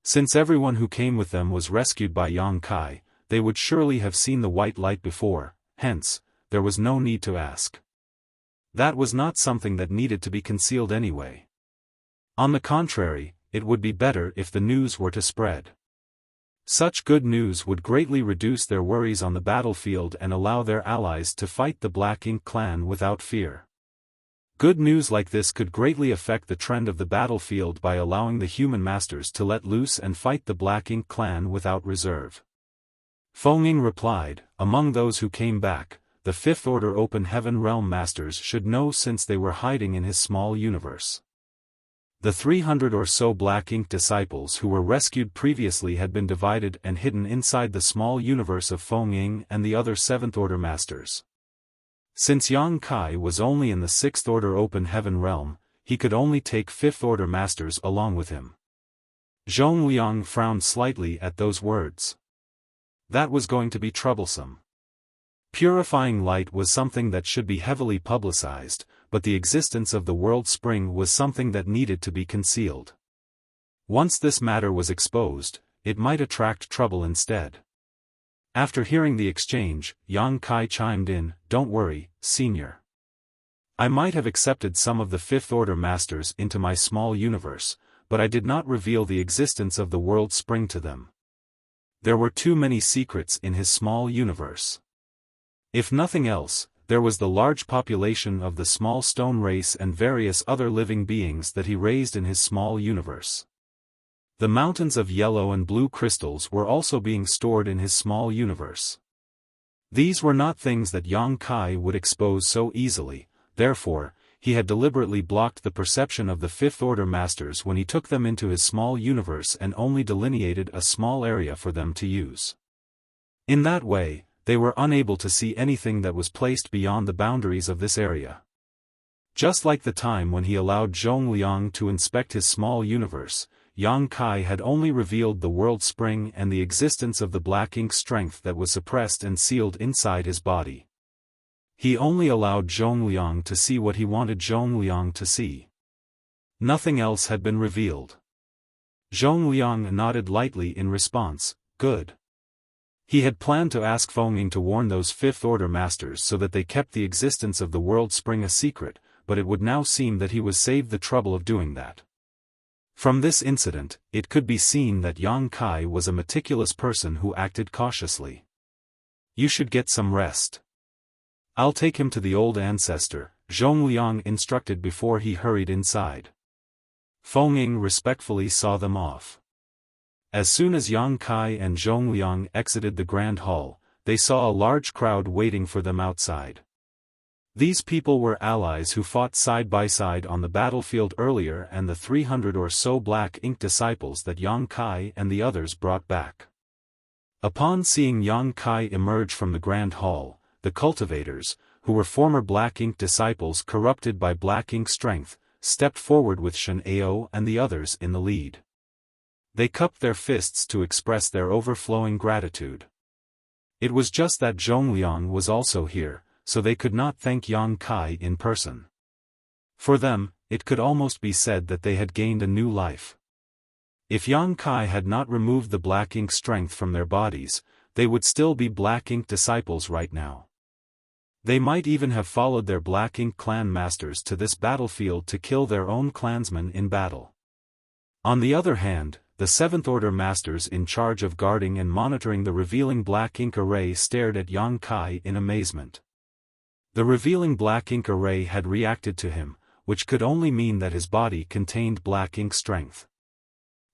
Since everyone who came with them was rescued by Yang Kai, they would surely have seen the white light before, hence, there was no need to ask. That was not something that needed to be concealed anyway. On the contrary, it would be better if the news were to spread. Such good news would greatly reduce their worries on the battlefield and allow their allies to fight the Black Ink clan without fear. Good news like this could greatly affect the trend of the battlefield by allowing the human masters to let loose and fight the Black Ink clan without reserve. Feng Ying replied, among those who came back, the Fifth Order Open Heaven Realm masters should know since they were hiding in his small universe. The 300 or so Black Ink disciples who were rescued previously had been divided and hidden inside the small universe of Feng Ying and the other 7th Order Masters. Since Yang Kai was only in the 6th Order Open Heaven Realm, he could only take 5th Order Masters along with him. Zhongliang frowned slightly at those words. That was going to be troublesome. Purifying light was something that should be heavily publicized, but the existence of the world spring was something that needed to be concealed. Once this matter was exposed, it might attract trouble instead. After hearing the exchange, Yang Kai chimed in, "Don't worry, Senior. I might have accepted some of the Fifth Order Masters into my small universe, but I did not reveal the existence of the world spring to them. There were too many secrets in his small universe. If nothing else, there was the large population of the small stone race and various other living beings that he raised in his small universe. The mountains of yellow and blue crystals were also being stored in his small universe. These were not things that Yang Kai would expose so easily, therefore, he had deliberately blocked the perception of the Fifth Order Masters when he took them into his small universe and only delineated a small area for them to use. In that way, they were unable to see anything that was placed beyond the boundaries of this area. Just like the time when he allowed Zhong Liang to inspect his small universe, Yang Kai had only revealed the world spring and the existence of the black ink strength that was suppressed and sealed inside his body. He only allowed Zhong Liang to see what he wanted Zhong Liang to see. Nothing else had been revealed. Zhong Liang nodded lightly in response, "Good." He had planned to ask Feng Ying to warn those Fifth Order Masters so that they kept the existence of the world spring a secret, but it would now seem that he was saved the trouble of doing that. From this incident, it could be seen that Yang Kai was a meticulous person who acted cautiously. "You should get some rest. I'll take him to the old ancestor," Zhong Liang instructed before he hurried inside. Feng Ying respectfully saw them off. As soon as Yang Kai and Zhong Liang exited the grand hall, they saw a large crowd waiting for them outside. These people were allies who fought side by side on the battlefield earlier and the 300 or so black ink disciples that Yang Kai and the others brought back. Upon seeing Yang Kai emerge from the grand hall, the cultivators, who were former black ink disciples corrupted by black ink strength, stepped forward with Shen Ao and the others in the lead. They cupped their fists to express their overflowing gratitude. It was just that Zhong Liang was also here, so they could not thank Yang Kai in person. For them, it could almost be said that they had gained a new life. If Yang Kai had not removed the black ink strength from their bodies, they would still be black ink disciples right now. They might even have followed their black ink clan masters to this battlefield to kill their own clansmen in battle. On the other hand, the Seventh Order Masters in charge of guarding and monitoring the revealing black ink array stared at Yang Kai in amazement. The revealing black ink array had reacted to him, which could only mean that his body contained black ink strength.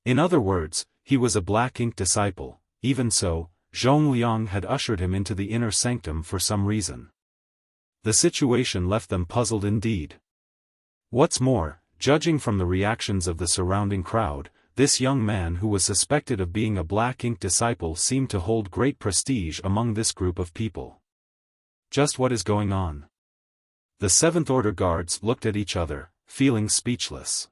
In other words, he was a black ink disciple. Even so, Zhong Liang had ushered him into the inner sanctum for some reason. The situation left them puzzled indeed. What's more, judging from the reactions of the surrounding crowd, this young man who was suspected of being a black ink disciple seemed to hold great prestige among this group of people. Just what is going on? The Seventh Order guards looked at each other, feeling speechless.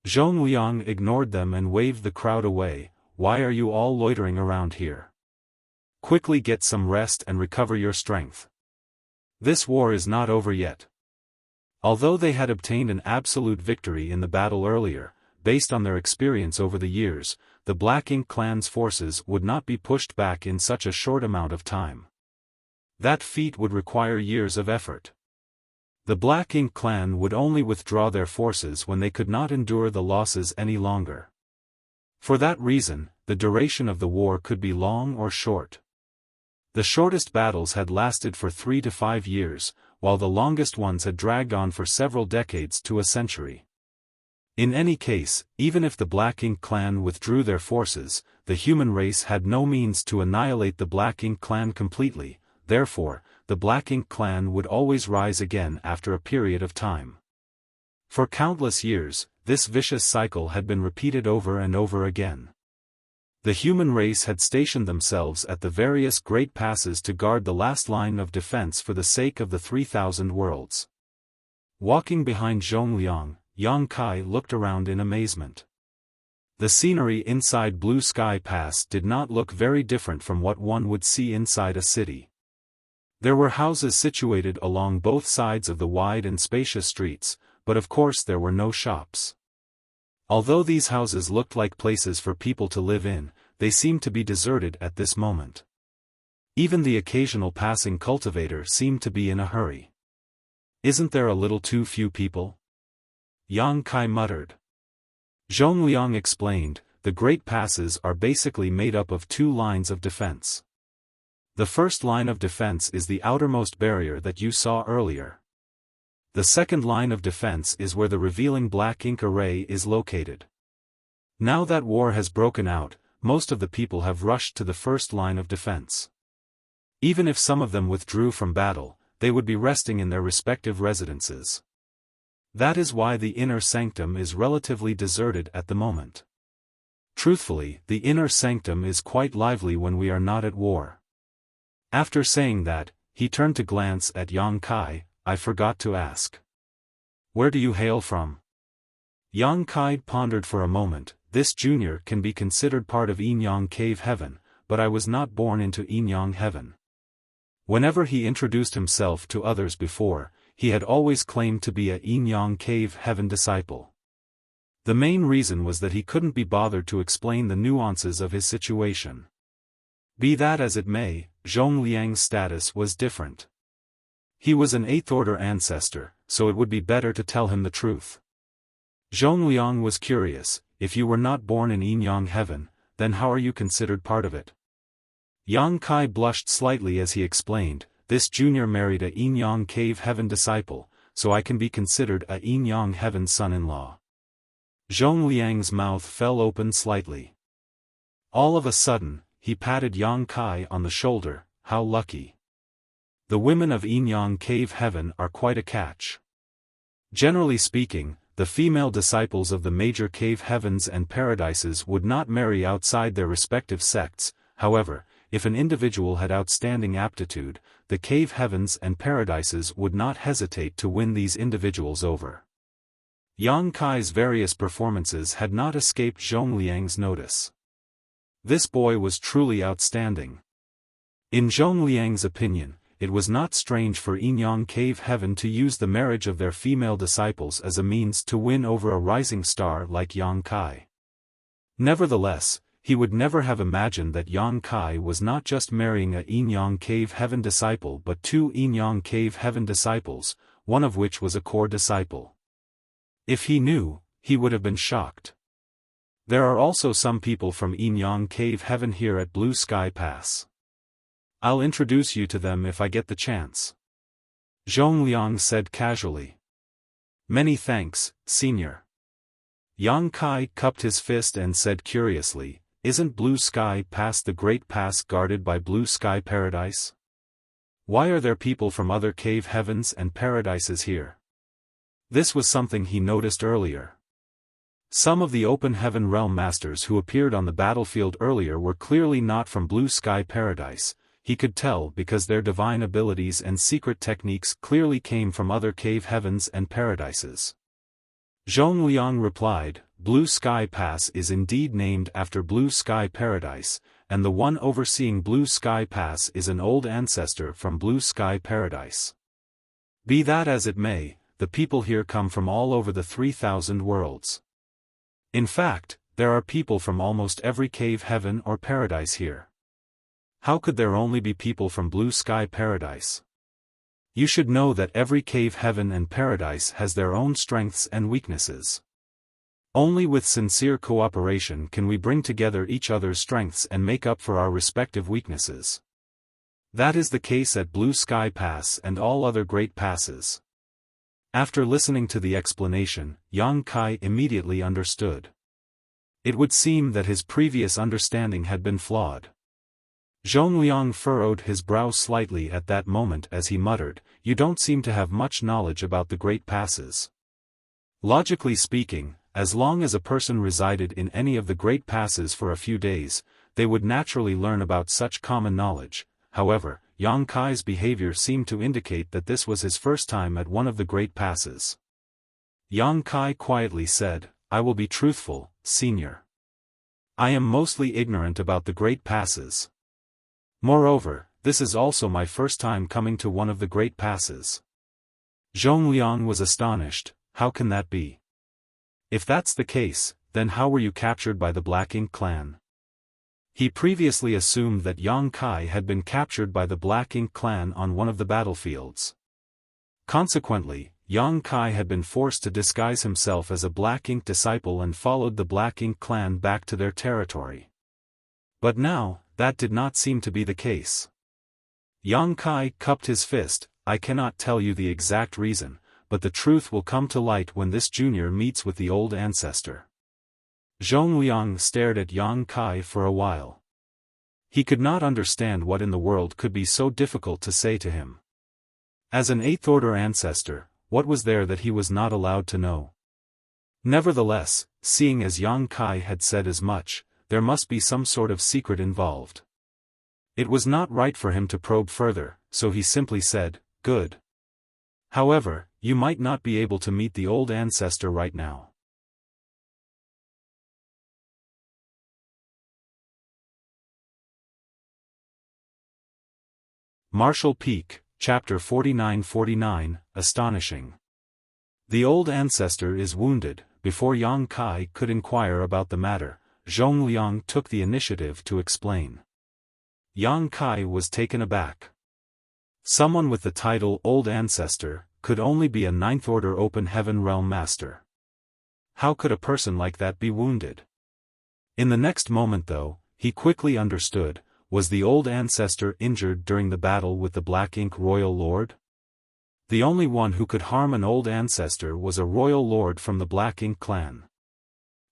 Zhong Liang ignored them and waved the crowd away. "Why are you all loitering around here? Quickly get some rest and recover your strength. This war is not over yet." Although they had obtained an absolute victory in the battle earlier, based on their experience over the years, the Black Ink clan's forces would not be pushed back in such a short amount of time. That feat would require years of effort. The Black Ink clan would only withdraw their forces when they could not endure the losses any longer. For that reason, the duration of the war could be long or short. The shortest battles had lasted for 3 to 5 years, while the longest ones had dragged on for several decades to a century. In any case, even if the Black Ink clan withdrew their forces, the human race had no means to annihilate the Black Ink clan completely. Therefore, the Black Ink clan would always rise again after a period of time. For countless years, this vicious cycle had been repeated over and over again. The human race had stationed themselves at the various great passes to guard the last line of defense for the sake of the 3,000 worlds. Walking behind Zhong Liang, Yang Kai looked around in amazement. The scenery inside Blue Sky Pass did not look very different from what one would see inside a city. There were houses situated along both sides of the wide and spacious streets, but of course there were no shops. Although these houses looked like places for people to live in, they seemed to be deserted at this moment. Even the occasional passing cultivator seemed to be in a hurry. "Isn't there a little too few people?" Yang Kai muttered. Zhongliang explained, "The Great Passes are basically made up of two lines of defense. The first line of defense is the outermost barrier that you saw earlier. The second line of defense is where the revealing black ink array is located. Now that war has broken out, most of the people have rushed to the first line of defense. Even if some of them withdrew from battle, they would be resting in their respective residences. That is why the inner sanctum is relatively deserted at the moment. Truthfully, the inner sanctum is quite lively when we are not at war." After saying that, he turned to glance at Yang Kai. "I forgot to ask. Where do you hail from?" Yang Kai pondered for a moment. "This junior can be considered part of Yinyang Cave Heaven, but I was not born into Yinyang Heaven." Whenever he introduced himself to others before, he had always claimed to be a Yinyang Cave Heaven disciple. The main reason was that he couldn't be bothered to explain the nuances of his situation. Be that as it may, Zhongliang's status was different. He was an 8th-order ancestor, so it would be better to tell him the truth. Zhongliang was curious, "If you were not born in Yinyang Heaven, then how are you considered part of it?" Yang Kai blushed slightly as he explained, "This junior married a Yinyang Cave Heaven disciple, so I can be considered a Yinyang Heaven son-in-law." Zhongliang's mouth fell open slightly. All of a sudden, he patted Yang Kai on the shoulder. "How lucky. The women of Yinyang Cave Heaven are quite a catch. Generally speaking, the female disciples of the major cave heavens and paradises would not marry outside their respective sects. However, if an individual had outstanding aptitude, the cave heavens and paradises would not hesitate to win these individuals over." Yang Kai's various performances had not escaped Zhongliang's notice. This boy was truly outstanding. In Zhongliang's opinion, it was not strange for Yinyang Cave Heaven to use the marriage of their female disciples as a means to win over a rising star like Yang Kai. Nevertheless, he would never have imagined that Yang Kai was not just marrying a Yinyang Cave Heaven disciple but two Yinyang Cave Heaven disciples, one of which was a core disciple. If he knew, he would have been shocked. There are also some people from Yinyang Cave Heaven here at Blue Sky Pass. I'll introduce you to them if I get the chance. Zhongliang said casually. Many thanks, senior. Yang Kai cupped his fist and said curiously, isn't Blue Sky Pass the great pass guarded by Blue Sky Paradise? Why are there people from other cave heavens and paradises here? This was something he noticed earlier. Some of the open heaven realm masters who appeared on the battlefield earlier were clearly not from Blue Sky Paradise. He could tell because their divine abilities and secret techniques clearly came from other cave heavens and paradises. Zhongliang replied, Blue Sky Pass is indeed named after Blue Sky Paradise, and the one overseeing Blue Sky Pass is an old ancestor from Blue Sky Paradise. Be that as it may, the people here come from all over the 3,000 worlds. In fact, there are people from almost every cave heaven or paradise here. How could there only be people from Blue Sky Paradise? You should know that every cave heaven and paradise has their own strengths and weaknesses. Only with sincere cooperation can we bring together each other's strengths and make up for our respective weaknesses. That is the case at Blue Sky Pass and all other great passes. After listening to the explanation, Yang Kai immediately understood. It would seem that his previous understanding had been flawed. Zhongliang furrowed his brow slightly at that moment as he muttered, You don't seem to have much knowledge about the great passes. Logically speaking, as long as a person resided in any of the great passes for a few days, they would naturally learn about such common knowledge. However, Yang Kai's behavior seemed to indicate that this was his first time at one of the great passes. Yang Kai quietly said, I will be truthful, senior. I am mostly ignorant about the great passes. Moreover, this is also my first time coming to one of the great passes. Zhongliang was astonished. How can that be? If that's the case, then how were you captured by the Black Ink clan? He previously assumed that Yang Kai had been captured by the Black Ink clan on one of the battlefields. Consequently, Yang Kai had been forced to disguise himself as a Black Ink disciple and followed the Black Ink clan back to their territory. But now, that did not seem to be the case. Yang Kai cupped his fist. I cannot tell you the exact reason, but the truth will come to light when this junior meets with the old ancestor. Zhongliang stared at Yang Kai for a while. He could not understand what in the world could be so difficult to say to him. As an 8th order ancestor, what was there that he was not allowed to know? Nevertheless, seeing as Yang Kai had said as much, there must be some sort of secret involved. It was not right for him to probe further, so he simply said, "Good. However, you might not be able to meet the old ancestor right now." Martial Peak, Chapter 49-49, Astonishing. The old ancestor is wounded. Before Yang Kai could inquire about the matter, Zhongliang took the initiative to explain. Yang Kai was taken aback. Someone with the title Old Ancestor could only be a 9th order Open Heaven Realm Master. How could a person like that be wounded? In the next moment though, he quickly understood. Was the old ancestor injured during the battle with the Black Ink Royal Lord? The only one who could harm an old ancestor was a royal lord from the Black Ink clan.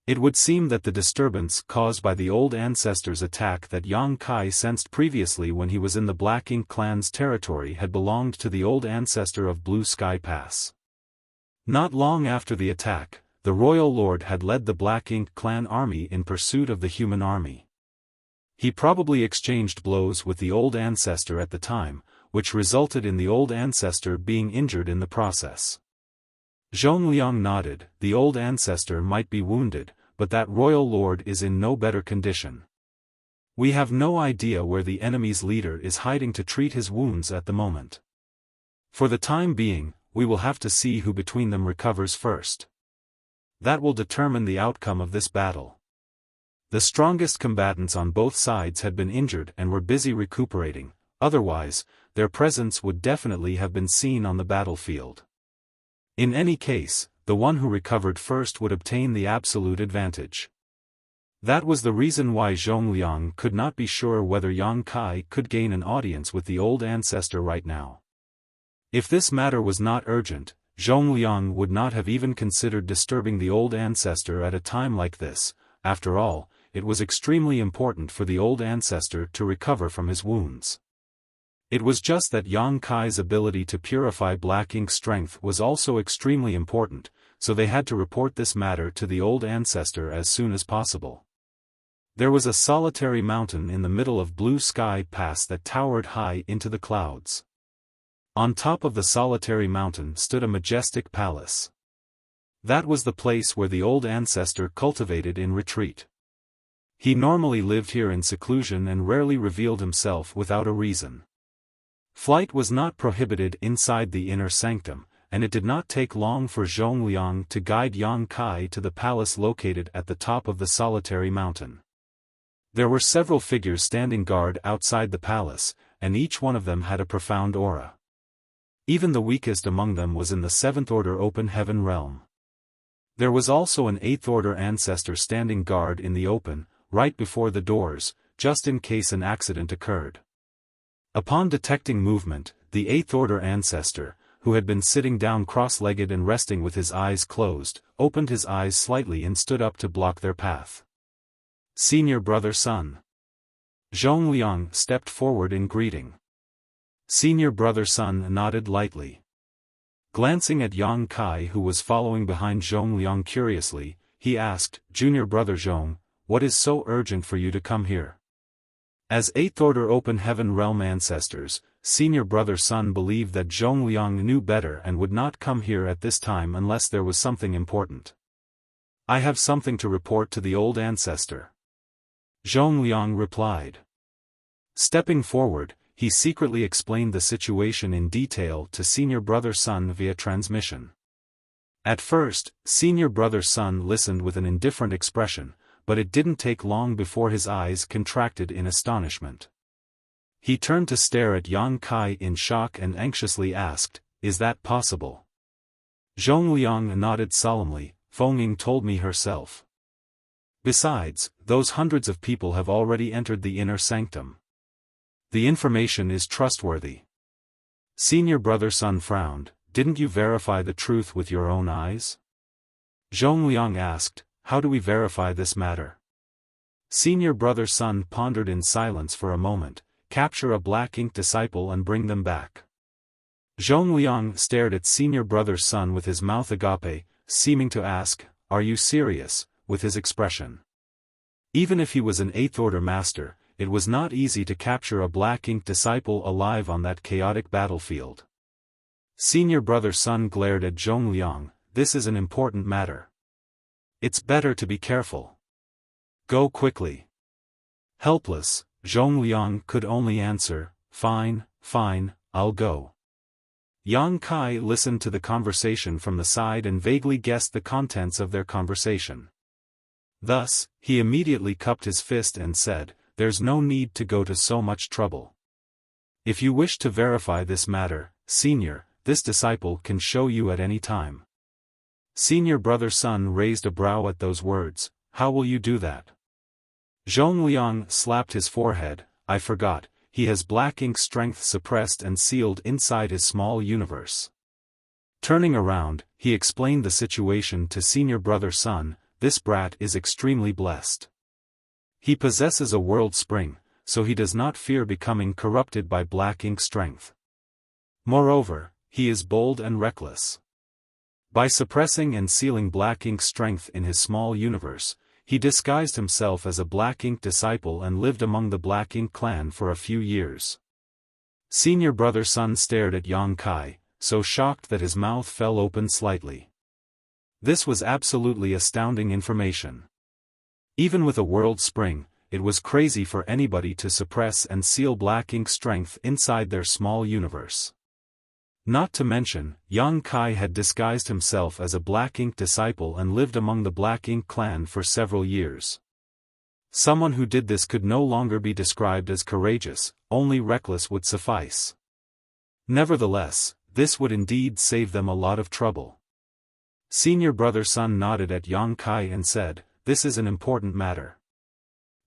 It would seem that the disturbance caused by the old ancestor's attack that Yang Kai sensed previously when he was in the Black Ink clan's territory had belonged to the old ancestor of Blue Sky Pass. Not long after the attack, the royal lord had led the Black Ink clan army in pursuit of the human army. He probably exchanged blows with the old ancestor at the time, which resulted in the old ancestor being injured in the process. Zhongliang nodded. The old ancestor might be wounded, but that royal lord is in no better condition. We have no idea where the enemy's leader is hiding to treat his wounds at the moment. For the time being, we will have to see who between them recovers first. That will determine the outcome of this battle. The strongest combatants on both sides had been injured and were busy recuperating, otherwise, their presence would definitely have been seen on the battlefield. In any case, the one who recovered first would obtain the absolute advantage. That was the reason why Zhongliang could not be sure whether Yang Kai could gain an audience with the old ancestor right now. If this matter was not urgent, Zhongliang would not have even considered disturbing the old ancestor at a time like this. After all, it was extremely important for the old ancestor to recover from his wounds. It was just that Yang Kai's ability to purify Black Ink strength was also extremely important, so they had to report this matter to the old ancestor as soon as possible. There was a solitary mountain in the middle of Blue Sky Pass that towered high into the clouds. On top of the solitary mountain stood a majestic palace. That was the place where the old ancestor cultivated in retreat. He normally lived here in seclusion and rarely revealed himself without a reason. Flight was not prohibited inside the inner sanctum, and it did not take long for Zhongliang to guide Yang Kai to the palace located at the top of the solitary mountain. There were several figures standing guard outside the palace, and each one of them had a profound aura. Even the weakest among them was in the 7th order Open Heaven realm. There was also an 8th order ancestor standing guard in the open, right before the doors, just in case an accident occurred. Upon detecting movement, the 8th order ancestor, who had been sitting down cross-legged and resting with his eyes closed, opened his eyes slightly and stood up to block their path. "Senior brother Sun." Zhongliang stepped forward in greeting. Senior brother Sun nodded lightly. Glancing at Yang Kai who was following behind Zhongliang curiously, he asked, "Junior brother Zhong, what is so urgent for you to come here?" As 8th order Open Heaven realm ancestors, senior brother Sun believed that Zhongliang knew better and would not come here at this time unless there was something important. "I have something to report to the old ancestor," Zhongliang replied. Stepping forward, he secretly explained the situation in detail to senior brother Sun via transmission. At first, senior brother Sun listened with an indifferent expression, but it didn't take long before his eyes contracted in astonishment. He turned to stare at Yang Kai in shock and anxiously asked, "Is that possible?" Zhongliang nodded solemnly. "Feng Ying told me herself. Besides, those hundreds of people have already entered the inner sanctum. The information is trustworthy." Senior brother Sun frowned. "Didn't you verify the truth with your own eyes?" Zhongliang asked, "How do we verify this matter?" Senior brother Sun pondered in silence for a moment. "Capture a black ink disciple and bring them back." Zhongliang stared at senior brother Sun with his mouth agape, seeming to ask, "Are you serious?" with his expression. Even if he was an 8th order master, it was not easy to capture a black ink disciple alive on that chaotic battlefield. Senior brother Sun glared at Zhongliang. "This is an important matter. It's better to be careful. Go quickly." Helpless, Zhongliang could only answer, "Fine, fine, I'll go." Yang Kai listened to the conversation from the side and vaguely guessed the contents of their conversation. Thus, he immediately cupped his fist and said, "There's no need to go to so much trouble. If you wish to verify this matter, Senior, this disciple can show you at any time." Senior brother Sun raised a brow at those words. "How will you do that?" Zhongliang slapped his forehead. "I forgot, he has black ink strength suppressed and sealed inside his small universe." Turning around, he explained the situation to senior brother Sun. "This brat is extremely blessed. He possesses a world spring, so he does not fear becoming corrupted by black ink strength. Moreover, he is bold and reckless. By suppressing and sealing black ink strength in his small universe, he disguised himself as a black ink disciple and lived among the black ink clan for a few years." Senior brother Sun stared at Yang Kai, so shocked that his mouth fell open slightly. This was absolutely astounding information. Even with a world spring, it was crazy for anybody to suppress and seal black ink strength inside their small universe. Not to mention, Yang Kai had disguised himself as a black ink disciple and lived among the black ink clan for several years. Someone who did this could no longer be described as courageous, only reckless would suffice. Nevertheless, this would indeed save them a lot of trouble. Senior brother Sun nodded at Yang Kai and said, "This is an important matter.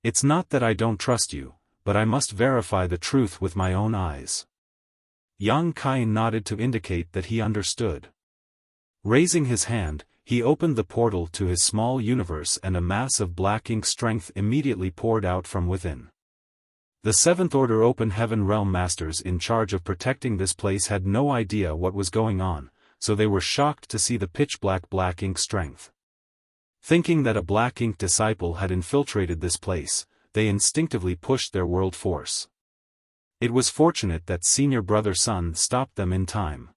It's not that I don't trust you, but I must verify the truth with my own eyes." Yang Kai nodded to indicate that he understood. Raising his hand, he opened the portal to his small universe and a mass of black ink strength immediately poured out from within. The 7th Order Open Heaven Realm Masters in charge of protecting this place had no idea what was going on, so they were shocked to see the pitch-black black ink strength. Thinking that a black ink disciple had infiltrated this place, they instinctively pushed their world force. It was fortunate that senior brother Sun stopped them in time.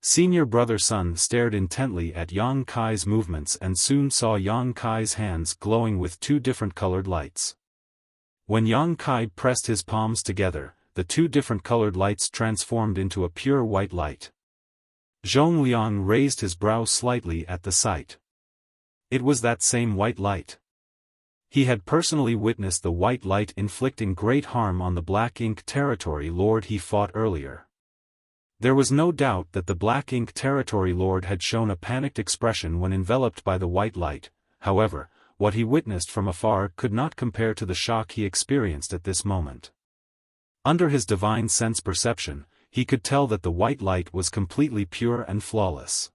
Senior brother Sun stared intently at Yang Kai's movements and soon saw Yang Kai's hands glowing with 2 different colored lights. When Yang Kai pressed his palms together, the 2 different colored lights transformed into a pure white light. Zhongliang raised his brow slightly at the sight. It was that same white light. He had personally witnessed the white light inflicting great harm on the Black Ink Territory Lord he fought earlier. There was no doubt that the Black Ink Territory Lord had shown a panicked expression when enveloped by the white light. However, what he witnessed from afar could not compare to the shock he experienced at this moment. Under his divine sense perception, he could tell that the white light was completely pure and flawless.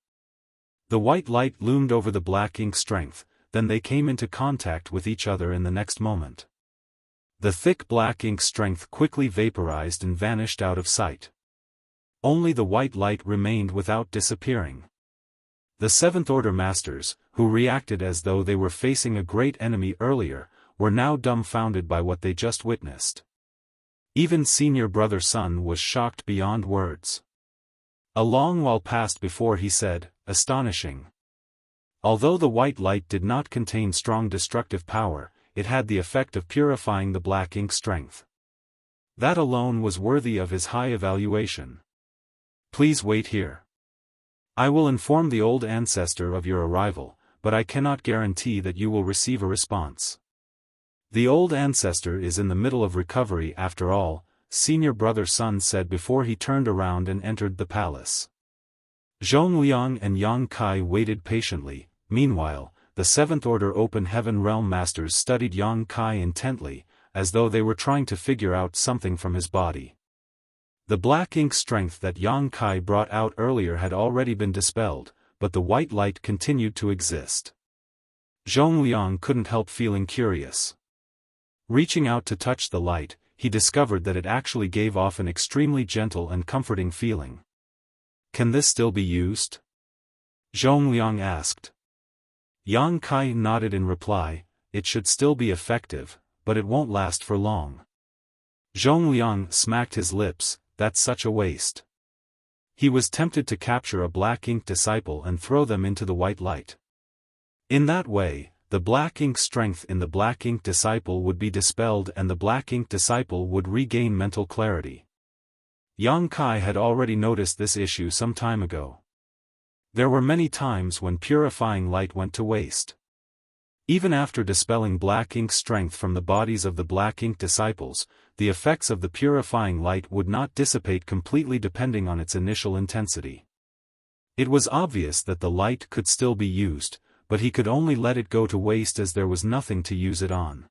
The white light loomed over the black ink strength, then they came into contact with each other in the next moment. The thick black ink strength quickly vaporized and vanished out of sight. Only the white light remained without disappearing. The 7th Order Masters, who reacted as though they were facing a great enemy earlier, were now dumbfounded by what they just witnessed. Even senior brother Sun was shocked beyond words. A long while passed before he said, "Astonishing." Although the white light did not contain strong destructive power, it had the effect of purifying the black ink strength. That alone was worthy of his high evaluation. Please wait here. I will inform the old ancestor of your arrival, but I cannot guarantee that you will receive a response. The old ancestor is in the middle of recovery after all, senior brother Sun said before he turned around and entered the palace. Zhongliang and Yang Kai waited patiently. Meanwhile, the Seventh Order Open Heaven Realm Masters studied Yang Kai intently, as though they were trying to figure out something from his body. The black ink strength that Yang Kai brought out earlier had already been dispelled, but the white light continued to exist. Zhongliang couldn't help feeling curious. Reaching out to touch the light, he discovered that it actually gave off an extremely gentle and comforting feeling. Can this still be used? Zhongliang asked. Yang Kai nodded in reply, it should still be effective, but it won't last for long. Zhongliang smacked his lips, that's such a waste. He was tempted to capture a black ink disciple and throw them into the white light. In that way, the black ink strength in the black ink disciple would be dispelled and the black ink disciple would regain mental clarity. Yang Kai had already noticed this issue some time ago. There were many times when purifying light went to waste. Even after dispelling black ink strength from the bodies of the black ink disciples, the effects of the purifying light would not dissipate completely depending on its initial intensity. It was obvious that the light could still be used, but he could only let it go to waste as there was nothing to use it on.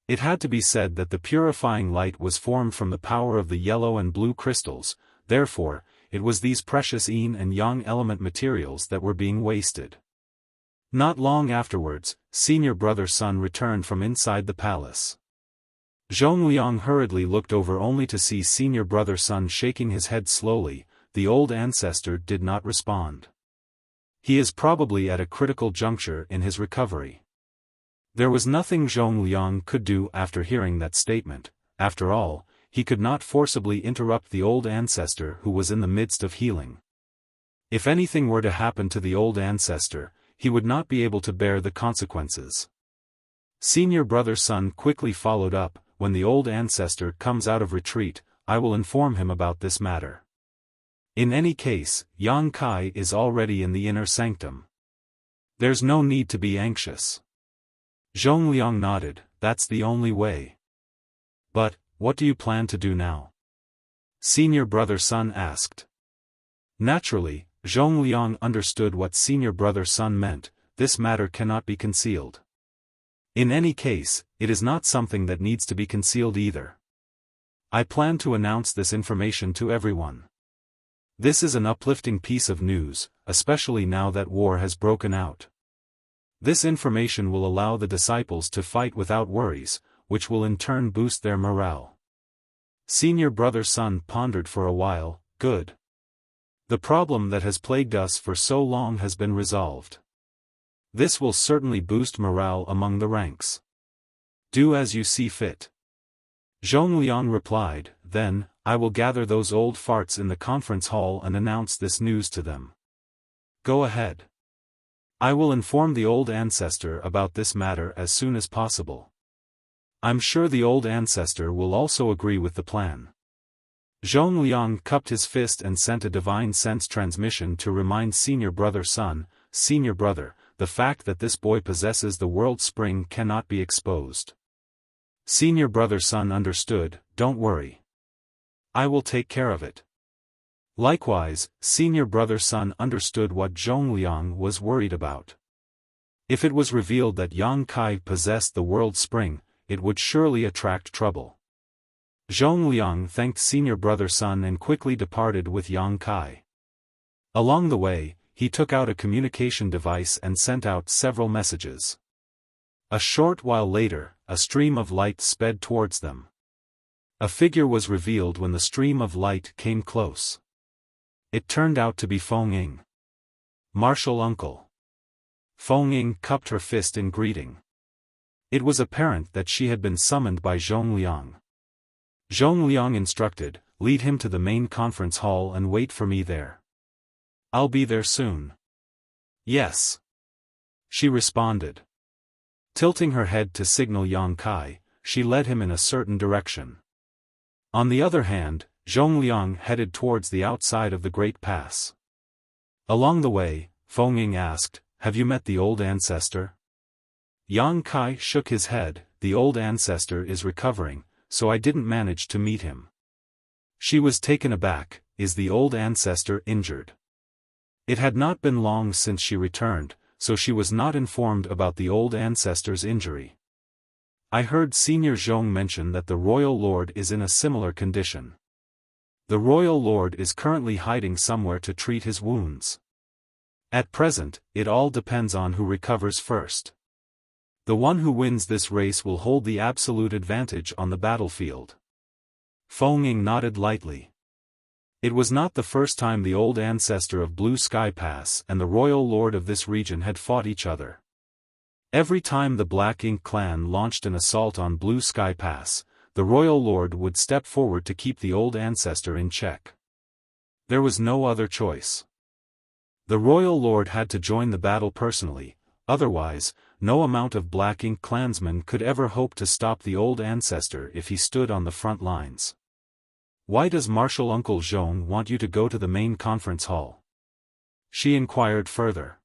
It had to be said that the purifying light was formed from the power of the yellow and blue crystals, therefore, it was these precious yin and yang element materials that were being wasted. Not long afterwards, senior brother Sun returned from inside the palace. Zhongliang hurriedly looked over only to see senior brother Sun shaking his head slowly. The old ancestor did not respond. He is probably at a critical juncture in his recovery. There was nothing Zhongliang could do after hearing that statement. After all, he could not forcibly interrupt the old ancestor who was in the midst of healing. If anything were to happen to the old ancestor, he would not be able to bear the consequences. Senior brother Sun quickly followed up, when the old ancestor comes out of retreat, I will inform him about this matter. In any case, Yang Kai is already in the inner sanctum. There's no need to be anxious. Zhongliang nodded, that's the only way. But, what do you plan to do now? Senior brother Sun asked. Naturally, Zhongliang understood what senior brother Sun meant, this matter cannot be concealed. In any case, it is not something that needs to be concealed either. I plan to announce this information to everyone. This is an uplifting piece of news, especially now that war has broken out. This information will allow the disciples to fight without worries, which will in turn boost their morale. Senior brother Sun pondered for a while, good. The problem that has plagued us for so long has been resolved. This will certainly boost morale among the ranks. Do as you see fit. Zhongliang replied, then, I will gather those old farts in the conference hall and announce this news to them. Go ahead. I will inform the old ancestor about this matter as soon as possible. I'm sure the old ancestor will also agree with the plan. Zhongliang cupped his fist and sent a divine sense transmission to remind senior brother Sun, senior brother, the fact that this boy possesses the world spring cannot be exposed. Senior brother Sun understood, don't worry. I will take care of it. Likewise, senior brother Sun understood what Zhongliang was worried about. If it was revealed that Yang Kai possessed the world spring, it would surely attract trouble. Zhongliang thanked senior brother Sun and quickly departed with Yang Kai. Along the way, he took out a communication device and sent out several messages. A short while later, a stream of light sped towards them. A figure was revealed when the stream of light came close. It turned out to be Feng Ying. Martial uncle. Feng Ying cupped her fist in greeting. It was apparent that she had been summoned by Zhongliang. Zhongliang instructed, lead him to the main conference hall and wait for me there. I'll be there soon. Yes. She responded. Tilting her head to signal Yang Kai, she led him in a certain direction. On the other hand, Zhongliang headed towards the outside of the Great Pass. Along the way, Feng asked, "Have you met the old ancestor?" Yang Kai shook his head. "The old ancestor is recovering, so I didn't manage to meet him." She was taken aback. "Is the old ancestor injured?" It had not been long since she returned, so she was not informed about the old ancestor's injury. "I heard Senior Zhong mention that the royal lord is in a similar condition. The royal lord is currently hiding somewhere to treat his wounds. At present, it all depends on who recovers first. The one who wins this race will hold the absolute advantage on the battlefield." Feng nodded lightly. It was not the first time the old ancestor of Blue Sky Pass and the royal lord of this region had fought each other. Every time the Black Ink clan launched an assault on Blue Sky Pass, the royal lord would step forward to keep the old ancestor in check. There was no other choice. The royal lord had to join the battle personally, otherwise, no amount of Black Ink clansmen could ever hope to stop the old ancestor if he stood on the front lines. "Why does Marshal Uncle Zhong want you to go to the main conference hall?" she inquired further.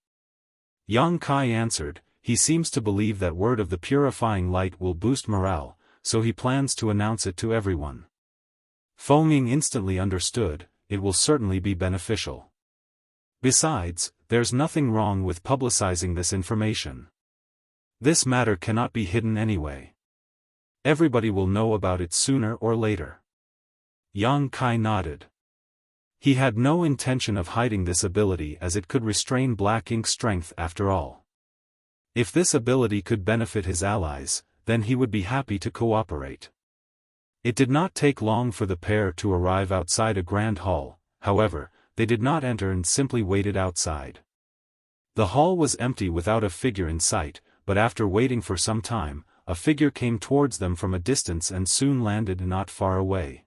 Yang Kai answered, "He seems to believe that word of the purifying light will boost morale, so he plans to announce it to everyone." Feng instantly understood, it will certainly be beneficial. Besides, there's nothing wrong with publicizing this information. This matter cannot be hidden anyway. Everybody will know about it sooner or later. Yang Kai nodded. He had no intention of hiding this ability as it could restrain Black Ink's strength after all. If this ability could benefit his allies, then he would be happy to cooperate. It did not take long for the pair to arrive outside a grand hall. However, they did not enter and simply waited outside. The hall was empty without a figure in sight, but after waiting for some time, a figure came towards them from a distance and soon landed not far away.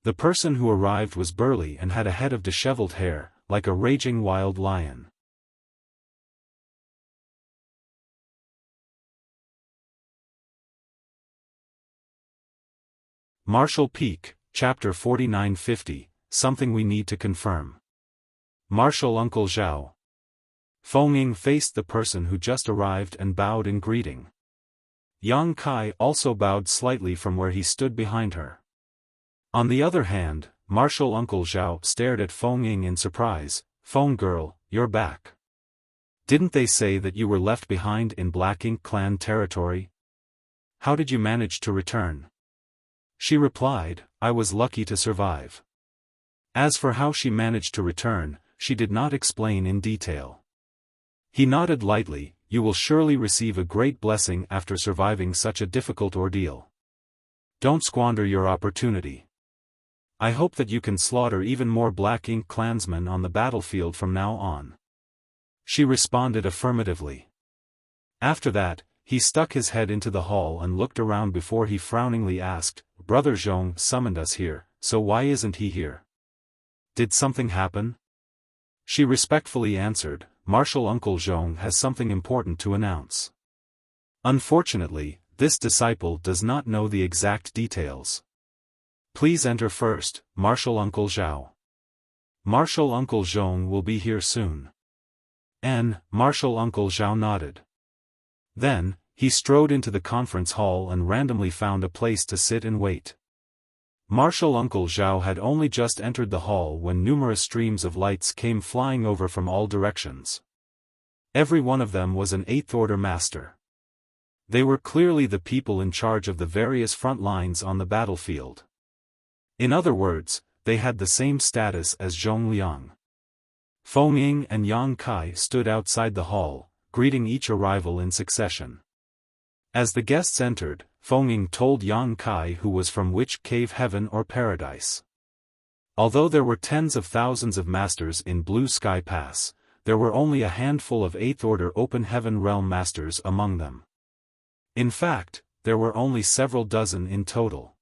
The person who arrived was burly and had a head of disheveled hair, like a raging wild lion. Marshal Peak, Chapter 4950, Something We Need to Confirm. Marshal Uncle Zhao. Feng faced the person who just arrived and bowed in greeting. Yang Kai also bowed slightly from where he stood behind her. On the other hand, Marshal Uncle Zhao stared at Feng in surprise. "Feng girl, you're back. Didn't they say that you were left behind in Black Ink clan territory? How did you manage to return?" She replied, "I was lucky to survive." As for how she managed to return, she did not explain in detail. He nodded lightly. "You will surely receive a great blessing after surviving such a difficult ordeal. Don't squander your opportunity. I hope that you can slaughter even more Black Ink clansmen on the battlefield from now on." She responded affirmatively. After that, he stuck his head into the hall and looked around before he frowningly asked, "Brother Zhong summoned us here, so why isn't he here? Did something happen?" She respectfully answered, "Marshal Uncle Zhong has something important to announce. Unfortunately, this disciple does not know the exact details. Please enter first, Marshal Uncle Zhao. Marshal Uncle Zhong will be here soon." Marshal Uncle Zhao nodded. Then, he strode into the conference hall and randomly found a place to sit and wait. Marshal Uncle Zhao had only just entered the hall when numerous streams of lights came flying over from all directions. Every one of them was an 8th Order master. They were clearly the people in charge of the various front lines on the battlefield. In other words, they had the same status as Zhongliang. Feng and Yang Kai stood outside the hall, greeting each arrival in succession. As the guests entered, Feng told Yang Kai who was from which cave, heaven or paradise. Although there were tens of thousands of masters in Blue Sky Pass, there were only a handful of 8th Order Open Heaven Realm masters among them. In fact, there were only several dozen in total.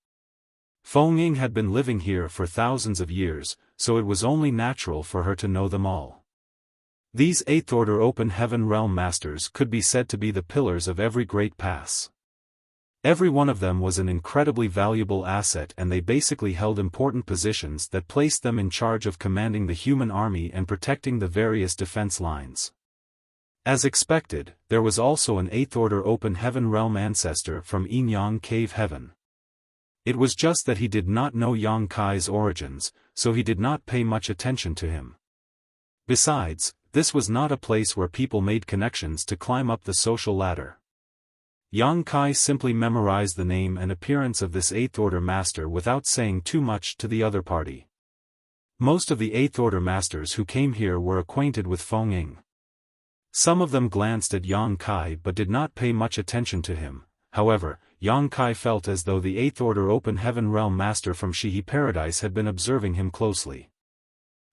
Feng had been living here for thousands of years, so it was only natural for her to know them all. These 8th Order Open Heaven Realm Masters could be said to be the pillars of every great pass. Every one of them was an incredibly valuable asset, and they basically held important positions that placed them in charge of commanding the human army and protecting the various defense lines. As expected, there was also an 8th Order Open Heaven Realm ancestor from Yin-Yang Cave Heaven. It was just that he did not know Yang Kai's origins, so he did not pay much attention to him. Besides, this was not a place where people made connections to climb up the social ladder. Yang Kai simply memorized the name and appearance of this 8th Order Master without saying too much to the other party. Most of the 8th Order Masters who came here were acquainted with Feng Ying. Some of them glanced at Yang Kai but did not pay much attention to him. However, Yang Kai felt as though the 8th Order Open Heaven Realm Master from Shihi Paradise had been observing him closely.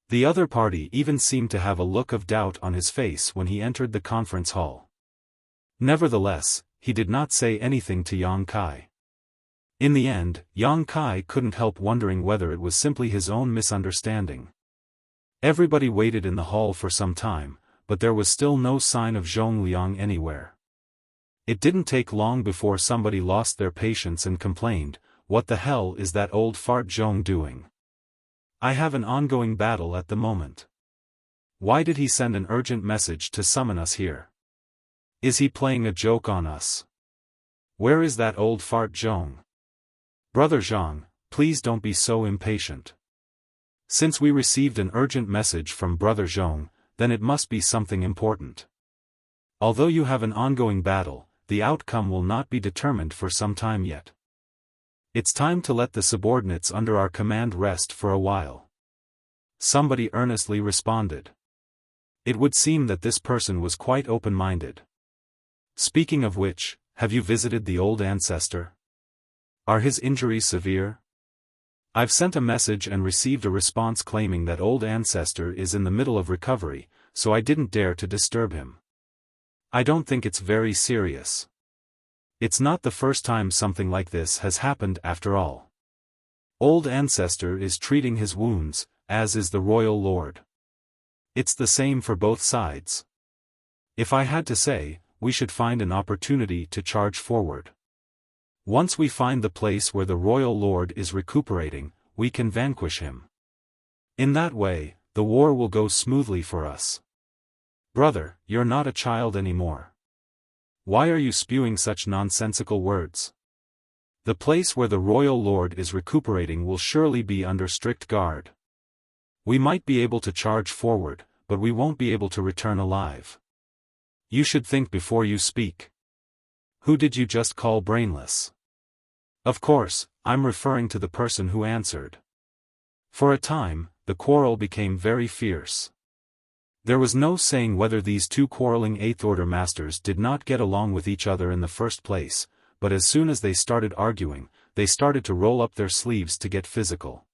The other party even seemed to have a look of doubt on his face when he entered the conference hall. Nevertheless, he did not say anything to Yang Kai. In the end, Yang Kai couldn't help wondering whether it was simply his own misunderstanding. Everybody waited in the hall for some time, but there was still no sign of Zhong Liang anywhere. It didn't take long before somebody lost their patience and complained, "What the hell is that old fart Zhong doing? I have an ongoing battle at the moment. Why did he send an urgent message to summon us here? Is he playing a joke on us? Where is that old fart Zhong? Brother Zhang, please don't be so impatient. Since we received an urgent message from Brother Zhong, then it must be something important. Although you have an ongoing battle, the outcome will not be determined for some time yet. It's time to let the subordinates under our command rest for a while." Somebody earnestly responded. It would seem that this person was quite open-minded. "Speaking of which, have you visited the old ancestor? Are his injuries severe? I've sent a message and received a response claiming that old ancestor is in the middle of recovery, so I didn't dare to disturb him. I don't think it's very serious. It's not the first time something like this has happened after all. Old ancestor is treating his wounds, as is the royal lord. It's the same for both sides. If I had to say, we should find an opportunity to charge forward. Once we find the place where the royal lord is recuperating, we can vanquish him. In that way, the war will go smoothly for us. Brother, you're not a child anymore. Why are you spewing such nonsensical words? The place where the royal lord is recuperating will surely be under strict guard. We might be able to charge forward, but we won't be able to return alive. You should think before you speak. Who did you just call brainless? Of course, I'm referring to the person who answered. For a time, the quarrel became very fierce. There was no saying whether these two quarreling 8th Order Masters did not get along with each other in the first place, but as soon as they started arguing, they started to roll up their sleeves to get physical.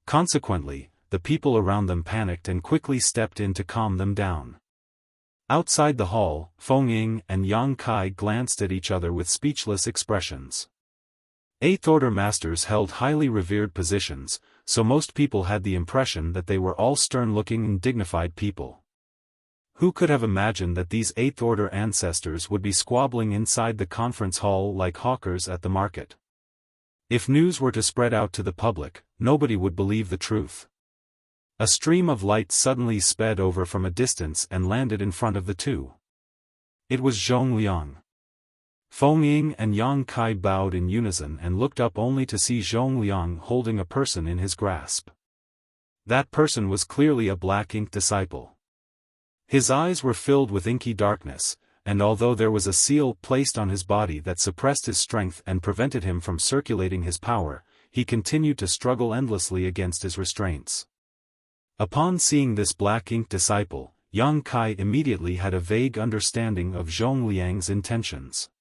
Consequently, the people around them panicked and quickly stepped in to calm them down. Outside the hall, Feng Ying and Yang Kai glanced at each other with speechless expressions. 8th Order Masters held highly revered positions, so most people had the impression that they were all stern-looking and dignified people. Who could have imagined that these 8th Order ancestors would be squabbling inside the conference hall like hawkers at the market? If news were to spread out to the public, nobody would believe the truth. A stream of light suddenly sped over from a distance and landed in front of the two. It was Zhong Liang. Feng Ying and Yang Kai bowed in unison and looked up only to see Zhong Liang holding a person in his grasp. That person was clearly a black ink disciple. His eyes were filled with inky darkness, and although there was a seal placed on his body that suppressed his strength and prevented him from circulating his power, he continued to struggle endlessly against his restraints. Upon seeing this black ink disciple, Yang Kai immediately had a vague understanding of Zhong Liang's intentions.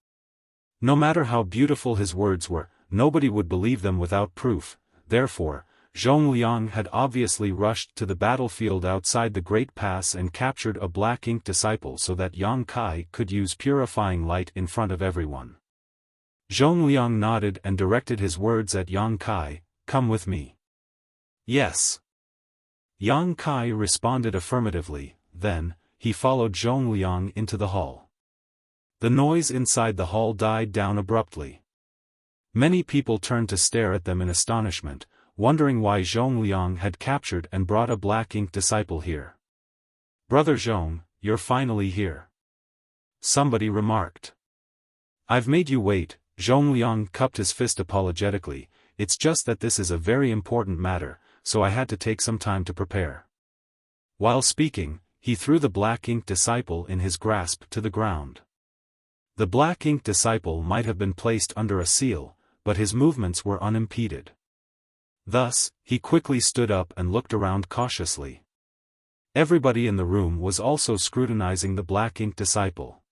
No matter how beautiful his words were, nobody would believe them without proof. Therefore, Zhong Liang had obviously rushed to the battlefield outside the Great Pass and captured a black ink disciple so that Yang Kai could use purifying light in front of everyone. Zhong Liang nodded and directed his words at Yang Kai, "Come with me." "Yes." Yang Kai responded affirmatively, then, he followed Zhong Liang into the hall. The noise inside the hall died down abruptly. Many people turned to stare at them in astonishment, wondering why Zhongliang had captured and brought a black ink disciple here. "Brother Zhong, you're finally here," somebody remarked. "I've made you wait," Zhongliang cupped his fist apologetically. "It's just that this is a very important matter, so I had to take some time to prepare." While speaking, he threw the black ink disciple in his grasp to the ground. The black ink disciple might have been placed under a seal, but his movements were unimpeded. Thus, he quickly stood up and looked around cautiously. Everybody in the room was also scrutinizing the black ink disciple.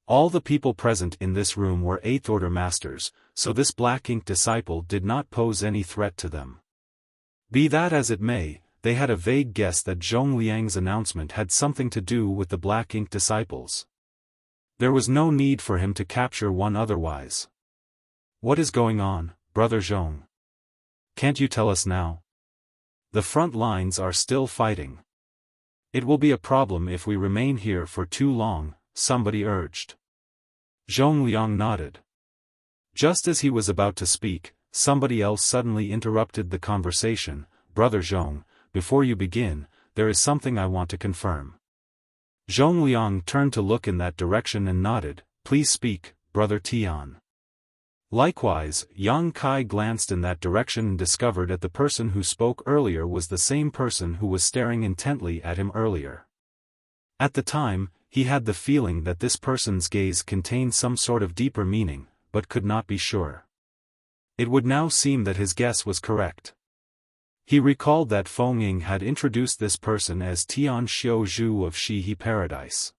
All the people present in this room were Eighth Order masters, so this black ink disciple did not pose any threat to them. Be that as it may, they had a vague guess that Zhongliang's announcement had something to do with the black ink disciples. There was no need for him to capture one otherwise. "What is going on, Brother Zhong? Can't you tell us now? The front lines are still fighting. It will be a problem if we remain here for too long," somebody urged. Zhongliang nodded. Just as he was about to speak, somebody else suddenly interrupted the conversation. "Brother Zhong, before you begin, there is something I want to confirm." Zhongliang turned to look in that direction and nodded. "Please speak, Brother Tian." Likewise, Yang Kai glanced in that direction and discovered that the person who spoke earlier was the same person who was staring intently at him earlier. At the time, he had the feeling that this person's gaze contained some sort of deeper meaning, but could not be sure. It would now seem that his guess was correct. He recalled that Feng Ying had introduced this person as Tian Xiaozhu of Shihe Paradise.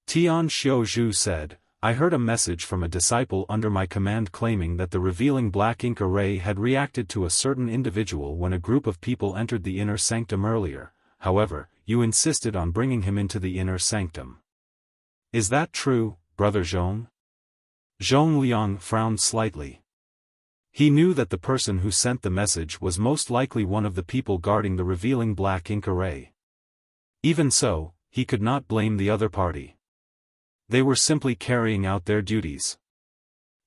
Tian Xiaozhu said, "I heard a message from a disciple under my command claiming that the revealing black ink array had reacted to a certain individual when a group of people entered the inner sanctum earlier. However, you insisted on bringing him into the inner sanctum. Is that true, Brother Zhong?" Zhongliang frowned slightly. He knew that the person who sent the message was most likely one of the people guarding the revealing black ink array. Even so, he could not blame the other party. They were simply carrying out their duties.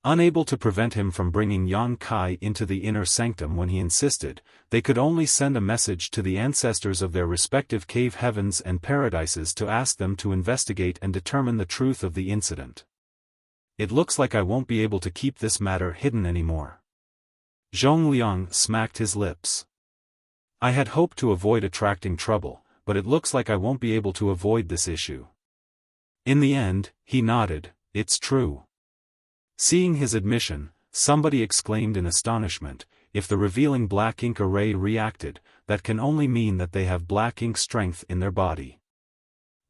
Unable to prevent him from bringing Yang Kai into the inner sanctum when he insisted, they could only send a message to the ancestors of their respective cave heavens and paradises to ask them to investigate and determine the truth of the incident. "It looks like I won't be able to keep this matter hidden anymore." Zhongliang smacked his lips. "I had hoped to avoid attracting trouble, but it looks like I won't be able to avoid this issue." In the end, he nodded. "It's true." Seeing his admission, somebody exclaimed in astonishment, "If the revealing black ink array reacted, that can only mean that they have black ink strength in their body.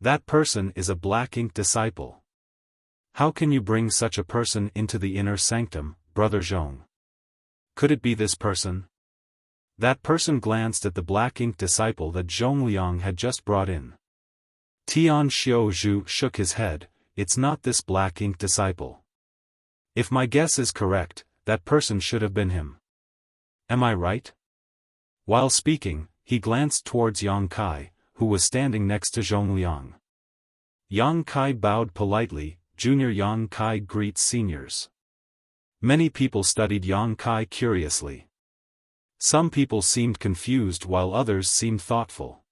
That person is a black ink disciple. How can you bring such a person into the inner sanctum, Brother Zhong? Could it be this person?" That person glanced at the black ink disciple that Zhongliang had just brought in. Tian Xiaozhu shook his head. "It's not this black ink disciple. If my guess is correct, that person should have been him. Am I right?" While speaking, he glanced towards Yang Kai, who was standing next to Zhongliang. Yang Kai bowed politely. "Junior Yang Kai greets seniors." Many people studied Yang Kai curiously. Some people seemed confused while others seemed thoughtful.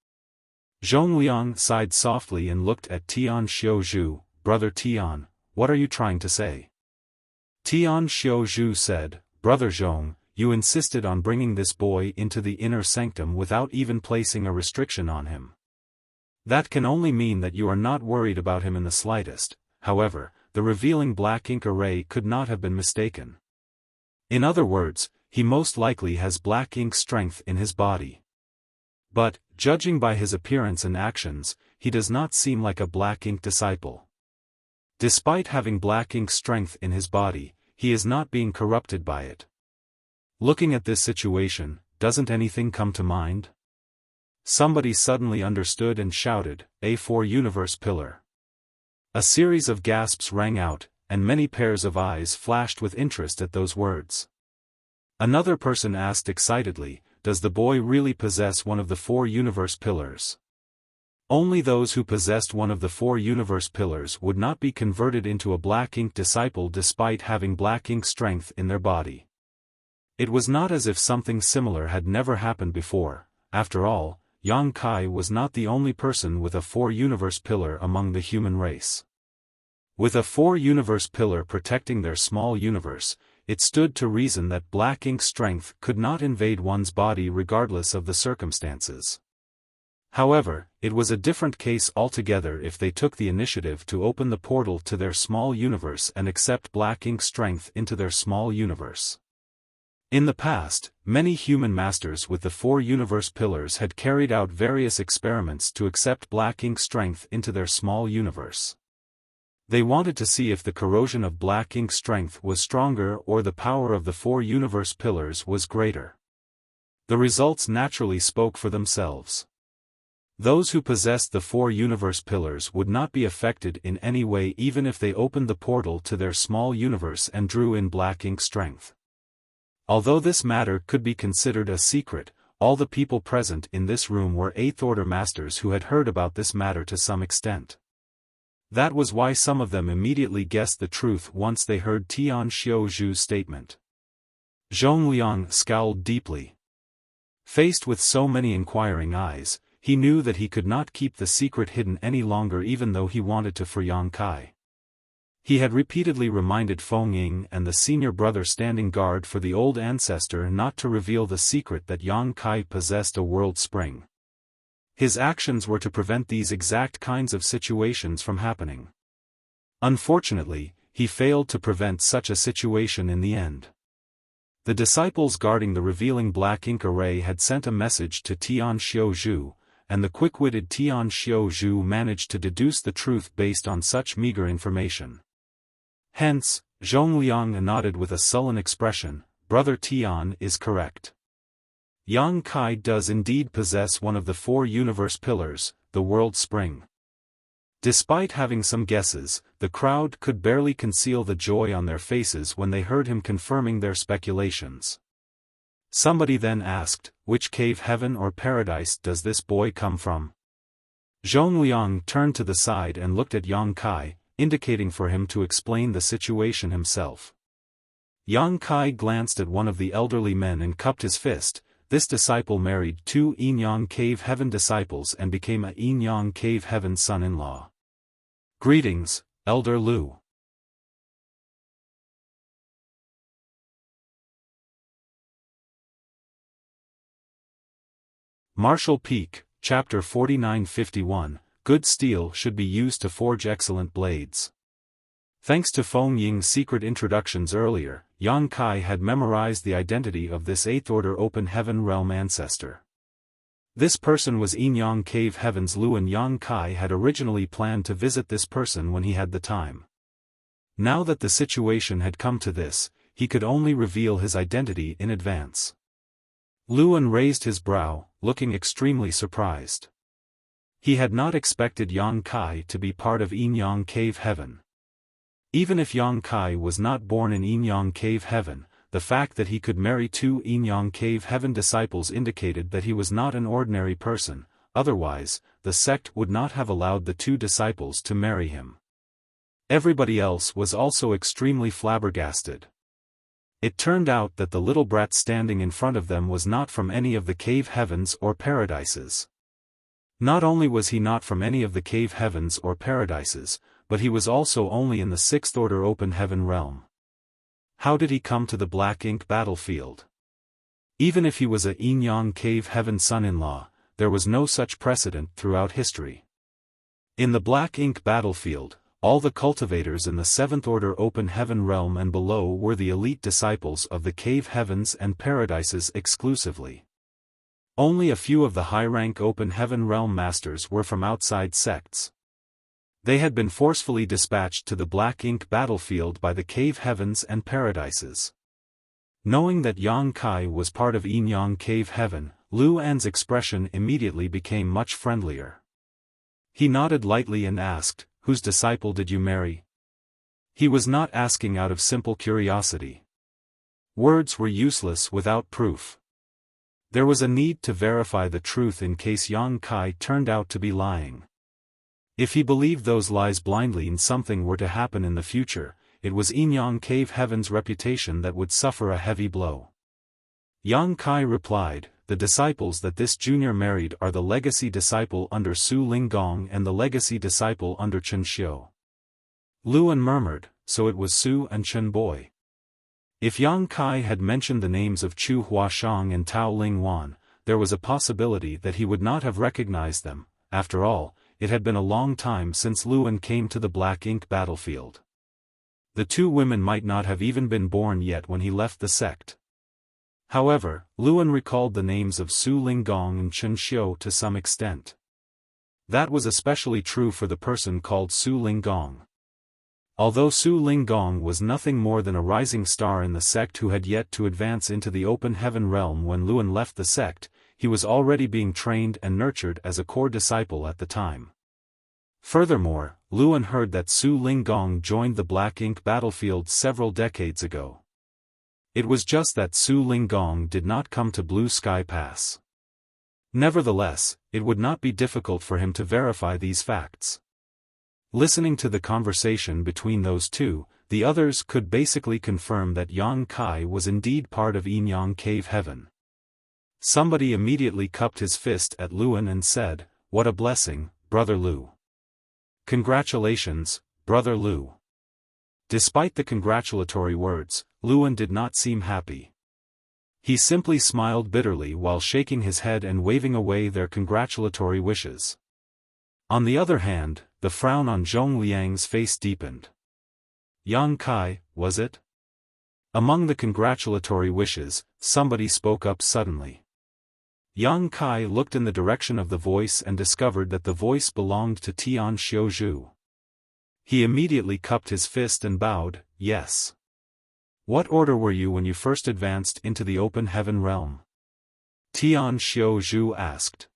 Zhongliang sighed softly and looked at Tian Xiaozhu. "Brother Tian, what are you trying to say?" Tian Xiaozhu said, "Brother Zhong, you insisted on bringing this boy into the inner sanctum without even placing a restriction on him. That can only mean that you are not worried about him in the slightest. However, the revealing black ink array could not have been mistaken. In other words, he most likely has black ink strength in his body. But, judging by his appearance and actions, he does not seem like a black ink disciple. Despite having black ink strength in his body, he is not being corrupted by it. Looking at this situation, doesn't anything come to mind?" Somebody suddenly understood and shouted, "A4 Universe Pillar." A series of gasps rang out, and many pairs of eyes flashed with interest at those words. Another person asked excitedly, "Does the boy really possess one of the 4 universe pillars?" Only those who possessed one of the 4 universe pillars would not be converted into a black ink disciple despite having black ink strength in their body. It was not as if something similar had never happened before. After all, Yang Kai was not the only person with a 4 universe pillar among the human race. With a 4 universe pillar protecting their small universe, it stood to reason that black ink strength could not invade one's body regardless of the circumstances. However, it was a different case altogether if they took the initiative to open the portal to their small universe and accept black ink strength into their small universe. In the past, many human masters with the 4 universe pillars had carried out various experiments to accept black ink strength into their small universe. They wanted to see if the corrosion of black ink strength was stronger or the power of the 4 universe pillars was greater. The results naturally spoke for themselves. Those who possessed the 4 universe pillars would not be affected in any way even if they opened the portal to their small universe and drew in black ink strength. Although this matter could be considered a secret, all the people present in this room were 8th order masters who had heard about this matter to some extent. That was why some of them immediately guessed the truth once they heard Tian Xiaozhu's statement. Zhongliang scowled deeply. Faced with so many inquiring eyes, he knew that he could not keep the secret hidden any longer even though he wanted to for Yang Kai. He had repeatedly reminded Feng Ying and the senior brother standing guard for the old ancestor not to reveal the secret that Yang Kai possessed a world spring. His actions were to prevent these exact kinds of situations from happening. Unfortunately, he failed to prevent such a situation in the end. The disciples guarding the revealing black ink array had sent a message to Tian Xiaozhu, and the quick-witted Tian Xiaozhu managed to deduce the truth based on such meager information. Hence, Zhongliang nodded with a sullen expression. Brother Tian is correct. Yang Kai does indeed possess one of the 4 universe pillars, the world spring. Despite having some guesses, the crowd could barely conceal the joy on their faces when they heard him confirming their speculations. Somebody then asked, which cave, heaven or paradise does this boy come from? Zhongliang turned to the side and looked at Yang Kai, indicating for him to explain the situation himself. Yang Kai glanced at one of the elderly men and cupped his fist. This disciple married 2 Yinyang Cave Heaven disciples and became a Yinyang Cave Heaven son-in-law. Greetings, Elder Lu. Martial Peak, Chapter 4951, Good steel should be used to forge excellent blades. Thanks to Feng Ying's secret introductions earlier, Yang Kai had memorized the identity of this 8th order open heaven realm ancestor. This person was Yinyang Cave Heaven's Lu, and Yang Kai had originally planned to visit this person when he had the time. Now that the situation had come to this, he could only reveal his identity in advance. Luan raised his brow, looking extremely surprised. He had not expected Yang Kai to be part of Yinyang Cave Heaven. Even if Yang Kai was not born in Yinyang Cave Heaven, the fact that he could marry 2 Yinyang Cave Heaven disciples indicated that he was not an ordinary person, otherwise, the sect would not have allowed the 2 disciples to marry him. Everybody else was also extremely flabbergasted. It turned out that the little brat standing in front of them was not from any of the cave heavens or paradises. Not only was he not from any of the cave heavens or paradises, but he was also only in the 6th order open heaven realm. How did he come to the black ink battlefield? Even if he was a Yinyang Cave Heaven son-in-law, there was no such precedent throughout history. In the black ink battlefield, all the cultivators in the 7th order open heaven realm and below were the elite disciples of the cave heavens and paradises exclusively. Only a few of the high-rank open heaven realm masters were from outside sects. They had been forcefully dispatched to the black ink battlefield by the cave heavens and paradises. Knowing that Yang Kai was part of Yinyang Cave Heaven, Lu An's expression immediately became much friendlier. He nodded lightly and asked, "Whose disciple did you marry?" He was not asking out of simple curiosity. Words were useless without proof. There was a need to verify the truth in case Yang Kai turned out to be lying. If he believed those lies blindly and something were to happen in the future, it was Enyang Cave Heaven's reputation that would suffer a heavy blow. Yang Kai replied, "The disciples that this junior married are the legacy disciple under Su Linggong and the legacy disciple under Chen Xiu." Luan murmured, "So it was Su and Chen Boy." If Yang Kai had mentioned the names of Chu Huashang and Tao Ling Wan, there was a possibility that he would not have recognized them. After all, it had been a long time since Luan came to the Black Ink battlefield. The two women might not have even been born yet when he left the sect. However, Luan recalled the names of Su Linggong and Chen Xiu to some extent. That was especially true for the person called Su Linggong. Although Su Linggong was nothing more than a rising star in the sect who had yet to advance into the open heaven realm when Luan left the sect, he was already being trained and nurtured as a core disciple at the time. Furthermore, Luan heard that Su Linggong joined the Black Ink battlefield several decades ago. It was just that Su Linggong did not come to Blue Sky Pass. Nevertheless, it would not be difficult for him to verify these facts. Listening to the conversation between those two, the others could basically confirm that Yang Kai was indeed part of Enyang Cave Heaven. Somebody immediately cupped his fist at Luan and said, "What a blessing, Brother Lu." "Congratulations, Brother Lu." Despite the congratulatory words, Luan did not seem happy. He simply smiled bitterly while shaking his head and waving away their congratulatory wishes. On the other hand, the frown on Zhong Liang's face deepened. "Yang Kai, was it?" Among the congratulatory wishes, somebody spoke up suddenly. Yang Kai looked in the direction of the voice and discovered that the voice belonged to Tian Xiuzhu. He immediately cupped his fist and bowed, "Yes." "What order were you when you first advanced into the open heaven realm?" Tian Xiuzhu asked.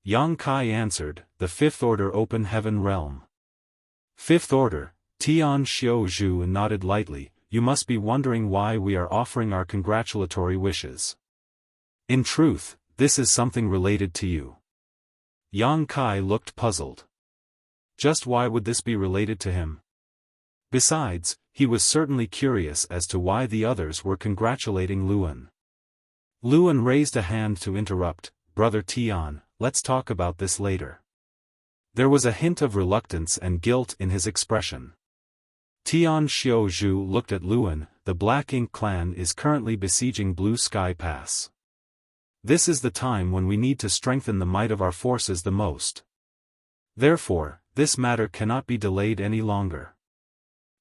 Yang Kai answered, "The fifth order open heaven realm." "Fifth order," Tian Xiuzhu nodded lightly, "You must be wondering why we are offering our congratulatory wishes. In truth, this is something related to you." Yang Kai looked puzzled. Just why would this be related to him? Besides, he was certainly curious as to why the others were congratulating Luan. Luan raised a hand to interrupt, "Brother Tian, let's talk about this later." There was a hint of reluctance and guilt in his expression. Tian Xiuzhu looked at Luan. "The Black Ink clan is currently besieging Blue Sky Pass. This is the time when we need to strengthen the might of our forces the most. Therefore, this matter cannot be delayed any longer.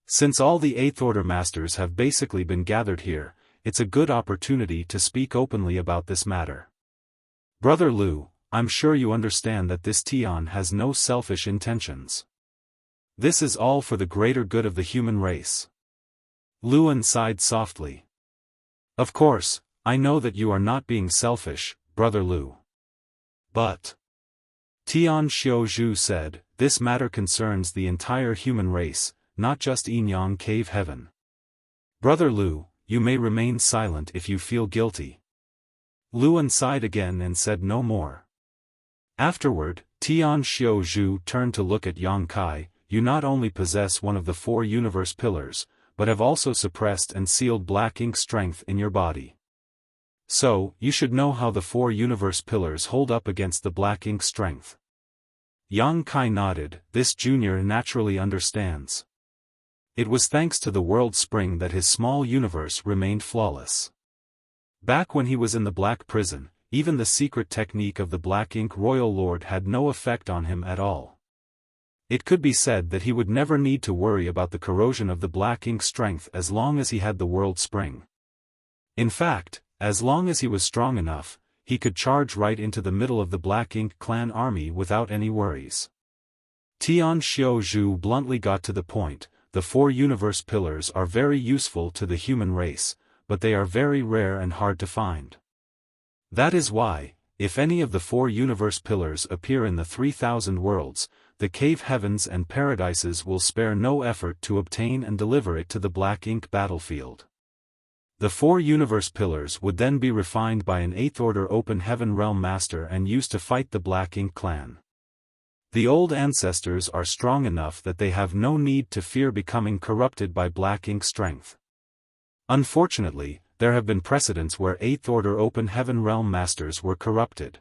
Since all the Eighth Order Masters have basically been gathered here, it's a good opportunity to speak openly about this matter. Brother Lu, I'm sure you understand that this Tian has no selfish intentions. This is all for the greater good of the human race." Luan sighed softly. "Of course, I know that you are not being selfish, Brother Lu. But," Tian Xiuzhu said, "this matter concerns the entire human race, not just Enyang Cave Heaven. Brother Lu, you may remain silent if you feel guilty." Luan sighed again and said no more. Afterward, Tian Xiuzhu turned to look at Yang Kai. "You not only possess one of the four universe pillars, but have also suppressed and sealed Black Ink strength in your body. So, you should know how the four universe pillars hold up against the Black Ink strength." Yang Kai nodded. This junior naturally understands. It was thanks to the world spring that his small universe remained flawless. Back when he was in the Black Prison, even the secret technique of the Black Ink Royal Lord had no effect on him at all. It could be said that he would never need to worry about the corrosion of the Black Ink strength as long as he had the world spring. In fact, as long as he was strong enough, he could charge right into the middle of the Black Ink clan army without any worries. Tian Xiuzhu bluntly got to the point. The four universe pillars are very useful to the human race, but they are very rare and hard to find. That is why, if any of the four universe pillars appear in the 3,000 worlds, the cave heavens and paradises will spare no effort to obtain and deliver it to the Black Ink battlefield. The 4 universe pillars would then be refined by an 8th order open heaven realm master and used to fight the Black Ink clan. The old ancestors are strong enough that they have no need to fear becoming corrupted by Black Ink strength. Unfortunately, there have been precedents where 8th order open heaven realm masters were corrupted.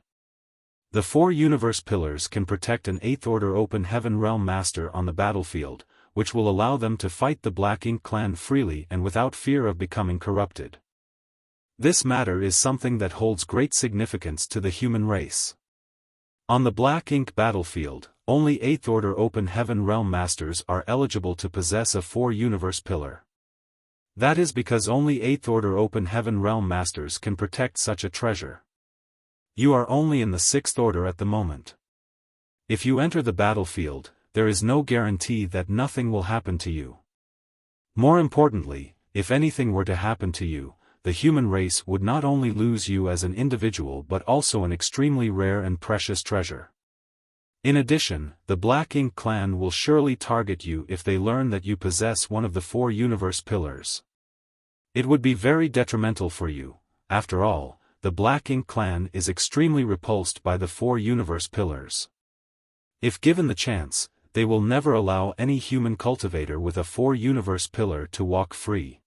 The 4 universe pillars can protect an 8th order open heaven realm master on the battlefield, which will allow them to fight the Black Ink clan freely and without fear of becoming corrupted. This matter is something that holds great significance to the human race. On the Black Ink battlefield, only 8th order open heaven realm masters are eligible to possess a 4 universe pillar. That is because only 8th order open heaven realm masters can protect such a treasure. You are only in the 6th order at the moment. If you enter the battlefield, there is no guarantee that nothing will happen to you. More importantly, if anything were to happen to you, the human race would not only lose you as an individual but also an extremely rare and precious treasure. In addition, the Black Ink clan will surely target you if they learn that you possess one of the 4 universe pillars. It would be very detrimental for you. After all, the Black Ink clan is extremely repulsed by the 4 universe pillars. If given the chance, they will never allow any human cultivator with a 4 universe pillar to walk free.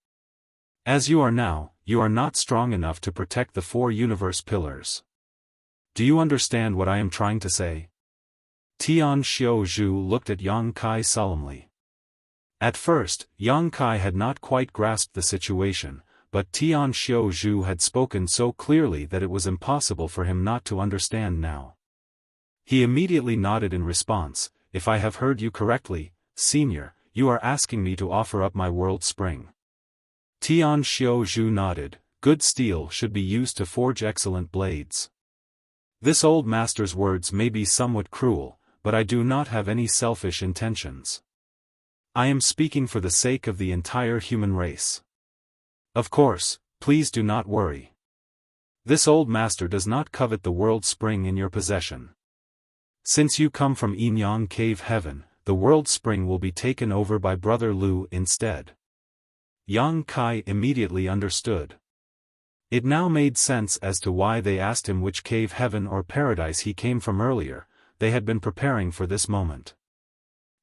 As you are now, you are not strong enough to protect the 4 universe pillars. Do you understand what I am trying to say? Tian Xiaozhu looked at Yang Kai solemnly. At first, Yang Kai had not quite grasped the situation, but Tian Xiaozhu had spoken so clearly that it was impossible for him not to understand now. He immediately nodded in response. If I have heard you correctly, Senior, you are asking me to offer up my world spring. Tian Xiaozhu nodded. Good steel should be used to forge excellent blades. This old master's words may be somewhat cruel, but I do not have any selfish intentions. I am speaking for the sake of the entire human race. Of course, please do not worry. This old master does not covet the world spring in your possession. Since you come from Yinyang Cave Heaven, the world spring will be taken over by Brother Lu instead. Yang Kai immediately understood. It now made sense as to why they asked him which cave heaven or paradise he came from earlier. They had been preparing for this moment.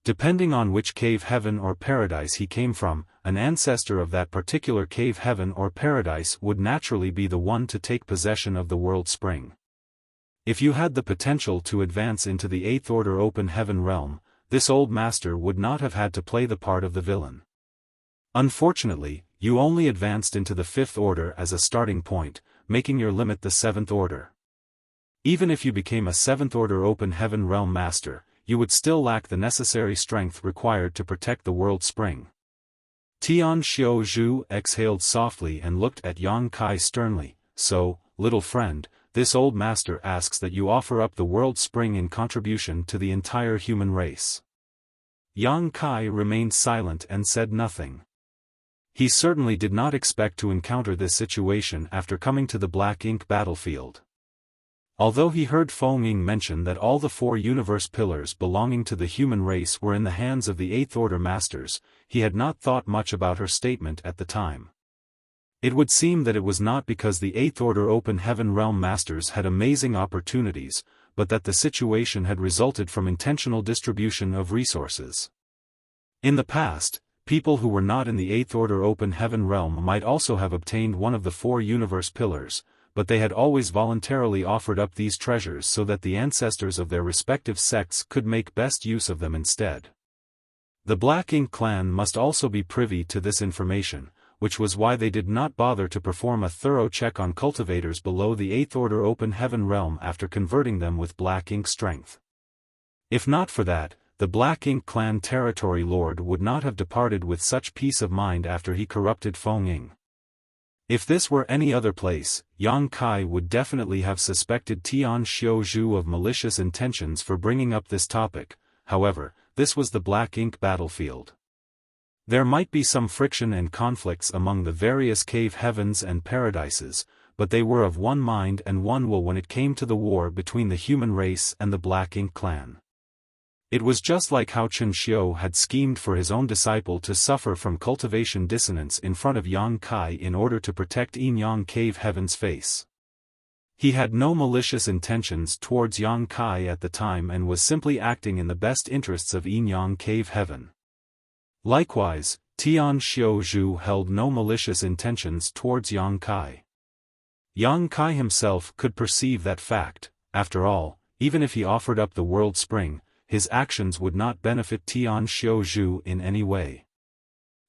Depending on which cave heaven or paradise he came from, an ancestor of that particular cave heaven or paradise would naturally be the one to take possession of the world spring. If you had the potential to advance into the 8th order open heaven realm, this old master would not have had to play the part of the villain. Unfortunately, you only advanced into the 5th order as a starting point, making your limit the 7th order. Even if you became a 7th order open heaven realm master, you would still lack the necessary strength required to protect the world spring. Tian Xiaozhu exhaled softly and looked at Yang Kai sternly. So, little friend, this old master asks that you offer up the world spring in contribution to the entire human race. Yang Kai remained silent and said nothing. He certainly did not expect to encounter this situation after coming to the Black Ink battlefield. Although he heard Feng Ying mention that all the 4 universe pillars belonging to the human race were in the hands of the 8th order masters, he had not thought much about her statement at the time. It would seem that it was not because the 8th order open heaven realm masters had amazing opportunities, but that the situation had resulted from intentional distribution of resources. In the past, people who were not in the 8th order open heaven realm might also have obtained one of the 4 universe pillars, but they had always voluntarily offered up these treasures so that the ancestors of their respective sects could make best use of them instead. The Black Ink clan must also be privy to this information, which was why they did not bother to perform a thorough check on cultivators below the 8th order open heaven realm after converting them with Black Ink strength. If not for that, the Black Ink clan territory lord would not have departed with such peace of mind after he corrupted Feng Ying. If this were any other place, Yang Kai would definitely have suspected Tian Xiaozhu of malicious intentions for bringing up this topic. However, this was the Black Ink battlefield. There might be some friction and conflicts among the various cave heavens and paradises, but they were of one mind and one will when it came to the war between the human race and the Black Ink clan. It was just like how Chen Xiu had schemed for his own disciple to suffer from cultivation dissonance in front of Yang Kai in order to protect Yin Yang Cave Heaven's face. He had no malicious intentions towards Yang Kai at the time and was simply acting in the best interests of Yin Yang Cave Heaven. Likewise, Tian Xiu Zhu held no malicious intentions towards Yang Kai. Yang Kai himself could perceive that fact. After all, even if he offered up the world spring, his actions would not benefit Tian Xiu Zhu in any way.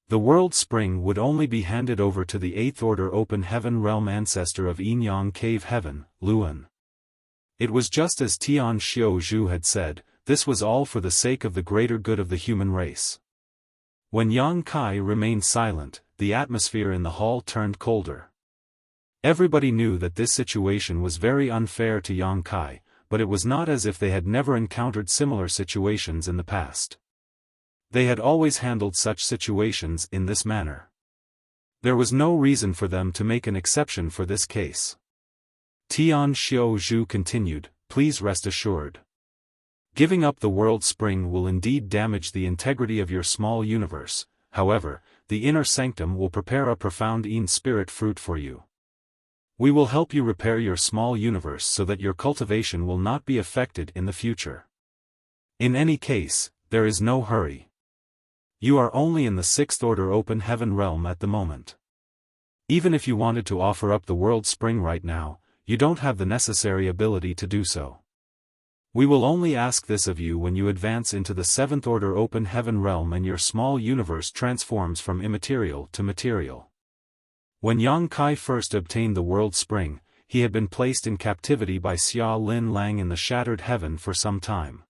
The world spring would only be handed over to the 8th Order Open Heaven Realm ancestor of Yin Yang Cave Heaven, Luan. It was just as Tian Xiu Zhu had said, this was all for the sake of the greater good of the human race. When Yang Kai remained silent, the atmosphere in the hall turned colder. Everybody knew that this situation was very unfair to Yang Kai, but it was not as if they had never encountered similar situations in the past. They had always handled such situations in this manner. There was no reason for them to make an exception for this case. Tian Xiu Zhu continued, please rest assured. Giving up the world spring will indeed damage the integrity of your small universe, however, the inner sanctum will prepare a profound Yin spirit fruit for you. We will help you repair your small universe so that your cultivation will not be affected in the future. In any case, there is no hurry. You are only in the 6th Order Open Heaven realm at the moment. Even if you wanted to offer up the world spring right now, you don't have the necessary ability to do so. We will only ask this of you when you advance into the 7th Order Open Heaven realm and your small universe transforms from immaterial to material. When Yang Kai first obtained the world spring, he had been placed in captivity by Xia Lin Lang in the Shattered Heaven for some time.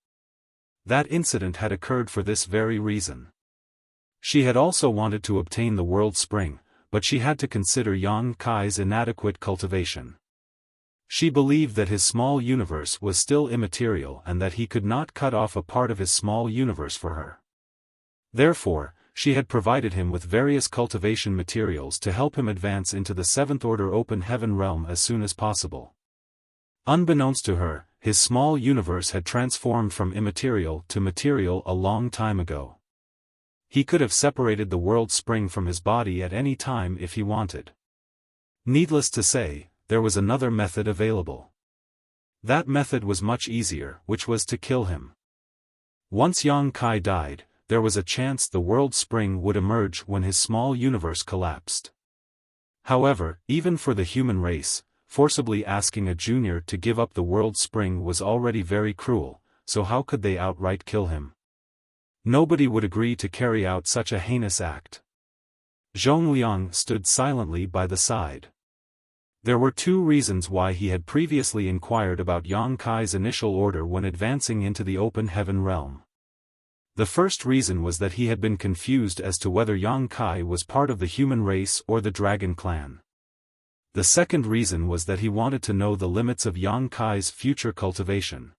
That incident had occurred for this very reason. She had also wanted to obtain the world spring, but she had to consider Yang Kai's inadequate cultivation. She believed that his small universe was still immaterial and that he could not cut off a part of his small universe for her. Therefore, she had provided him with various cultivation materials to help him advance into the 7th Order Open Heaven realm as soon as possible. Unbeknownst to her, his small universe had transformed from immaterial to material a long time ago. He could have separated the world spring from his body at any time if he wanted. Needless to say, there was another method available. That method was much easier, which was to kill him. Once Yang Kai died, there was a chance the world spring would emerge when his small universe collapsed. However, even for the human race, forcibly asking a junior to give up the world spring was already very cruel, so how could they outright kill him? Nobody would agree to carry out such a heinous act. Zhongliang stood silently by the side. There were two reasons why he had previously inquired about Yang Kai's initial order when advancing into the Open Heaven realm. The first reason was that he had been confused as to whether Yang Kai was part of the human race or the dragon clan. The second reason was that he wanted to know the limits of Yang Kai's future cultivation.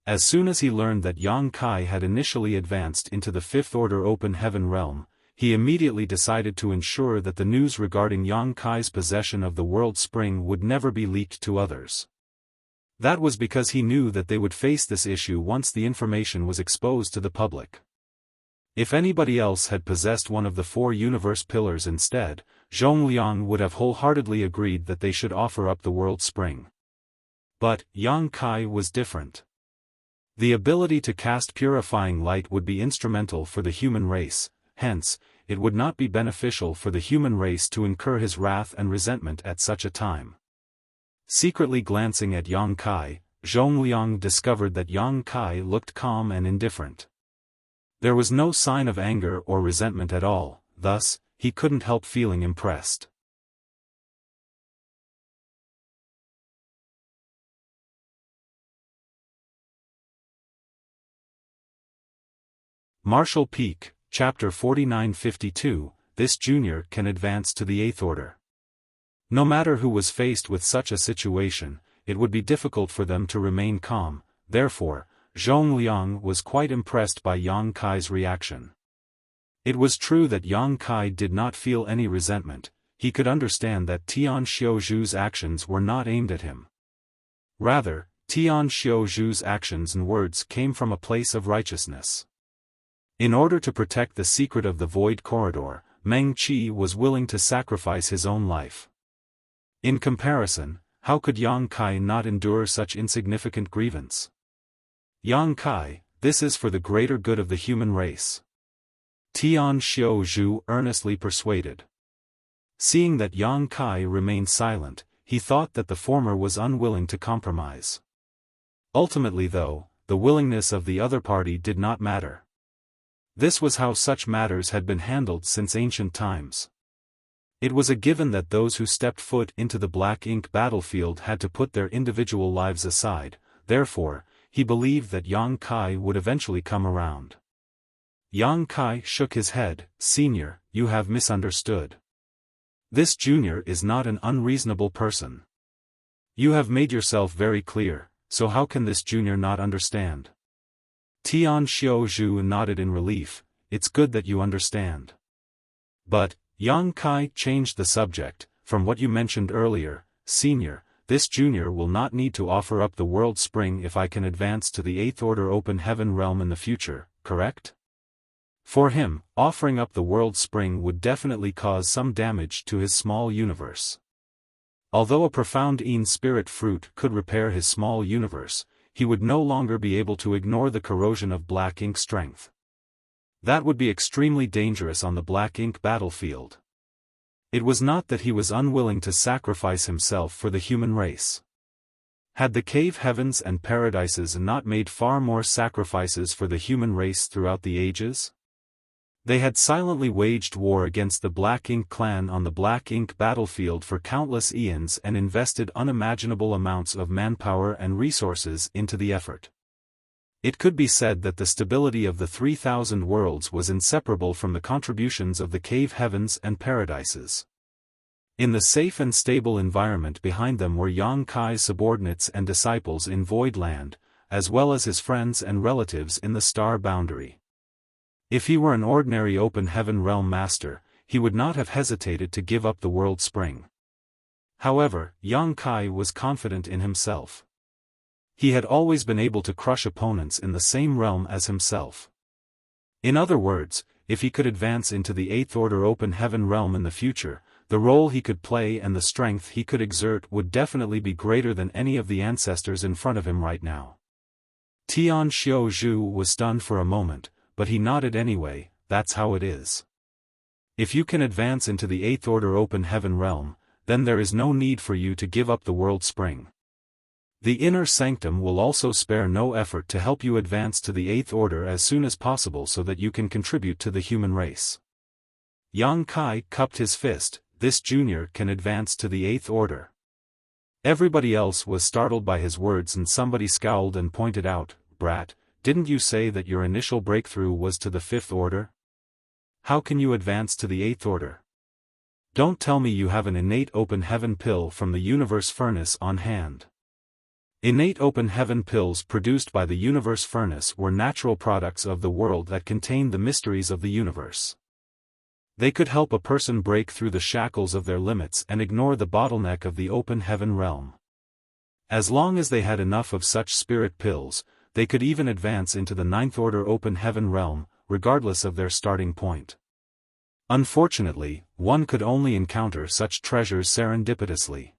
As soon as he learned that Yang Kai had initially advanced into the 5th Order Open Heaven realm, he immediately decided to ensure that the news regarding Yang Kai's possession of the world spring would never be leaked to others. That was because he knew that they would face this issue once the information was exposed to the public. If anybody else had possessed one of the 4 universe pillars instead, Zhongliang would have wholeheartedly agreed that they should offer up the world spring. But Yang Kai was different. The ability to cast purifying light would be instrumental for the human race, hence, it would not be beneficial for the human race to incur his wrath and resentment at such a time. Secretly glancing at Yang Kai, Zhongliang discovered that Yang Kai looked calm and indifferent. There was no sign of anger or resentment at all, thus, he couldn't help feeling impressed. Martial Peak, Chapter 4952, this junior can advance to the 8th Order. No matter who was faced with such a situation, it would be difficult for them to remain calm, therefore, Zhongliang was quite impressed by Yang Kai's reaction. It was true that Yang Kai did not feel any resentment, he could understand that Tian Xiu Zhu's actions were not aimed at him. Rather, Tian Xiaozhu's actions and words came from a place of righteousness. In order to protect the secret of the Void Corridor, Meng Qi was willing to sacrifice his own life. In comparison, how could Yang Kai not endure such insignificant grievance? Yang Kai, this is for the greater good of the human race. Tian Xiaozhu earnestly persuaded. Seeing that Yang Kai remained silent, he thought that the former was unwilling to compromise. Ultimately though, the willingness of the other party did not matter. This was how such matters had been handled since ancient times. It was a given that those who stepped foot into the black ink battlefield had to put their individual lives aside, therefore, he believed that Yang Kai would eventually come around. Yang Kai shook his head. Senior, you have misunderstood. This junior is not an unreasonable person. You have made yourself very clear, so how can this junior not understand? Tian Xiaozhu nodded in relief. It's good that you understand. But, Yang Kai changed the subject. From what you mentioned earlier, senior, this junior will not need to offer up the World Spring if I can advance to the 8th Order Open Heaven realm in the future, correct? For him, offering up the World Spring would definitely cause some damage to his small universe. Although a profound Een Spirit fruit could repair his small universe, he would no longer be able to ignore the corrosion of black ink strength. That would be extremely dangerous on the black ink battlefield. It was not that he was unwilling to sacrifice himself for the human race. Had the cave heavens and paradises not made far more sacrifices for the human race throughout the ages? They had silently waged war against the Black Ink clan on the Black Ink battlefield for countless eons and invested unimaginable amounts of manpower and resources into the effort. It could be said that the stability of the 3,000 worlds was inseparable from the contributions of the cave heavens and paradises. In the safe and stable environment behind them were Yang Kai's subordinates and disciples in Voidland, as well as his friends and relatives in the Star Boundary. If he were an ordinary Open Heaven Realm Master, he would not have hesitated to give up the World Spring. However, Yang Kai was confident in himself. He had always been able to crush opponents in the same realm as himself. In other words, if he could advance into the 8th Order Open Heaven realm in the future, the role he could play and the strength he could exert would definitely be greater than any of the ancestors in front of him right now. Tian Xiaozhu was stunned for a moment, but he nodded anyway. That's how it is. If you can advance into the 8th Order Open Heaven realm, then there is no need for you to give up the World Spring. The Inner Sanctum will also spare no effort to help you advance to the 8th Order as soon as possible so that you can contribute to the human race. Yang Kai cupped his fist. This junior can advance to the 8th Order. Everybody else was startled by his words and somebody scowled and pointed out, Brat, didn't you say that your initial breakthrough was to the 5th Order? How can you advance to the 8th Order? Don't tell me you have an innate Open Heaven pill from the Universe Furnace on hand. Innate Open Heaven pills produced by the Universe Furnace were natural products of the world that contained the mysteries of the universe. They could help a person break through the shackles of their limits and ignore the bottleneck of the Open Heaven realm. As long as they had enough of such spirit pills, they could even advance into the 9th Order Open Heaven realm, regardless of their starting point. Unfortunately, one could only encounter such treasures serendipitously.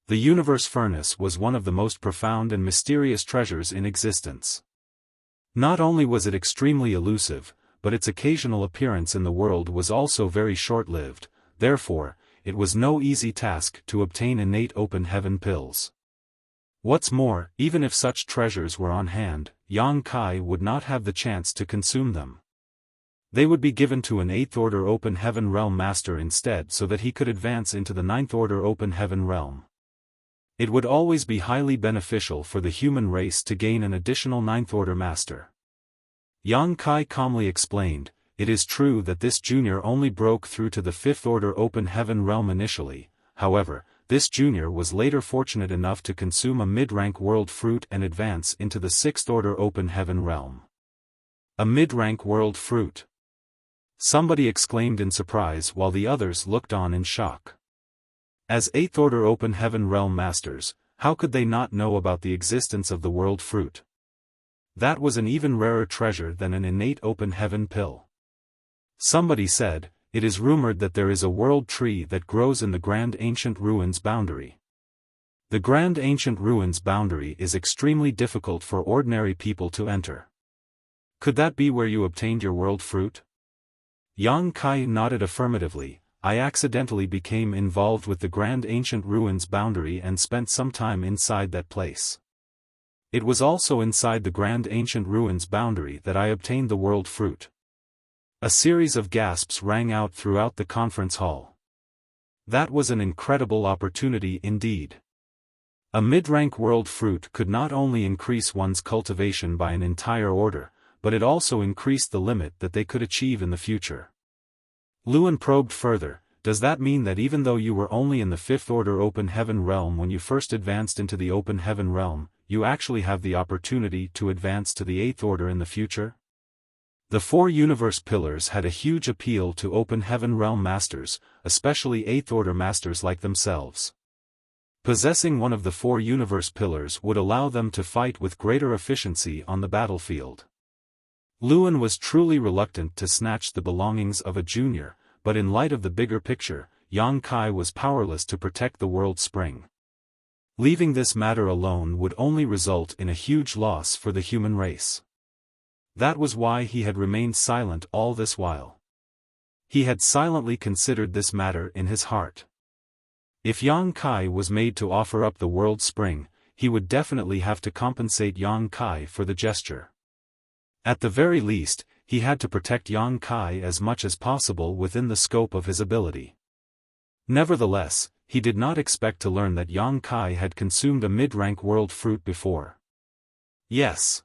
The Universe Furnace was one of the most profound and mysterious treasures in existence. Not only was it extremely elusive, but its occasional appearance in the world was also very short-lived, therefore, it was no easy task to obtain innate Open Heaven pills. What's more, even if such treasures were on hand, Yang Kai would not have the chance to consume them. They would be given to an 8th Order Open Heaven Realm Master instead so that he could advance into the 9th Order Open Heaven Realm. It would always be highly beneficial for the human race to gain an additional 9th Order Master. Yang Kai calmly explained, it is true that this junior only broke through to the 5th Order Open Heaven Realm initially, however, this junior was later fortunate enough to consume a mid-rank world fruit and advance into the 6th Order Open Heaven Realm. A mid-rank world fruit. Somebody exclaimed in surprise while the others looked on in shock. As 8th Order Open Heaven Realm Masters, how could they not know about the existence of the world fruit? That was an even rarer treasure than an innate open heaven pill. Somebody said, it is rumored that there is a world tree that grows in the Grand Ancient Ruins boundary. The Grand Ancient Ruins boundary is extremely difficult for ordinary people to enter. Could that be where you obtained your world fruit? Yang Kai nodded affirmatively. I accidentally became involved with the Grand Ancient Ruins boundary and spent some time inside that place. It was also inside the Grand Ancient Ruins boundary that I obtained the world fruit. A series of gasps rang out throughout the conference hall. That was an incredible opportunity indeed. A mid-rank world fruit could not only increase one's cultivation by an entire order, but it also increased the limit that they could achieve in the future. Luan probed further, does that mean that even though you were only in the 5th order open heaven realm when you first advanced into the open heaven realm, you actually have the opportunity to advance to the 8th order in the future? The 4 universe pillars had a huge appeal to open heaven realm masters, especially 8th order masters like themselves. Possessing one of the 4 universe pillars would allow them to fight with greater efficiency on the battlefield. Luan was truly reluctant to snatch the belongings of a junior, but in light of the bigger picture, Yang Kai was powerless to protect the world spring. Leaving this matter alone would only result in a huge loss for the human race. That was why he had remained silent all this while. He had silently considered this matter in his heart. If Yang Kai was made to offer up the world spring, he would definitely have to compensate Yang Kai for the gesture. At the very least, he had to protect Yang Kai as much as possible within the scope of his ability. Nevertheless, he did not expect to learn that Yang Kai had consumed a mid-rank world fruit before. Yes.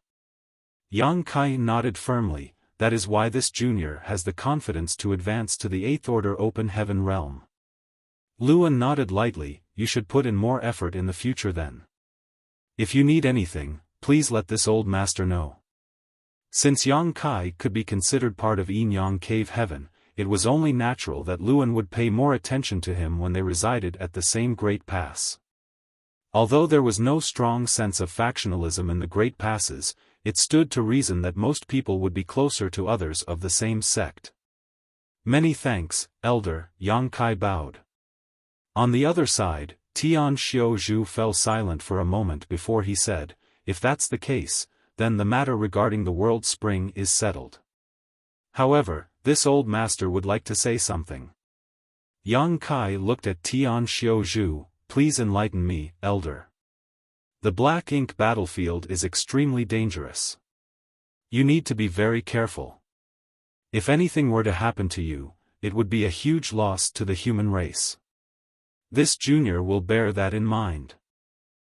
Yang Kai nodded firmly, that is why this junior has the confidence to advance to the 8th order open heaven realm. Luan nodded lightly, you should put in more effort in the future then. If you need anything, please let this old master know. Since Yang Kai could be considered part of Yin Yang Cave Heaven, it was only natural that Luan would pay more attention to him when they resided at the same Great Pass. Although there was no strong sense of factionalism in the Great Passes, it stood to reason that most people would be closer to others of the same sect. Many thanks, Elder, Yang Kai bowed. On the other side, Tian Xiaozhu fell silent for a moment before he said, if that's the case, then the matter regarding the world spring is settled. However, this old master would like to say something. Yang Kai looked at Tian Xiaozhu, please enlighten me, Elder. The black ink battlefield is extremely dangerous. You need to be very careful. If anything were to happen to you, it would be a huge loss to the human race. This junior will bear that in mind.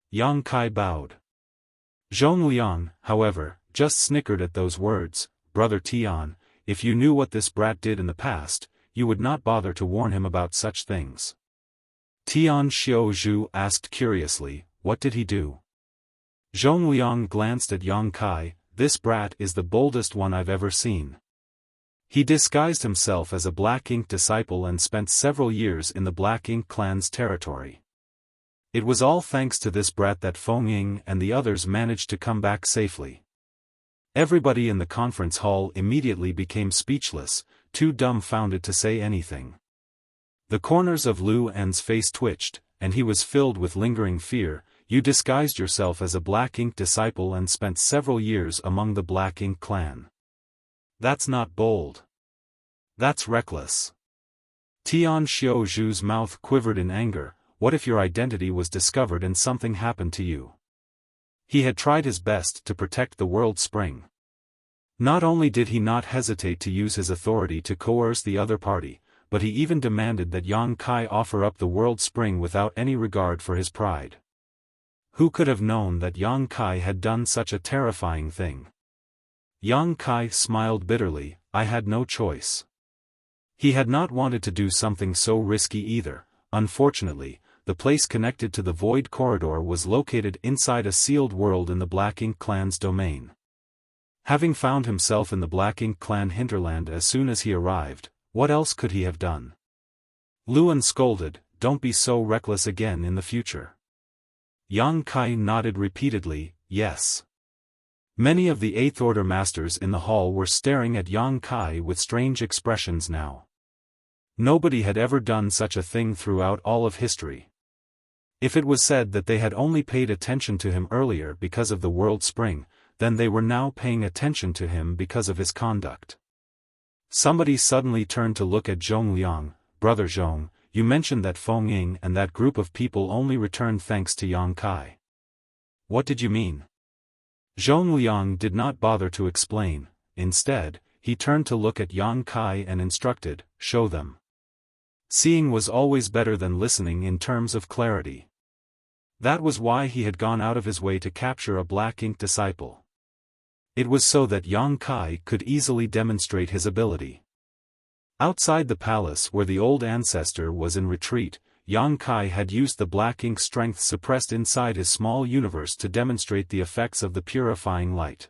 Yang Kai bowed. Zhongliang, however, just snickered at those words, Brother Tian, if you knew what this brat did in the past, you would not bother to warn him about such things. Tian Xiaozhu asked curiously, what did he do? Zhongliang glanced at Yang Kai, this brat is the boldest one I've ever seen. He disguised himself as a Black Ink disciple and spent several years in the Black Ink clan's territory. It was all thanks to this brat that Feng Ying and the others managed to come back safely. Everybody in the conference hall immediately became speechless, too dumbfounded to say anything. The corners of Lu En's face twitched, and he was filled with lingering fear. You disguised yourself as a Black Ink disciple and spent several years among the Black Ink clan. That's not bold. That's reckless. Tian Xiaozhu's mouth quivered in anger. What if your identity was discovered and something happened to you? He had tried his best to protect the world spring. Not only did he not hesitate to use his authority to coerce the other party, but he even demanded that Yang Kai offer up the world spring without any regard for his pride. Who could have known that Yang Kai had done such a terrifying thing? Yang Kai smiled bitterly, I had no choice. He had not wanted to do something so risky either. Unfortunately, the place connected to the Void Corridor was located inside a sealed world in the Black Ink clan's domain. Having found himself in the Black Ink clan hinterland as soon as he arrived, what else could he have done? Luan scolded, don't be so reckless again in the future. Yang Kai nodded repeatedly, yes. Many of the Eighth Order masters in the hall were staring at Yang Kai with strange expressions now. Nobody had ever done such a thing throughout all of history. If it was said that they had only paid attention to him earlier because of the World Spring, then they were now paying attention to him because of his conduct. Somebody suddenly turned to look at Zhong Liang. Brother Zhong, you mentioned that Feng Ying and that group of people only returned thanks to Yang Kai. What did you mean? Zhong Liang did not bother to explain. Instead, he turned to look at Yang Kai and instructed, show them. Seeing was always better than listening in terms of clarity. That was why he had gone out of his way to capture a black ink disciple. It was so that Yang Kai could easily demonstrate his ability. Outside the palace where the old ancestor was in retreat, Yang Kai had used the black ink strength suppressed inside his small universe to demonstrate the effects of the purifying light.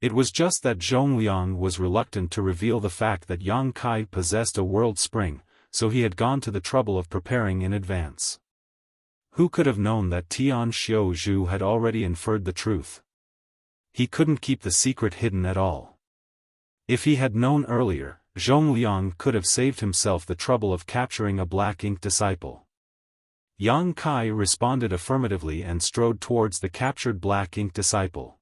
It was just that Zhong Liang was reluctant to reveal the fact that Yang Kai possessed a world spring, so he had gone to the trouble of preparing in advance. Who could have known that Tian Xiao Zhu had already inferred the truth? He couldn't keep the secret hidden at all. If he had known earlier, Zhong Liang could have saved himself the trouble of capturing a black ink disciple. Yang Kai responded affirmatively and strode towards the captured black ink disciple.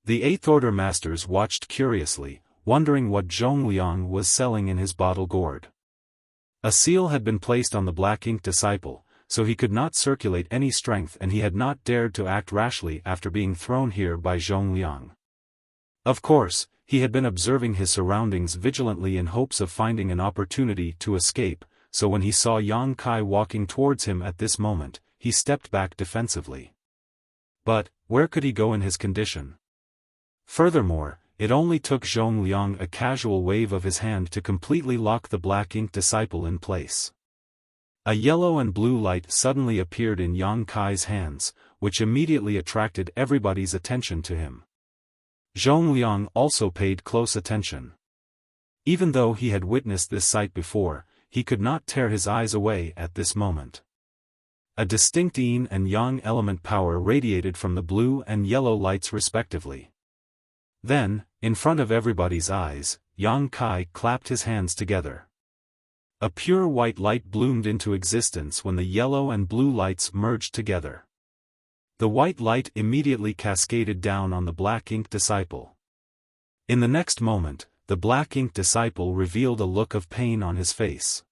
The Eighth Order masters watched curiously, wondering what Zhong Liang was selling in his bottle gourd. A seal had been placed on the black ink disciple, so he could not circulate any strength and he had not dared to act rashly after being thrown here by Zhong Liang. Of course, he had been observing his surroundings vigilantly in hopes of finding an opportunity to escape, so when he saw Yang Kai walking towards him at this moment, he stepped back defensively. But, where could he go in his condition? Furthermore, it only took Zhong Liang a casual wave of his hand to completely lock the black ink disciple in place. A yellow and blue light suddenly appeared in Yang Kai's hands, which immediately attracted everybody's attention to him. Zhong Liang also paid close attention. Even though he had witnessed this sight before, he could not tear his eyes away at this moment. A distinct yin and yang element power radiated from the blue and yellow lights respectively. Then, in front of everybody's eyes, Yang Kai clapped his hands together. A pure white light bloomed into existence when the yellow and blue lights merged together. The white light immediately cascaded down on the black ink disciple. In the next moment, the black ink disciple revealed a look of pain on his face.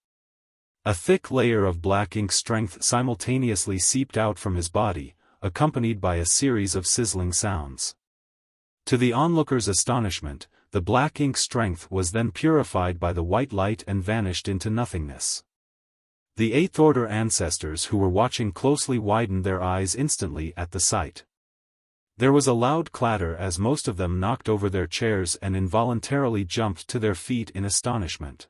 A thick layer of black ink strength simultaneously seeped out from his body, accompanied by a series of sizzling sounds. To the onlookers' astonishment, the black ink strength was then purified by the white light and vanished into nothingness. The Eighth Order ancestors who were watching closely widened their eyes instantly at the sight. There was a loud clatter as most of them knocked over their chairs and involuntarily jumped to their feet in astonishment.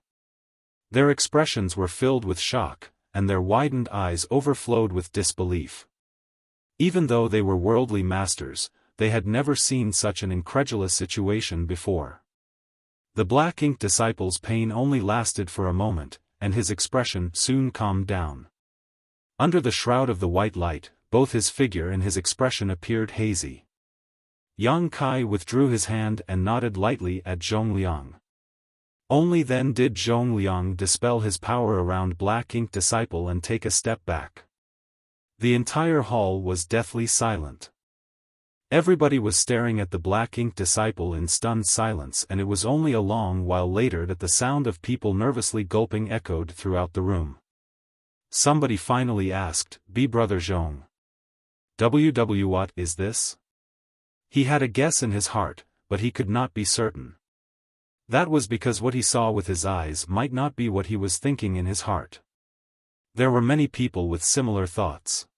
Their expressions were filled with shock, and their widened eyes overflowed with disbelief. Even though they were worldly masters, they had never seen such an incredulous situation before. The black ink disciple's pain only lasted for a moment, and his expression soon calmed down. Under the shroud of the white light, both his figure and his expression appeared hazy. Yang Kai withdrew his hand and nodded lightly at Zhong Liang. Only then did Zhong Liang dispel his power around black ink disciple and take a step back. The entire hall was deathly silent. Everybody was staring at the black ink disciple in stunned silence, and it was only a long while later that the sound of people nervously gulping echoed throughout the room. Somebody finally asked, Brother Zhong. What is this? He had a guess in his heart, but he could not be certain. That was because what he saw with his eyes might not be what he was thinking in his heart. There were many people with similar thoughts.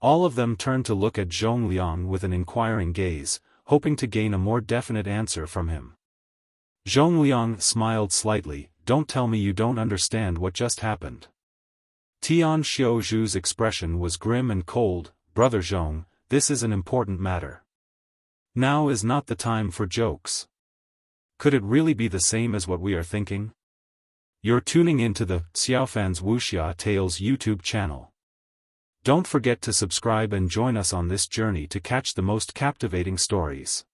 All of them turned to look at Zhong Liang with an inquiring gaze, hoping to gain a more definite answer from him. Zhong Liang smiled slightly, don't tell me you don't understand what just happened. Tian Xiao Zhu's expression was grim and cold, Brother Zhong, this is an important matter. Now is not the time for jokes. Could it really be the same as what we are thinking? You're tuning into the Xiaofan's Wuxia Tales YouTube channel. Don't forget to subscribe and join us on this journey to catch the most captivating stories.